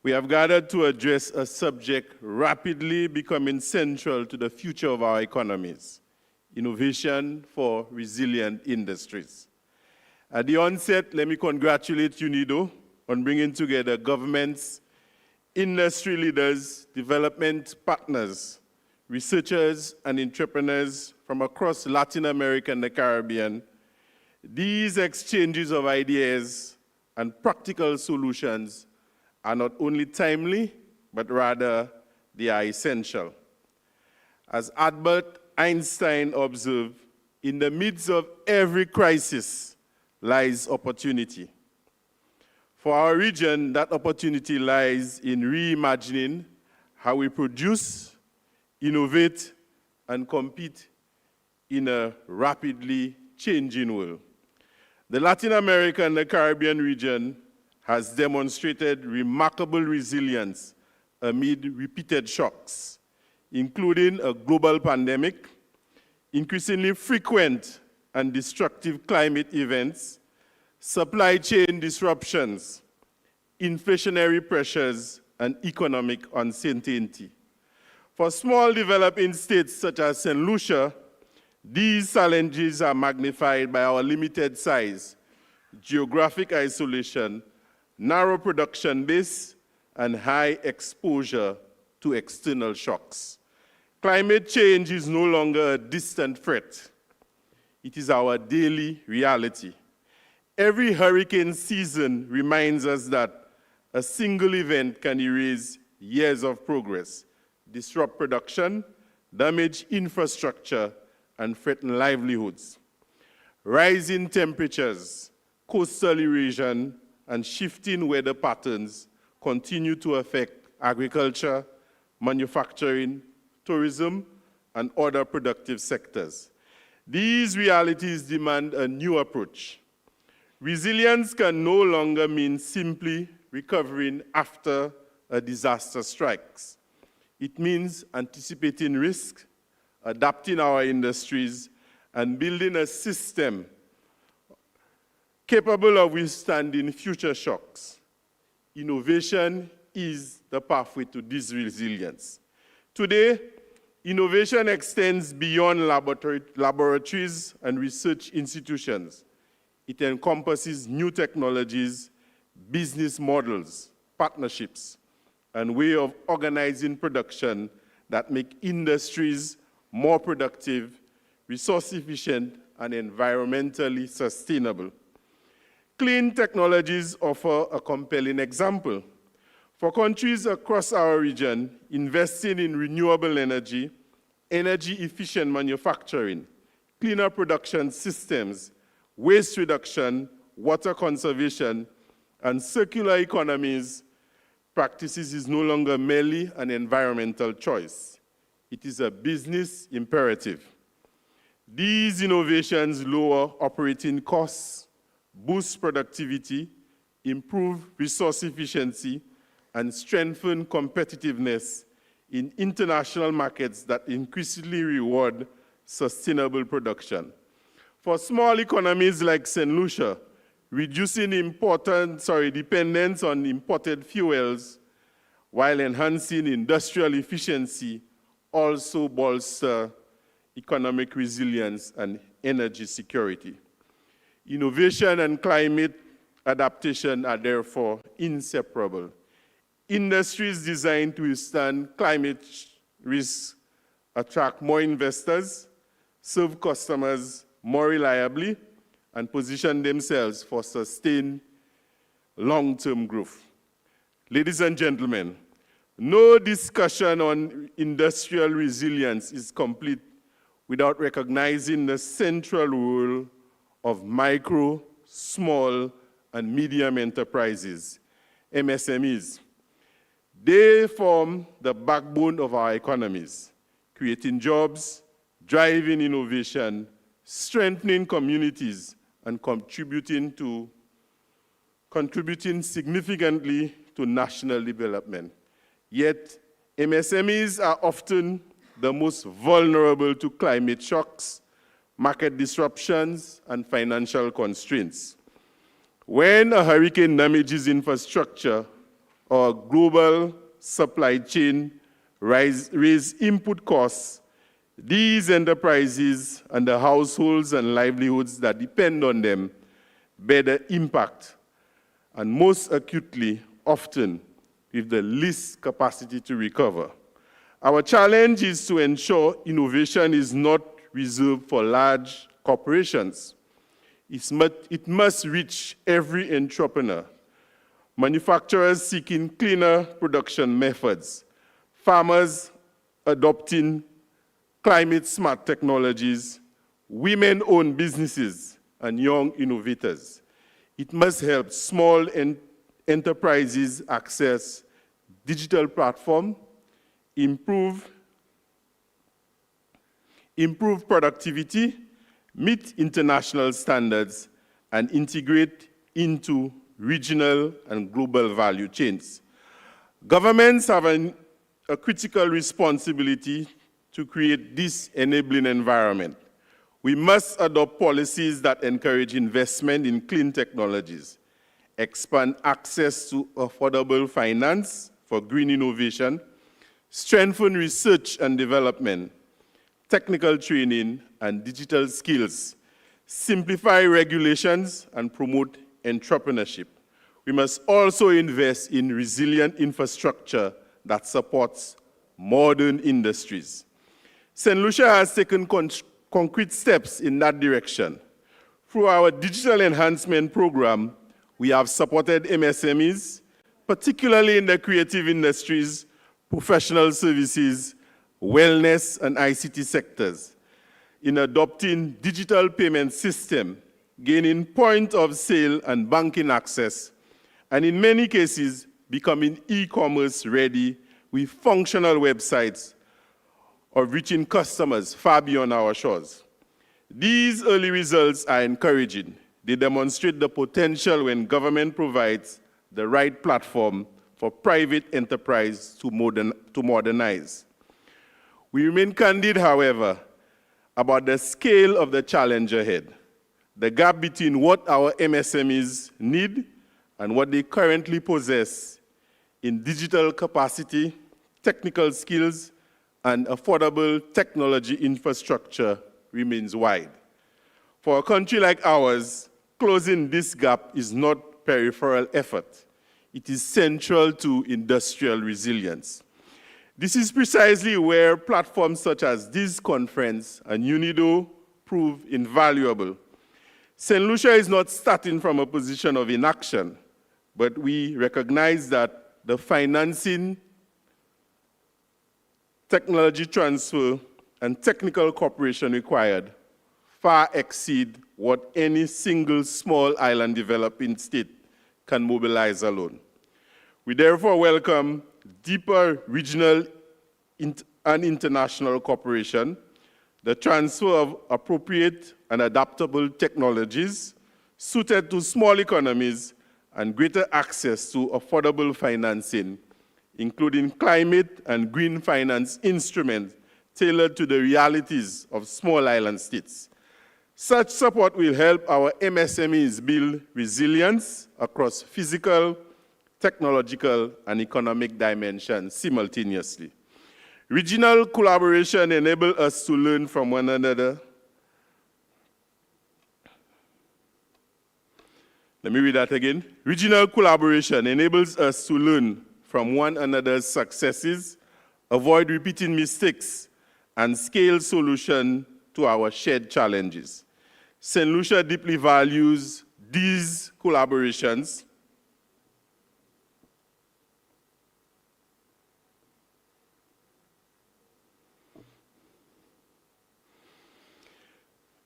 S15: We have gathered to address a subject rapidly becoming central to the future of our economies: innovation for resilient industries. At the onset, let me congratulate UNIDO on bringing together governments, industry leaders, development partners, researchers, and entrepreneurs from across Latin America and the Caribbean. These exchanges of ideas and practical solutions are not only timely, but rather they are essential. As Albert Einstein observed, in the midst of every crisis lies opportunity. For our region, that opportunity lies in reimagining how we produce, innovate, and compete in a rapidly changing world. The Latin America and the Caribbean region has demonstrated remarkable resilience amid repeated shocks, including a global pandemic, increasingly frequent and destructive climate events, supply chain disruptions, inflationary pressures, and economic uncertainty. For small developing states such as St. Lucia, these challenges are magnified by our limited size, geographic isolation, narrow production base, and high exposure to external shocks. Climate change is no longer a distant threat. It is our daily reality. Every hurricane season reminds us that a single event can erase years of progress, disrupt production, damage infrastructure, and threaten livelihoods. Rising temperatures, coastal erosion, and shifting weather patterns continue to affect agriculture, manufacturing, tourism, and other productive sectors. These realities demand a new approach. Resilience can no longer mean simply recovering after a disaster strikes. It means anticipating risk, adapting our industries, and building a system capable of withstanding future shocks. Innovation is the pathway to this resilience. Today, innovation extends beyond laboratories and research institutions. It encompasses new technologies, business models, partnerships, and way of organizing production that make industries more productive, resource efficient, and environmentally sustainable. Clean technologies offer a compelling example. For countries across our region, investing in renewable energy, energy-efficient manufacturing, cleaner production systems, waste reduction, water conservation, and circular economies practices is no longer merely an environmental choice. It is a business imperative. These innovations lower operating costs, boost productivity, improve resource efficiency, and strengthen competitiveness in international markets that increasingly reward sustainable production. For small economies like St. Lucia, reducing dependence on imported fuels while enhancing industrial efficiency also bolster economic resilience and energy security. Innovation and climate adaptation are therefore inseparable. Industries designed to withstand climate risks attract more investors, serve customers more reliably, and position themselves for sustained long-term growth. Ladies and gentlemen, no discussion on industrial resilience is complete without recognizing the central role of micro, small, and medium enterprises, MSMEs. They form the backbone of our economies, creating jobs, driving innovation, strengthening communities, and contributing significantly to national development. Yet, MSMEs are often the most vulnerable to climate shocks, market disruptions, and financial constraints. When a hurricane damages infrastructure or global supply chain raise input costs, these enterprises and the households and livelihoods that depend on them bear the impact, and most acutely, often, with the least capacity to recover. Our challenge is to ensure innovation is not reserved for large corporations. It must reach every entrepreneur, manufacturers seeking cleaner production methods, farmers adopting climate-smart technologies, women-owned businesses, and young innovators. It must help small enterprises access digital platforms, improve productivity, meet international standards, and integrate into regional and global value chains. Governments have a critical responsibility to create this enabling environment. We must adopt policies that encourage investment in clean technologies, expand access to affordable finance for green innovation, strengthen research and development, technical training, and digital skills, simplify regulations, and promote entrepreneurship. We must also invest in resilient infrastructure that supports modern industries. St. Lucia has taken concrete steps in that direction. Through our digital enhancement program, we have supported MSMEs, particularly in the creative industries, professional services, wellness, and ICT sectors, in adopting digital payment system, gaining point of sale and banking access, and in many cases, becoming e-commerce ready with functional websites of reaching customers far beyond our shores. These early results are encouraging. They demonstrate the potential when government provides the right platform for private enterprise to modernize. We remain candid, however, about the scale of the challenge ahead. The gap between what our MSMEs need and what they currently possess in digital capacity, technical skills, and affordable technology infrastructure remains wide. For a country like ours, closing this gap is not peripheral effort. it is central to industrial resilience. This is precisely where platforms such as this conference and UNIDO prove invaluable. St. Lucia is not starting from a position of inaction, but we recognize that the financing, technology transfer, and technical cooperation required far exceed what any single small island developing state can mobilize alone. We therefore welcome deeper regional and international cooperation, the transfer of appropriate and adaptable technologies suited to small economies, and greater access to affordable financing, including climate and green finance instruments tailored to the realities of small island states. Such support will help our MSMEs build resilience across physical, technological, and economic dimensions simultaneously. Regional collaboration enables us to learn from one another. Let me read that again. Regional collaboration enables us to learn from one another's successes, avoid repeating mistakes, and scale solutions to our shared challenges. St. Lucia deeply values these collaborations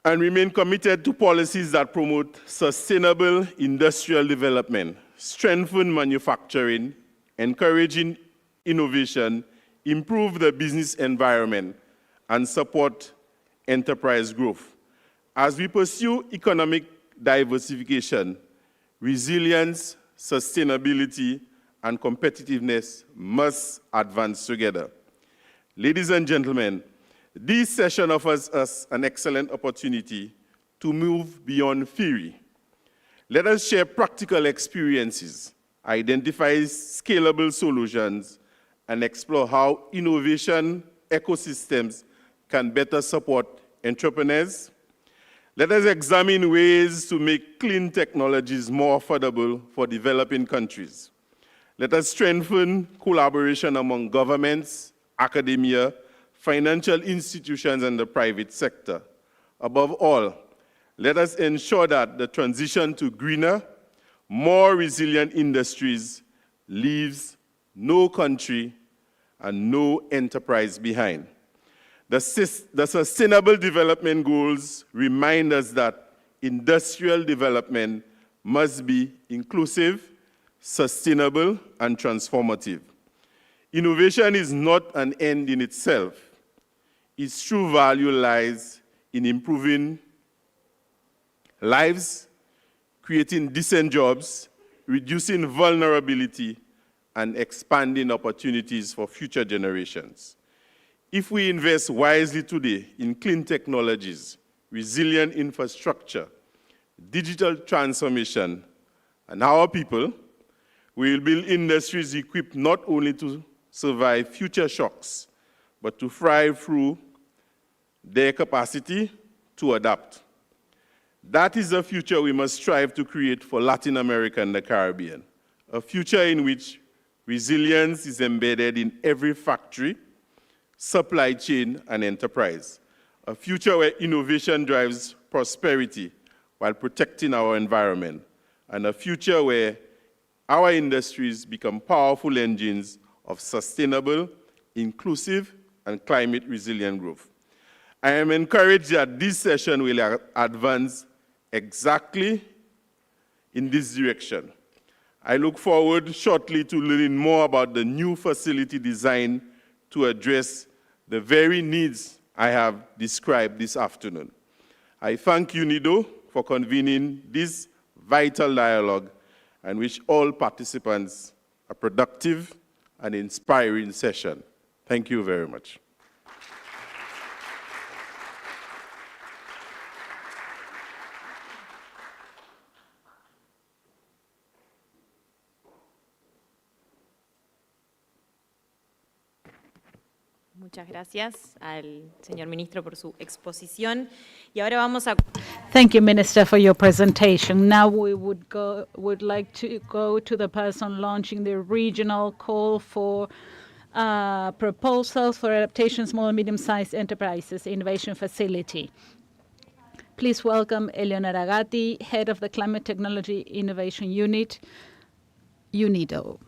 S15: and remain committed to policies that promote sustainable industrial development, strengthen manufacturing, encouraging innovation, improve the business environment, and support enterprise growth. As we pursue economic diversification, resilience, sustainability, and competitiveness must advance together. Ladies and gentlemen, this session offers us an excellent opportunity to move beyond theory. Let us share practical experiences, identify scalable solutions, and explore how innovation ecosystems can better support entrepreneurs. Let us examine ways to make clean technologies more affordable for developing countries. Let us strengthen collaboration among governments, academia, financial institutions, and the private sector. Above all, let us ensure that the transition to greener, more resilient industries leaves no country and no enterprise behind. The Sustainable Development Goals remind us that industrial development must be inclusive, sustainable, and transformative. Innovation is not an end in itself. Its true value lies in improving lives, creating decent jobs, reducing vulnerability, and expanding opportunities for future generations. If we invest wisely today in clean technologies, resilient infrastructure, digital transformation, and our people, we will build industries equipped not only to survive future shocks, but to thrive through their capacity to adapt. That is the future we must strive to create for Latin America and the Caribbean, a future in which resilience is embedded in every factory, supply chain, and enterprise, a future where innovation drives prosperity while protecting our environment, and a future where our industries become powerful engines of sustainable, inclusive, and climate-resilient growth. I am encouraged that this session will advance exactly in this direction. I look forward shortly to learning more about the new facility design to address the very needs I have described this afternoon. I thank UNIDO for convening this vital dialogue and wish all participants a productive and inspiring session. Thank you very much.
S9: Muchas gracias al señor ministro por su exposición. Y ahora vamos a...
S1: Thank you, Minister, for your presentation. Now we would like to go to the person launching the regional call for proposals for adaptation small and medium-sized enterprises innovation facility. Please welcome Eleonora Gatti, Head of the Climate Technology Innovation Unit, UNIDO.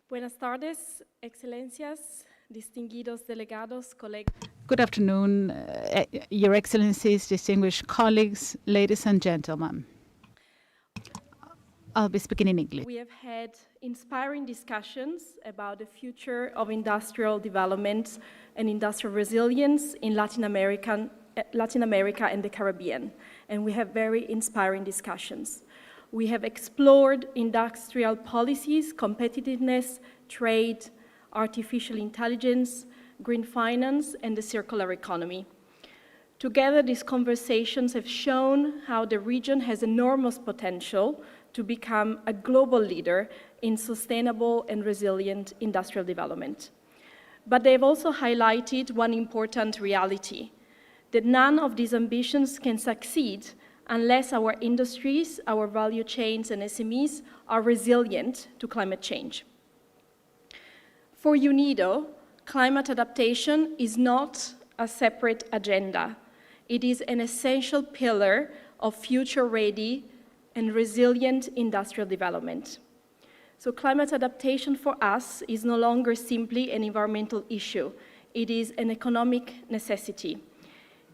S14: Buenas tardes, excelencias, distinguidos delegados, colegas.
S1: Good afternoon, Your Excellencies, distinguished colleagues, ladies and gentlemen. I'll be speaking in English.
S14: We have had inspiring discussions about the future of industrial development and industrial resilience in Latin America and the Caribbean, and we have very inspiring discussions. We have explored industrial policies, competitiveness, trade, artificial intelligence, green finance, and the circular economy. Together, these conversations have shown how the region has enormous potential to become a global leader in sustainable and resilient industrial development. But they've also highlighted one important reality, that none of these ambitions can succeed unless our industries, our value chains, and SMEs are resilient to climate change. For UNIDO, climate adaptation is not a separate agenda. It is an essential pillar of future-ready and resilient industrial development. So climate adaptation for us is no longer simply an environmental issue. It is an economic necessity.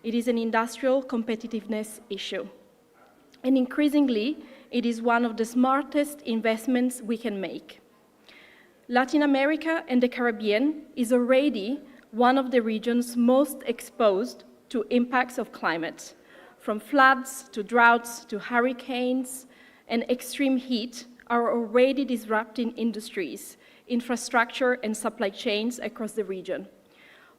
S14: It is an industrial competitiveness issue. And increasingly, it is one of the smartest investments we can make. Latin America and the Caribbean is already one of the regions most exposed to impacts of climate. From floods to droughts to hurricanes and extreme heat are already disrupting industries, infrastructure, and supply chains across the region.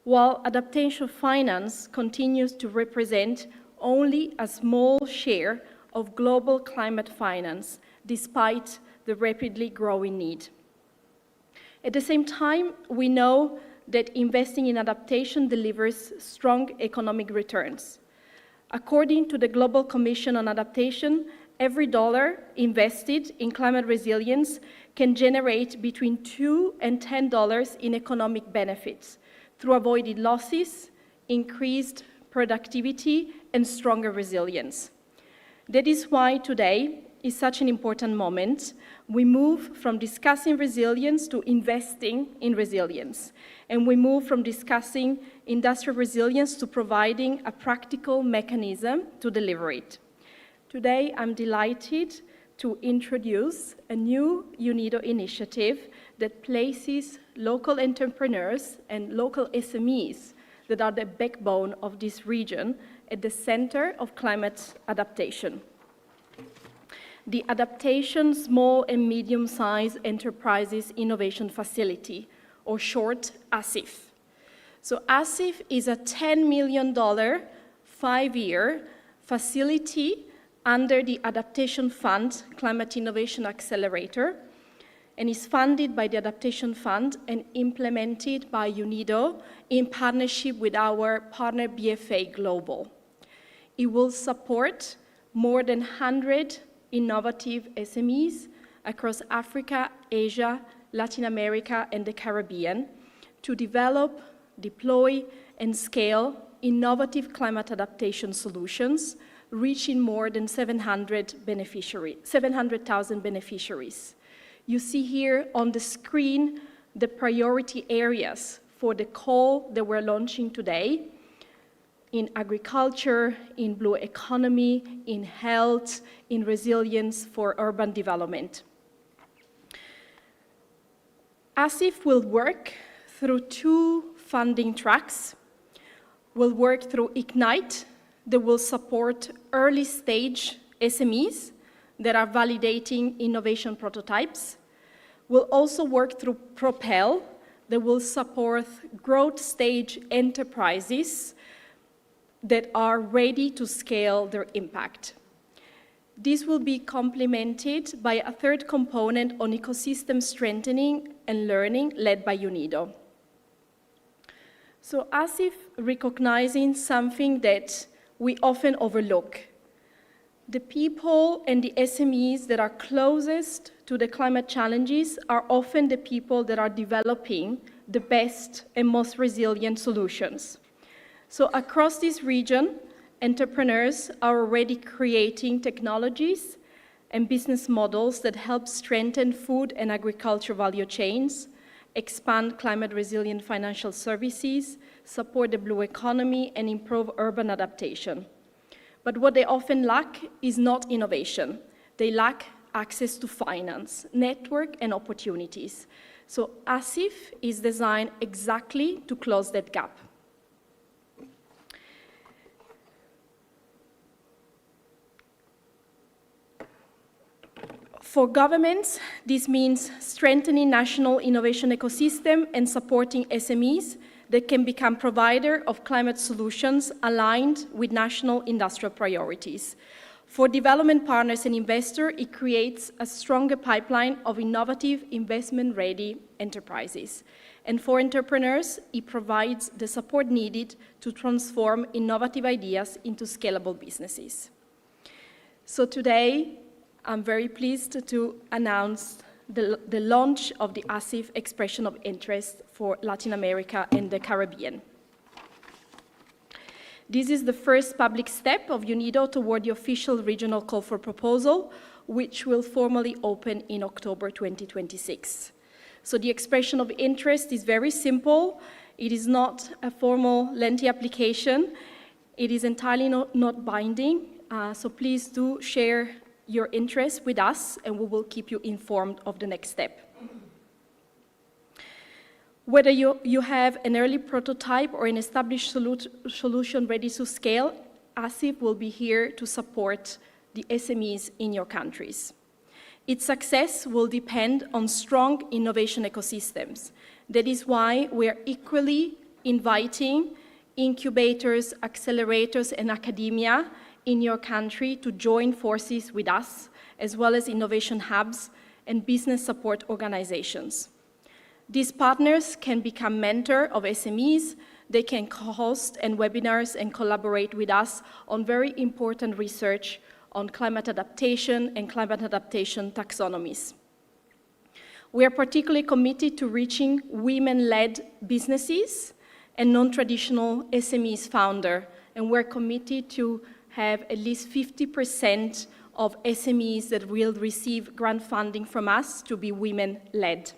S14: While adaptation finance continues to represent only a small share of global climate finance, despite the rapidly growing need. At the same time, we know that investing in adaptation delivers strong economic returns. According to the Global Commission on Adaptation, every dollar invested in climate resilience can generate between $2 and $10 in economic benefits through avoided losses, increased productivity, and stronger resilience. That is why today is such an important moment. We move from discussing resilience to investing in resilience. And we move from discussing industrial resilience to providing a practical mechanism to deliver it. Today, I'm delighted to introduce a new UNIDO initiative that places local entrepreneurs and local SMEs that are the backbone of this region at the center of climate adaptation. The Adaptation Small and Medium-Sized Enterprises Innovation Facility, or short, ASIF. So ASIF is a $10 million, 5-year facility under the Adaptation Fund Climate Innovation Accelerator, and is funded by the Adaptation Fund and implemented by UNIDO in partnership with our partner BFA Global. It will support more than 100 innovative SMEs across Africa, Asia, Latin America, and the Caribbean to develop, deploy, and scale innovative climate adaptation solutions, reaching more than 700,000 beneficiaries. You see here on the screen the priority areas for the call that we're launching today in agriculture, in blue economy, in health, in resilience for urban development. ASIF will work through 2 funding tracks. We'll work through Ignite, that will support early stage SMEs that are validating innovation prototypes. We'll also work through Propel, that will support growth stage enterprises that are ready to scale their impact. This will be complemented by a third component on ecosystem strengthening and learning led by UNIDO. So as if recognizing something that we often overlook, the people and the SMEs that are closest to the climate challenges are often the people that are developing the best and most resilient solutions. So across this region, entrepreneurs are already creating technologies and business models that help strengthen food and agriculture value chains, expand climate-resilient financial services, support the blue economy, and improve urban adaptation. But what they often lack is not innovation. They lack access to finance, network, and opportunities. So ASIF is designed exactly to close that gap. For governments, this means strengthening national innovation ecosystem and supporting SMEs that can become provider of climate solutions aligned with national industrial priorities. For development partners and investors, it creates a stronger pipeline of innovative, investment-ready enterprises. And for entrepreneurs, it provides the support needed to transform innovative ideas into scalable businesses. So today, I'm very pleased to announce the launch of the ASIF Expression of Interest for Latin America and the Caribbean. This is the first public step of UNIDO toward the official regional call for proposal, which will formally open in October 2026. So the expression of interest is very simple. It is not a formal, lengthy application. It is entirely not binding. So please do share your interest with us, and we will keep you informed of the next step. Whether you have an early prototype or an established solution ready to scale, ASIF will be here to support the SMEs in your countries. Its success will depend on strong innovation ecosystems. That is why we are equally inviting incubators, accelerators, and academia in your country to join forces with us, as well as innovation hubs and business support organizations. These partners can become mentors of SMEs. They can co-host and webinars and collaborate with us on very important research on climate adaptation and climate adaptation taxonomies. We are particularly committed to reaching women-led businesses and non-traditional SMEs founder, and we're committed to have at least 50% of SMEs that will receive grant funding from us to be women-led.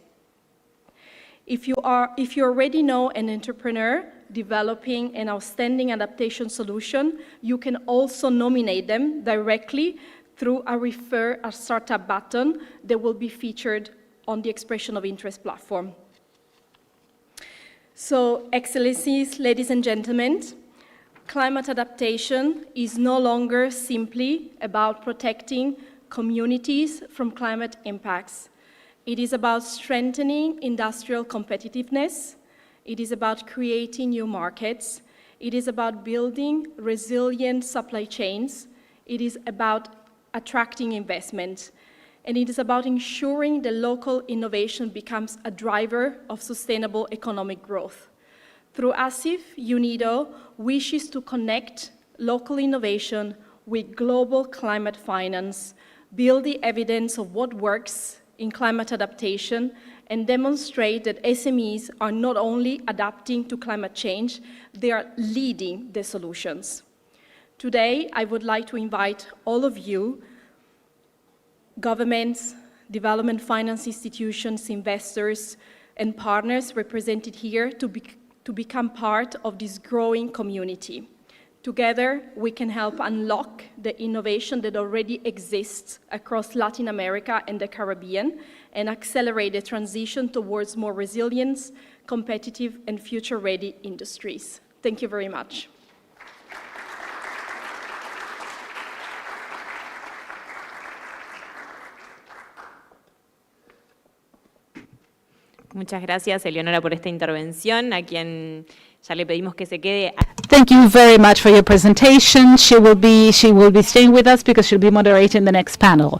S14: If you already know an entrepreneur developing an outstanding adaptation solution, you can also nominate them directly through a Refer a Startup button that will be featured on the Expression of Interest platform. So, Excellencies, ladies and gentlemen, climate adaptation is no longer simply about protecting communities from climate impacts. It is about strengthening industrial competitiveness. It is about creating new markets. It is about building resilient supply chains. It is about attracting investment. And it is about ensuring that local innovation becomes a driver of sustainable economic growth. Through ASIF, UNIDO wishes to connect local innovation with global climate finance, build the evidence of what works in climate adaptation, and demonstrate that SMEs are not only adapting to climate change, they are leading the solutions. Today, I would like to invite all of you, governments, development finance institutions, investors, and partners represented here to become part of this growing community. Together, we can help unlock the innovation that already exists across Latin America and the Caribbean and accelerate the transition towards more resilient, competitive, and future-ready industries. Thank you very much.
S9: Muchas gracias, Eleonora, por esta intervención, a quien ya le pedimos que se quede
S1: Thank you very much for your presentation. She will be staying with us because she'll be moderating the next panel.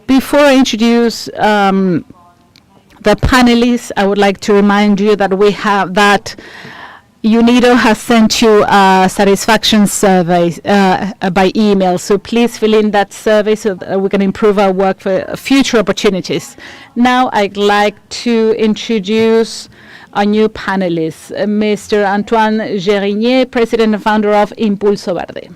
S1: Before I introduce the panelists, I would like to remind you that UNIDO has sent you a satisfaction survey by email, so please fill in that survey so that we can improve our work for future opportunities. Now I'd like to introduce our new panelists, Mr. Antoine Gérigné, President and founder of Impulso Verde.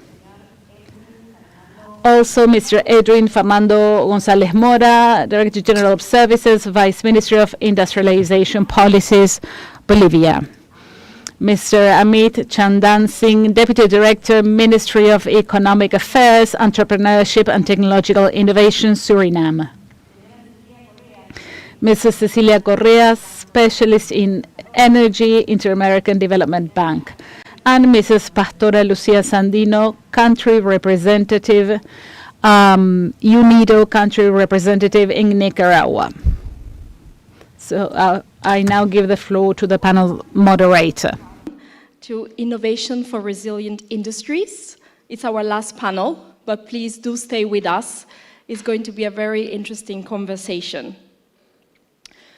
S1: Also, Mr. Edwin Fernando González Mora, Director General of Services, Vice Ministry of Industrialization Policies, Bolivia. Mr. Amit Chandan Singh, Deputy Director, Ministry of Economic Affairs, Entrepreneurship and Technological Innovation, Suriname. Mrs. Cecilia Correa, Specialist in Energy, Inter-American Development Bank. And Mrs. Pastora Lucia Sandino, Country Representative, UNIDO Country Representative in Nicaragua. So I now give the floor to the panel moderator.
S14: To Innovation for Resilient Industries. It's our last panel, but please do stay with us. It's going to be a very interesting conversation.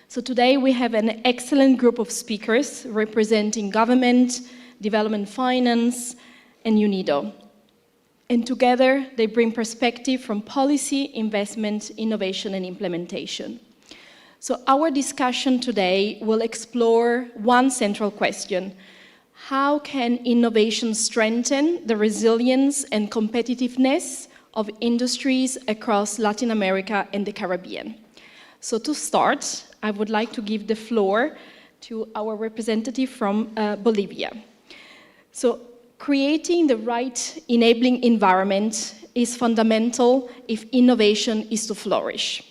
S14: So today we have an excellent group of speakers representing government, development finance, and UNIDO. And together they bring perspective from policy, investment, innovation, and implementation. So our discussion today will explore one central question: how can innovation strengthen the resilience and competitiveness of industries across Latin America and the Caribbean? So to start, I would like to give the floor to our representative from Bolivia. So creating the right enabling environment is fundamental if innovation is to flourish.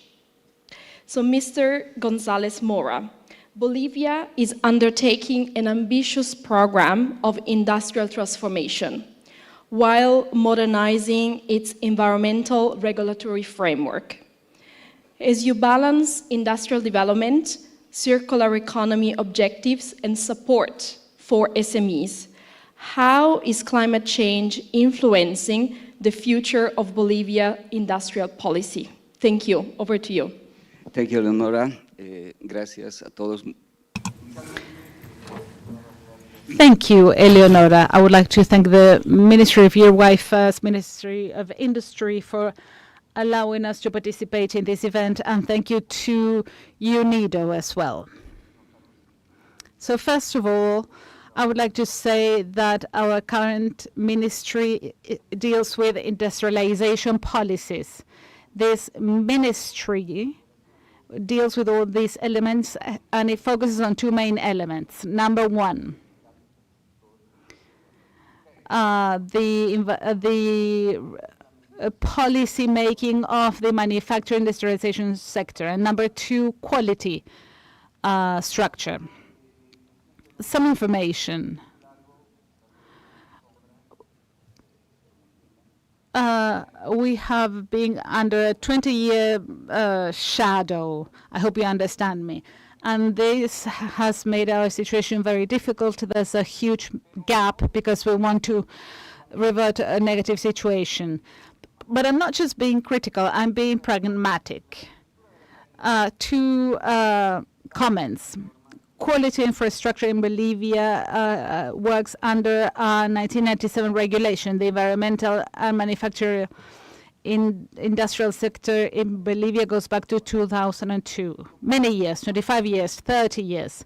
S14: So Mr. González Mora, Bolivia is undertaking an ambitious program of industrial transformation while modernizing its environmental regulatory framework. As you balance industrial development, circular economy objectives, and support for SMEs, how is climate change influencing the future of Bolivia industrial policy? Thank you. Over to you.
S16: Thank you, Leonora. Gracias a todos.
S1: Thank you, Eleonora. I would like to thank the Ministry of Uruguay First, Ministry of Industry, for allowing us to participate in this event, and thank you to UNIDO as well. So first of all, I would like to say that our current ministry deals with industrialization policies. This ministry deals with all these elements, and it focuses on two main elements. Number one, the policy making of the manufacturing industrialization sector, and number two, quality structure. Some information. We have been under a 20-year shadow. I hope you understand me. And this has made our situation very difficult. There's a huge gap because we want to revert a negative situation. But I'm not just being critical, I'm being pragmatic. Two comments. Quality infrastructure in Bolivia works under 1997 regulation. The environmental and manufacturing industrial sector in Bolivia goes back to 2002. Many years, 25 years, 30 years.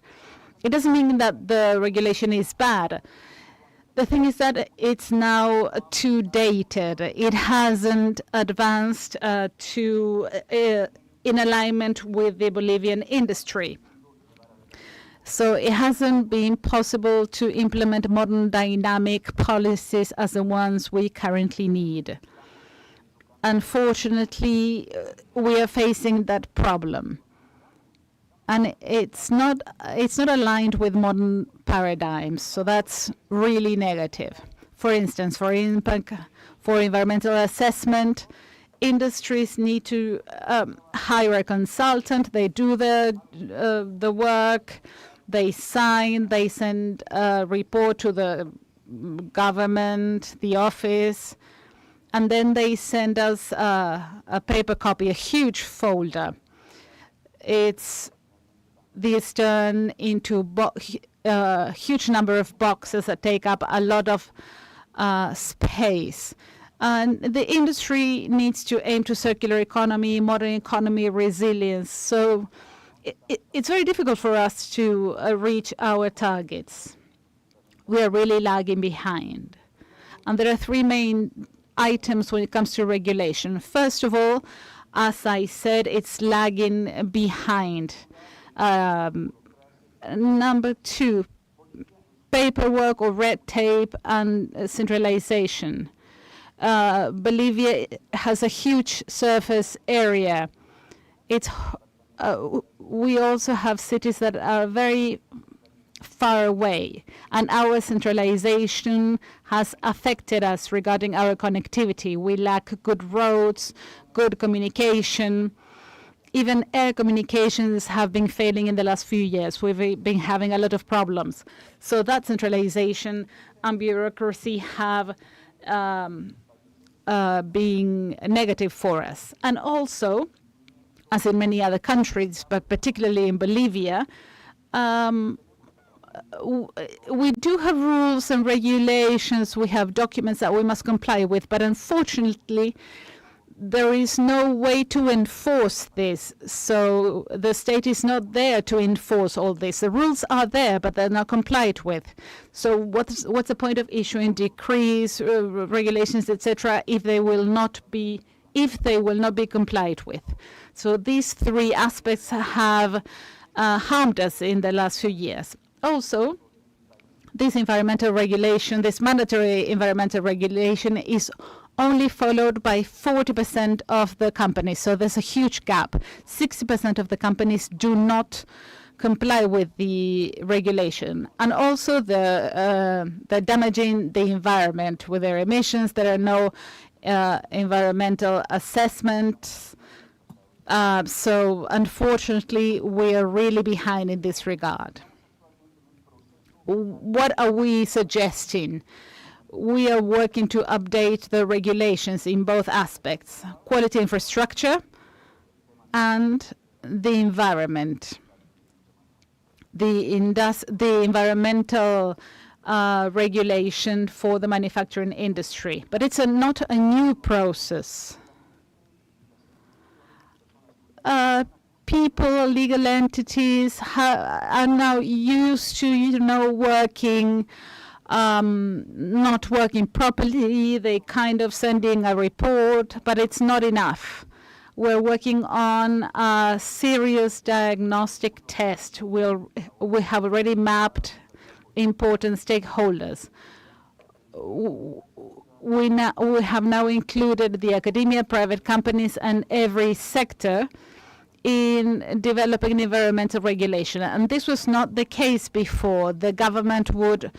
S1: It doesn't mean that the regulation is bad. The thing is that it's now too dated. It hasn't advanced in alignment with the Bolivian industry. So it hasn't been possible to implement modern dynamic policies as the ones we currently need. Unfortunately, we are facing that problem. And it's not aligned with modern paradigms, so that's really negative. For instance, for impact, for environmental assessment, industries need to hire a consultant. They do the work, they sign, they send a report to the government, the office, and then they send us a paper copy, a huge folder. It's this turned into a huge number of boxes that take up a lot of space. And the industry needs to aim to circular economy, modern economy, resilience. So it's very difficult for us to reach our targets. We are really lagging behind. And there are three main items when it comes to regulation. First of all, as I said, it's lagging behind. Number two, paperwork or red tape and centralization. Bolivia has a huge surface area. We also have cities that are very far away, and our centralization has affected us regarding our connectivity. We lack good roads, good communication. Even air communications have been failing in the last few years. We've been having a lot of problems. So that centralization and bureaucracy have been negative for us. And also, as in many other countries, but particularly in Bolivia, we do have rules and regulations. We have documents that we must comply with, but unfortunately, there is no way to enforce this. So the state is not there to enforce all this. The rules are there, but they're not complied with. So what's the point of issuing decrees, regulations, etc., if they will not be complied with? So these three aspects have harmed us in the last few years. Also, this environmental regulation, this mandatory environmental regulation, is only followed by 40% of the companies. So there's a huge gap. 60% of the companies do not comply with the regulation. And also they're damaging the environment with their emissions. There are no environmental assessments. So unfortunately, we are really behind in this regard. What are we suggesting? We are working to update the regulations in both aspects, quality infrastructure and the environment. The environmental regulation for the manufacturing industry. But it's not a new process. People, legal entities are now used to, working, not working properly. They kind of sending a report, but it's not enough. We're working on a serious diagnostic test. We have already mapped important stakeholders. We have now included the academia, private companies, and every sector in developing environmental regulation. And this was not the case before. The government would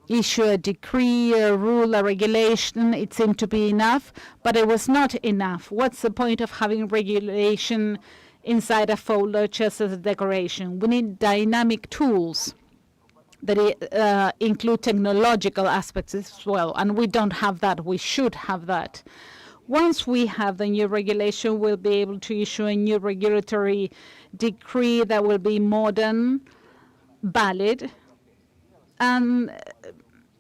S1: issue a decree, a rule, a regulation. It seemed to be enough, but it was not enough. What's the point of having regulation inside a folder just as a decoration? We need dynamic tools that include technological aspects as well, and we don't have that. We should have that. Once we have the new regulation, we'll be able to issue a new regulatory decree that will be modern, valid, and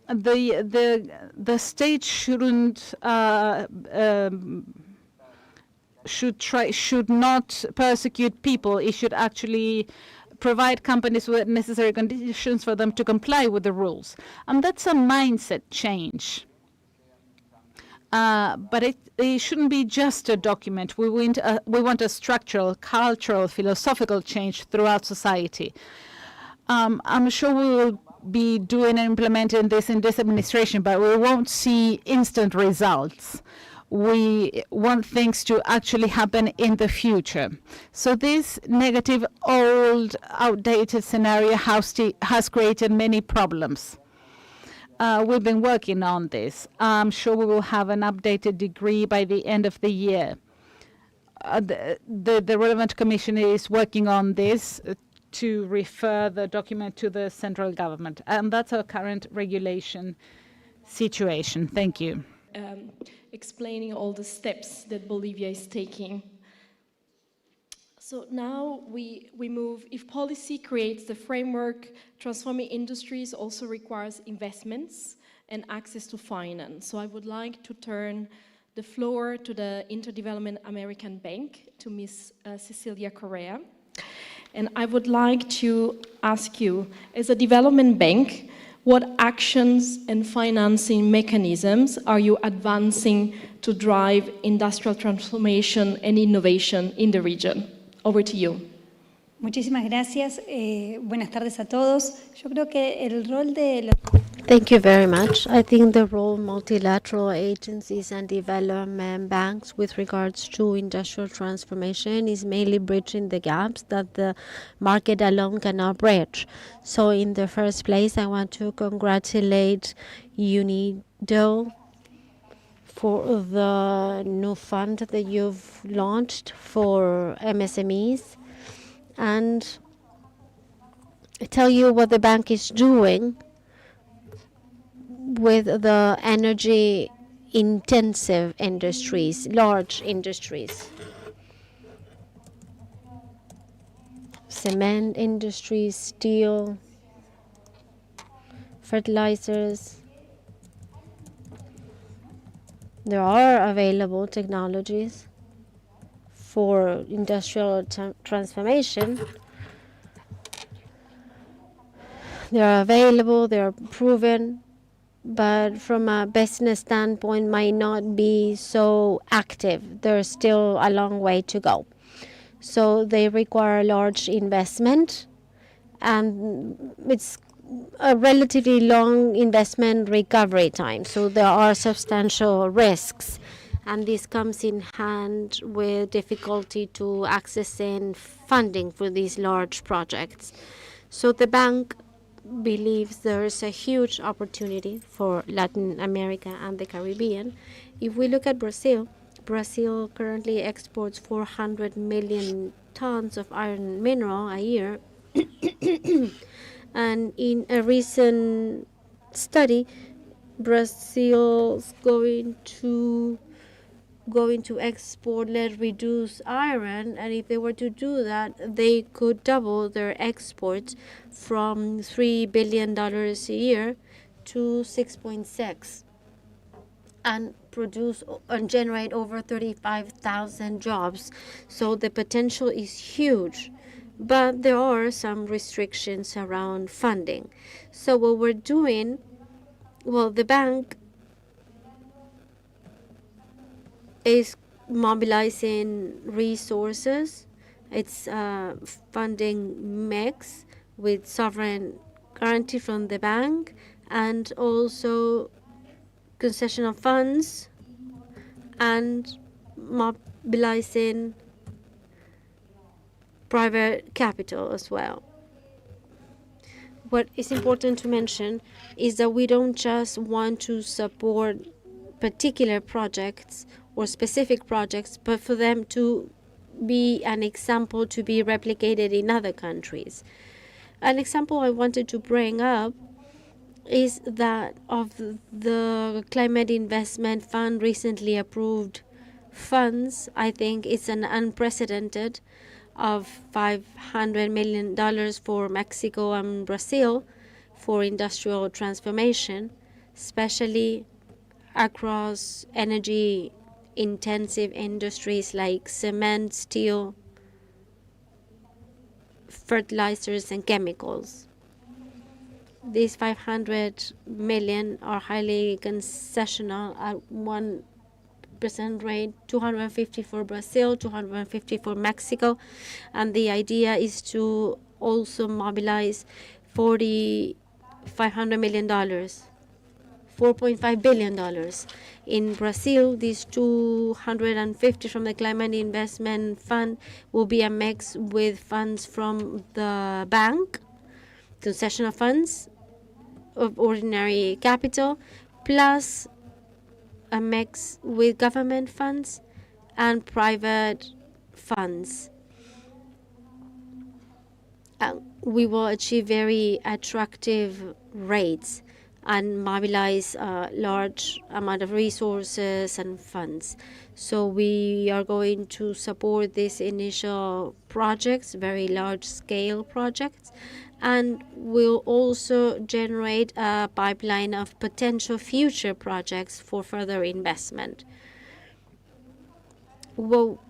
S1: the state shouldn't should not persecute people. It should actually provide companies with necessary conditions for them to comply with the rules, and that's a mindset change. But it shouldn't be just a document. We want a structural, cultural, philosophical change throughout society. I'm sure we will be doing and implementing this in this administration, but we won't see instant results. We want things to actually happen in the future. So this negative, old, outdated scenario has created many problems. We've been working on this. I'm sure we will have an updated decree by the end of the year. The relevant commission is working on this to refer the document to the central government. And that's our current regulation situation. Thank you.
S14: Explaining all the steps that Bolivia is taking. So now we move, if policy creates the framework, transforming industries also requires investments and access to finance. So I would like to turn the floor to the Interdevelopment American Bank, to Ms. Cecilia Correa. And I would like to ask you, as a development bank, what actions and financing mechanisms are you advancing to drive industrial transformation and innovation in the region? Over to you.
S17: Muchísimas gracias. Buenas tardes a todos. Yo creo que el rol de los
S13: Thank you very much. I think the role of multilateral agencies and development banks with regards to industrial transformation is mainly bridging the gaps that the market alone cannot bridge. So in the first place, I want to congratulate UNIDO for the new fund that you've launched for MSMEs and tell you what the bank is doing with the energy intensive industries, large industries. Cement industries, steel, fertilizers. There are available technologies for industrial transformation. They are available, they are proven, but from a business standpoint might not be so active. There's still a long way to go. So they require large investment, and it's a relatively long investment recovery time. So there are substantial risks, and this comes in hand with difficulty to accessing funding for these large projects. So the bank believes there is a huge opportunity for Latin America and the Caribbean. If we look at Brazil, Brazil currently exports 400 million tons of iron mineral a year. And in a recent study, Brazil's going to export less reduced iron, and if they were to do that, they could double their exports from $3 billion a year to 6.6 and produce and generate over 35,000 jobs. So the potential is huge, but there are some restrictions around funding. So what we're doing, well, the bank is mobilizing resources. It's a funding mix with sovereign guarantee from the bank and also concessional funds and mobilizing private capital as well. What is important to mention is that we don't just want to support particular projects or specific projects, but for them to be an example to be replicated in other countries. An example I wanted to bring up is that of the Climate Investment Fund recently approved funds. I think it's an unprecedented of $500 million for Mexico and Brazil for industrial transformation, especially across energy intensive industries like cement, steel, fertilizers, and chemicals. These 500 million are highly concessional at 1% rate, 250 for Brazil, 250 for Mexico, and the idea is to also mobilize $500 million. $4.5 billion. In Brazil, these 250 from the Climate Investment Fund will be a mix with funds from the bank, concessional funds of ordinary capital, plus a mix with government funds and private funds. we will achieve very attractive rates and mobilize a large amount of resources and funds. So we are going to support these initial projects, very large-scale projects, and will also generate a pipeline of potential future projects for further investment. Well,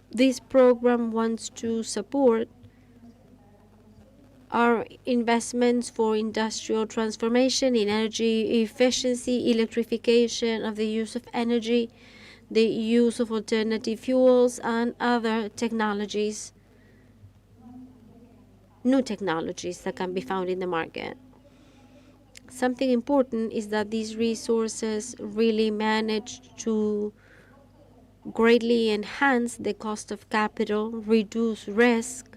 S13: this program wants to support our investments for industrial transformation in energy efficiency, electrification of the use of energy, the use of alternative fuels, and other technologies, new technologies that can be found in the market. Something important is that these resources really manage to greatly enhance the cost of capital, reduce risk,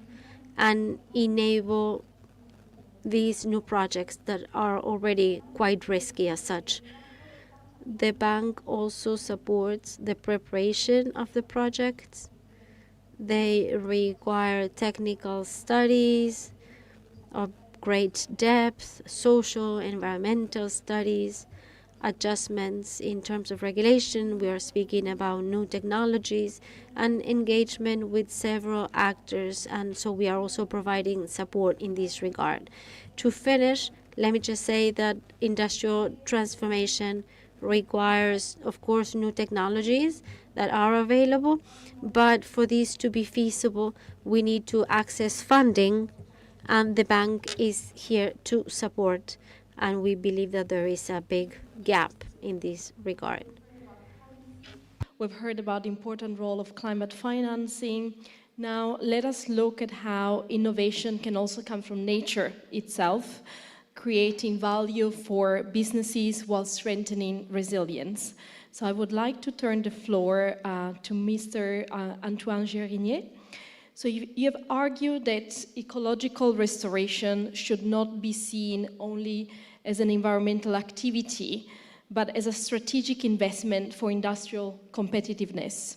S13: and enable these new projects that are already quite risky as such. The bank also supports the preparation of the projects. They require technical studies of great depth, social, environmental studies, adjustments in terms of regulation. We are speaking about new technologies and engagement with several actors, and so we are also providing support in this regard. To finish, let me just say that industrial transformation requires, of course, new technologies that are available, but for these to be feasible, we need to access funding, and the bank is here to support, and we believe that there is a big gap in this regard.
S14: We've heard about the important role of climate financing. Now, let us look at how innovation can also come from nature itself, creating value for businesses while strengthening resilience. So I would like to turn the floor to Mr. Antoine Gérinier. So you have argued that ecological restoration should not be seen only as an environmental activity, but as a strategic investment for industrial competitiveness.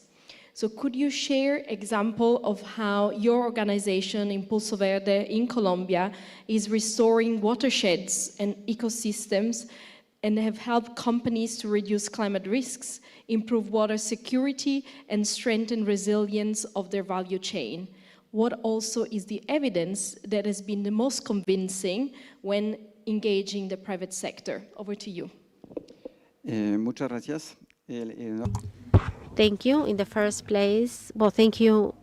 S14: So could you share example of how your organization, Impulso Verde in Colombia, is restoring watersheds and ecosystems and have helped companies to reduce climate risks, improve water security, and strengthen resilience of their value chain? What also is the evidence that has been the most convincing when engaging the private sector? Over to you.
S16: Muchas gracias.
S13: Thank you in the first place. Well, thank you,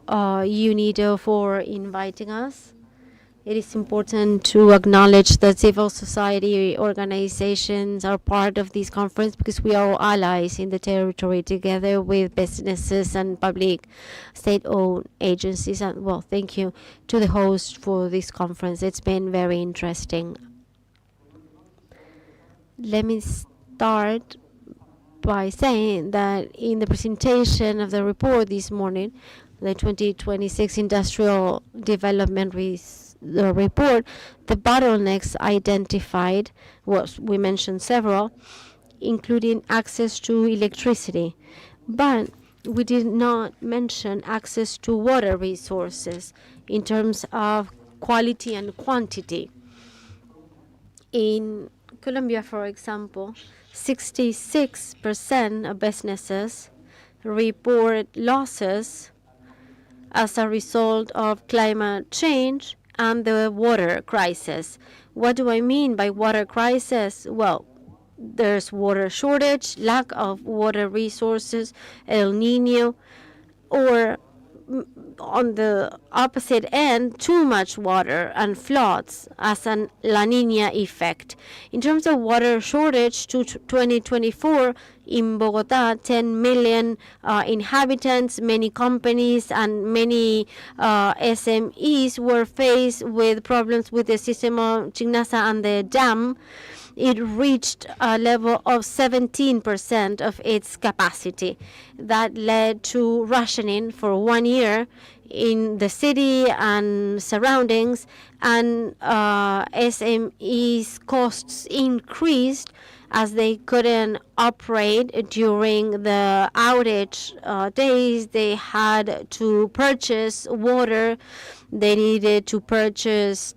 S13: UNIDO, for inviting us. It is important to acknowledge that civil society organizations are part of this conference because we are all allies in the territory together with businesses and public state-owned agencies. And well, thank you to the host for this conference. It's been very interesting. Let me start by saying that in the presentation of the report this morning, the 2026 Industrial Development report, the bottlenecks identified, well, we mentioned several, including access to electricity. But we did not mention access to water resources in terms of quality and quantity. In Colombia, for example, 66% of businesses report losses as a result of climate change and the water crisis. What do I mean by water crisis? Well, there's water shortage, lack of water resources, El Nino, or on the opposite end, too much water and floods as an La Niña effect. In terms of water shortage to 2024, in Bogotá, 10 million inhabitants, many companies and many SMEs were faced with problems with the system of Chignasa and the dam. It reached a level of 17% of its capacity. That led to rationing for 1 year in the city and surroundings, and SMEs costs increased as they couldn't operate during the outage days. They had to purchase water. They needed to purchase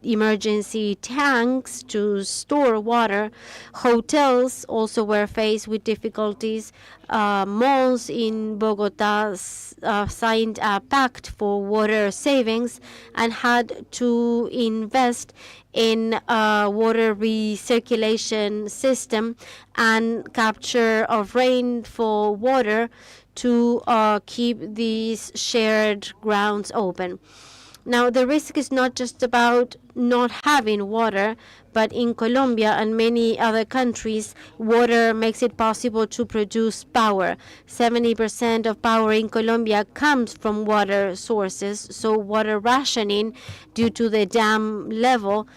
S13: emergency tanks to store water. Hotels also were faced with difficulties. Malls in Bogota signed a pact for water savings and had to invest in a water recirculation system and capture of rainfall water to keep these shared grounds open. Now, the risk is not just about not having water, but in Colombia and many other countries, water makes it possible to produce power. 70% of power in Colombia comes from water sources, so water rationing due to the dam level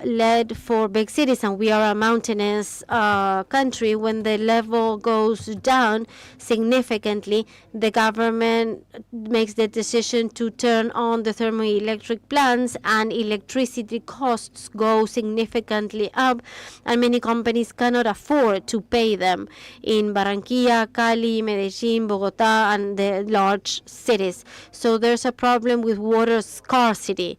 S13: led for big cities, and we are a mountainous country. When the level goes down significantly, the government makes the decision to turn on the thermoelectric plants, and electricity costs go significantly up, and many companies cannot afford to pay them in Barranquilla, Cali, Medellin, Bogota, and the large cities. So there's a problem with water scarcity.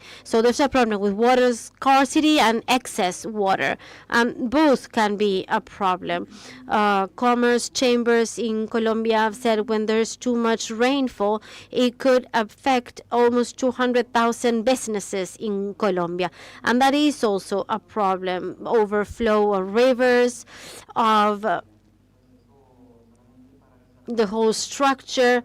S13: And excess water. Both can be a problem. Commerce chambers in Colombia have said when there's too much rainfall, it could affect almost 200,000 businesses in Colombia. And that is also a problem. Overflow of rivers, of the whole structure.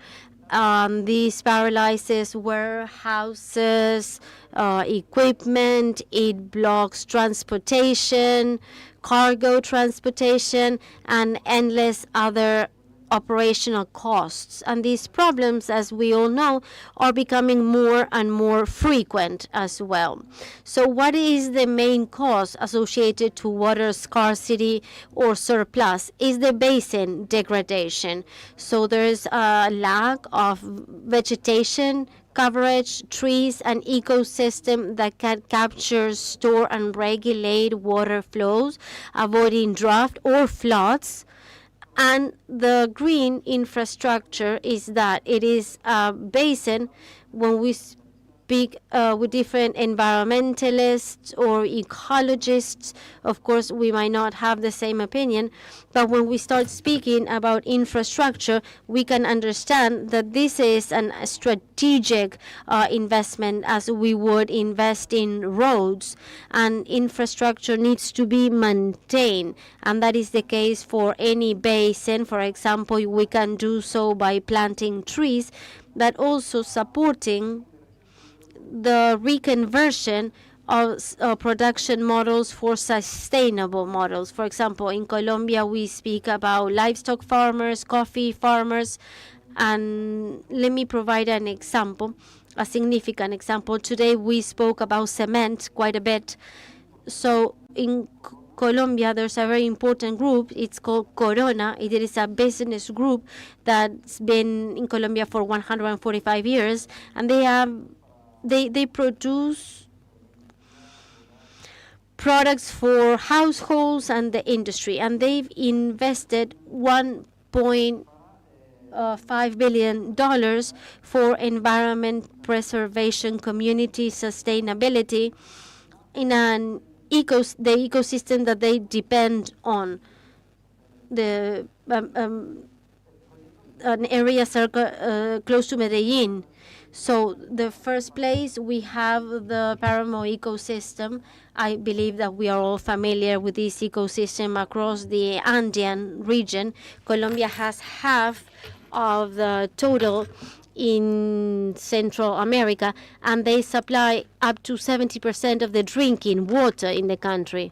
S13: This paralyzes warehouses, equipment, it blocks transportation, cargo transportation, and endless other operational costs. And these problems, as we all know, are becoming more and more frequent as well. So what is the main cause associated to water scarcity or surplus? Is the basin degradation. So there's a lack of vegetation coverage, trees, and ecosystem that can capture, store, and regulate water flows, avoiding drought or floods. And the green infrastructure is that it is a basin. When we speak with different environmentalists or ecologists, of course, we might not have the same opinion. But when we start speaking about infrastructure, we can understand that this is a strategic investment, as we would invest in roads. And infrastructure needs to be maintained. And that is the case for any basin. For example, we can do so by planting trees, but also supporting the reconversion of production models for sustainable models. For example, in Colombia, we speak about livestock farmers, coffee farmers, and let me provide an example, a significant example. Today, we spoke about cement quite a bit. So in Colombia, there's a very important group. It's called Corona. It is a business group that's been in Colombia for 145 years, and they produce products for households and the industry, and they've invested $1.5 billion for environment preservation, community sustainability in the ecosystem that they depend on. The an area close to Medellin. So the first place, we have the Paramo ecosystem. I believe that we are all familiar with this ecosystem across the Andean region. Colombia has half of the total in Central America, and they supply up to 70% of the drinking water in the country.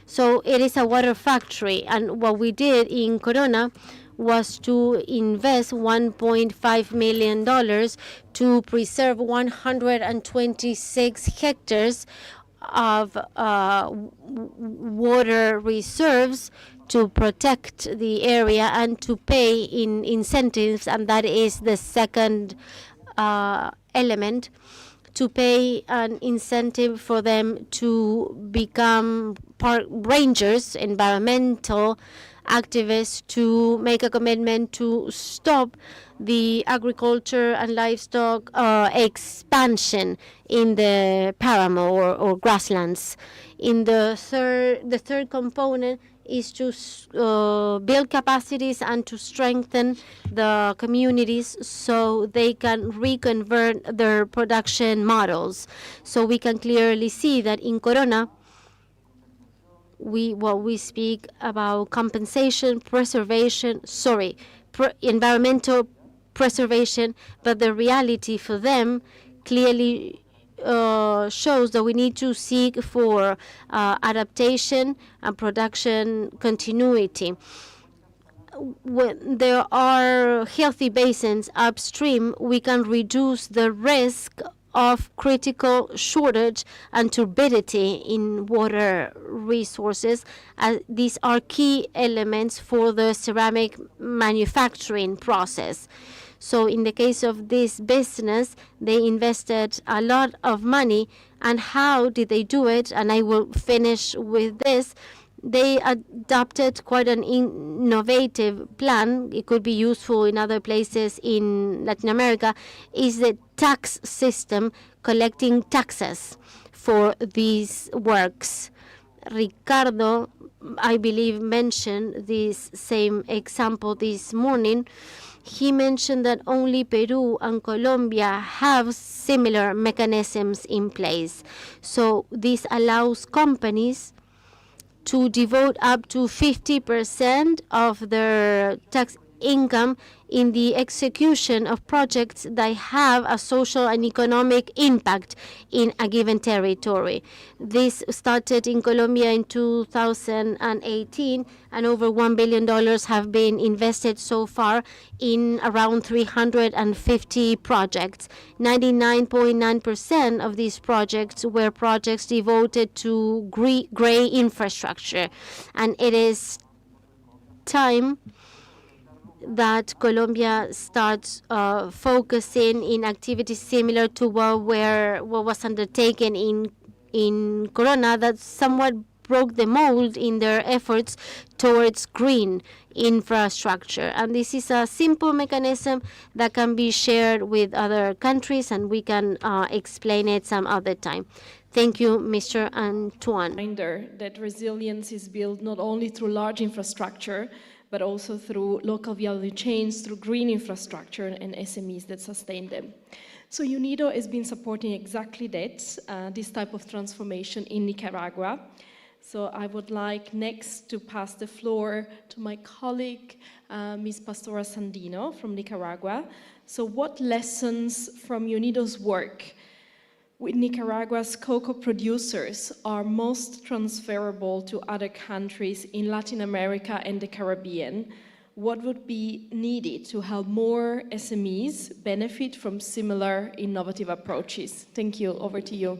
S13: So it is a water factory, and what we did in Corona was to invest $1.5 million to preserve 126 hectares of water reserves to protect the area and to pay in incentives, and that is the second element. to pay an incentive for them to become park rangers, environmental activists, to make a commitment to stop the agriculture and livestock expansion in the paramo or grasslands. In the third component is to build capacities and to strengthen the communities so they can reconvert their production models. So we can clearly see that in Corona, we speak about compensation, preservation, environmental preservation, but the reality for them clearly shows that we need to seek for adaptation and production continuity. When there are healthy basins upstream, we can reduce the risk of critical shortage and turbidity in water resources. These are key elements for the ceramic manufacturing process. So in the case of this business, they invested a lot of money. And how did they do it? And I will finish with this. They adopted quite an innovative plan. It could be useful in other places in Latin America, is the tax system, collecting taxes for these works. Ricardo, I believe, mentioned this same example this morning. He mentioned that only Peru and Colombia have similar mechanisms in place. So this allows companies to devote up to 50% of their tax income in the execution of projects that have a social and economic impact in a given territory. This started in Colombia in 2018, and over $1 billion have been invested so far in around 350 projects. 99.9% of these projects were projects devoted to gray infrastructure, and it is time that Colombia starts focusing in activities similar to what was undertaken in Corona, that somewhat broke the mold in their efforts towards green infrastructure. And this is a simple mechanism that can be shared with other countries, and we can explain it some other time. Thank you, Mr. Antoine.
S14: Reminder that resilience is built not only through large infrastructure, but also through local value chains, through green infrastructure and SMEs that sustain them. So UNIDO has been supporting exactly that, this type of transformation in Nicaragua. So I would like next to pass the floor to my colleague, Ms. Pastora Sandino from Nicaragua. So what lessons from UNIDO's work with Nicaragua's cocoa producers are most transferable to other countries in Latin America and the Caribbean? What would be needed to help more SMEs benefit from similar innovative approaches? Thank you. Over to you.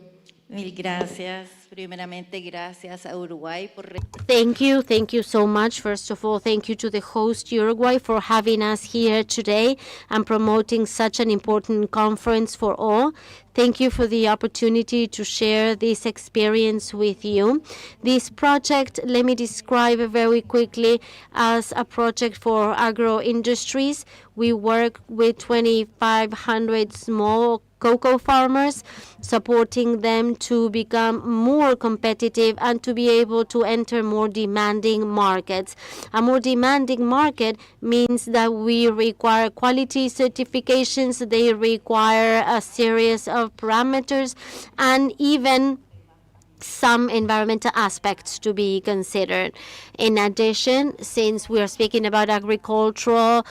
S5: Mil gracias. Primeramente, gracias a Uruguay por...
S13: Thank you so much. First of all, thank you to the host, Uruguay, for having us here today and promoting such an important conference for all. Thank you for the opportunity to share this experience with you. This project, let me describe it very quickly as a project for agro industries. We work with 2,500 small cocoa farmers, supporting them to become more competitive and to be able to enter more demanding markets. A more demanding market means that we require quality certifications, they require a series of parameters, and even some environmental aspects to be considered. In addition, since we are speaking about agricultural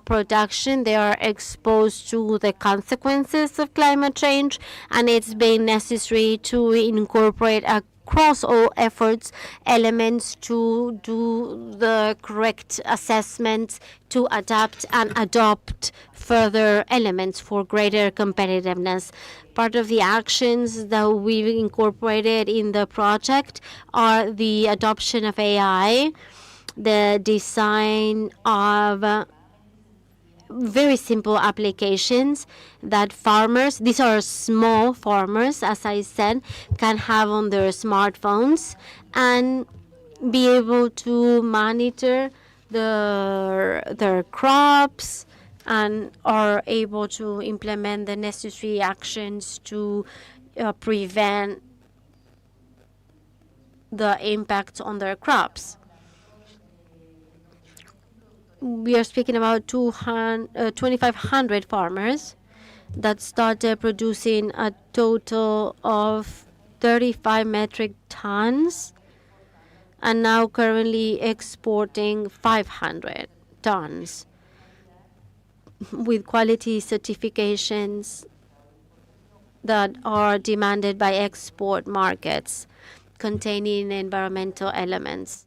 S13: production, they are exposed to the consequences of climate change, and it's been necessary to incorporate across all efforts elements to do the correct assessments, to adapt and adopt further elements for greater competitiveness. Part of the actions that we've incorporated in the project are the adoption of AI, the design of very simple applications that farmers, these are small farmers, as I said, can have on their smartphones and be able to monitor their crops and are able to implement the necessary actions to prevent the impact on their crops. We are speaking about 2,500 farmers that started producing a total of 35 metric tons and now currently exporting 500 tons with quality certifications that are demanded by export markets containing environmental elements.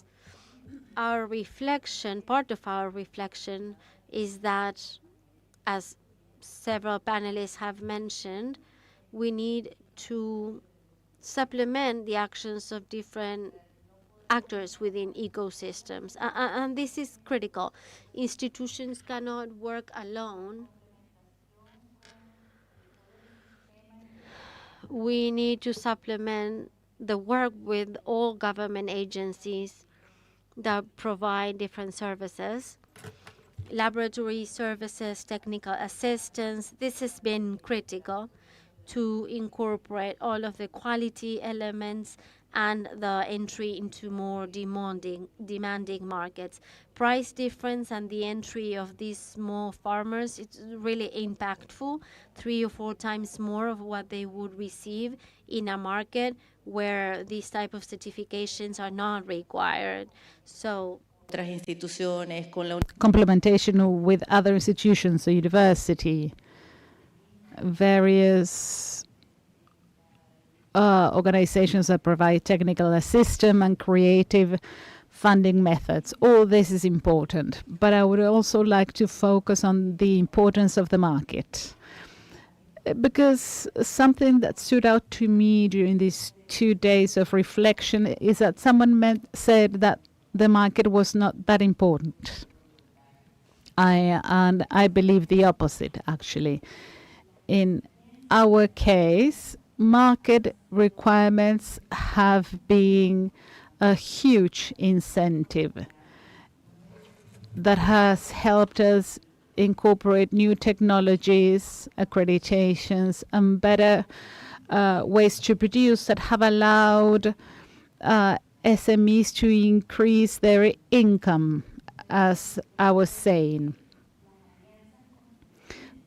S13: Our reflection, part of our reflection, is that, as several panelists have mentioned, we need to supplement the actions of different actors within ecosystems. And this is critical. Institutions cannot work alone. We need to supplement the work with all government agencies that provide different services, laboratory services, technical assistance. This has been critical to incorporate all of the quality elements and the entry into more demanding markets. Price difference and the entry of these small farmers, it's really impactful, 3 or 4 times more of what they would receive in a market where these type of certifications are not required. So
S1: complementation with other institutions, the university, various organizations that provide technical assistance and creative funding methods. All this is important, but I would also like to focus on the importance of the market, because something that stood out to me during these 2 days of reflection is that someone said that the market was not that important. I believe the opposite, actually. In our case, market requirements have been a huge incentive that has helped us incorporate new technologies, accreditations, and better ways to produce that have allowed SMEs to increase their income, as I was saying.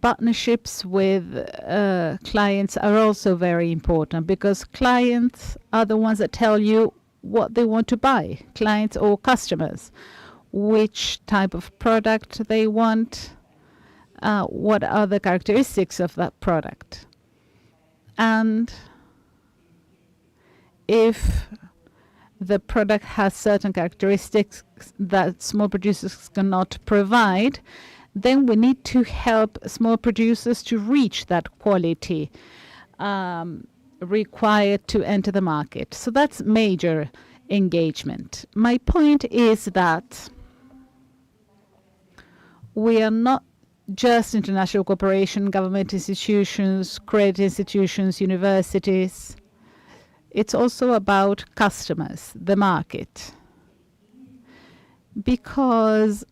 S1: Partnerships with clients are also very important, because clients are the ones that tell you what they want to buy, clients or customers, which type of product they want, what are the characteristics of that product. And if the product has certain characteristics that small producers cannot provide, then we need to help small producers to reach that quality required to enter the market. So that's major engagement. My point is that we are not just international cooperation, government institutions, credit institutions, universities. It's also about customers, the market. Because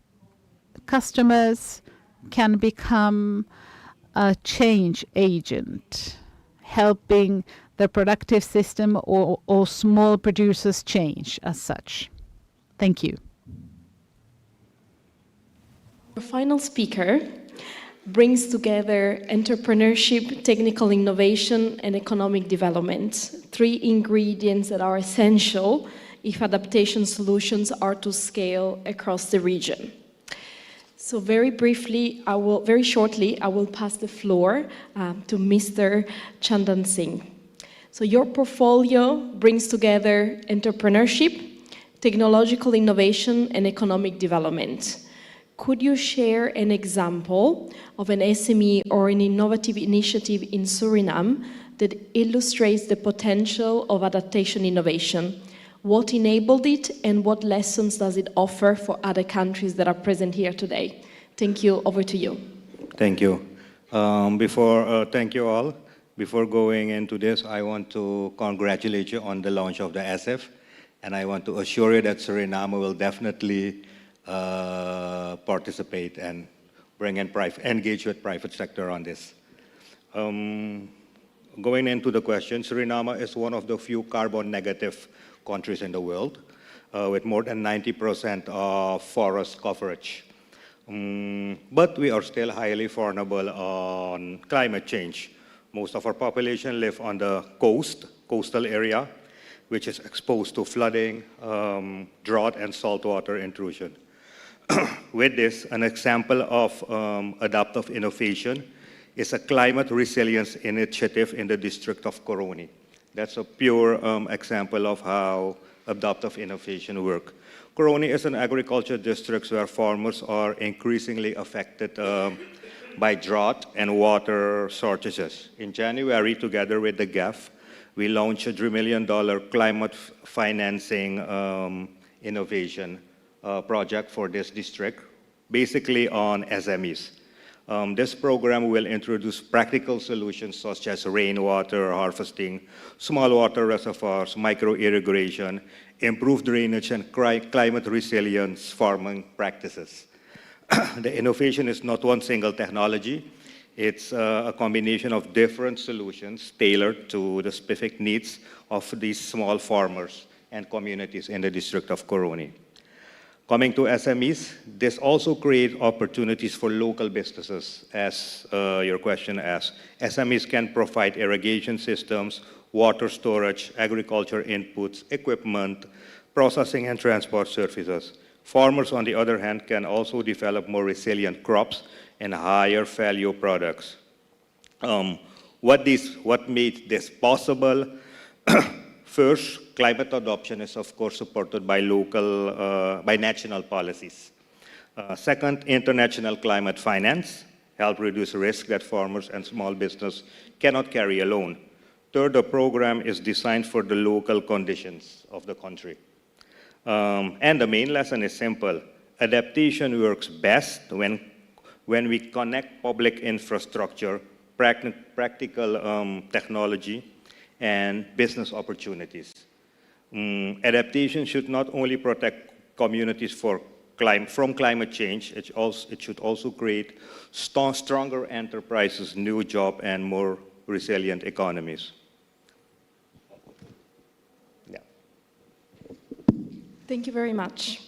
S1: customers can become a change agent, helping the productive system or small producers change as such. Thank you.
S14: Our final speaker brings together entrepreneurship, technical innovation, and economic development, 3 ingredients that are essential if adaptation solutions are to scale across the region. So very shortly, I will pass the floor to Mr. Chandan Singh. So your portfolio brings together entrepreneurship, technological innovation, and economic development. Could you share an example of an SME or an innovative initiative in Suriname that illustrates the potential of adaptation innovation? What enabled it, and what lessons does it offer for other countries that are present here today? Thank you. Over to you.
S18: Thank you. Thank you all. Before going into this, I want to congratulate you on the launch of the SF, and I want to assure you that Suriname will definitely participate and engage with private sector on this. Going into the question, Suriname is one of the few carbon negative countries in the world, with more than 90% of forest coverage. But we are still highly vulnerable on climate change. Most of our population live on the coastal area, which is exposed to flooding, drought, and saltwater intrusion. With this, an example of adaptive innovation is a climate resilience initiative in the district of Koroni. That's a pure example of how adaptive innovation works. Koroni is an agriculture district where farmers are increasingly affected by drought and water shortages. In January, together with the GAF, we launched a $3 million climate financing innovation project for this district, basically on SMEs. This program will introduce practical solutions such as rainwater harvesting, small water reservoirs, micro-irrigation, improved drainage, and climate resilience farming practices. The innovation is not one single technology. It's a combination of different solutions tailored to the specific needs of these small farmers and communities in the district of Koroni. Coming to SMEs, this also creates opportunities for local businesses, as your question asks. SMEs can provide irrigation systems, water storage, agriculture inputs, equipment, processing and transport services. Farmers, on the other hand, can also develop more resilient crops and higher value products. What made this possible? First, climate adoption is, of course, supported by national policies. Second, international climate finance help reduce risk that farmers and small business cannot carry alone. Third, the program is designed for the local conditions of the country. And the main lesson is simple. Adaptation works best when we connect public infrastructure, practical technology, and business opportunities. Adaptation should not only protect communities from climate change, it should also create stronger enterprises, new jobs, and more resilient economies. Yeah.
S14: Thank you very much.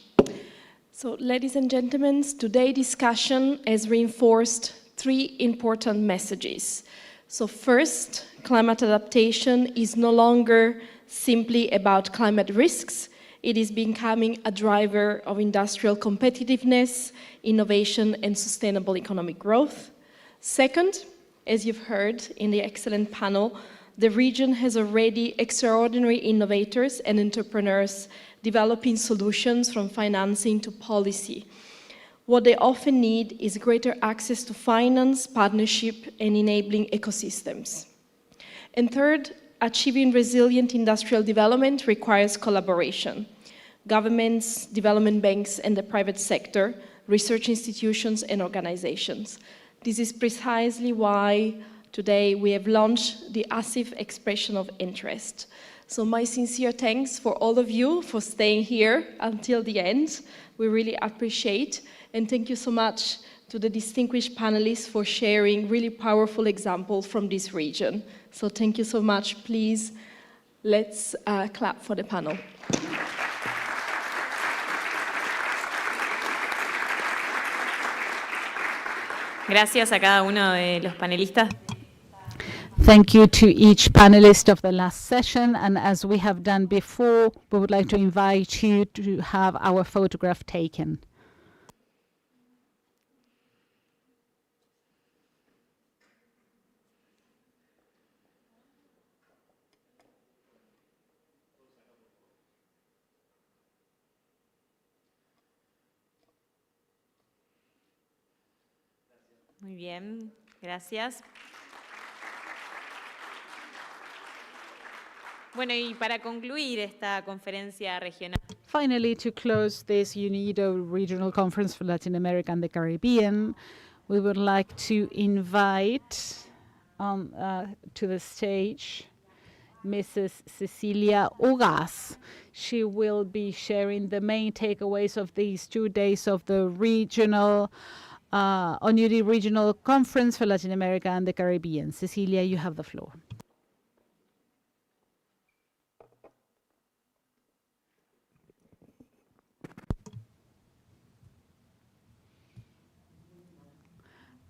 S14: So, ladies and gentlemen, today's discussion has reinforced three important messages. So first, climate adaptation is no longer simply about climate risks. It is becoming a driver of industrial competitiveness, innovation, and sustainable economic growth. Second, as you've heard in the excellent panel, the region has already extraordinary innovators and entrepreneurs developing solutions from financing to policy. What they often need is greater access to finance, partnership, and enabling ecosystems. And third, achieving resilient industrial development requires collaboration. Governments, development banks, and the private sector, research institutions, and organizations. This is precisely why today we have launched the ASIF Expression of Interest. So my sincere thanks for all of you for staying here until the end. We really appreciate. And thank you so much to the distinguished panelists for sharing really powerful examples from this region. So thank you so much. Please, let's clap for the panel.
S9: Gracias a cada uno de los panelistas.
S1: Thank you to each panelist of the last session. And as we have done before, we would like to invite you to have our photograph taken.
S9: Muy bien, gracias. Bueno, y para concluir esta conferencia regional.
S1: Finally, to close this UNIDO Regional Conference for Latin America and the Caribbean, We would like to invite to the stage Mrs. Cecilia Ugas. She will be sharing the main takeaways of these 2 days of the UNIDO Regional Conference for Latin America and the Caribbean. Cecilia, you have the floor.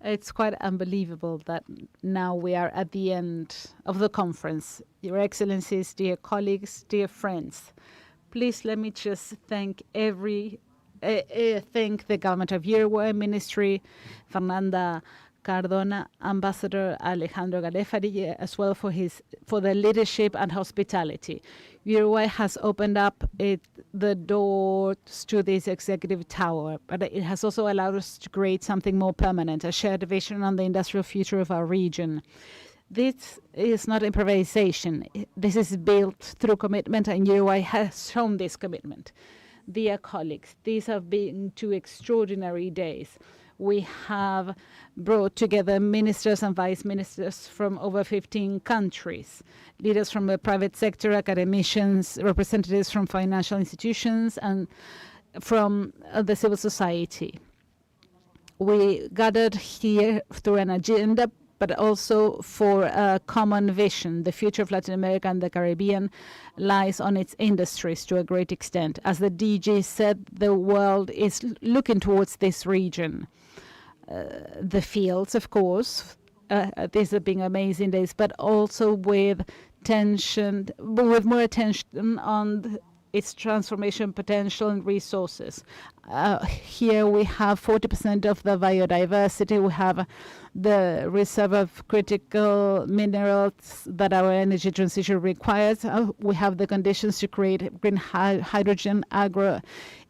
S1: It's quite unbelievable that now we are at the end of the conference. Your Excellencies, dear colleagues, dear friends, please let me just thank thank the government of Uruguay, Ministry, Fernanda Cardona, Ambassador Alejandro Galefari, as well for the leadership and hospitality. Uruguay has opened up the doors to this executive tower, but it has also allowed us to create something more permanent, a shared vision on the industrial future of our region. This is not improvisation. This is built through commitment, and Uruguay has shown this commitment. Dear colleagues, these have been 2 extraordinary days. We have brought together ministers and vice ministers from over 15 countries, leaders from the private sector, academicians, representatives from financial institutions, and from the civil society. We gathered here through an agenda, but also for a common vision. The future of Latin America and the Caribbean lies on its industries to a great extent. As the DG said, the world is looking towards this region. The fields, of course, these have been amazing days, but also with more attention on its transformation potential and resources. Here we have 40% of the biodiversity. We have the reserve of critical minerals that our energy transition requires. We have the conditions to create green hydrogen, agro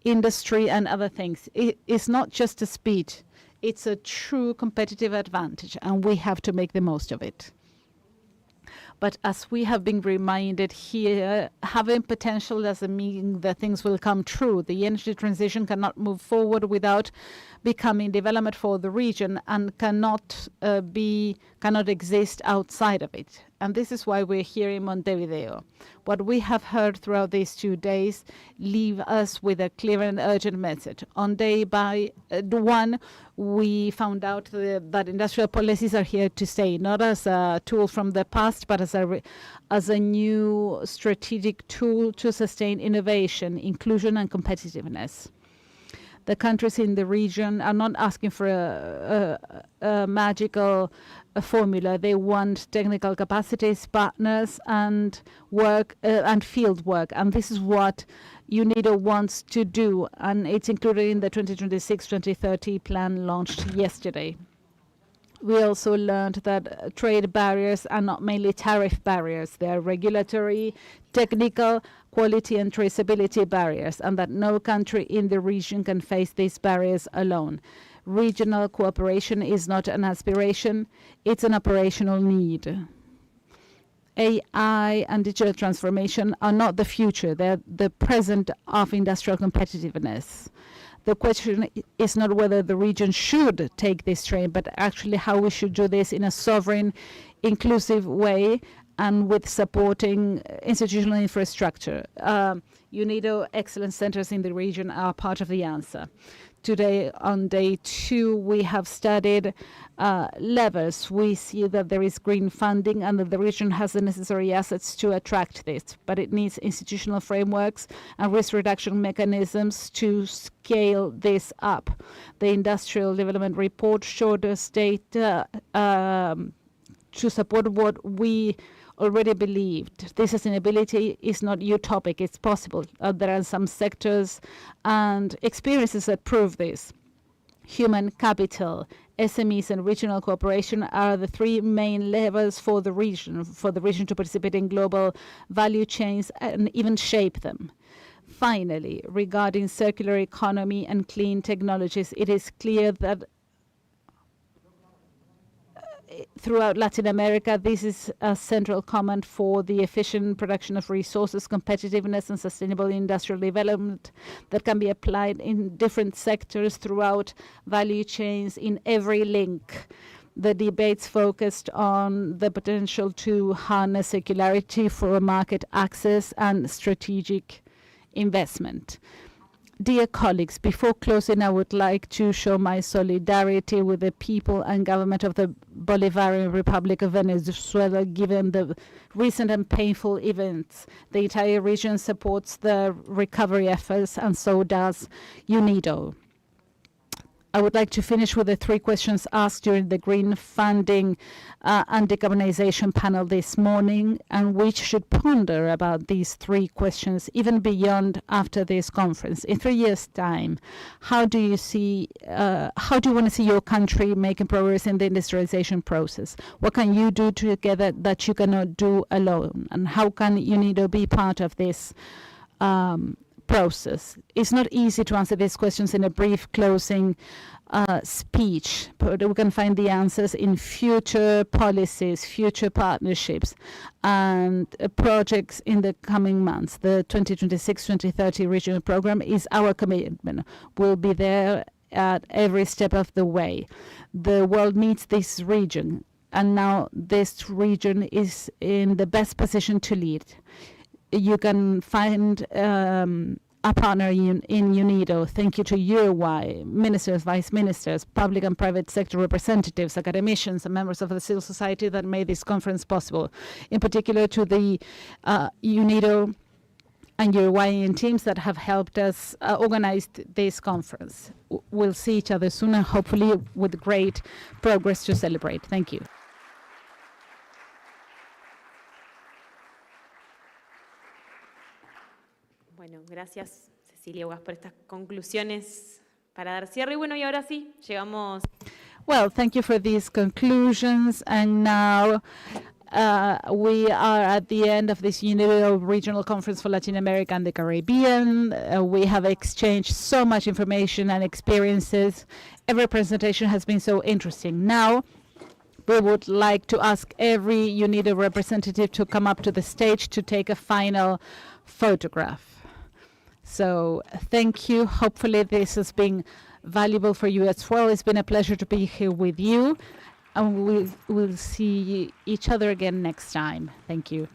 S1: industry, and other things. It's not just a speed. It's a true competitive advantage, and we have to make the most of it. But as we have been reminded here, having potential doesn't mean that things will come true. The energy transition cannot move forward without becoming development for the region and cannot exist outside of it. And this is why we're here in Montevideo. What we have heard throughout these 2 days leave us with a clear and urgent message. On day 1, we found out that industrial policies are here to stay, not as a tool from the past, but as a new strategic tool to sustain innovation, inclusion, and competitiveness. The countries in the region are not asking for a magical formula. They want technical capacities, partners, and work and field work. And this is what UNIDO wants to do, and it's included in the 2026-2030 plan launched yesterday. We also learned that trade barriers are not mainly tariff barriers. They are regulatory, technical, quality and traceability barriers, and that no country in the region can face these barriers alone. Regional cooperation is not an aspiration, it's an operational need. AI and digital transformation are not the future, they're the present of industrial competitiveness. The question is not whether the region should take this train, but actually how we should do this in a sovereign, inclusive way and with supporting institutional infrastructure. UNIDO excellence centers in the region are part of the answer. Today, on day 2, we have studied levers. We see that there is green funding and that the region has the necessary assets to attract this, but it needs institutional frameworks and risk reduction mechanisms to scale this up. The Industrial Development Report showed us data to support what we already believed. This sustainability is not utopic, it's possible. There are some sectors and experiences that prove this. Human capital, SMEs and regional cooperation are the 3 main levers for the region to participate in global value chains and even shape them. Finally, regarding circular economy and clean technologies, it is clear that throughout Latin America. This is a central comment for the efficient production of resources, competitiveness, and sustainable industrial development that can be applied in different sectors throughout value chains in every link. The debates focused on the potential to harness circularity for market access and strategic investment. Dear colleagues, before closing, I would like to show my solidarity with the people and government of the Bolivarian Republic of Venezuela, given the recent and painful events. The entire region supports the recovery efforts, and so does UNIDO. I would like to finish with the 3 questions asked during the green funding and decarbonization panel this morning, and which should ponder about these 3 questions even beyond after this conference. In 3 years' time, how do you want to see your country making progress in the industrialization process? What can you do together that you cannot do alone? And how can UNIDO be part of this process? It's not easy to answer these questions in a brief closing speech, but we can find the answers in future policies, future partnerships, and projects in the coming months. The 2026-2030 regional program is our commitment. We'll be there at every step of the way. The world needs this region, and now this region is in the best position to lead. You can find a partner in UNIDO. Thank you to Uruguay, ministers, vice ministers, public and private sector representatives, academicians, and members of the civil society that made this conference possible. In particular to the UNIDO and Uruguayan teams that have helped us organize this conference. We'll see each other soon, and hopefully with great progress to celebrate. Thank you.
S9: Bueno, gracias Cecilia Ugas por estas conclusiones para dar cierre. Y bueno, y ahora sí, llegamos.
S1: Well, thank you for these conclusions. And now we are at the end of this UNIDO Regional Conference for Latin America and the Caribbean. We have exchanged so much information and experiences. Every presentation has been so interesting. Now, we would like to ask every UNIDO representative to come up to the stage to take a final photograph. So thank you. Hopefully this has been valuable for you as well. It's been a pleasure to be here with you, and we'll see each other again next time. Thank you.